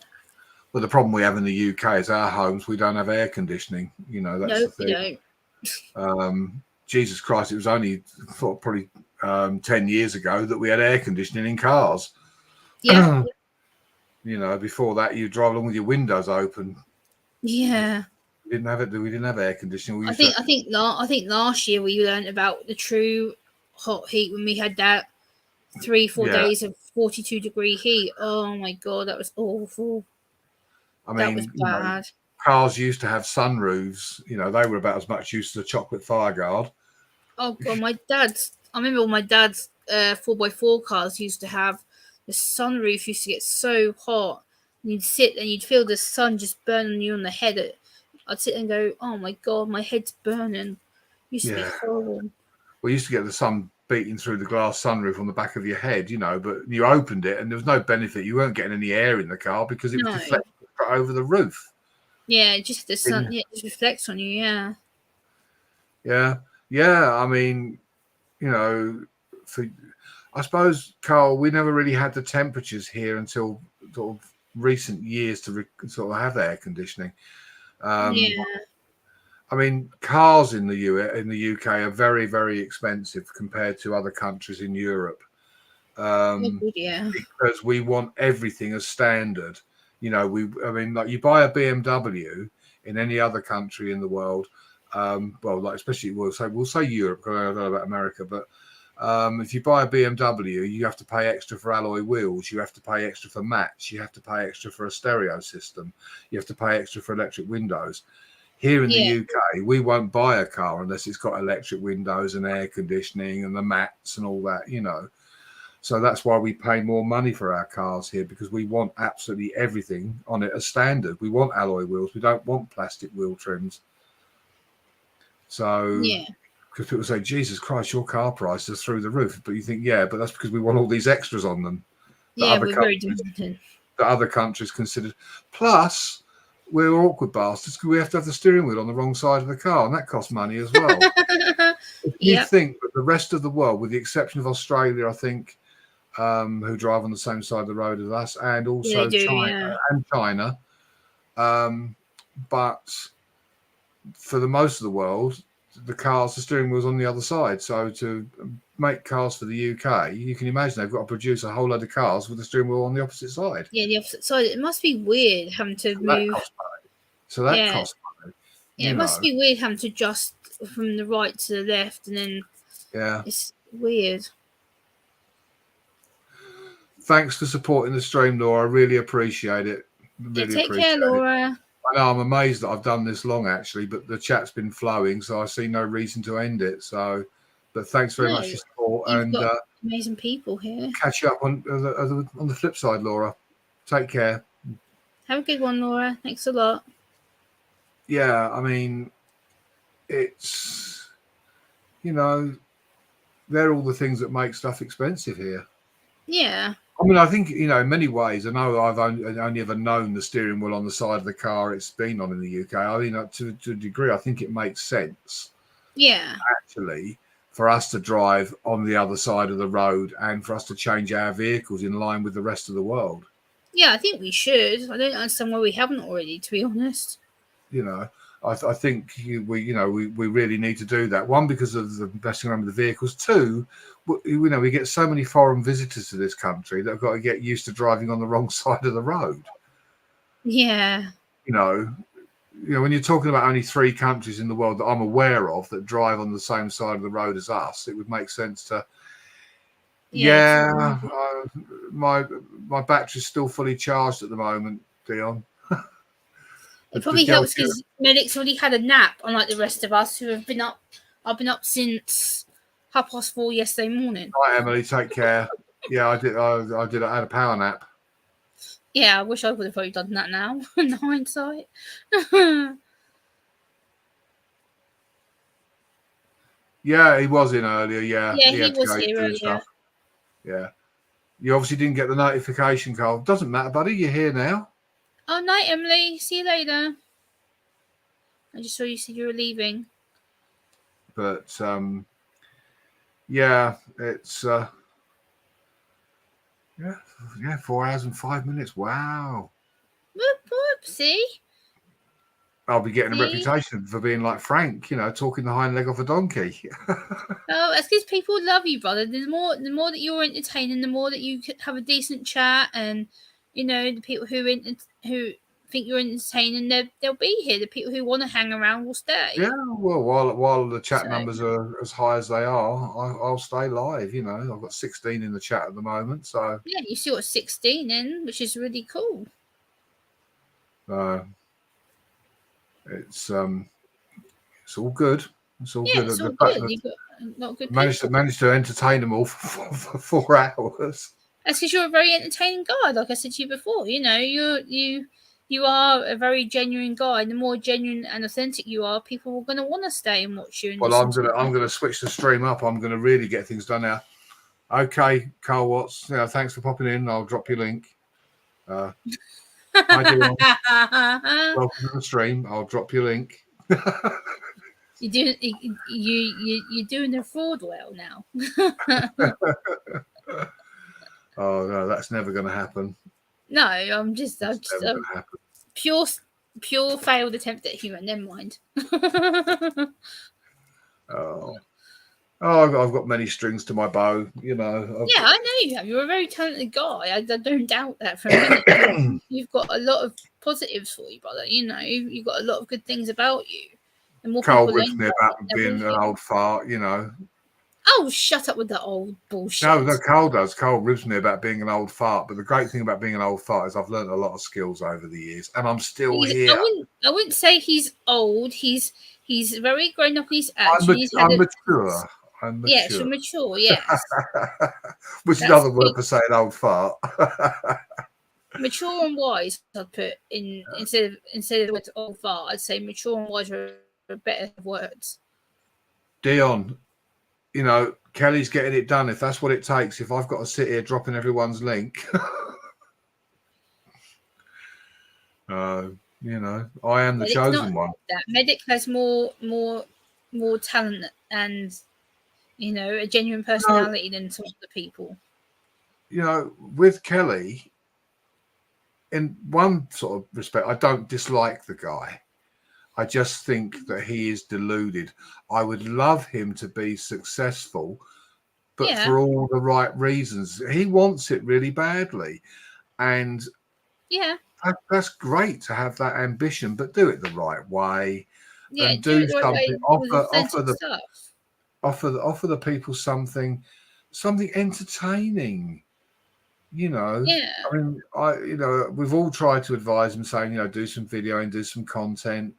the problem we have in the UK is our homes we don't have air conditioning. That's the thing. We don't. Jesus Christ, it was only probably 10 years ago that we had air conditioning in cars. Yeah. Before that, you drive along with your windows open. Yeah. We didn't have it. We didn't have air conditioning. I think last year we learned about the true hot heat when we had that 3-4 days of 42-degree heat. Oh my God, that was awful. I mean, that was bad. Cars used to have sunroofs. They were about as much use as a chocolate Fireguard. Oh God, I remember my dad's 4x4 cars used to have the sunroof used to get so hot. And you'd sit and you'd feel the sun just burning you on the head. I'd sit and go, oh my God, my head's burning. It used to be horrible. We used to get the sun beating through the glass sunroof on the back of your head, but you opened it and there was no benefit. You weren't getting any air in the car because it was deflected over the roof. Yeah, just the sun. Yeah, it just reflects on you. Yeah. Yeah. I mean, I suppose, Carl, we never really had the temperatures here until sort of recent years to sort of have air conditioning. Yeah. I mean, cars in the UK are very, very expensive compared to other countries in Europe. Because we want everything as standard. Like you buy a BMW in any other country in the world, especially we'll say Europe, because I don't know about America, but if you buy a BMW, you have to pay extra for alloy wheels, you have to pay extra for mats, you have to pay extra for a stereo system, you have to pay extra for electric windows. Here in the UK, we won't buy a car unless it's got electric windows and air conditioning and the mats and all that, So that's why we pay more money for our cars here, because we want absolutely everything on it as standard. We want alloy wheels. We don't want plastic wheel trims. So, because people say, Jesus Christ, your car price is through the roof. But you think, but that's because we want all these extras on them. We're very demanding. That other countries considered. Plus, we're awkward bastards because we have to have the steering wheel on the wrong side of the car, and that costs money as well. If you think that the rest of the world, with the exception of Australia, I think, who drive on the same side of the road as us, and also China. But for the most of the world, the steering wheel's on the other side. So to make cars for the UK, you can imagine they've got to produce a whole load of cars with the steering wheel on the opposite side. Yeah, the opposite side. It must be weird having to move. So that Yeah. costs money. Yeah, it must be weird having to adjust from the right to the left, and then it's weird. Thanks for supporting the stream, Laura. I really appreciate it. Really take care, Laura. I know I'm amazed that I've done this long actually, but the chat's been flowing, so I see no reason to end it. So, but thanks very much for your support, You've and got amazing people here. catch you up on the flip side, Laura. Take care. Have a good one, Laura. Thanks a lot. Yeah, I mean, it's, you know, they're all the things that make stuff expensive here. Yeah. I mean, I think, you know, in many ways, I know I've only ever known the steering wheel on the side of the car it's been on in the UK. I mean, to a degree, I think it makes sense. Yeah. Actually, for us to drive on the other side of the road and for us to change our vehicles in line with the rest of the world. Yeah, I think we should. I don't understand why we haven't already, to be honest. You know, I think we really need to do that. One, because of the messing around with the vehicles. Two, you know, we get so many foreign visitors to this country that have got to get used to driving on the wrong side of the road. Yeah. You know, when you're talking about only 3 countries in the world that I'm aware of that drive on the same side of the road as us, it would make sense to. My battery's still fully charged at the moment, Dion. It probably helps because Medic's already had a nap, unlike the rest of us who have been up. I've been up since 4:30 yesterday morning. Right, Emily, take care. Yeah, I did. I had a power nap. Yeah, I wish I would have probably done that now, in hindsight. Yeah, he was in earlier. Yeah, he was here earlier. Stuff. Yeah, you obviously didn't get the notification, Carl. Doesn't matter, buddy. You're here now. Oh, night, Emily. See you later. I just saw you said you were leaving. But yeah, it's 4 hours and 5 minutes. Wow. Whoop, whoop, see? I'll be getting a reputation for being like Frank, you know, talking the hind leg off a donkey. Oh, that's because people love you, brother. The more that you're entertaining, the more that you have a decent chat, and you know the people who think you're entertaining, they'll be here. The people who want to hang around will stay. Yeah, well, while the chat numbers are as high as they are, I'll stay live. You know, I've got 16 in the chat at the moment, so yeah, you still got 16 in, which is really cool. It's all good. It's all good. It's all good. You've got a lot of good managed to entertain them all for 4 hours. That's because you're a very entertaining guy. Like I said to you before, you know, you are a very genuine guy. And the more genuine and authentic you are, people are going to want to stay and watch you. And well, I'm gonna switch the stream up. I'm gonna really get things done now. Okay, Carl Watts. Yeah, thanks for popping in. I'll drop your link. Hi, Dion. Welcome to the stream. I'll drop your link. You're doing the fraud well now. Oh no, that's never going to happen. No, I'm just pure failed attempt at humour. Never mind. I've got many strings to my bow. You know. Yeah, I know you have. You're a very talented guy. I don't doubt that for a minute. You've got a lot of positives for you, brother. You know, you've got a lot of good things about you. And more Carl rips me about being an old fart. You know. Oh, shut up with that old bullshit. No, Carl does. Carl ribs me about being an old fart. But the great thing about being an old fart is I've learned a lot of skills over the years, and I'm still here. I wouldn't say he's old. He's very grown up in his actions. I'm mature. Yes, you're mature. Yes. Which is another word for saying old fart. Mature and wise. I'd put in instead of the word old fart. I'd say mature and wise are better words. Dion. You know, Kelly's getting it done if that's what it takes. If I've got to sit here dropping everyone's link, you know, I am the chosen one. That Medic has more talent and, you know, a genuine personality than some of the people. You know, with Kelly, in one sort of respect, I don't dislike the guy. I just think that he is deluded. I would love him to be successful, but Yeah. for all the right reasons. He wants it really badly. And Yeah. that's great to have that ambition, but do it the right way. Yeah. And Do do it the right way something. with authentic stuff. Offer the people something entertaining. You know, Yeah. I mean, we've all tried to advise him, saying, do some video and do some content,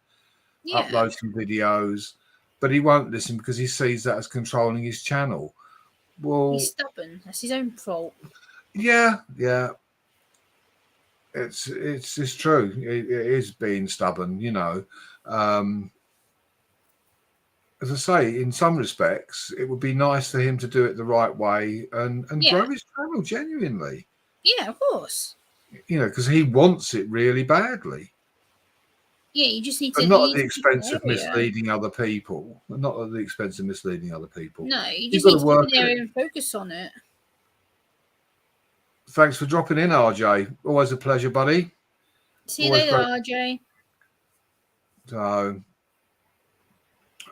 Yeah. upload some videos, but he won't listen because he sees that as controlling his channel. Well, He's stubborn. That's his own fault. yeah, it's true. It is being stubborn, As I say, in some respects, it would be nice for him to do it the right way and grow his channel genuinely. Yeah, of course. Because he wants it really badly. Yeah, you just need to. But not you at the need to expense of keep an area. misleading other people. Not at the expense of misleading other people. No, you You've just got need to to work keep an at area it. and focus on it. Thanks for dropping in, RJ. Always a pleasure, buddy. See you Always later, great. RJ. So,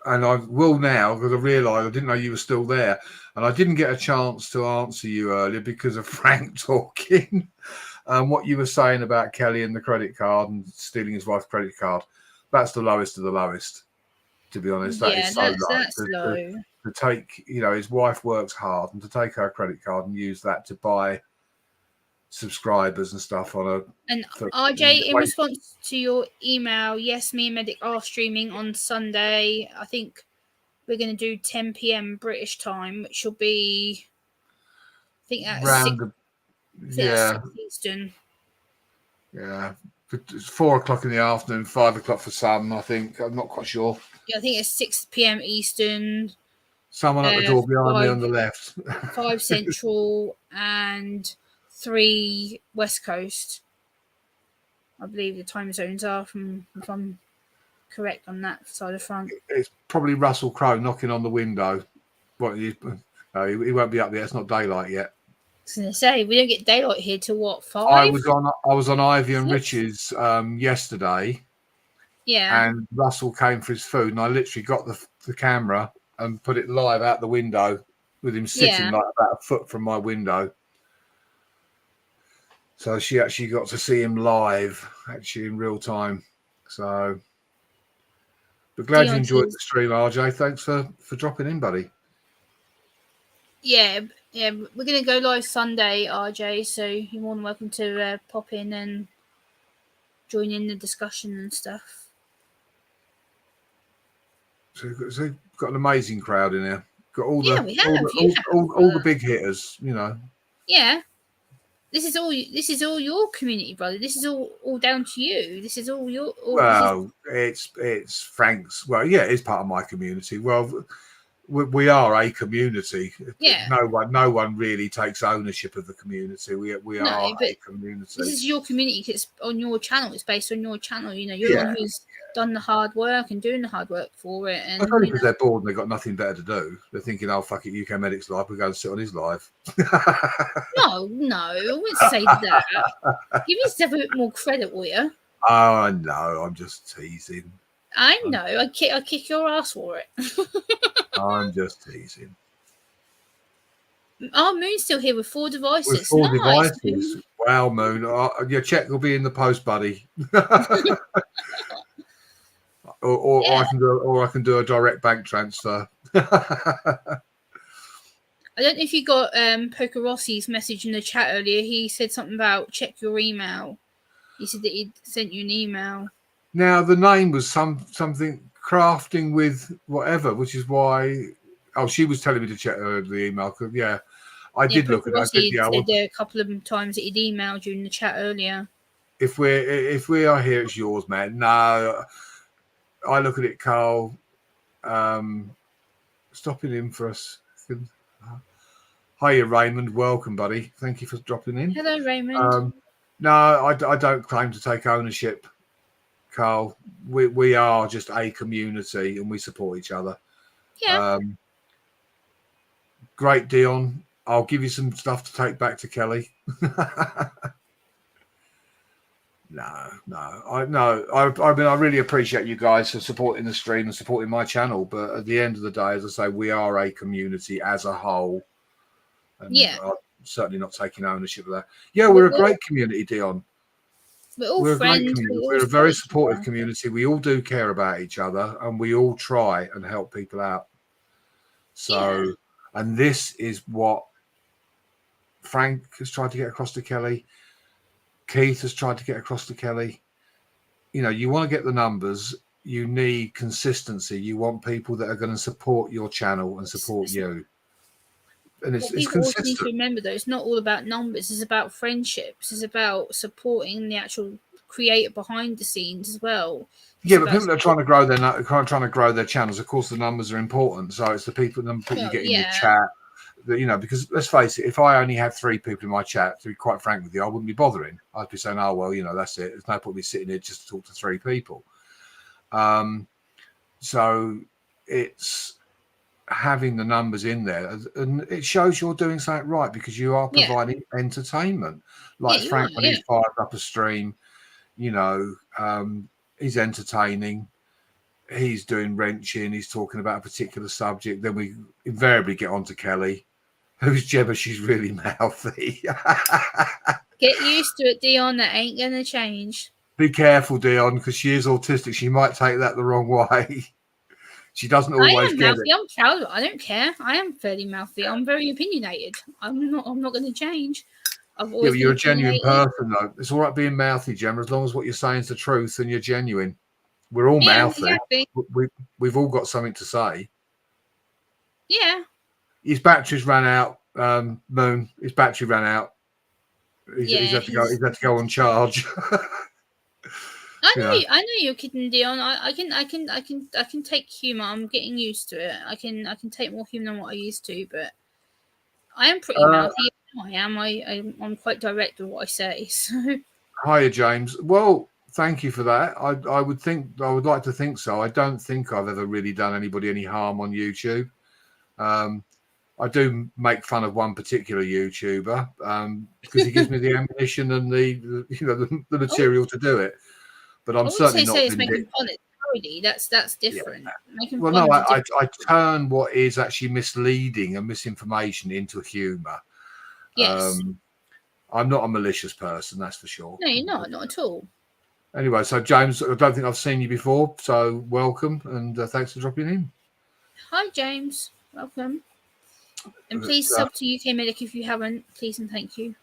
and I will now because I realised I didn't know you were still there, and I didn't get a chance to answer you earlier because of Frank talking. What you were saying about Kelly and the credit card and stealing his wife's credit card, that's the lowest of the lowest, to be honest. That is so low. That's low. To take, his wife works hard, and to take her credit card and use that to buy subscribers and stuff on a. And RJ, in response to your email, yes, me and Medic are streaming on Sunday. I think we're going to do 10 p.m. British time, which will be, I think that's 6 Eastern. Yeah. It's 4 o'clock in the afternoon, 5 o'clock for some, I think. I'm not quite sure. Yeah, I think it's 6 p.m. Eastern. Someone at the door behind me on the left. 5 Central and 3 West Coast. I believe the time zones are, if I'm correct on that side of front. It's probably Russell Crowe knocking on the window. He won't be up there. It's not daylight yet. I was going to say, we don't get daylight here till what, 5? I was on Ivy and Rich's yesterday. Yeah. And Russell came for his food, and I literally got the camera and put it live out the window with him sitting like about a foot from my window. So she actually got to see him live, actually in real time. So, but glad you enjoyed the stream, RJ. Thanks for dropping in, buddy. Yeah, we're going to go live Sunday, RJ, so you're more than welcome to pop in and join in the discussion and stuff. So we've got an amazing crowd in here. Got all all the big hitters, Yeah. This is all your community, brother. This is all down to you. This is all your. It's Frank's. Well, yeah, it's part of my community. Well, we are a community. Yeah. No one really takes ownership of the community. We are a community. This is your community. It's on your channel. It's based on your channel. You're the one who's done the hard work and doing the hard work for it. And only because they're bored and they've got nothing better to do. They're thinking, "Oh, fuck it, UK Medic's live. We're going to sit on his live." No, I wouldn't say that. Give yourself a bit more credit, will you? Oh, no, I'm just teasing. I know. I kick your ass for it. I'm just teasing. Our Moon's still here with 4 devices. With 4 nice, devices. Wow, Moon. Your check will be in the post, buddy. or I can do a direct bank transfer. I don't know if you got Poker Rossi's message in the chat earlier. He said something about check your email. He said that he sent you an email. Now the name was something crafting with whatever, which is why. Oh, she was telling me to check the email. I did look at that. He said a couple of times that he'd emailed you in the chat earlier. If we are here, it's yours, man. No, I look at it, Carl. Stopping in for us. Hiya, Raymond. Welcome, buddy. Thank you for dropping in. Hello, Raymond. No, I don't claim to take ownership, Carl. We are just a community and we support each other. Yeah. Great, Dion. I'll give you some stuff to take back to Kelly. No, I mean, I really appreciate you guys for supporting the stream and supporting my channel. But at the end of the day, as I say, we are a community as a whole. And Yeah. I'm certainly not taking ownership of that. Yeah, we're a great community, Dion. We're all We're a great friends. community. all We're a very support each supportive other. community. We all do care about each other, and we all try and help people out. So, and this is what Frank has tried to get across to Kelly. Keith has tried to get across to Kelly. You know, you want to get the numbers. You need consistency. You want people that are going to support your channel and support you. And it's What people also need to consistent. remember, though, it's not all about numbers. It's about friendships. It's about supporting the actual creator behind the scenes as well. Yeah, but people that are trying to grow their channels, of course, the numbers are important. So it's the people that you get in your chat. That, you know, because let's face it, if I only had 3 people in my chat, to be quite frank with you, I wouldn't be bothering. I'd be saying, oh well, you know, that's it. There's no point me sitting here just to talk to 3 people. So it's having the numbers in there, and it shows you're doing something right because you are providing entertainment. Like Frank, when he fired up a stream, you know, he's entertaining. He's doing wrenching. He's talking about a particular subject. Then we invariably get on to Kelly, who's Gemma. She's really mouthy. Get used to it, Dion. That ain't gonna change. Be careful, Dion, because she is autistic. She might take that the wrong way. She doesn't always I am get mouthy. it. I'm proud of it. I don't care. I am fairly mouthy. I'm very opinionated. I'm not going to change. I've always But you're a been genuine opinionated. person, though. It's all right being mouthy, Gemma, as long as what you're saying is the truth and you're genuine. We're all mouthy. Exactly. We've all got something to say. Yeah. His batteries ran out. Moon. His battery ran out. He's had to go. He's had to go on charge. I know you're kidding, Dion. I can take humor. I'm getting used to it. I can take more humor than what I used to, but I am pretty mouthy. I am. I'm quite direct with what I say. So. Hiya, James. Well, thank you for that. I would like to think so. I don't think I've ever really done anybody any harm on YouTube. I do make fun of one particular YouTuber because he gives me the ammunition and the material to do it. But I'm certainly not. It's making fun. It's parody. That's different. Yeah. Well, no, I turn what is actually misleading and misinformation into humour. Yes. I'm not a malicious person, that's for sure. No, you're not at all. Anyway, so James, I don't think I've seen you before, so welcome and thanks for dropping in. Hi, James. Welcome. And please sub to UK Medic if you haven't. Please and thank you.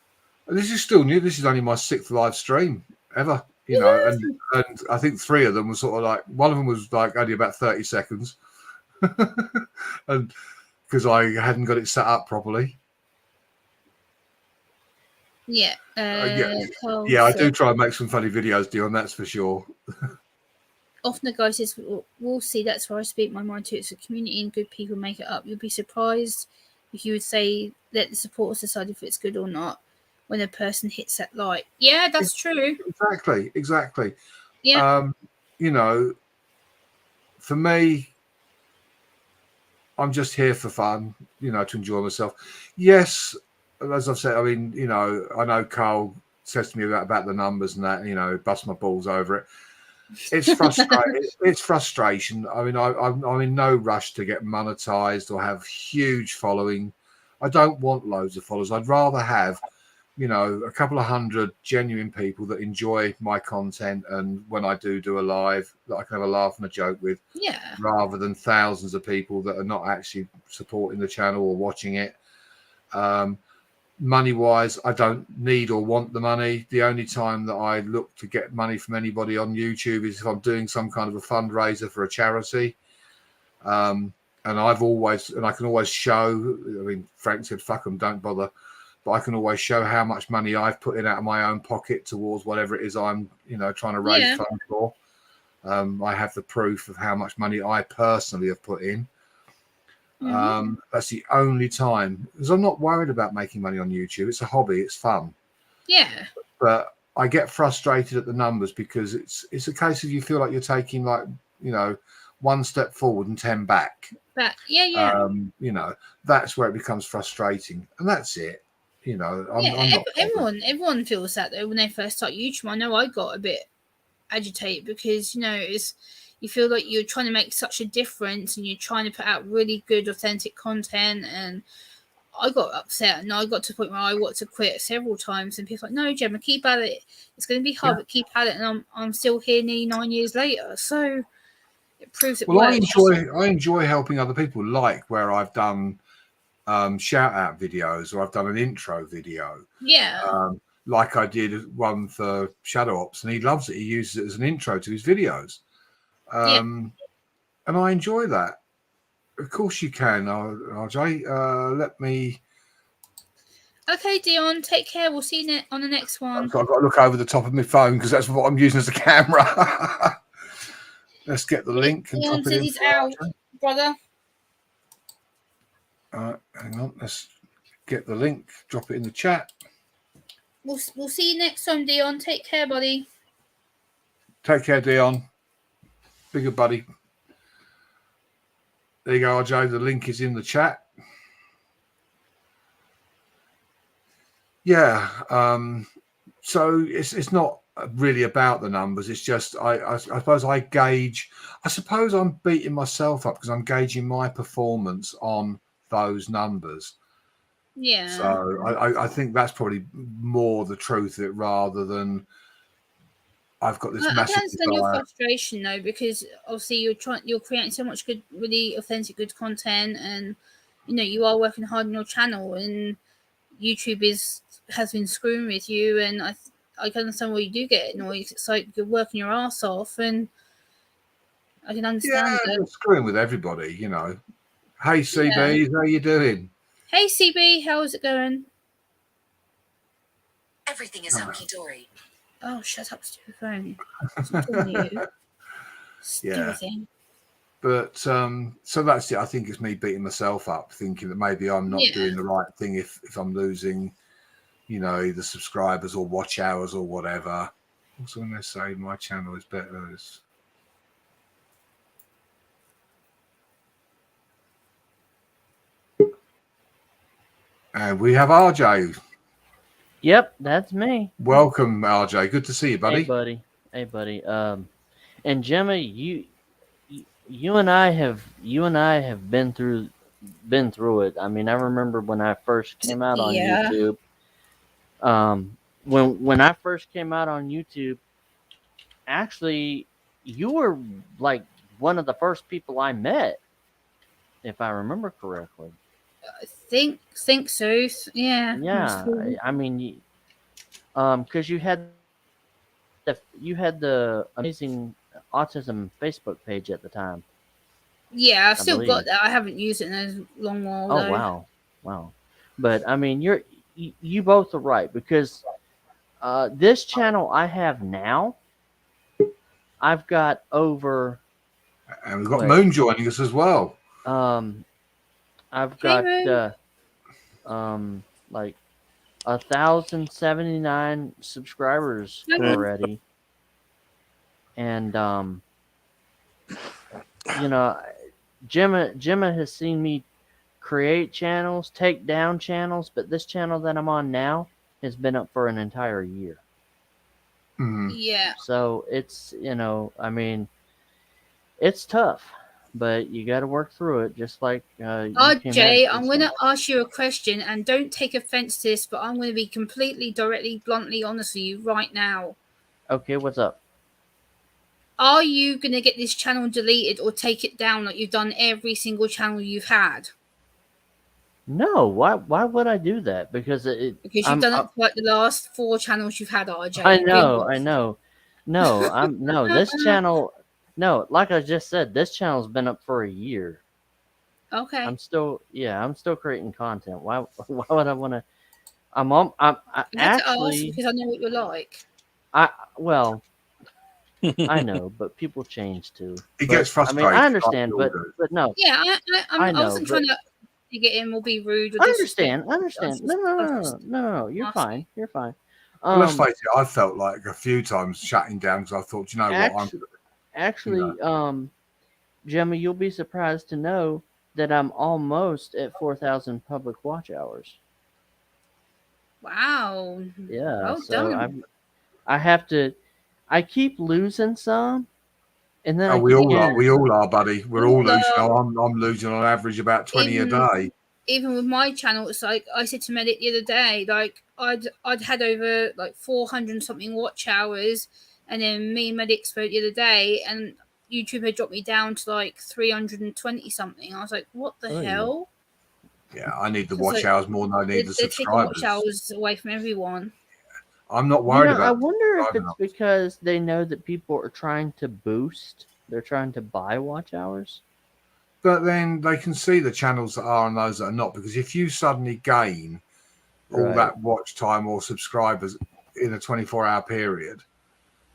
This is still new. This is only my 6th live stream ever. You know, and I think 3 of them were sort of like, one of them was like only about 30 seconds, and because I hadn't got it set up properly. Yeah. I do try and make some funny videos, Dion, that's for sure. Often the guy says, we'll see, that's where I speak my mind to. It's a community and good people make it up. You'll be surprised if you would say, let the supporters decide if it's good or not when a person hits that like. Yeah, that's true. Exactly. Yeah. You know, for me, I'm just here for fun, you know, to enjoy myself. Yes, as I've said, I mean, you know, I know Carl says to me about the numbers and that, you know, bust my balls over it. It's frustrating. It's frustration. I mean, I'm in no rush to get monetized or have huge following. I don't want loads of followers. I'd rather have, you know, a couple of hundred genuine people that enjoy my content, and when I do a live, that I can have a laugh and a joke with. Yeah. Rather than thousands of people that are not actually supporting the channel or watching it. Money wise, I don't need or want the money. The only time that I look to get money from anybody on YouTube is if I'm doing some kind of a fundraiser for a charity. And I can always show, I mean, Frank said, fuck them, don't bother. But I can always show how much money I've put in out of my own pocket towards whatever it is I'm, you know, trying to raise funds for. I have the proof of how much money I personally have put in. That's the only time, because I'm not worried about making money on YouTube. It's a hobby, it's fun. Yeah. But I get frustrated at the numbers because it's a case of you feel like you're taking, like, you know, 1 step forward and 10 back. But yeah. You know, that's where it becomes frustrating, and that's it. You know, I'm not everyone feels that though when they first start YouTube. I know I got a bit agitate because you feel like you're trying to make such a difference and you're trying to put out really good, authentic content. And I got upset and I got to the point where I wanted to quit several times. And people were like, no, Gemma, keep at it. It's going to be hard, but keep at it. And I'm still here nearly 9 years later. So it proves it Well, works. I enjoy helping other people, like where I've done shout out videos or I've done an intro video. Yeah. Like I did one for Shadow Ops, and he loves it. He uses it as an intro to his videos. And I enjoy that. Of course you can, RJ. Let me. Okay, Dion, take care. We'll see you on the next one. So I've got to look over the top of my phone because that's what I'm using as a camera. Let's get the link and Dion drop it says in. he's out, brother. Hang on. Let's get the link. Drop it in the chat. We'll see you next time, Dion. Take care, buddy. Take care, Dion. Be good, buddy. There you go, RJ. The link is in the chat. Yeah. So it's not really about the numbers. It's just I suppose I gauge. I suppose I'm beating myself up because I'm gauging my performance on those numbers. Yeah. So I think that's probably more the truth of it rather than I've got this I massive can understand your desire. frustration though, because obviously you're creating so much good, really authentic, good content, and you are working hard on your channel, and YouTube has been screwing with you, and I can understand why you do get annoyed. It's like you're working your ass off, and I can understand Yeah, it. you're screwing with everybody, Hey, CB, how you doing? Hey CB, how is it going? Everything is hunky dory. Oh, shut up, stupid phone. It's not talking to you. Stupid Yeah. thing. But so that's it. I think it's me beating myself up, thinking that maybe I'm not doing the right thing if I'm losing, either subscribers or watch hours or whatever. Also, when they say my channel is better, and we have RJ. Yep, that's me. Welcome, RJ. Good to see you, buddy. Hey, buddy. And Gemma, you and I have been through it. I mean, I remember when I first came out on YouTube. When I first came out on YouTube, actually, you were like one of the first people I met, if I remember correctly. I think so. Yeah. Yeah, I mean, because you had the amazing autism Facebook page at the time. Yeah, I've still got that. I haven't used it in a long while. Oh wow! But I mean, you both are right, because this channel I have now, I've got over. And we've got Moon joining us as well. I've got like 1,079 subscribers already, and Gemma has seen me create channels, take down channels, but this channel that I'm on now has been up for an entire year. Yeah. So it's I mean, it's tough, but you got to work through it, just like RJ, I'm going to ask you a question, and don't take offense to this, but I'm going to be completely, directly, bluntly honest with you right now. Okay, what's up? Are you going to get this channel deleted or take it down like you've done every single channel you've had? No, why would I do that? Because you've done it for like the last 4 channels you've had, RJ. I know. No, this channel. No, like I just said, this channel's been up for a year. Okay. I'm still creating content. Why would I want to? I'm actually because I know what you're like. I know, but people change too. It gets frustrating. I mean, I understand, but no. Yeah, I wasn't trying to get in or be rude. Or I understand. No. You're fine. You're fine. Well, let's face it. I felt like a few times shutting down because I thought, Actually, Gemma, you'll be surprised to know that I'm almost at 4,000 public watch hours. Wow. Yeah. Well so done. I have to I keep losing some, and then Oh, I we keep all are. getting- We all are, buddy. We're all losing. Although- I'm losing on average about 20 a Even- day. Even with my channel, it's like I said to Medic the other day, like I'd had over like 400 something watch hours, and then me and Medic spoke the other day, and YouTube had dropped me down to like 320 something. I was like, what the Oh, yeah. hell? Yeah, I need the It's watch like- hours more than I need the They're taking watch subscribers. hours away from everyone. I'm not You worried know, I about wonder if subscriber it's because they know that people are trying to boost. They're trying to buy watch hours. But then they can see the channels that are and those that are not. Because if you suddenly gain all Right. that watch time or subscribers in a 24-hour period,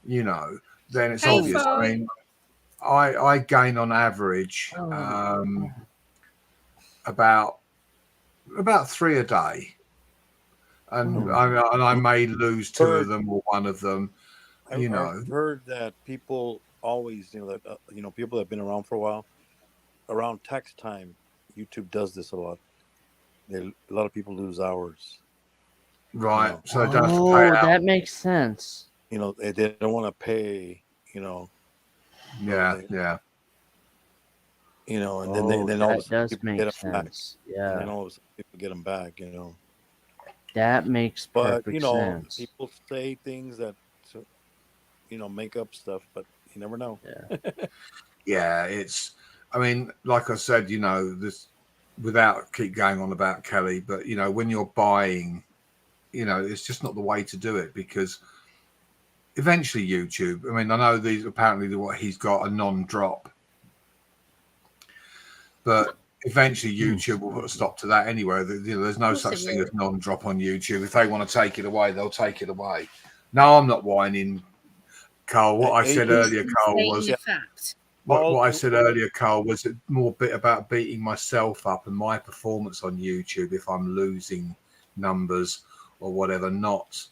you know, then it's Hey, obvious. I Fry. mean, I gain on average Oh. about 3 a day, and I may lose 2 of them or 1 of them. You know, I've heard that people always, that people that have been around for a while, around tax time, YouTube does this a lot. A lot of people lose hours. right? No. So they don't have to Oh, pay out. that makes sense. They don't want to pay. Yeah. And then all of a that sudden does people make get them back. sense. And Yeah, then all of a sudden people get them back. that makes But perfect sense. people say things that make up stuff, but you never know. Yeah. Yeah, it's. I mean, like I said, this without keep going on about Kelly, but when you're buying, it's just not the way to do it, because eventually YouTube. I mean, I know these apparently what he's got a non-drop, but eventually YouTube will put a stop to that anyway. There's no Of course such they thing will. as non-drop on YouTube. If they want to take it away, they'll take it away. No, I'm not whining, Carl. What I said earlier, Carl, was Stating a fact. what I said earlier, Carl, was more bit about beating myself up and my performance on YouTube if I'm losing numbers or whatever. Not,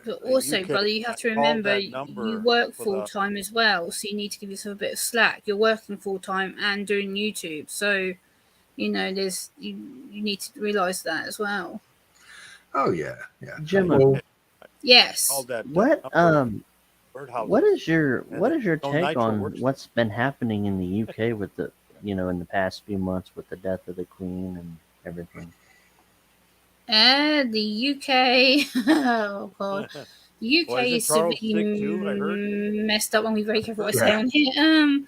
But also, can brother, you have to call remember that number you work for the- full time as well, so you need to give yourself a bit of slack. You're working full time and doing YouTube, so there's you need to realize that as well. oh yeah. Jim, Well, Yes. Call that what number birdhouse. what is your And what is your no take nitro on works. what's been happening in the UK with the in the past few months with the death of the Queen and everything? The UK. Oh god. The UK Well, isn't is Charles severely sick too, I heard? messed up. When we very careful what I say Yeah. on here.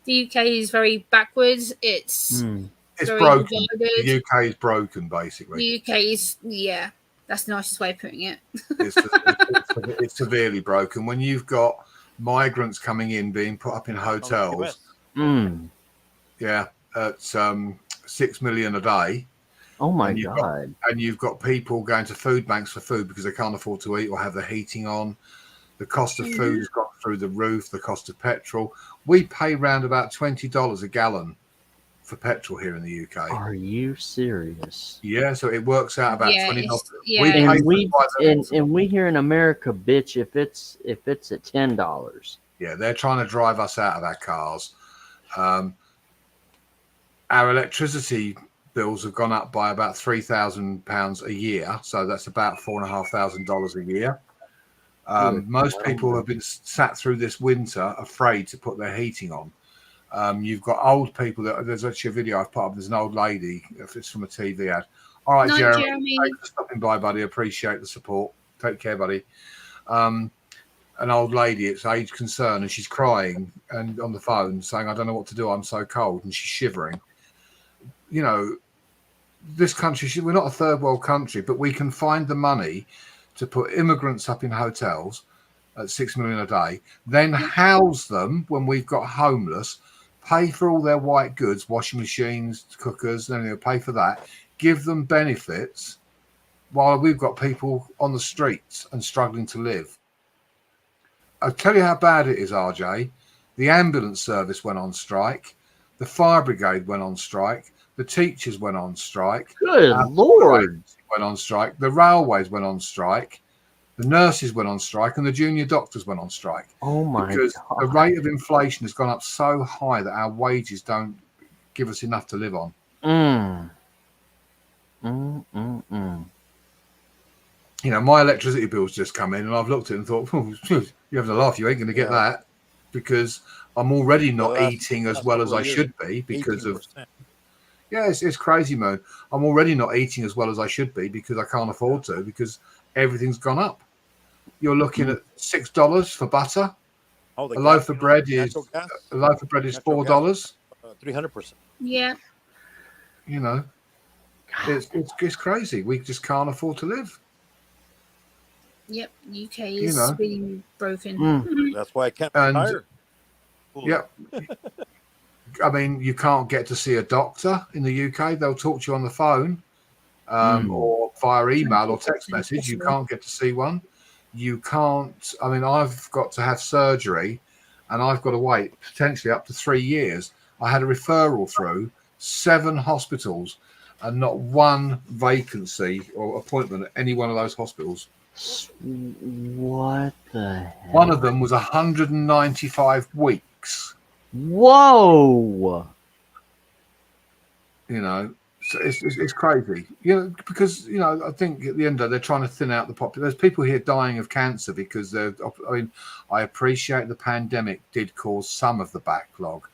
The UK is very backwards. It's Hmm. it's very broken. divided. The UK is broken, basically. The UK is that's the nicest way of putting it. It's severely broken. When you've got migrants coming in, being put up in hotels, Hmm. yeah, at 6 million a day. Oh my And you've God. And you've got people going to food banks for food because they can't afford to eat or have the heating on. The cost of food has gone through the roof. The cost of petrol. We pay round about $20 a gallon for petrol here in the UK. Are you serious? Yeah, so it works out about Yeah, $20. it's- yeah. We pay And for we it by the- and we here in America, bitch, if it's at $10. Yeah, they're trying to drive us out of our cars. Our electricity bills have gone up by about £3,000 a year, so that's about $4,500 a year. Most people have been sat through this winter afraid to put their heating on. You've got old people. There's actually a video I've put up. There's an old lady. If it's from a TV ad. All right, Night, Jeremy. Jeremy. Thanks for stopping by, buddy. Appreciate the support. Take care, buddy. An old lady, it's age concern, and she's crying and on the phone saying, "I don't know what to do. I'm so cold," and she's shivering. You know, this country, we're not a third world country, but we can find the money to put immigrants up in hotels at 6 million a day, then house them when we've got homeless, pay for all their white goods, washing machines, cookers, and everything, pay for that, give them benefits while we've got people on the streets and struggling to live. I'll tell you how bad it is, RJ. The ambulance service went on strike. The fire brigade went on strike. The teachers went on strike. Good Lord. Went on strike. The railways went on strike. The nurses went on strike, and the junior doctors went on strike. Oh my Because God. the rate of inflation has gone up so high that our wages don't give us enough to live on. You know, my electricity bill's just come in, and I've looked at it and thought, oh, you're having a laugh. You ain't going to get that, because I'm already not eating as well as I should be because of. 18%. Yeah, it's crazy, man. I'm already not eating as well as I should be because I can't afford to, because everything's gone up. You're looking at $6 for butter. Oh, the A loaf gas, of bread is natural gas, $4. 300%. Yeah. You know, it's crazy. We just can't afford to live. Yep. UK You is know. being broken. That's why I can't And- retire. Yep. I mean, you can't get to see a doctor in the UK. They'll talk to you on the phone or via email or text message. You can't get to see one. You can't. I mean, I've got to have surgery, and I've got to wait potentially up to 3 years. I had a referral through 7 hospitals and not one vacancy or appointment at any one of those hospitals. What the hell? One of them was 195 weeks. Whoa! You know, so it's crazy. You know, because you know, I think at the end of it, they're trying to thin out the population. There's people here dying of cancer because they're. I mean, I appreciate the pandemic did cause some of the backlog,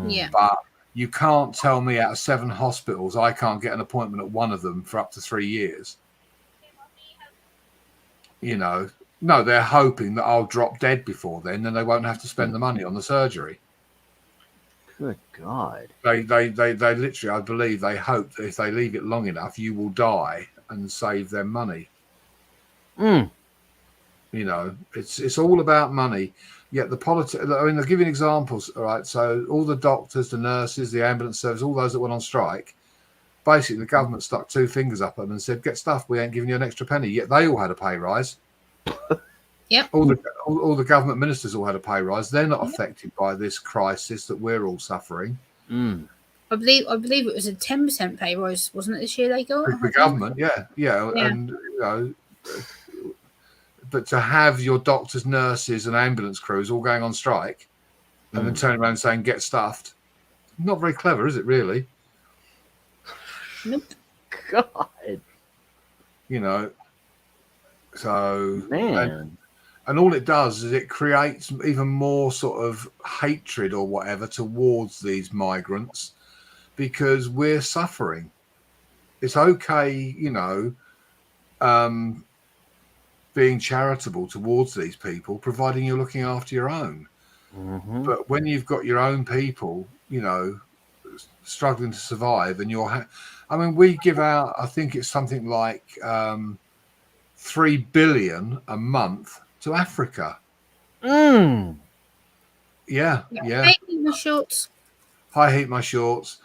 Yeah. but you can't tell me out of 7 hospitals I can't get an appointment at one of them for up to 3 years. You know, no, they're hoping that I'll drop dead before then they won't have to spend the money on the surgery. Good God. They literally, I believe, they hope that if they leave it long enough, you will die and save them money. Mm. You know, it's all about money. Yet the politics. I mean, I'll give you examples. All right, so all the doctors, the nurses, the ambulance service, all those that went on strike, basically the government stuck 2 fingers up at them and said, "Get stuff. We ain't giving you an extra penny." Yet they all had a pay rise. Yep. All the government ministers all had a pay rise. They're not affected by this crisis that we're all suffering. Mm. I believe it was a 10% pay rise, wasn't it, this year they got? The government, yeah, and you know, but to have your doctors, nurses, and ambulance crews all going on strike, and then turning around and saying "get stuffed," not very clever, is it? Really? Nope. God. You know, so Man. and all it does is it creates even more sort of hatred or whatever towards these migrants because we're suffering. It's okay, you know, being charitable towards these people, providing you're looking after your own. Mm-hmm. But when you've got your own people, you know, struggling to survive, and I mean, we give out, I think it's something like 3 billion a month to Africa. Mm. Yeah. Hey, my shorts. I hate my shorts.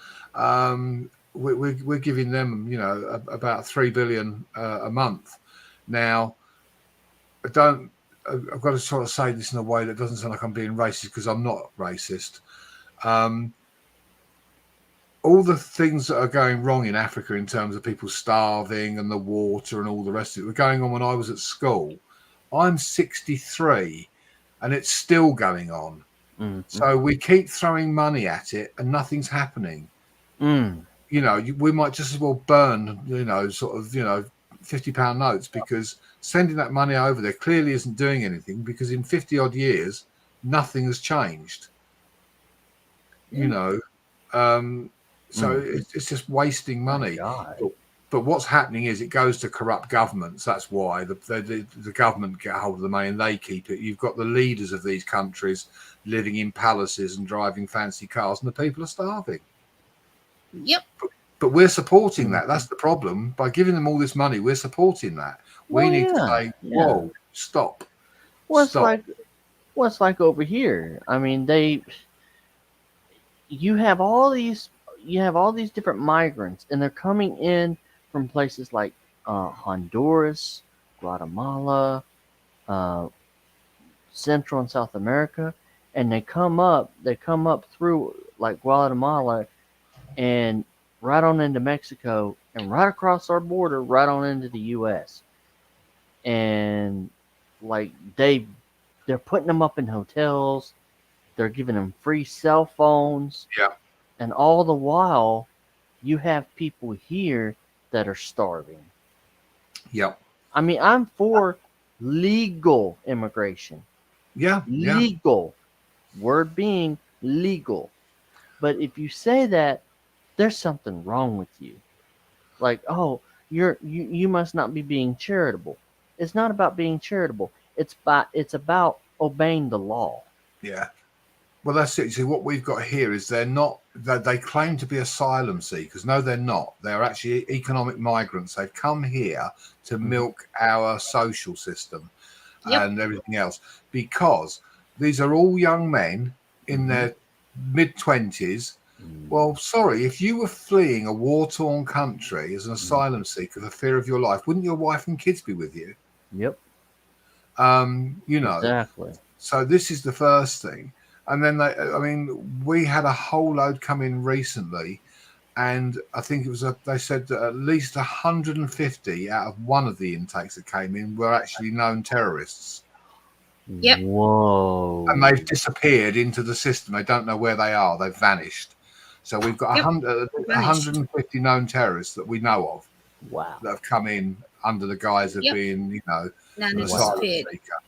We're giving them, you know, about 3 billion a month. Now, I've got to sort of say this in a way that doesn't sound like I'm being racist, because I'm not racist. All the things that are going wrong in Africa in terms of people starving and the water and all the rest of it were going on when I was at school. I'm 63 and it's still going on. Mm-hmm. So we keep throwing money at it and nothing's happening. Mm. You know, we might just as well burn, you know, sort of, you know, £50 notes, because sending that money over there clearly isn't doing anything, because in 50 odd years, nothing has changed. You know, so it's just wasting money. But what's happening is it goes to corrupt governments. That's why the government get hold of the money and they keep it. You've got the leaders of these countries living in palaces and driving fancy cars, and the people are starving. Yep. But we're supporting that. That's the problem. By giving them all this money, we're supporting that. We need to say, whoa, stop. What's like over here? I mean, you have all these different migrants, and they're coming in from places like Honduras, Guatemala, Central and South America, and they come up through like Guatemala and right on into Mexico and right across our border, right on into the U.S. And like they're putting them up in hotels, they're giving them free cell phones, and all the while you have people here that are starving. Yep. I mean, I'm for legal immigration. Yeah. Legal. Word being legal. But if you say that, there's something wrong with you. Like, oh, you must not be being charitable. It's not about being charitable. It's about obeying the law. Yeah. Well, that's it. See, what we've got here is they claim to be asylum seekers. No, they're not. They're actually economic migrants. They've come here to milk our social system and everything else, because these are all young men in their mid-20s. Well, sorry, if you were fleeing a war-torn country as an asylum seeker for fear of your life, wouldn't your wife and kids be with you? Yep. You know. Exactly. So this is the first thing. And then we had a whole load come in recently, and I think it was they said that at least 150 out of one of the intakes that came in were actually known terrorists. Yep. Whoa. And they've disappeared into the system. They don't know where they are. They've vanished. So we've got 150 known terrorists that we know of. Wow. That have come in under the guise of being, you know, an asylum seeker.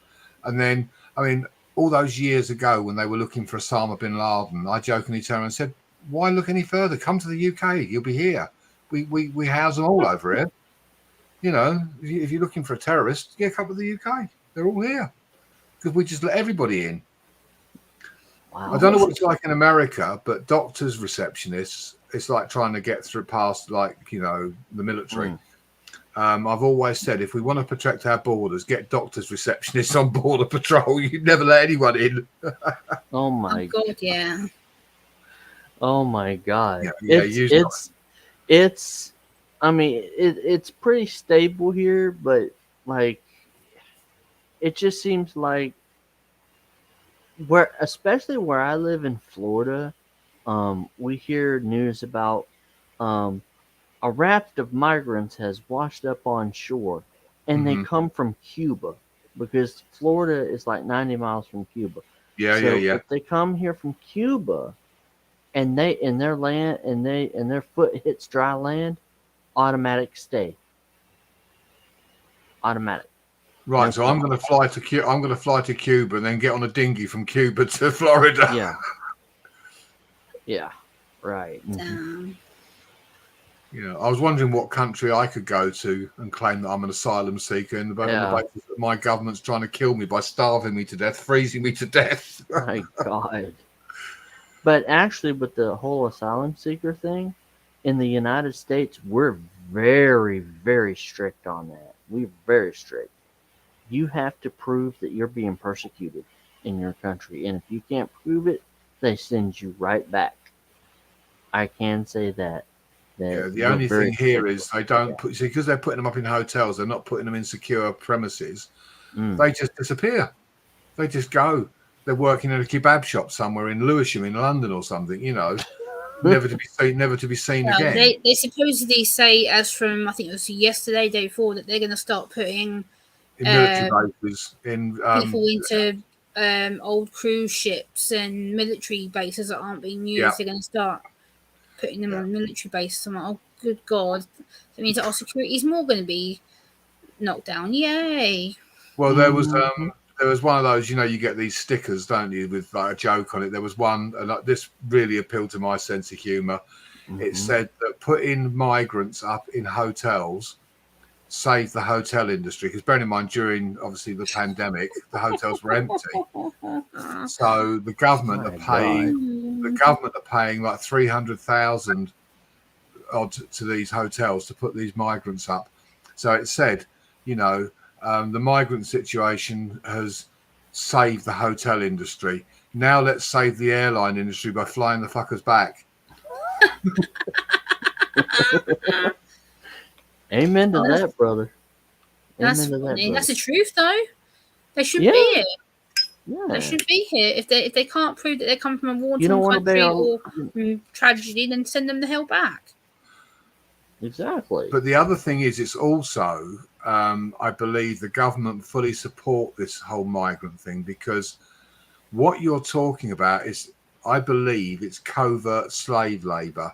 And then, I mean, all those years ago when they were looking for Osama bin Laden, I jokingly turned and said, why look any further? Come to the UK. You'll be here. We house them all over here. You know, if you're looking for a terrorist, yeah, come to the UK. They're all here. Because we just let everybody in. Wow. I don't know what it's like in America, but doctors, receptionists, it's like trying to get through past, like, you know, the military. I've always said, if we want to protect our borders, get doctors, receptionists on border patrol. You never let anyone in. Oh my God, yeah. Oh my God. Yeah, it's I mean, it's pretty stable here, but like it just seems like especially where I live in Florida, we hear news about a raft of migrants has washed up on shore, and they come from Cuba, because Florida is like 90 miles from Cuba. Yeah. If they come here from Cuba, and their foot hits dry land, automatic stay. Automatic. Right, so I'm going to fly to Cuba and then get on a dinghy from Cuba to Florida. Yeah. Right. Yeah, I was wondering what country I could go to and claim that I'm an asylum seeker on the basis that my government's trying to kill me by starving me to death, freezing me to death. My God. But actually, with the whole asylum seeker thing, in the United States, we're very, very strict on that. We're very strict. You have to prove that you're being persecuted in your country. And if you can't prove it, they send you right back. I can say that. The only thing here is they don't because they're putting them up in hotels, they're not putting them in secure premises. They just disappear. They just go. They're working in a kebab shop somewhere in Lewisham in London or something, you know, never to be seen again. They supposedly say, as from I think it was yesterday, day before, that they're going to start putting military bases in people into old cruise ships and military bases that aren't being used. They're going to start putting them on military bases. I'm like, oh, good God. That means that our security is more going to be knocked down. Yay. Well, there was one of those, you know, you get these stickers, don't you, with like a joke on it. There was one, and this really appealed to my sense of humour. It said that putting migrants up in hotels saved the hotel industry, because bearing in mind, during obviously the pandemic, the hotels were empty. So the government are paying like 300,000 odd to these hotels to put these migrants up. So it said, you know, the migrant situation has saved the hotel industry. Now let's save the airline industry by flying the fuckers back. Amen to that, brother. That's funny. That's the truth, though. They should be here. Yeah. They should be here. If they can't prove that they come from a war-torn country or tragedy, then send them the hell back. Exactly. But the other thing is, it's also, I believe, the government fully support this whole migrant thing, because what you're talking about is, I believe, it's covert slave labour.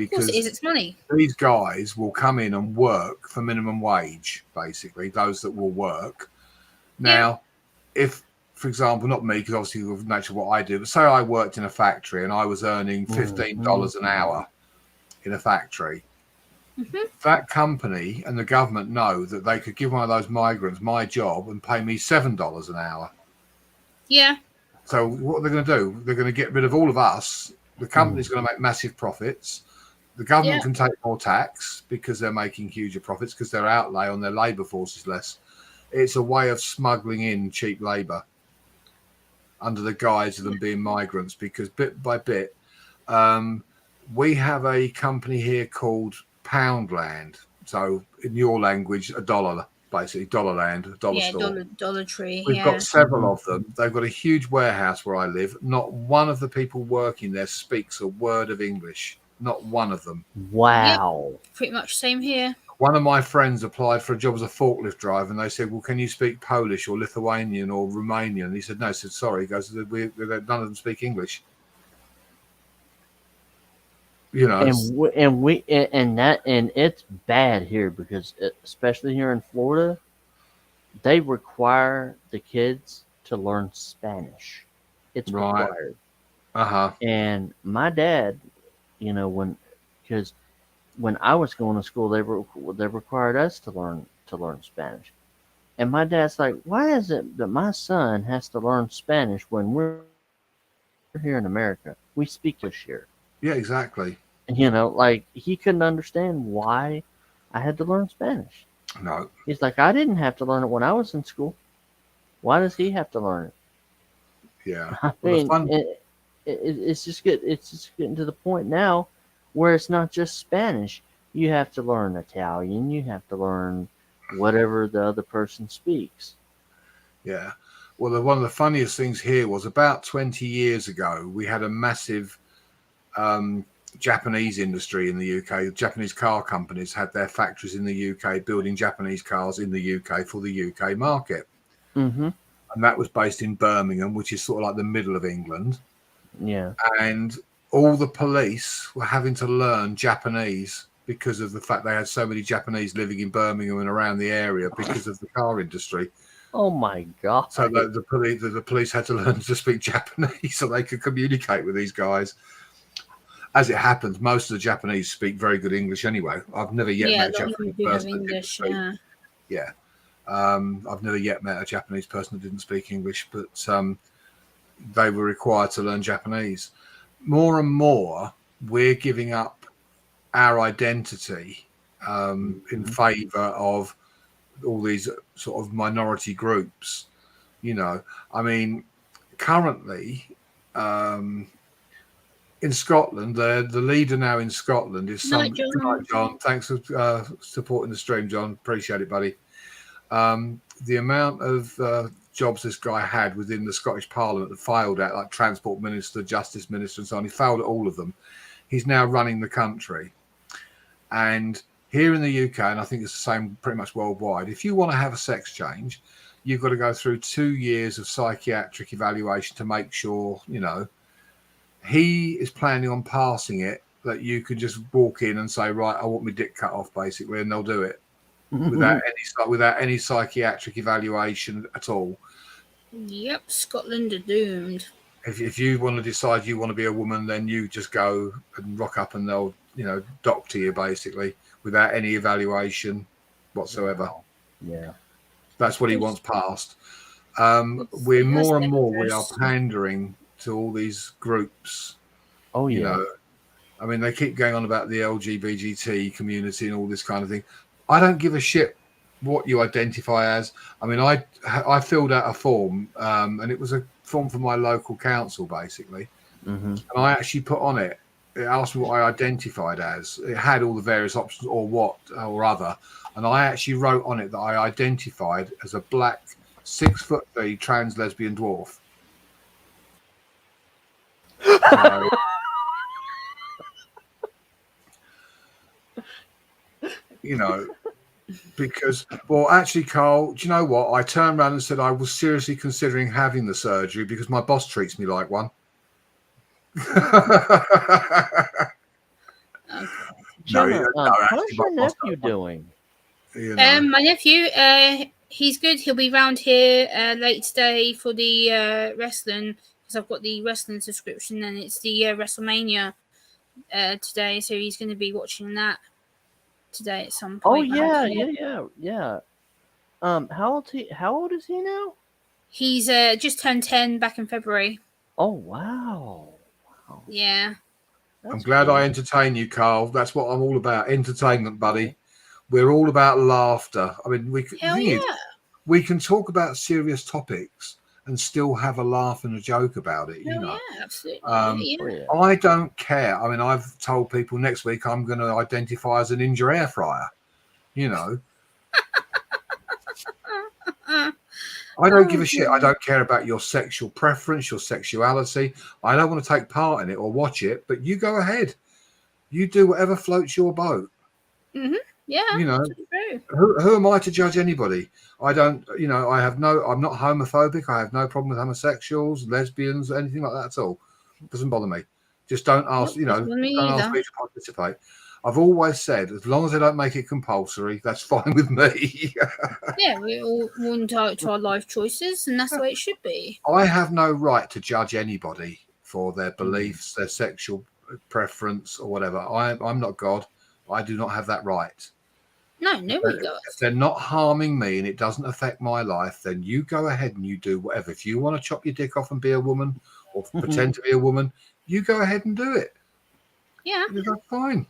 Of course because it is. It's money. these guys will come in and work for minimum wage, basically, those that will work. Now, if, for example, not me, because obviously with the nature of what I do, but say I worked in a factory and I was earning $15 an hour in a factory, that company and the government know that they could give one of those migrants my job and pay me $7 an hour. Yeah. So what they're going to do, they're going to get rid of all of us. The company's going to make massive profits. The government can take more tax because they're making huger profits because their outlay on their labour force is less. It's a way of smuggling in cheap labour under the guise of them being migrants, because bit by bit, we have a company here called Poundland. So in your language, a dollar, basically, Dollarland, a dollar store. Dollar Tree. We've got several of them. They've got a huge warehouse where I live. Not one of the people working there speaks a word of English. Not one of them. Wow. Pretty much same here. One of my friends applied for a job as a forklift driver, and they said, well, can you speak Polish or Lithuanian or Romanian? And he said, no. I said, sorry. He goes, none of them speak English. You know, and it's bad here because especially here in Florida, they require the kids to learn Spanish. It's required. And my dad, you know, because when I was going to school, they required us to learn Spanish. And my dad's like, why is it that my son has to learn Spanish when we're here in America? We speak English here. Yeah, exactly. You know, like he couldn't understand why I had to learn Spanish. No. He's like, I didn't have to learn it when I was in school. Why does he have to learn it? Yeah. I mean, it's just getting to the point now where it's not just Spanish. You have to learn Italian. You have to learn whatever the other person speaks. Yeah. Well, one of the funniest things here was about 20 years ago, we had a massive Japanese industry in the UK. Japanese car companies had their factories in the UK building Japanese cars in the UK for the UK market. Mm-hmm. And that was based in Birmingham, which is sort of like the middle of England. Yeah. And all the police were having to learn Japanese because of the fact they had so many Japanese living in Birmingham and around the area because of the car industry. Oh my God. So the police had to learn to speak Japanese so they could communicate with these guys. As it happens, most of the Japanese speak very good English anyway. I've never yet met a Japanese person that didn't speak. Yeah. I've never yet met a Japanese person that didn't speak English, but they were required to learn Japanese. More and more, we're giving up our identity in favour of all these sort of minority groups. You know, I mean, currently in Scotland, the leader now in Scotland is some. Good night, John. Thanks for supporting the stream, John. Appreciate it, buddy. The amount of jobs this guy had within the Scottish Parliament that failed at, like Transport Minister, Justice Minister, and so on, he failed at all of them. He's now running the country. And here in the UK, and I think it's the same pretty much worldwide, if you want to have a sex change, you've got to go through 2 years of psychiatric evaluation to make sure, you know, he is planning on passing it, that you can just walk in and say, right, I want my dick cut off, basically, and they'll do it without any psychiatric evaluation at all. Yep, Scotland are doomed. If you want to decide you want to be a woman, then you just go and rock up and they'll, you know, doctor you, basically, without any evaluation whatsoever. Yeah. That's what he wants passed. We're more and more, we are pandering to all these groups. Oh, yeah. You know, I mean, they keep going on about the LGBT community and all this kind of thing. I don't give a shit what you identify as. I mean, I filled out a form, and it was a form for my local council, basically. Mm-hmm. And I actually put on it, it asked me what I identified as. It had all the various options or what or other. And I actually wrote on it that I identified as a black 6'3" trans lesbian dwarf. So, you know, because, well, actually, Carl, do you know what? I turned around and said I was seriously considering having the surgery because my boss treats me like one. Gemma, actually, how's your my boss nephew does. doing? You know. My nephew, he's good. He'll be round here late today for the wrestling, because I've got the wrestling subscription, and it's the WrestleMania today, so he's going to be watching that today at some Oh point. yeah. How old is he now? He's just turned 10 back in February. Oh wow. Yeah. I'm That's glad cool. I entertain you, Carl. That's what I'm all about. Entertainment, buddy. We're all about laughter. I mean, the Hell thing yeah. is, we can talk about serious topics and still have a laugh and a joke about it. You Hell know, yeah, absolutely. Um, yeah. Oh, yeah. I don't care. I mean, I've told people next week I'm going to identify as a Ninja air fryer. You know, I don't give a shit. I don't care about your sexual preference, your sexuality. I don't want to take part in it or watch it, but you go ahead. You do whatever floats your boat. Yeah. You know, True. who am I to judge anybody? I don't, you know, I'm not homophobic. I have no problem with homosexuals, lesbians, anything like that at all. It doesn't bother me. Just don't ask, Nope, doesn't bother me don't ask either. me to participate. I've always said, as long as they don't make it compulsory, that's fine with me. Yeah, we're all entitled to our life choices, and that's the way it should be. I have no right to judge anybody for their beliefs, their sexual preference, or whatever. I'm not God. I do not have that right. No, nobody If does. they're not harming me and it doesn't affect my life, then you go ahead and you do whatever. If you want to chop your dick off and be a woman or pretend to be a woman, you go ahead and do it. Yeah, That's fine.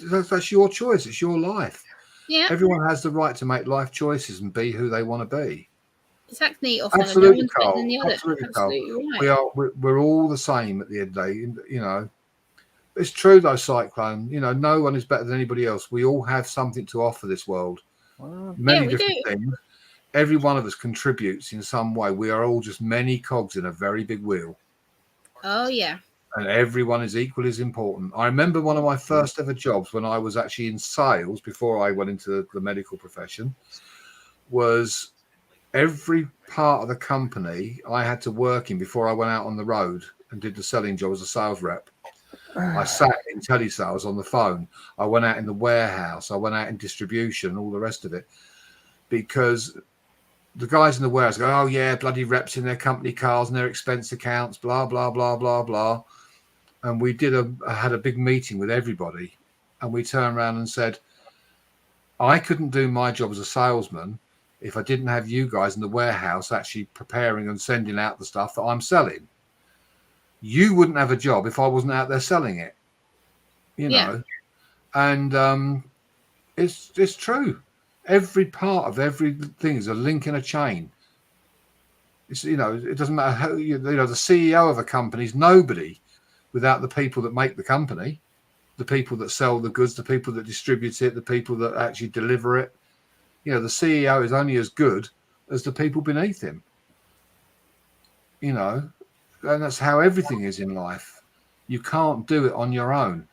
That's your choice. It's your life. yeah, Everyone has the right to make life choices and be who they want to be. exactly. Often Absolutely, no one's better Carl. than the other. Absolutely, Carl. Absolutely right. We're all the same at the end of the day. You know, it's true though, Cyclone. You know, no one is better than anybody else. We all have something to offer this world. Wow. Many we different do. things. Every one of us contributes in some way. We are all just many cogs in a very big wheel, Oh yeah. and everyone is equally as important. I remember one of my first ever jobs when I was actually in sales before I went into the medical profession was every part of the company I had to work in before I went out on the road and did the selling job as a sales rep. I sat in telesales on the phone. I went out in the warehouse. I went out in distribution, all the rest of it, because the guys in the warehouse go, "Oh yeah, bloody reps in their company cars and their expense accounts, blah blah blah blah blah." And we had a big meeting with everybody, and we turned around and said, "I couldn't do my job as a salesman if I didn't have you guys in the warehouse actually preparing and sending out the stuff that I'm selling. You wouldn't have a job if I wasn't out there selling it, you know." And it's true. Every part of everything is a link in a chain. It's, you know, it doesn't matter how, you know, the CEO of a company is nobody without the people that make the company, the people that sell the goods, the people that distribute it, the people that actually deliver it. You know, the CEO is only as good as the people beneath him. You know, and that's how everything is in life. You can't do it on your own.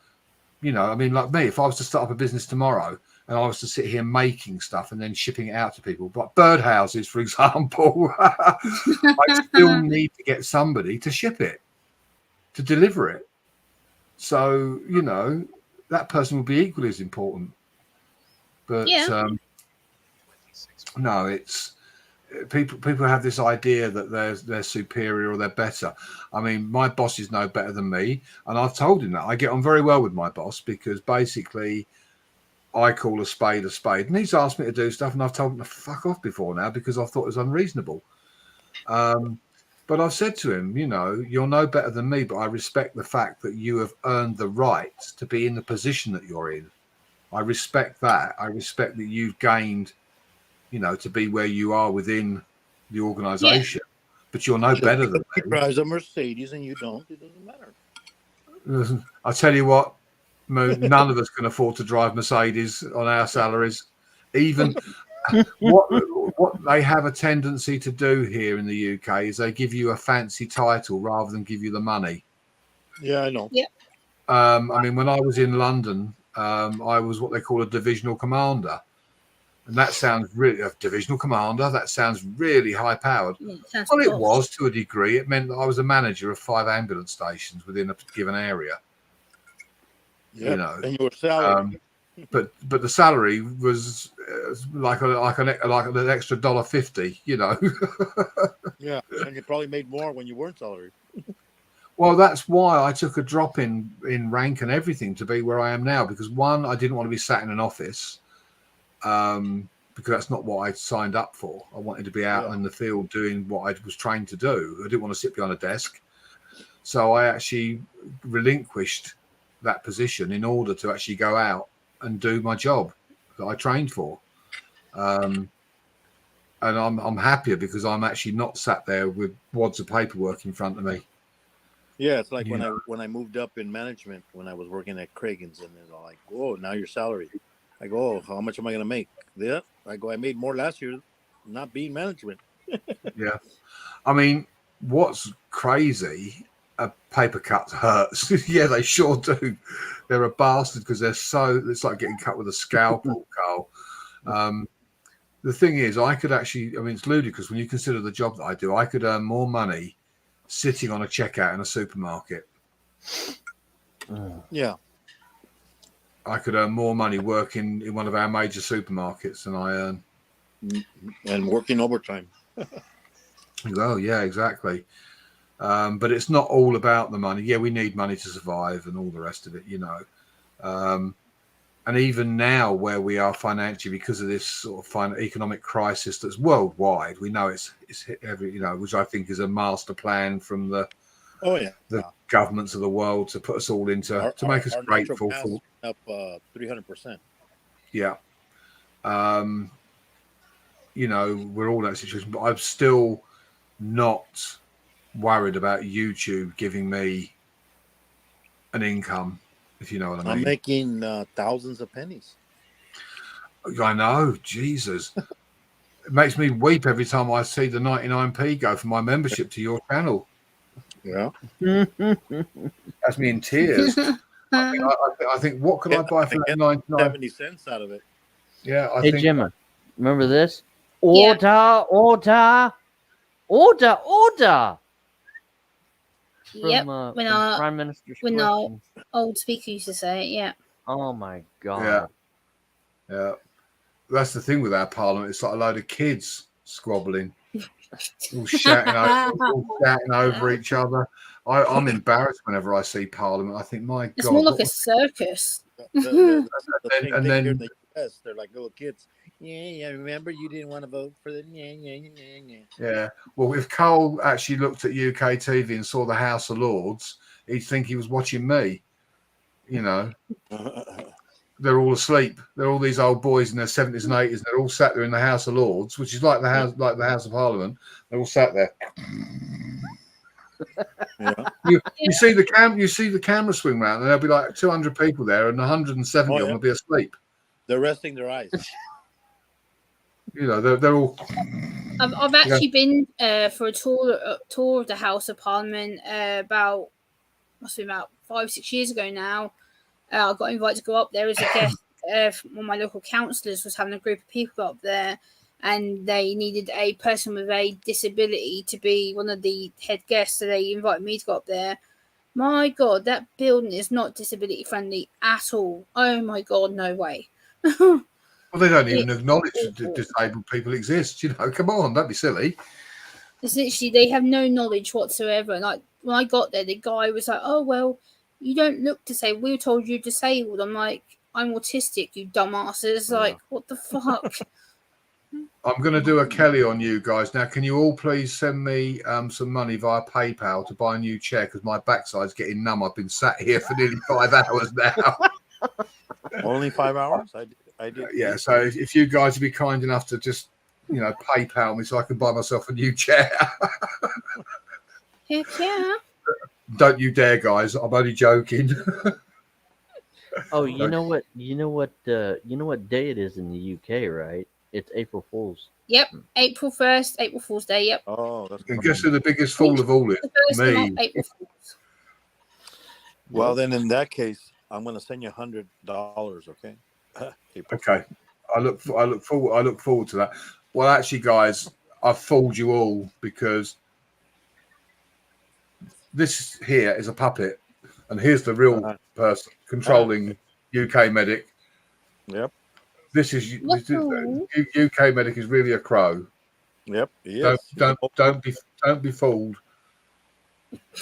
You know, I mean, like me, if I was to start up a business tomorrow and I was to sit here making stuff and then shipping it out to people, like birdhouses, for example, I still need to get somebody to ship it, to deliver it. So, you know, that person will be equally as important. But no, it's people have this idea that they're superior or they're better. I mean, my boss is no better than me, and I've told him that. I get on very well with my boss because basically I call a spade, and he's asked me to do stuff, and I've told him to fuck off before now because I thought it was unreasonable. But I've said to him, you know, you're no better than me, but I respect the fact that you have earned the right to be in the position that you're in. I respect that. I respect that you've gained, you know, to be where you are within the organization, but you're no better than He me. drives a Mercedes and you don't. It doesn't matter. I tell you what, none of us can afford to drive Mercedes on our salaries. Even what they have a tendency to do here in the UK is they give you a fancy title rather than give you the money. Yeah, I know. Yeah. I mean, when I was in London, I was what they call a divisional commander. And that sounds really, a divisional commander, that sounds really high powered. Well, it was to a degree. It meant that I was a manager of 5 ambulance stations within a given area. Yeah. You know, And your salary. but the salary was like an extra $1.50, you know. Yeah, and you probably made more when you weren't salaried. Well, that's why I took a drop in rank and everything to be where I am now, because one, I didn't want to be sat in an office, because that's not what I signed up for. I wanted to be out in the field doing what I was trained to do. I didn't want to sit behind a desk. So I actually relinquished that position in order to actually go out and do my job that I trained for. And I'm happier because I'm actually not sat there with wads of paperwork in front of me. Yeah, it's like when I moved up in management, when I was working at Craigan's, and they're like, "Oh, now you're salaried." I go, "Oh, how much am I going to make?" Yeah, I go, "I made more last year, not being management." Yeah, I mean, what's crazy? Paper cuts hurts. Yeah, they sure do. They're a bastard because it's like getting cut with a scalpel, Carl. The thing is, I could actually, I mean, it's ludicrous when you consider the job that I do. I could earn more money sitting on a checkout in a supermarket. Yeah. I could earn more money working in one of our major supermarkets than I earn. And working overtime. Well, yeah, exactly. But it's not all about the money. Yeah, we need money to survive and all the rest of it, you know. And even now, where we are financially, because of this sort of economic crisis that's worldwide, we know it's hit every, you know, which I think is a master plan from the governments of the world to put us all into to make us grateful for up 300%. Yeah. You know, we're all in that situation, but I'm still not worried about YouTube giving me an income, if you know what I mean. I'm making thousands of pennies. I know, Jesus. It makes me weep every time I see the 99p go for my membership to your channel. Yeah. That's me in tears. I think, what could I buy for that 99? 70 cents out of it. Yeah, Hey, Gemma, remember this? Order, order, order, order. Yep, From, when from Prime Minister's when our questions. old speaker used to say it, yeah. Oh my God. Yeah. That's the thing with our parliament. It's like a load of kids squabbling, all shouting over each other. I'm embarrassed whenever I see parliament. I think, my It's God. more like a circus. The same And thing then- here in the US. They're like little kids. Yeah, remember you didn't want to vote for the Yeah. Well, if Cole actually looked at UK TV and saw the House of Lords, he'd think he was watching me. You know, they're all asleep. They're all these old boys in their 70s and 80s. They're all sat there in the House of Lords, which is like the House of Parliament. They're all sat there. You see the camera swing round, and there'll be like 200 people there, and 170 of them will be asleep. They're resting their eyes. You know, they're all. I've actually been for a tour of the House of Parliament must be about 5-6 years ago now. I got invited to go up there as a guest. One of my local councillors was having a group of people go up there, and they needed a person with a disability to be one of the head guests. So they invited me to go up there. My God, that building is not disability friendly at all. Oh my God, no way. Well, they don't even acknowledge that disabled people exist. You know, come on, don't be silly. It's literally, they have no knowledge whatsoever. And like, when I got there, the guy was like, "Oh, well, you don't look disabled. We were told you're disabled." I'm like, "I'm autistic, you dumbasses." Like, what the fuck? I'm going to do a Kelly on you guys. Now, can you all please send me some money via PayPal to buy a new chair, because my backside's getting numb. I've been sat here for nearly 5 hours now. Only 5 hours? I did. Yeah, so if you guys would be kind enough to just, you know, PayPal me so I can buy myself a new chair. Heck yeah. Don't you dare, guys. I'm only joking. Oh, you know what day it is in the UK, right? It's April Fool's. Yep, April 1st, April Fool's Day. Yep. Oh, that's And guess who the biggest fool of all is? The first one Me. of April Fool's. Well, then in that case, I'm going to send you $100. Okay. Okay. I look forward to that. Well, actually, guys, I've fooled you all, because this here is a puppet, and here's the real person controlling UK Medic. Yep. This is Woohoo. UK medic is really a crow. Yep. He Don't is. don't be fooled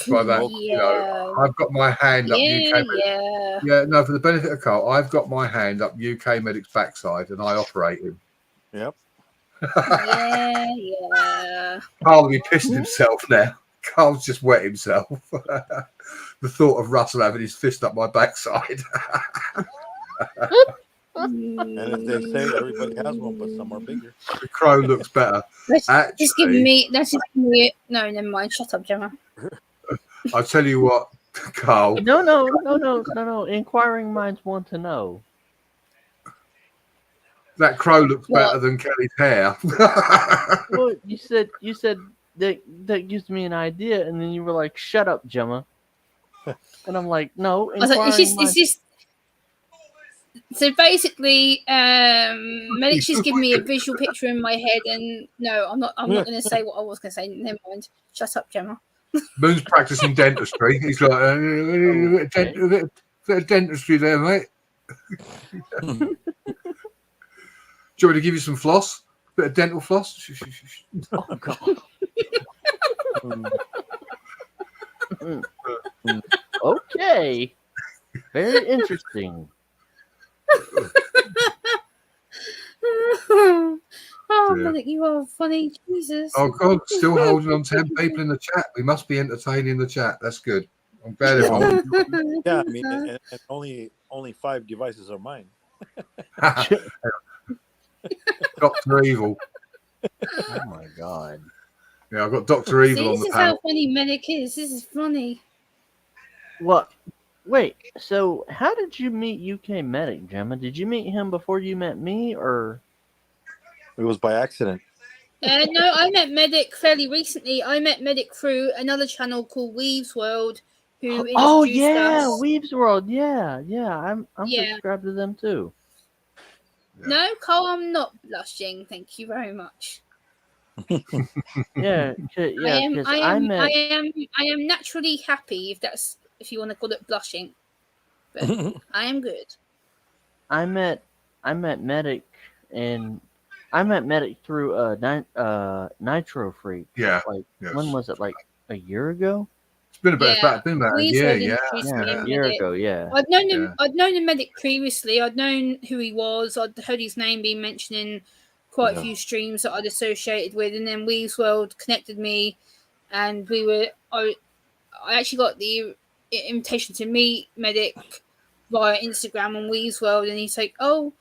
by that. Yeah. You know, I've got my hand up Yeah, UK medic. yeah. Yeah, no, for the benefit of Carl, I've got my hand up UK medic's backside and I operate him. Yep. Yeah, yeah. Carl will be pissing himself now. Carl's just wet himself. The thought of Russell having his fist up my backside. And as they say, everybody has one, but some are bigger. The crow looks better. Just give Actually, me. That's just give me. No, never mind. Shut up, Gemma. I'll tell you what, Carl. No. Inquiring minds want to know. That crow looks What? better than Kelly's hair. Well, you said that gives me an idea, and then you were like, "Shut up, Gemma." And I'm like, "No." I was like, it's just. So basically, Medic's just giving me a visual picture in my head, and no, I'm not going to say what I was going to say. Never mind. Shut up, Gemma. Moon's practicing dentistry. He's like, a bit of dentistry there, mate. Do you want me to give you some floss? Bit of dental floss? Oh God. Okay. Very interesting. Oh, Yeah. Medic, you are funny. Jesus. Oh, God, still holding on 10 people in the chat. We must be entertaining the chat. That's good. I'm glad everyone. Yeah, I mean, and only 5 devices are mine. Dr. Evil. Oh my God. Yeah, I've got Dr. Evil See, on this the is panel. how funny Medic is. This is funny. What? Wait. So, how did you meet UK Medic, Gemma? Did you meet him before you met me, or? It was by accident. No, I met Medic fairly recently. I met Medic through another channel called Weaves World, who introduced Oh yeah, us. Weaves World. Yeah. I'm Yeah. subscribed to them too. No, Cole, I'm not blushing. Thank you very much. Yeah, because I I met. am naturally happy, if you want to call it blushing. But I am good. I met Medic, and I met Medic through Nitro Freak. Yeah. Like Yes. when was it? Like a year ago? It's been about, Yeah. it's been about a Weaves year. World Yeah. introduced me Yeah, and a year Medic. ago. Yeah. I'd known him. Yeah. I'd known the Medic previously. I'd known who he was. I'd heard his name being mentioned in quite a Yeah. few streams that I'd associated with, and then Weaves World connected me, and we were. I actually got the invitation to meet Medic via Instagram on Weaves World, and he's like, "Oh,"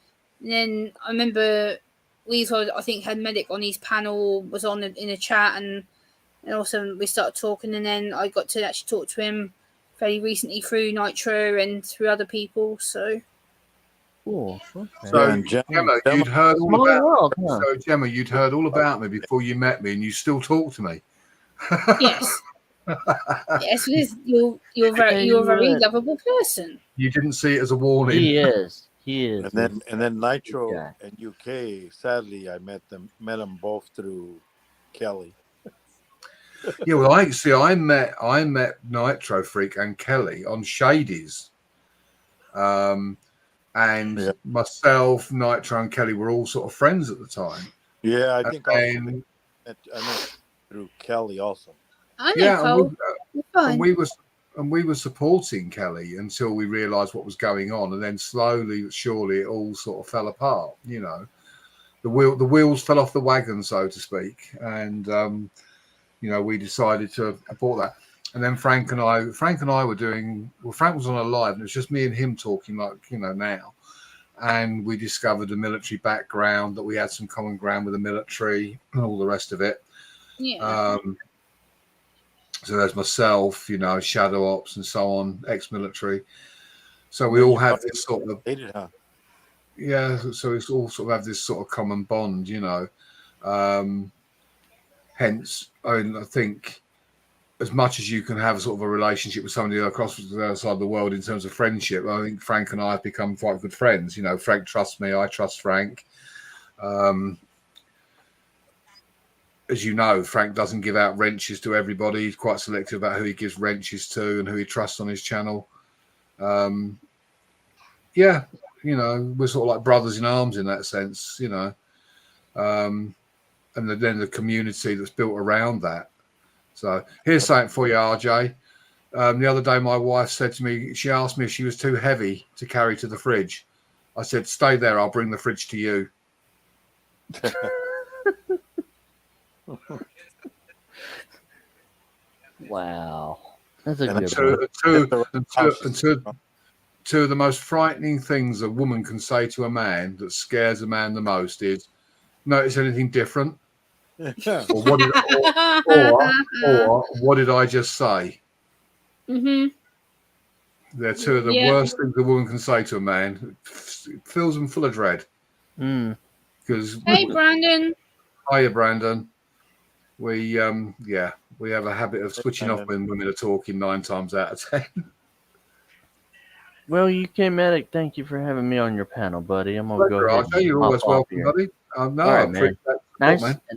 and then I remember Weaves World, I think, had Medic on his panel, was on in a chat, and also we started talking, and then I got to actually talk to him very recently through Nitro and through other people. So Cool. Okay. So, Yeah, and Gemma, you'd heard all Small about world, huh? So, Gemma, you'd heard all about me before you met me, and you still talk to me. yes, yes, because you're a very lovable person. You didn't see it as a warning. He is. He is. And then Nitro Yeah. and UK. Sadly, I met them both through Kelly. Yeah, well, I met Nitro Freak and Kelly on Shady's, and Yeah. myself, Nitro, and Kelly were all sort of friends at the time. Yeah, I think I And met through Kelly also. I know, yeah, Cole. You're fine. and we were supporting Kelly until we realised what was going on, and then slowly but surely it all sort of fell apart. You know, the wheels fell off the wagon, so to speak, and you know, we decided to abort that. And then Frank and I were doing, well, Frank was on a live, and it was just me and him talking, like, you know, now. And we discovered a military background, that we had some common ground with the military and all the rest of it. Yeah. So there's myself, you know, shadow ops and so on, ex-military. So we all have this sort of, Hated, huh? yeah, so it's all sort of have this sort of common bond, you know. Hence, I think as much as you can have sort of a relationship with somebody across the other side of the world in terms of friendship, I think Frank and I have become quite good friends. You know, Frank trusts me, I trust Frank. As you know, Frank doesn't give out wrenches to everybody. He's quite selective about who he gives wrenches to and who he trusts on his channel. Yeah, You know, we're sort of like brothers in arms in that sense. You know, and then the community that's built around that. So here's something for you, RJ. The other day, my wife said to me, she asked me if she was too heavy to carry to the fridge. I said, "Stay there. I'll bring the fridge to you." Wow. That's a And good one. two of the most frightening things a woman can say to a man that scares a man the most is, "Notice anything different?" Or what did I just say? Mm-hmm. They're two of the worst things a woman can say to a man. It fills them full of dread. Because hey, Brandon. Hiya, Brandon. We we have a habit of switching off when women are talking 9 times out of 10. Well, UK Medic, thank you for having me on your panel, buddy. I'm gonna go ahead. You're always welcome, buddy. All right, man.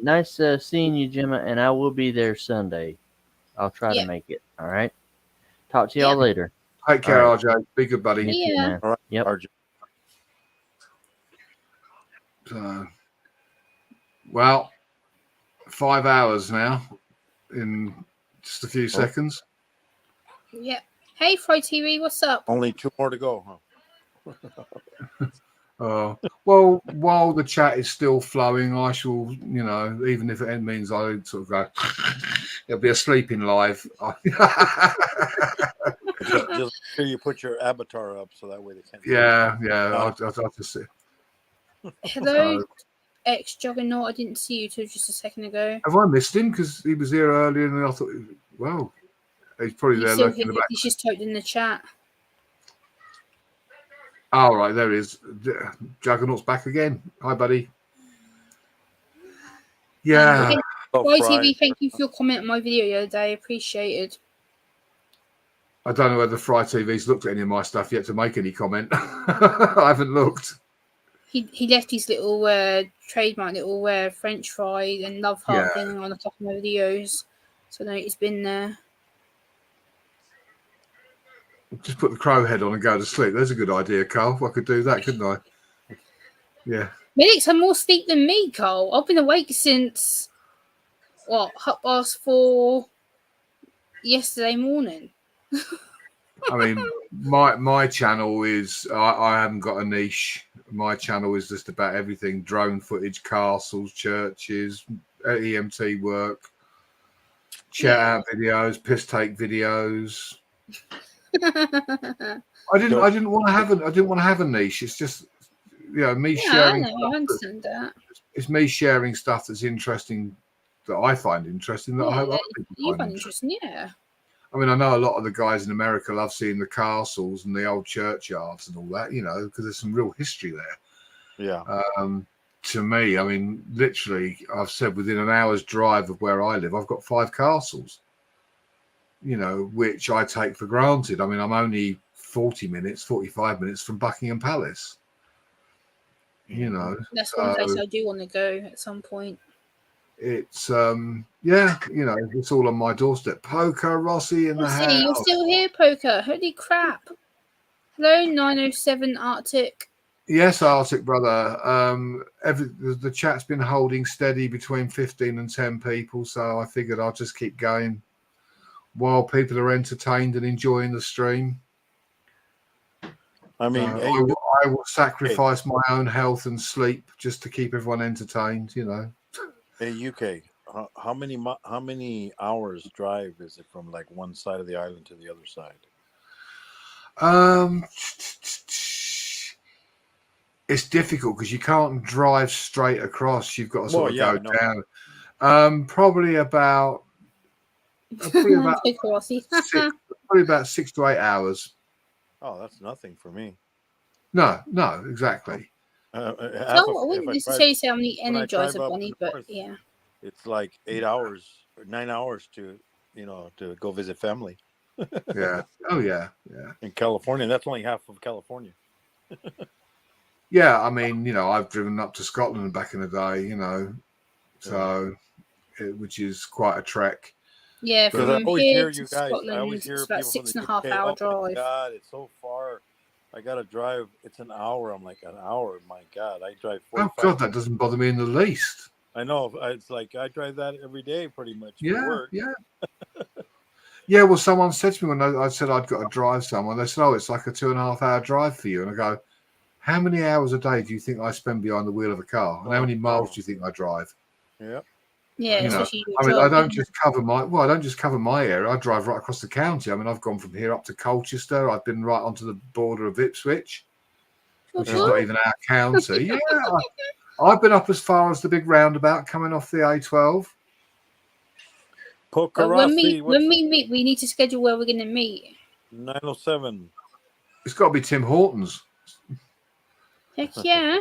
Nice seeing you, Gemma, and I will be there Sunday. I'll try to make it. All right. Talk to y'all later. Take care, RJ. Be good, buddy. You too, man. All right. Yep. RJ. Well, 5 hours now in just a few seconds. Yep. Hey, Fry TV, what's up? Only 2 more to go, huh? Well, while the chat is still flowing, I shall, you know, even if it means I sort of go, it'll be a sleeping live. just make sure you put your avatar up so that way they can't. Yeah. I'll just see. Hello, ex-Juggernaut. I didn't see you till just a second ago. Have I missed him? Because he was here earlier and I thought, well, he's probably there lurking in the back. He's just typed in the chat. All right, there he is. Juggernaut's back again. Hi, buddy. Yeah. YTV, thank you for your comment on my video the other day. Appreciated. I don't know whether Fry TV's looked at any of my stuff yet to make any comment. I haven't looked. He left his little trademark little French fry and love heart thing on a couple of my videos. So I know he's been there. Just put the crow head on and go to sleep. There's a good idea, Carl. I could do that, couldn't I? Yeah. Medic's had more sleep than me, Carl. I've been awake since 4:30 yesterday morning. I mean, my channel is I haven't got a niche. My channel is just about everything: drone footage, castles, churches, EMT work, chat out videos, piss take videos. I didn't want to have a niche. It's just, you know, me sharing. I understand that. It's me sharing stuff that's interesting, that I find interesting, that I hope other people find interesting. Yeah. I mean, I know a lot of the guys in America love seeing the castles and the old churchyards and all that, you know, because there's some real history there. Yeah. To me, I mean, literally, I've said within an hour's drive of where I live, I've got 5 castles, you know, which I take for granted. I mean, I'm only 45 minutes from Buckingham Palace. You know, that's one place I do want to go at some point. It's you know, it's all on my doorstep. Poker, Rossi in the house. You're still here, Poker. Holy crap. Hello, 907 Arctic. Yes, Arctic brother. The chat's been holding steady between 15 and 10 people, so I figured I'll just keep going while people are entertained and enjoying the stream. I mean, I will sacrifice my own health and sleep just to keep everyone entertained, you know. Hey, UK, how many hours drive is it from like one side of the island to the other side? It's difficult because you can't drive straight across. You've got to sort of go down. Probably about 6 to 8 hours. Oh, that's nothing for me. No, exactly. I wouldn't necessarily say I'm the Energizer Bunny, but yeah. It's like 8 hours or 9 hours to go visit family. Yeah. Oh, yeah. In California, that's only half of California. Yeah, I mean, you know, I've driven up to Scotland back in the day, you know, so which is quite a trek. Yeah, from I always here hear to you guys. Scotland, I always hear it's about people 6.5 from the UK, hour oh my drive. God, it's so far. I gotta drive. It's an hour. I'm like, an hour. My God, I drive Oh 45. God, that doesn't bother me in the least. I know. It's like I drive that every day, pretty much for Yeah, work. yeah. Yeah, well, someone said to me when I said I'd got to drive somewhere, they said, "Oh, it's like a 2.5 hour drive for you." And I go, "How many hours a day do you think I spend behind the wheel of a car? And how many miles do you think I drive?" Yeah. Yeah, You know, especially I mean, I driving. don't just cover my area. I drive right across the county. I mean, I've gone from here up to Colchester. I've been right onto the border of Ipswich, which is not even our county. Yeah, I've been up as far as the big roundabout coming off the A12. When we Pokerasi, meet, we need to schedule where we're going to meet. 907. It's got to be Tim Hortons. Heck yeah!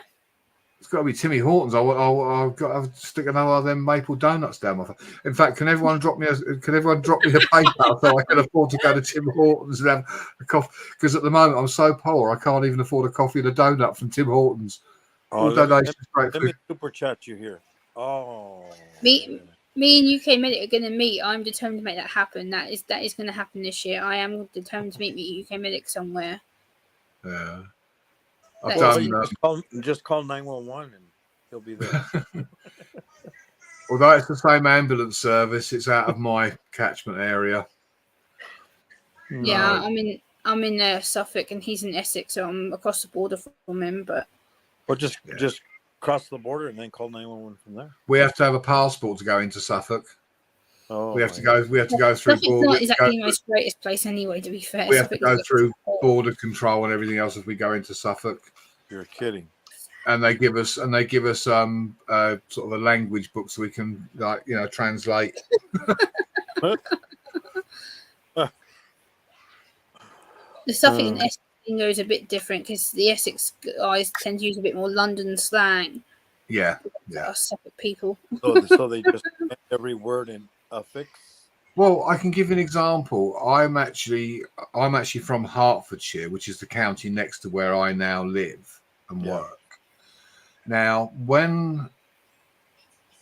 It's got to be Timmy Hortons. I've got to stick another of them maple donuts down my throat. In fact, can everyone drop me a PayPal so I can afford to go to Tim Hortons and have a coffee? Because at the moment I'm so poor, I can't even afford a coffee and a donut from Tim Hortons. All donations, great Let me food. super chat you here. Oh. Me and UK Medic are going to meet. I'm determined to make that happen. That is going to happen this year. I am determined to meet UK Medic somewhere. Yeah. Just call 911 and he'll be there. Although it's the same ambulance service, it's out of my catchment area. Yeah, I'm in Suffolk and he's in Essex, so I'm across the border from him. But just cross the border and then call 911 from there. We have to have a passport to go into Suffolk. Oh, we have to go through Suffolk's border. not exactly the most greatest place anyway. To be fair, We have to Suffolk go through border control and everything else as we go into Suffolk. You're kidding. And they give us sort of a language book so we can translate. The Suffolk and Essex thing is a bit different because the Essex guys tend to use a bit more London slang. Yeah. Us Suffolk people. So they just every word in affix. Well, I can give you an example. I'm actually from Hertfordshire, which is the county next to where I now live and work. Now, when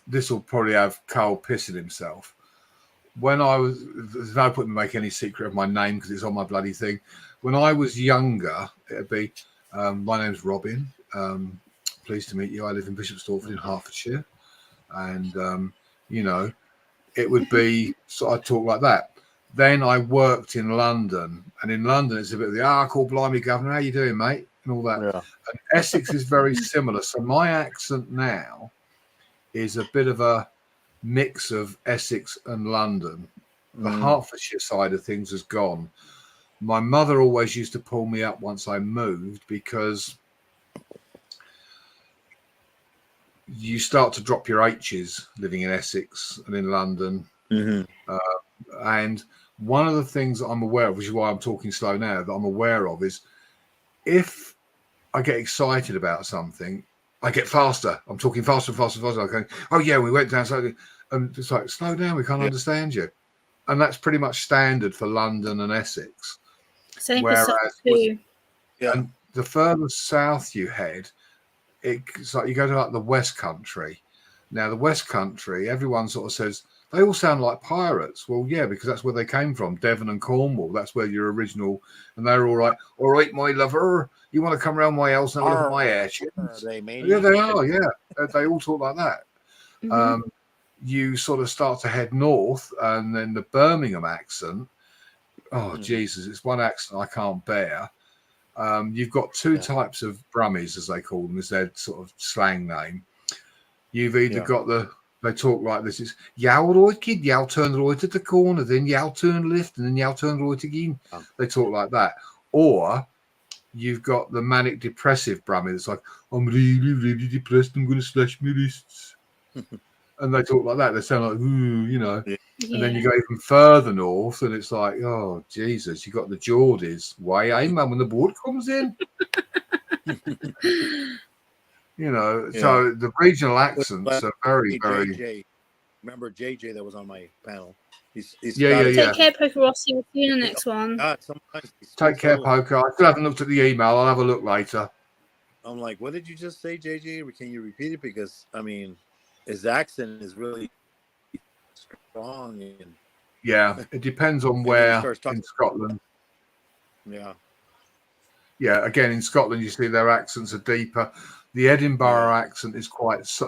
this will probably have Carl pissing himself. When I was, there's no point in making any secret of my name because it's on my bloody thing. When I was younger, it'd be, my name's Robin. Pleased to meet you. I live in Bishop Stortford in Hertfordshire. And, it would be, so I'd talk like that. Then I worked in London. And in London, it's a bit of the, cool, blimey, governor, how you doing, mate? And all that. Yeah. And Essex is very similar. So my accent now is a bit of a mix of Essex and London. The Hertfordshire side of things has gone. My mother always used to pull me up once I moved because you start to drop your H's living in Essex and in London. And one of the things that I'm aware of, which is why I'm talking slow now, that I'm aware of is if I get excited about something, I get faster. I'm talking faster and faster and faster. I'm going, oh yeah, we went down. And it's like, slow down, we can't understand you. And that's pretty much standard for London and Essex. Same Whereas, too. and the further south you head, it's like you go to like the West Country. Now, the West Country, everyone sort of says, they all sound like pirates. Well, yeah, because that's where they came from, Devon and Cornwall. That's where your original, and they're all like, all right, my lover, you want to come around my house and look at my airship? Yeah, they are, yeah. They all talk like that. You sort of start to head north, and then the Birmingham accent, Jesus, it's one accent I can't bear. You've got two types of Brummies, as they call them, is their sort of slang name. You've either got they talk like this, it's yow right kid, yow turn right at the corner, then yow turn left, and then yow turn right again. They talk like that. Or you've got the manic depressive Brummie that's like, I'm really, really depressed, I'm going to slash my wrists. And they talk like that. They sound like, ooh, And then you go even further north, and it's like, oh, Jesus, you got the Geordies. Why, hey, man, when the boat comes in? So the regional accents are very, very... JJ. Remember JJ that was on my panel? He's Take care, Poker Rossi. We'll see you in the next one. Take care, Poker. I still haven't looked at the email. I'll have a look later. I'm like, what did you just say, JJ? Can you repeat it? Because, I mean, his accent is really strong. Yeah, it depends on where in Scotland. Yeah. yeah, again in Scotland, you see their accents are deeper. The Edinburgh accent is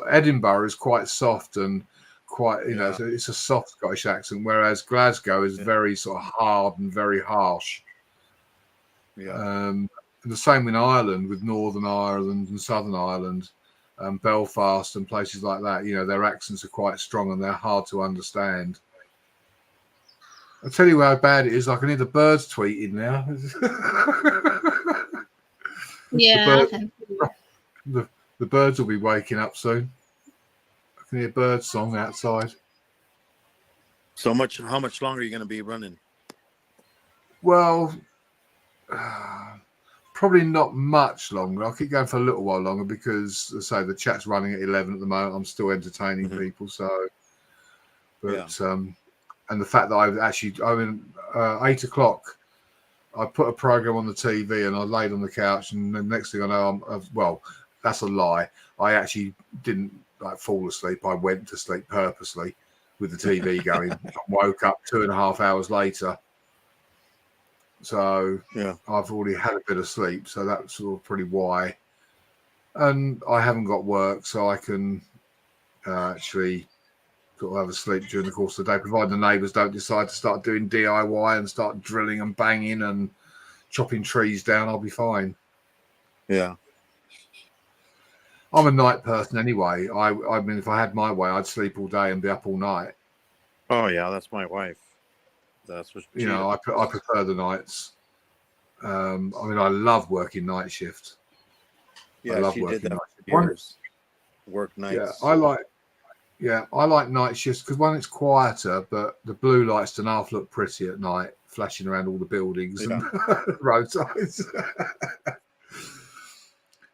Edinburgh is quite soft and quite, you know, Yeah. so it's a soft Scottish accent, whereas Glasgow is very sort of hard and very harsh. Yeah. And the same in Ireland with Northern Ireland and Southern Ireland, Belfast and places like that. You know, their accents are quite strong and they're hard to understand. I'll tell you how bad it is. I can hear the birds tweeting now. Yeah. The birds will be waking up soon. I can hear bird song outside. So much. How much longer are you going to be running? Well, probably not much longer. I'll keep going for a little while longer because, as I say, the chat's running at 11 at the moment. I'm still entertaining people. So, but and the fact that I've actually, 8 o'clock, I put a program on the TV and I laid on the couch, and the next thing I know, well, that's a lie. I actually didn't fall asleep. I went to sleep purposely with the TV going. I woke up 2.5 hours later. So I've already had a bit of sleep. So that's sort of pretty why. And I haven't got work, so I can actually sort of have a sleep during the course of the day, provided the neighbours don't decide to start doing DIY and start drilling and banging and chopping trees down. I'll be fine. Yeah. I'm a night person anyway. I mean, if I had my way, I'd sleep all day and be up all night. Oh yeah, that's my wife. That's what you know. I prefer the nights. I mean, I love working night shift. Yeah, I love she did working that night for years. Work nights. Yeah, I like night shifts because one, it's quieter, but the blue lights don't half look pretty at night, flashing around all the buildings and roadsides.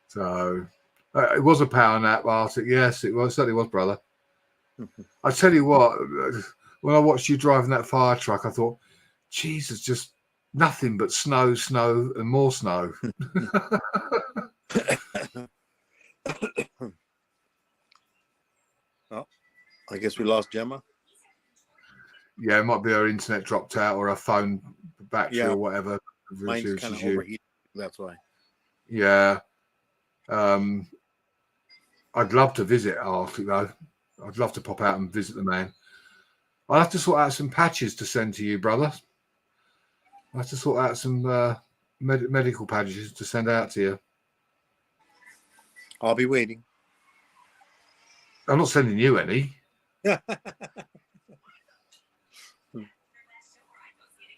So it was a power nap, Arctic. Yes, it was. Certainly was, brother. I tell you what, when I watched you driving that fire truck, I thought, Jesus, just nothing but snow, snow, and more snow. Oh, I guess we lost Gemma. Yeah, it might be her internet dropped out or her phone battery or whatever. Mine's kind of overheated. That's why. Yeah. I'd love to visit Arctic though. I'd love to pop out and visit the man. I'll have to sort out some patches to send to you, brother. I'll have to sort out some medical patches to send out to you. I'll be waiting. I'm not sending you any.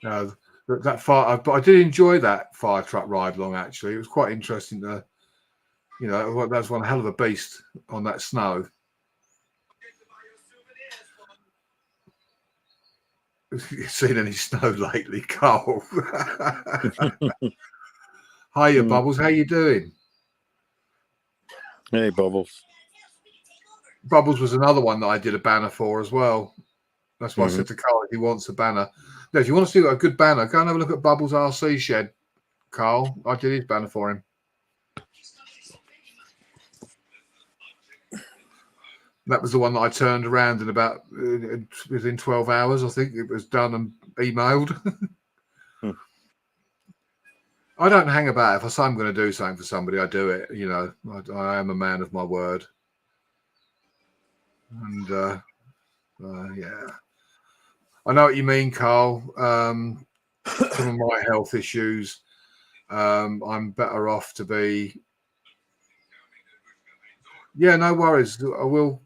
No, that fire. But I did enjoy that fire truck ride along. Actually, it was quite interesting to, you know, that was one hell of a beast on that snow. You seen any snow lately, Carl? Hiya, Bubbles. How you doing? Hey, Bubbles. Bubbles was another one that I did a banner for as well. That's why I said to Carl, if he wants a banner. Now, if you want to see a good banner, go and have a look at Bubbles RC Shed, Carl. I did his banner for him. That was the one that I turned around in about within 12 hours. I think it was done and emailed. I don't hang about. If I say I'm going to do something for somebody, I do it. You know, I am a man of my word. And yeah, I know what you mean, Carl. Some of my health issues, I'm better off to be. Yeah, no worries. I will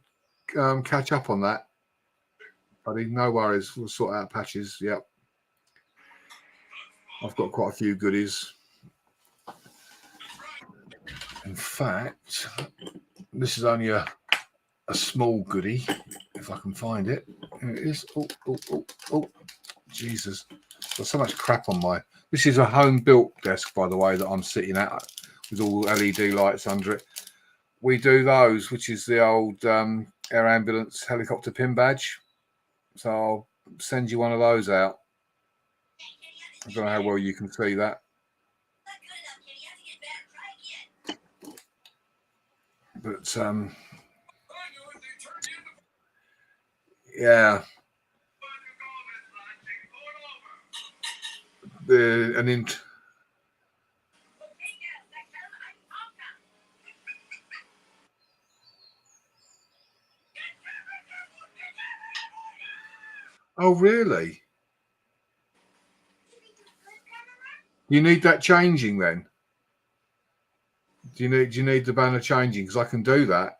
catch up on that, buddy. No worries. We'll sort out patches. Yep. I've got quite a few goodies. In fact, this is only a small goodie, if I can find it. Here it is. Oh, Jesus. Got so much crap on my... This is a home-built desk, by the way, that I'm sitting at with all LED lights under it. We do those, which is the old air ambulance helicopter pin badge. So I'll send you one of those out. I don't know how well you can see that. But yeah, Oh, really? You need that changing then? Do you need the banner changing? Because I can do that.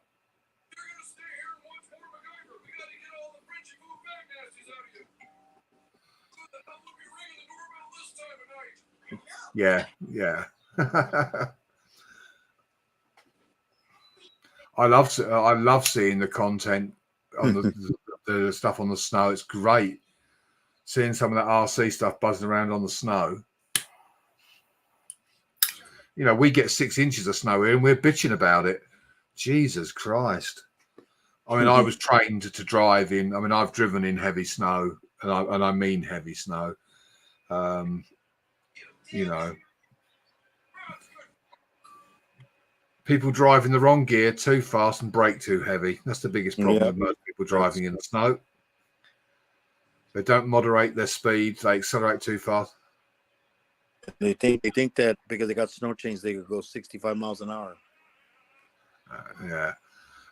Yeah, yeah. I love seeing the content on the stuff on the snow. It's great seeing some of that RC stuff buzzing around on the snow. You know, we get 6 inches of snow here and we're bitching about it. Jesus Christ. I mean, I was trained to drive in. I mean, I've driven in heavy snow, and I mean heavy snow. You know, people drive in the wrong gear too fast and brake too heavy. That's the biggest problem with most people driving in the snow. They don't moderate their speed. They accelerate too fast. They think that because they got snow chains, they could go 65 miles an hour. Yeah.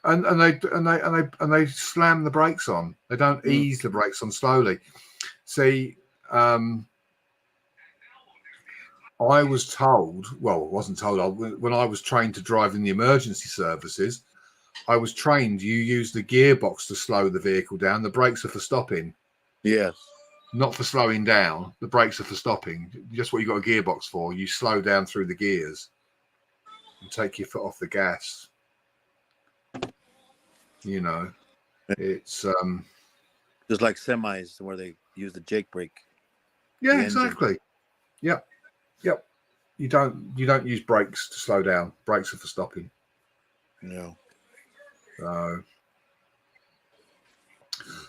And they slam the brakes on. They don't ease the brakes on slowly. See, I was told, well, I wasn't told, when I was trained to drive in the emergency services, I was trained you use the gearbox to slow the vehicle down. The brakes are for stopping. Yes. Not for slowing down. The brakes are for stopping. Just what you got a gearbox for. You slow down through the gears and take your foot off the gas. You know, it's just like semis where they use the Jake brake. Yeah, exactly. Yep. You don't use brakes to slow down. Brakes are for stopping. No. So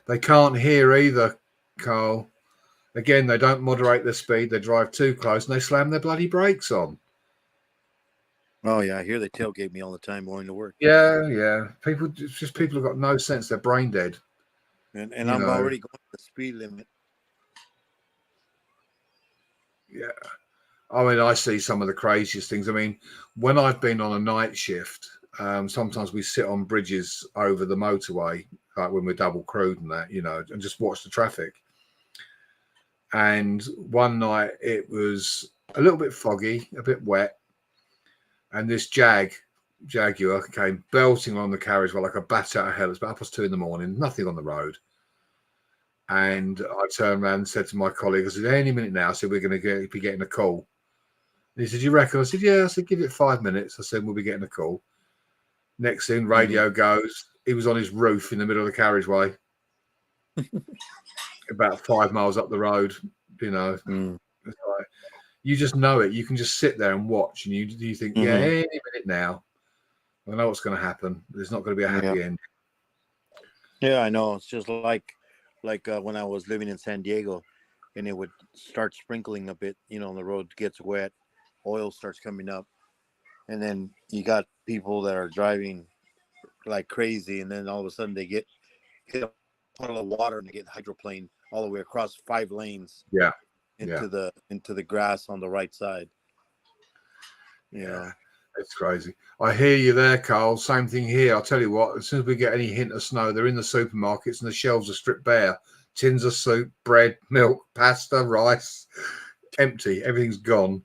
they can't hear either, Carl. Again, they don't moderate their speed. They drive too close and they slam their bloody brakes on. Oh yeah, I hear they tailgate me all the time going to work. Yeah. People have got no sense. They're brain dead. And I'm already going the speed limit. Yeah. I mean, I see some of the craziest things. I mean, when I've been on a night shift, sometimes we sit on bridges over the motorway, like when we're double crewed and that, you know, and just watch the traffic. And one night it was a little bit foggy, a bit wet. And this Jaguar came belting on the carriageway like a bat out of hell. It's about 2:30 in the morning, nothing on the road. And I turned around and said to my colleague, I said, any minute now, I said, we're going to be getting a call. And he said, you reckon? I said, yeah. I said, give it 5 minutes. I said, we'll be getting a call. Next thing, radio goes. He was on his roof in the middle of the carriageway, about 5 miles up the road, you know. It's like, you just know it. You can just sit there and watch, and you think, yeah, any minute now, I know what's going to happen. There's not going to be a happy end. Yeah, I know. It's just like when I was living in San Diego, and it would start sprinkling a bit. You know, the road gets wet, oil starts coming up, and then you got people that are driving like crazy, and then all of a sudden they hit a puddle of water and they get hydroplaned all the way across 5 lanes. Yeah. Into the grass on the right side. Yeah, it's crazy. I hear you there, Carl. Same thing here. I'll tell you what, as soon as we get any hint of snow, they're in the supermarkets and the shelves are stripped bare. Tins of soup, bread, milk, pasta, rice, empty. Everything's gone.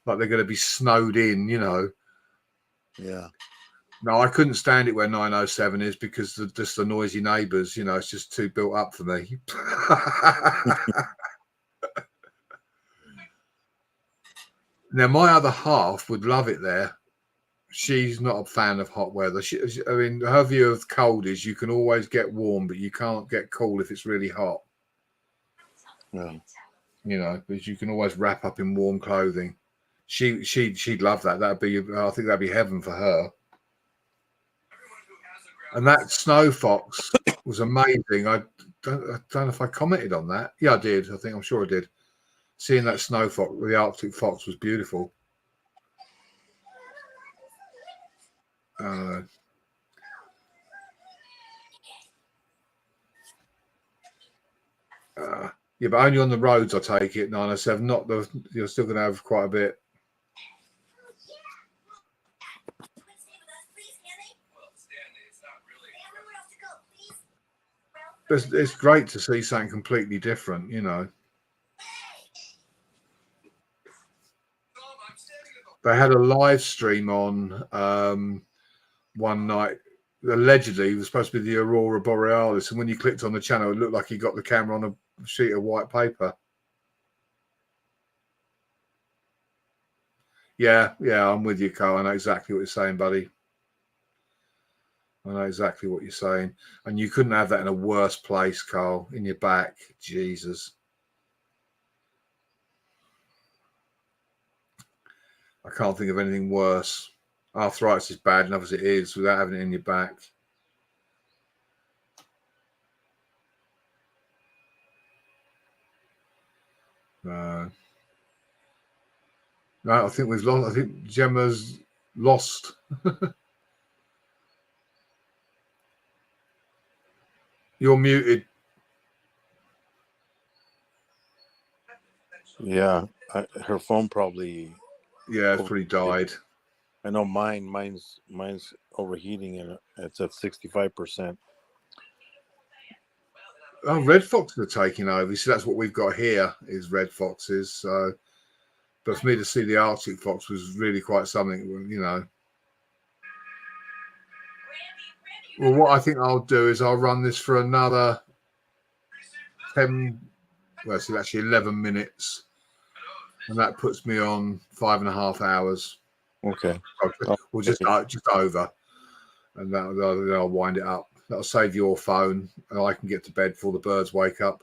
Like they're going to be snowed in, you know. Yeah. No, I couldn't stand it where 907 is because just the noisy neighbours, you know, it's just too built up for me. Now, my other half would love it there. She's not a fan of hot weather. I mean, her view of cold is you can always get warm, but you can't get cool if it's really hot. Yeah. You know, because you can always wrap up in warm clothing. She'd love that. I think that'd be heaven for her. And that snow fox was amazing. I don't know if I commented on that. Yeah, I did. I'm sure I did. Seeing that snow fox, the Arctic fox, was beautiful. Yeah, but only on the roads I take it. 907. Not the. You're still going to have quite a bit. it's great to see something completely different, you know. They had a live stream on one night. Allegedly, it was supposed to be the Aurora Borealis, and when you clicked on the channel, it looked like he got the camera on a sheet of white paper. Yeah, I'm with you, Carl. I know exactly what you're saying, buddy. I know exactly what you're saying. And you couldn't have that in a worse place, Carl, in your back. Jesus. I can't think of anything worse. Arthritis is bad enough as it is without having it in your back. No, I think we've lost. I think Gemma's lost. You're muted. Yeah, her phone probably. Yeah, it's pretty died. I know mine's overheating and it's at 65%. Oh, red foxes are taking over. So that's what we've got here is red foxes. So, but for me to see the Arctic fox was really quite something, you know. Well, what I think I'll do is I'll run this for another 10, well, it's actually 11 minutes. And that puts me on 5.5 hours. Okay. Well, just over. And then I'll wind it up. That'll save your phone, and I can get to bed before the birds wake up.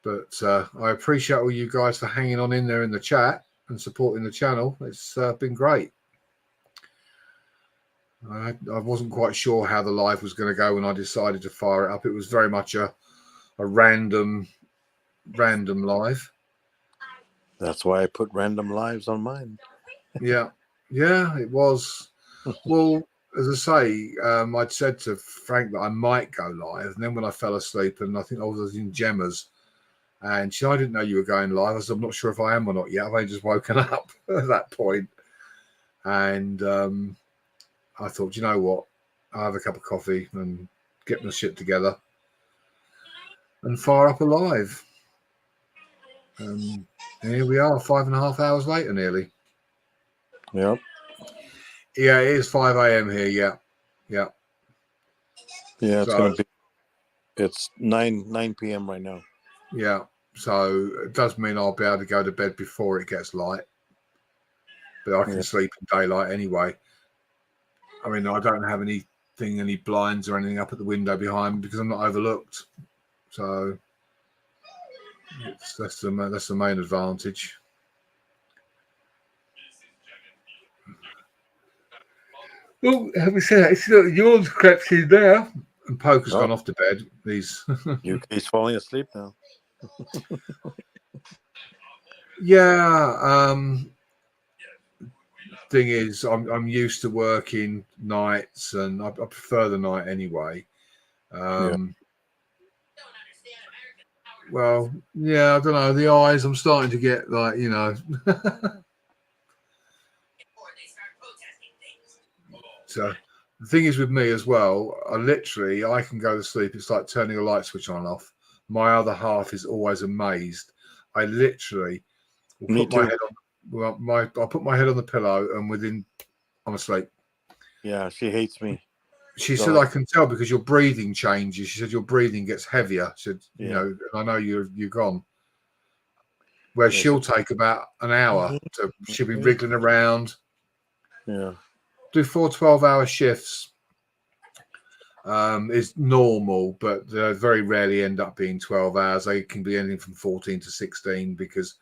But I appreciate all you guys for hanging on in there in the chat and supporting the channel. It's been great. I wasn't quite sure how the live was going to go when I decided to fire it up. It was very much a random live. That's why I put random lives on mine. Yeah, it was. Well, as I say, I'd said to Frank that I might go live, and then when I fell asleep, and I think I was in Gemma's, and she, I didn't know you were going live. I said, I'm not sure if I am or not yet. I've only just woken up at that point, and I thought, you know what, I'll have a cup of coffee and get my shit together and fire up a live. Here we are, 5.5 hours later, nearly. Yep. Yeah, it is 5 a.m. here. Yeah. Yeah, it's 9 p.m. right now. Yeah, so it does mean I'll be able to go to bed before it gets light, but I can sleep in daylight anyway. I mean, I don't have any blinds or anything up at the window behind me because I'm not overlooked. So that's the main advantage. Well, having said that, it's yours crept in there, and Poker's gone off to bed. He's falling asleep now. Yeah. Thing is, I'm used to working nights, and I prefer the night anyway. Well, yeah, I don't know. The eyes, I'm starting to get like, you know. So the thing is with me as well, I can go to sleep. It's like turning a light switch on and off. My other half is always amazed. I literally will put my head on. I'll put my head on the pillow, and I'm asleep. Yeah, she hates me. She said, I can tell because your breathing changes. She said your breathing gets heavier. She said, you know, I know you're gone. Where she'll take about an hour. She'll be wriggling around. Yeah. Do 4 12-hour shifts is normal, but they very rarely end up being 12 hours. They can be anything from 14 to 16 because,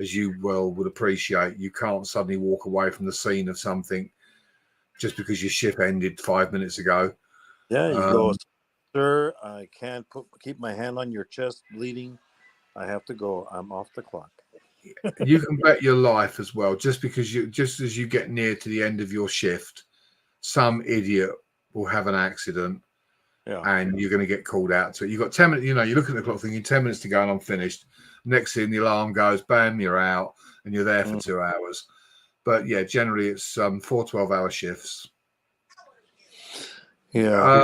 as you well would appreciate, you can't suddenly walk away from the scene of something just because your shift ended 5 minutes ago. Yeah, you go, sir, I can't keep my hand on your chest bleeding. I have to go. I'm off the clock. You can bet your life as well. Just as you get near to the end of your shift, some idiot will have an accident, and you're going to get called out to it. You've got 10 minutes. You know, you're looking at the clock, thinking 10 minutes to go, and I'm finished. Next thing, the alarm goes, bam, you're out, and you're there for 2 hours. But yeah, generally it's 4 12-hour shifts. Yeah.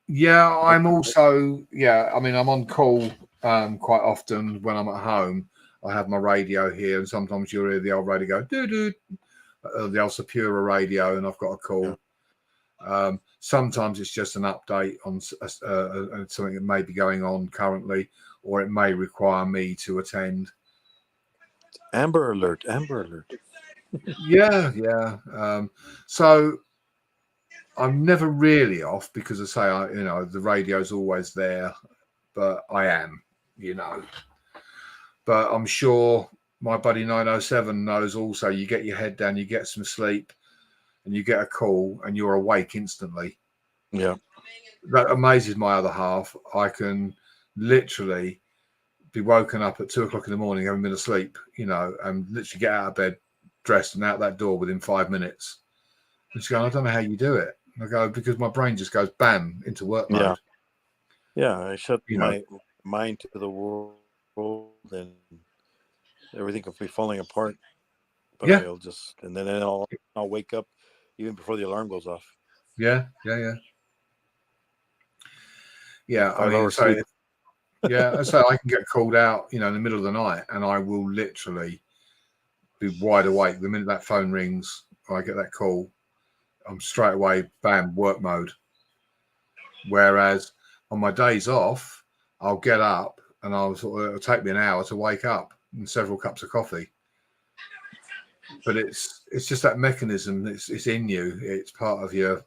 Yeah, I'm also, I mean, I'm on call quite often when I'm at home. I have my radio here, and sometimes you'll hear the old radio go, doo-doo, the old Sapura radio, and I've got a call. Sometimes it's just an update on something that may be going on currently, or it may require me to attend. Amber Alert. Amber Alert. Yeah. So I'm never really off because I say, the radio's always there, but I am, But I'm sure my buddy 907 knows also. You get your head down, you get some sleep, and you get a call, and you're awake instantly. Yeah. That amazes my other half. I can literally be woken up at 2:00 in the morning, having been asleep, and literally get out of bed, dressed, and out that door within 5 minutes. And she's going, I don't know how you do it. And I go, because my brain just goes bam into work mode. Yeah. I shut my mind to the world, and everything could be falling apart. But I'll just, and then I'll wake up even before the alarm goes off. Yeah. I mean, so I can get called out, in the middle of the night, and I will literally be wide awake. The minute that phone rings, or I get that call, I'm straight away, bam, work mode. Whereas on my days off, I'll get up and it'll take me an hour to wake up and several cups of coffee. But it's just that mechanism. It's in you. It's part of your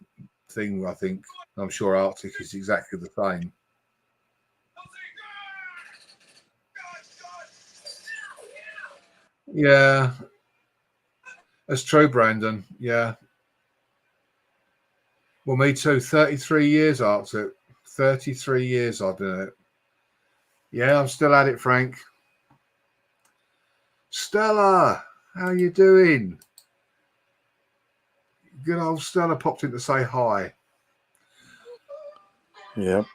thing, I think. I'm sure Arctic is exactly the same. Yeah. That's true, Brandon. Yeah. Well, me too. 33 years, Arctic. 33 years I've been at it. Yeah, I'm still at it, Frank. Stella, how you doing? Good old Stella popped in to say hi. Yep.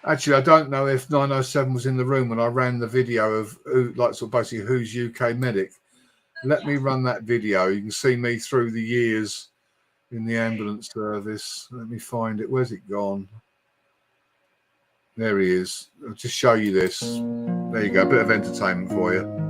Actually, I don't know if 907 was in the room when I ran the video of basically who's UK medic. Let me run that video. You can see me through the years in the ambulance service. Let me find it. Where's it gone? There he is. I'll just show you this. There you go. A bit of entertainment for you.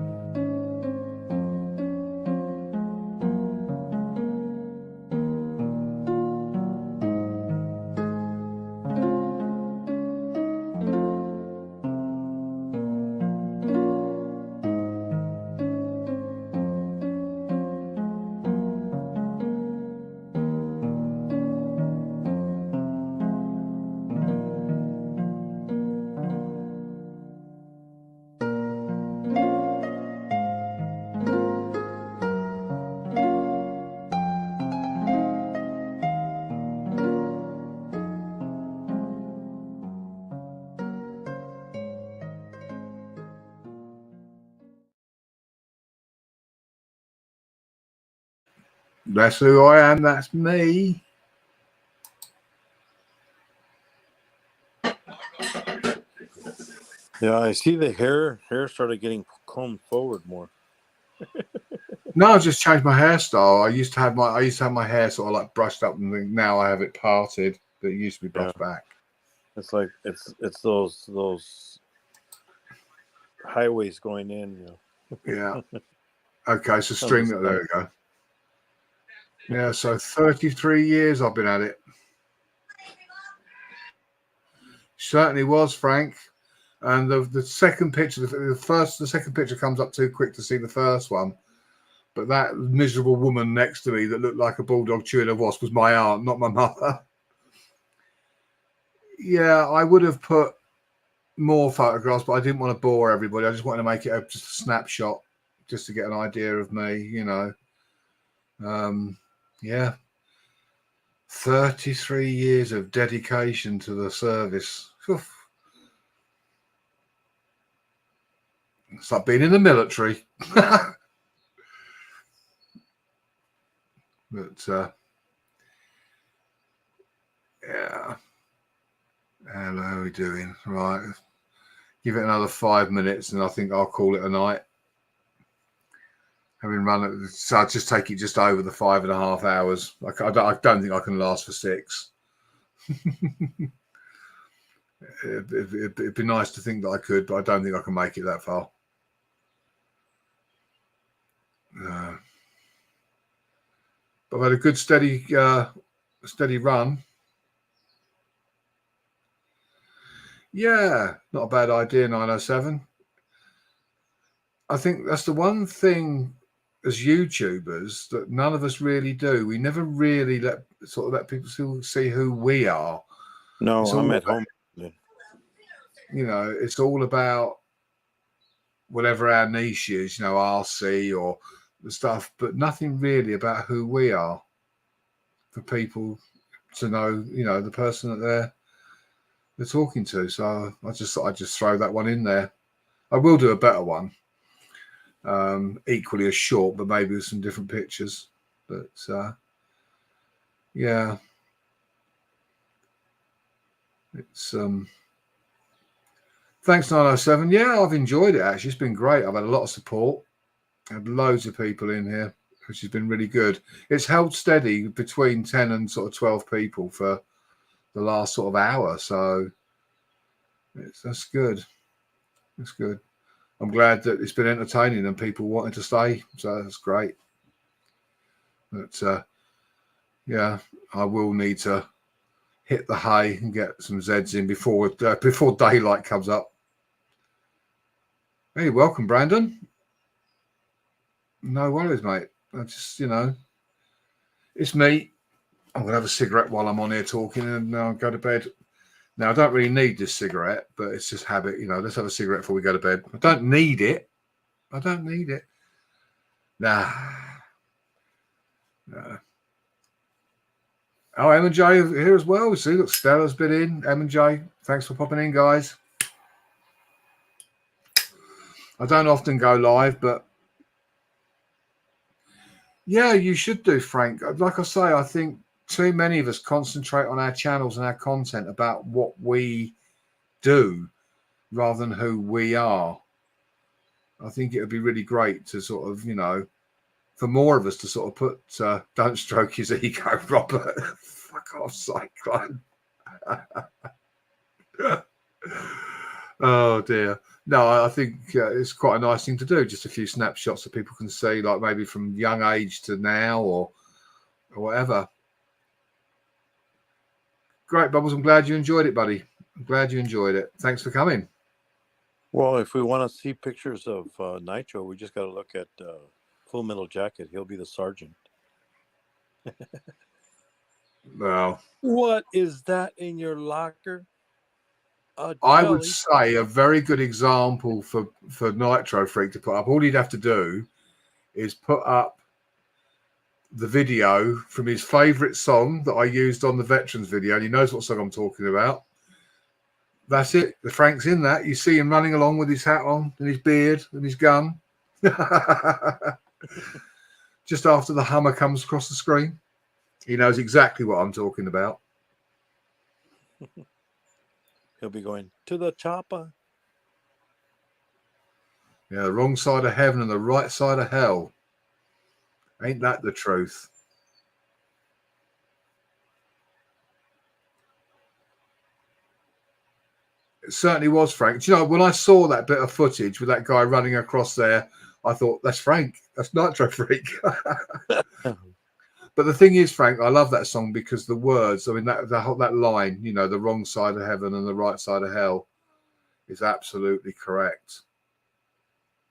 That's who I am. That's me. Yeah, I see the hair started getting combed forward more. No, I just changed my hairstyle. I used to have my hair sort of like brushed up, and now I have it parted. But it used to be brushed back. It's like it's those highways going in. Yeah. Okay, so stream it. There we go. Yeah, so 33 years I've been at it. Certainly was, Frank. And the second picture, the second picture comes up too quick to see the first one. But that miserable woman next to me that looked like a bulldog chewing a wasp was my aunt, not my mother. Yeah, I would have put more photographs, but I didn't want to bore everybody. I just wanted to make it just a snapshot, just to get an idea of me, Yeah. 33 years of dedication to the service. Oof. It's like being in the military. But yeah. Hello, how are we doing? Right. Give it another 5 minutes and I think I'll call it a night. having run it, so I just take it just over the 5.5 hours. I don't think I can last for 6. It'd be nice to think that I could, but I don't think I can make it that far. But I've had a good steady run. Yeah, not a bad idea, 907. I think that's the one thing as YouTubers that none of us really do. We never really let people see who we are. No, I'm at home. You know, it's all about whatever our niche is, you know, RC or the stuff, but nothing really about who we are for people to know, you know, the person that they're talking to. So I just thought I'd just throw that one in there. I will do a better one, equally as short, but maybe with some different pictures. But yeah, it's thanks 907. Yeah, I've enjoyed it actually. It's been great. I've had a lot of support. I had loads of people in here, which has been really good. It's held steady between 10 and sort of 12 people for the last sort of hour. So that's good. That's good. I'm glad that it's been entertaining and people wanting to stay. So that's great. But yeah, I will need to hit the hay and get some Zeds in before daylight comes up. Hey, welcome, Brandon. No worries, mate. I just, you know, it's me. I'm going to have a cigarette while I'm on here talking and I'll go to bed. Now, I don't really need this cigarette, but it's just habit. You know, let's have a cigarette before we go to bed. I don't need it. I don't need it. Nah. Oh, M&J here as well. See, look, Stella's been in. M&J, thanks for popping in, guys. I don't often go live, but yeah, you should do, Frank. Like I say, I think too many of us concentrate on our channels and our content about what we do rather than who we are. I think it would be really great to sort of, you know, for more of us to sort of put, don't stroke his ego, Robert. Fuck off, Cyclone. Oh, dear. No, I think it's quite a nice thing to do. Just a few snapshots that people can see, like maybe from young age to now or whatever. Great, Bubbles. I'm glad you enjoyed it, buddy. I'm glad you enjoyed it. Thanks for coming. Well, if we want to see pictures of Nitro, we just got to look at Full Metal Jacket. He'll be the sergeant. Well, what is that in your locker? I would say a very good example for Nitro Freak to put up. All he'd have to do is put up the video from his favourite song that I used on the Veterans video, and he knows what song I'm talking about. That's it. The Frank's in that. You see him running along with his hat on and his beard and his gun. Just after the Hummer comes across the screen. He knows exactly what I'm talking about. He'll be going to the chopper. Yeah, the wrong side of heaven and the right side of hell. Ain't that the truth? It certainly was, Frank. Do you know, when I saw that bit of footage with that guy running across there, I thought, that's Frank. That's Nitro Freak. But the thing is, Frank, I love that song because the words, I mean, that line, you know, the wrong side of heaven and the right side of hell is absolutely correct.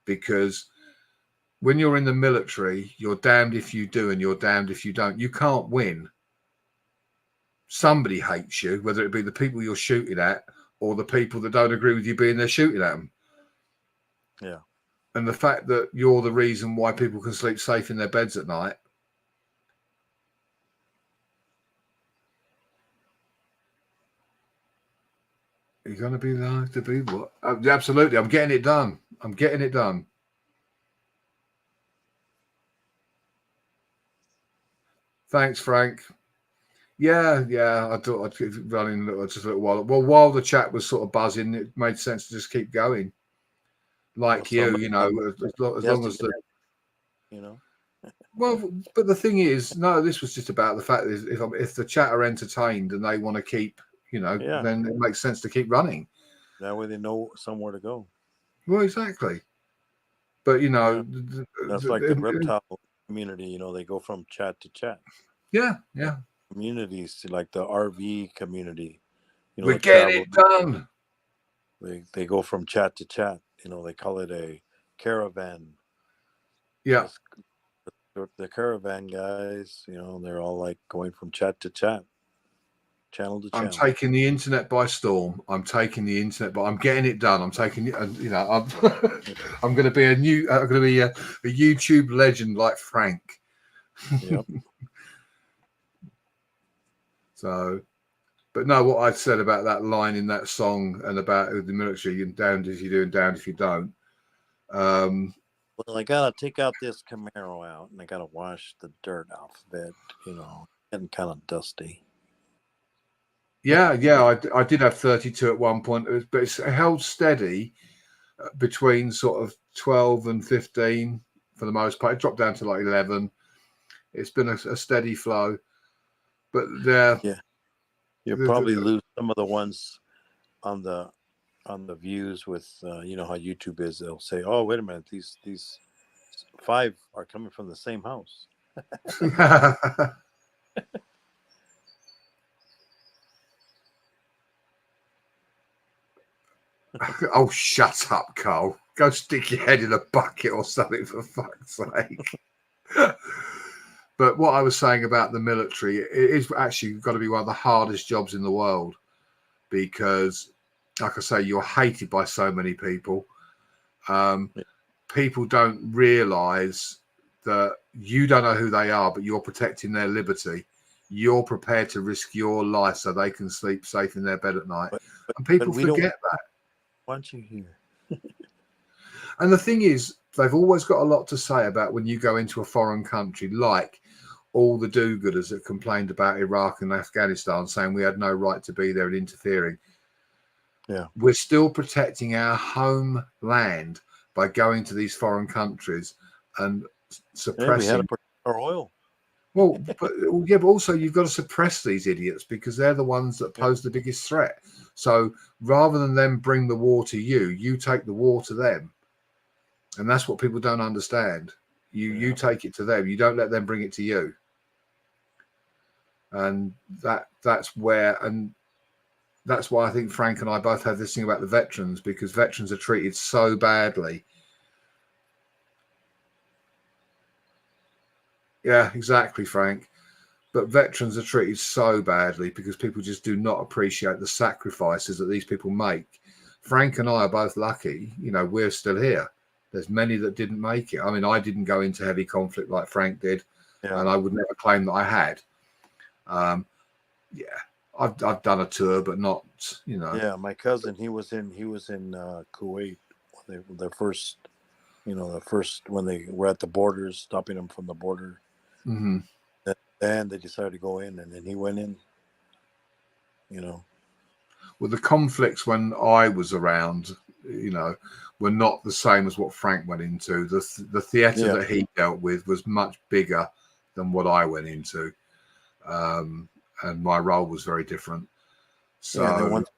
Because when you're in the military, you're damned if you do and you're damned if you don't. You can't win. Somebody hates you, whether it be the people you're shooting at or the people that don't agree with you being there shooting at them. Yeah. And the fact that you're the reason why people can sleep safe in their beds at night. You're going to be there to be what? Absolutely. I'm getting it done. I'm getting it done. Thanks, Frank. Yeah. I thought I'd keep running just a little while. Well, while the chat was sort of buzzing, it made sense to just keep going. Like you know, as long as the... you know. Well, but the thing is, no, this was just about the fact is if the chat are entertained and they want to keep, Yeah. then it makes sense to keep running. That way they know somewhere to go. Well, exactly. But That's like the reptile community. You know, they go from chat to chat. yeah. Communities like the RV community. You know, We're getting it done. They go from chat to chat. You know, they call it a caravan. Yeah. The caravan guys, you know, they're all like going from chat to chat, channel to channel. I'm taking the internet by storm. I'm getting it done. I'm taking it, and I'm going to be a YouTube legend like Frank. Yep. So, but no, what I said about that line in that song and about the military and damned if you do and damned if you don't. Well, I gotta take out this Camaro out, and I gotta wash the dirt off of it. You know, getting kind of dusty. Yeah, I did have 32 at one point, but it's held steady between sort of 12 and 15 for the most part. It dropped down to like 11. It's been a steady flow, but You'll probably lose some of the ones on the views with you know how YouTube is. They'll say, "Oh, wait a minute, these 5 are coming from the same house." Oh, shut up, Carl. Go stick your head in a bucket or something, for fuck's sake. But what I was saying about the military, it is actually got to be one of the hardest jobs in the world because, like I say, you're hated by so many people. People don't realise that you don't know who they are, but you're protecting their liberty. You're prepared to risk your life so they can sleep safe in their bed at night. And people forget that. Want you here. And the thing is, they've always got a lot to say about when you go into a foreign country, like all the do-gooders that complained about Iraq and Afghanistan, saying we had no right to be there and interfering. Yeah, we're still protecting our homeland by going to these foreign countries and suppressing. we had to protect our oil. Well, but also you've got to suppress these idiots because they're the ones that pose the biggest threat. So rather than them bring the war to you, you take the war to them. And that's what people don't understand. You take it to them. You don't let them bring it to you. And that's where, and that's why I think Frank and I both have this thing about the veterans, because veterans are treated so badly. Yeah, exactly, Frank. But veterans are treated so badly because people just do not appreciate the sacrifices that these people make. Frank and I are both lucky. You know, we're still here. There's many that didn't make it. I mean, I didn't go into heavy conflict like Frank did, and I would never claim that I had. I've done a tour, but not, you know. Yeah, my cousin, he was in Kuwait. The first when they were at the borders, stopping them from the border. Mm-hmm. Then they decided to go in, and then he went in. You know. Well, the conflicts when I was around, you know, were not the same as what Frank went into. The theatre that he dealt with was much bigger than what I went into, and my role was very different. So they went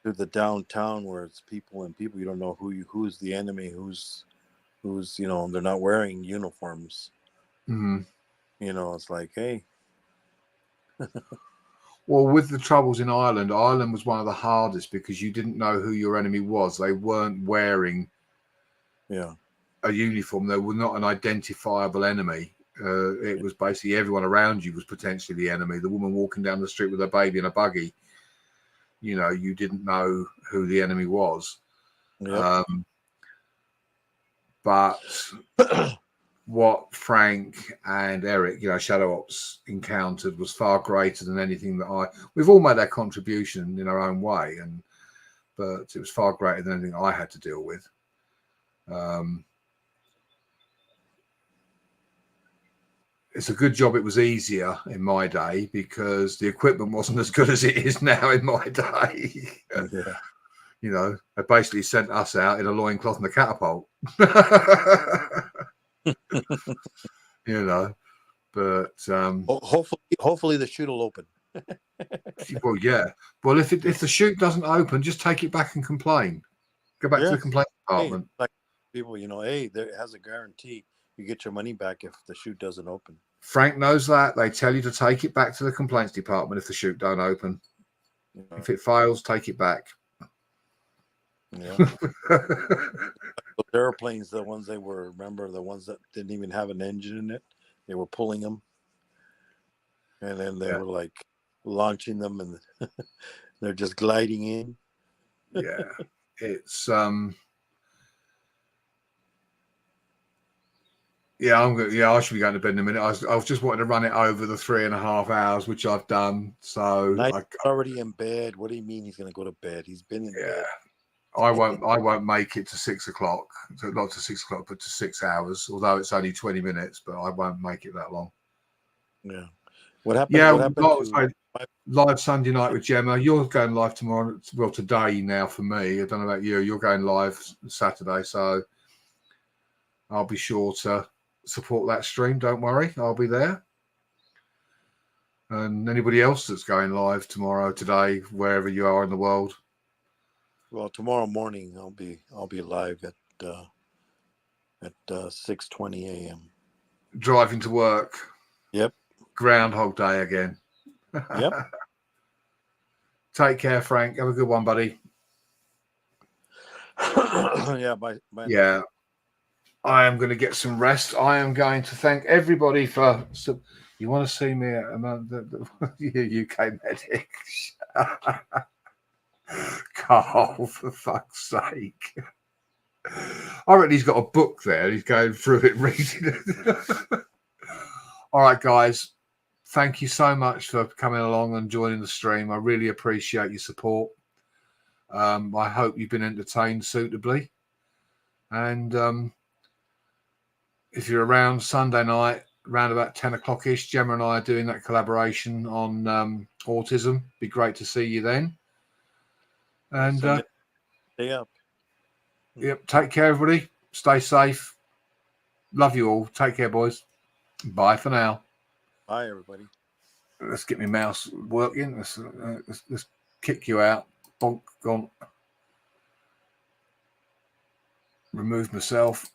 to the downtown where it's people and people. You don't know who's the enemy, who's you know, they're not wearing uniforms. Mm-hmm. You know, it's like, hey. Well, with the troubles in Ireland was one of the hardest because you didn't know who your enemy was. They weren't wearing a uniform. They were not an identifiable enemy. It was basically everyone around you was potentially the enemy. The woman walking down the street with her baby in a buggy, you know, you didn't know who the enemy was. Yep. But what Frank and Eric, you know, Shadow Ops encountered was far greater than anything that we've all made our contribution in our own way, but it was far greater than anything I had to deal with. It's a good job it was easier in my day because the equipment wasn't as good as it is now in my day. Yeah. You know, they basically sent us out in a loincloth and a catapult. You know, but Hopefully the chute will open. well, yeah. Well, if the chute doesn't open, just take it back and complain. Go back to the complaint department. Hey, like people, hey, there has a guarantee you get your money back if the chute doesn't open. Frank knows that. They tell you to take it back to the complaints department if the chute don't open. If it fails, take it back. Yeah. Those airplanes, the ones remember the ones that didn't even have an engine in it, they were pulling them, and then they were like launching them, and they're just gliding in. Yeah, it's yeah, I should be going to bed in a minute. I was just wanting to run it over the 3.5 hours, which I've done. So I'm already in bed. What do you mean he's going to go to bed? He's been in bed. I won't make it to 6 o'clock. Not to 6 o'clock, but to 6 hours. Although it's only 20 minutes, but I won't make it that long. Yeah. What happened? Yeah, what happened to live Sunday night with Gemma. You're going live tomorrow. Well, today now for me. I don't know about you. You're going live Saturday, so I'll be sure to support that stream. Don't worry, I'll be there. And anybody else that's going live tomorrow, today, wherever you are in the world. Well, tomorrow morning I'll be live at 6:20 a.m. Driving to work. Yep. Groundhog Day again. Yep. Take care, Frank. Have a good one, buddy. Yeah. Bye. Yeah. I am going to get some rest. I am going to thank everybody for. You want to see me at the UK medic? Carl, for fuck's sake. I reckon he's got a book there. He's going through it, reading it. All right, guys. Thank you so much for coming along and joining the stream. I really appreciate your support. I hope you've been entertained suitably. And if you're around Sunday night, around about 10 o'clock-ish, Gemma and I are doing that collaboration on autism. Be great to see you then. And stay up. Yep. Take care, everybody. Stay safe. Love you all. Take care, boys. Bye for now. Bye, everybody. Let's get my mouse working. Let's kick you out. Bonk, gone. Remove myself.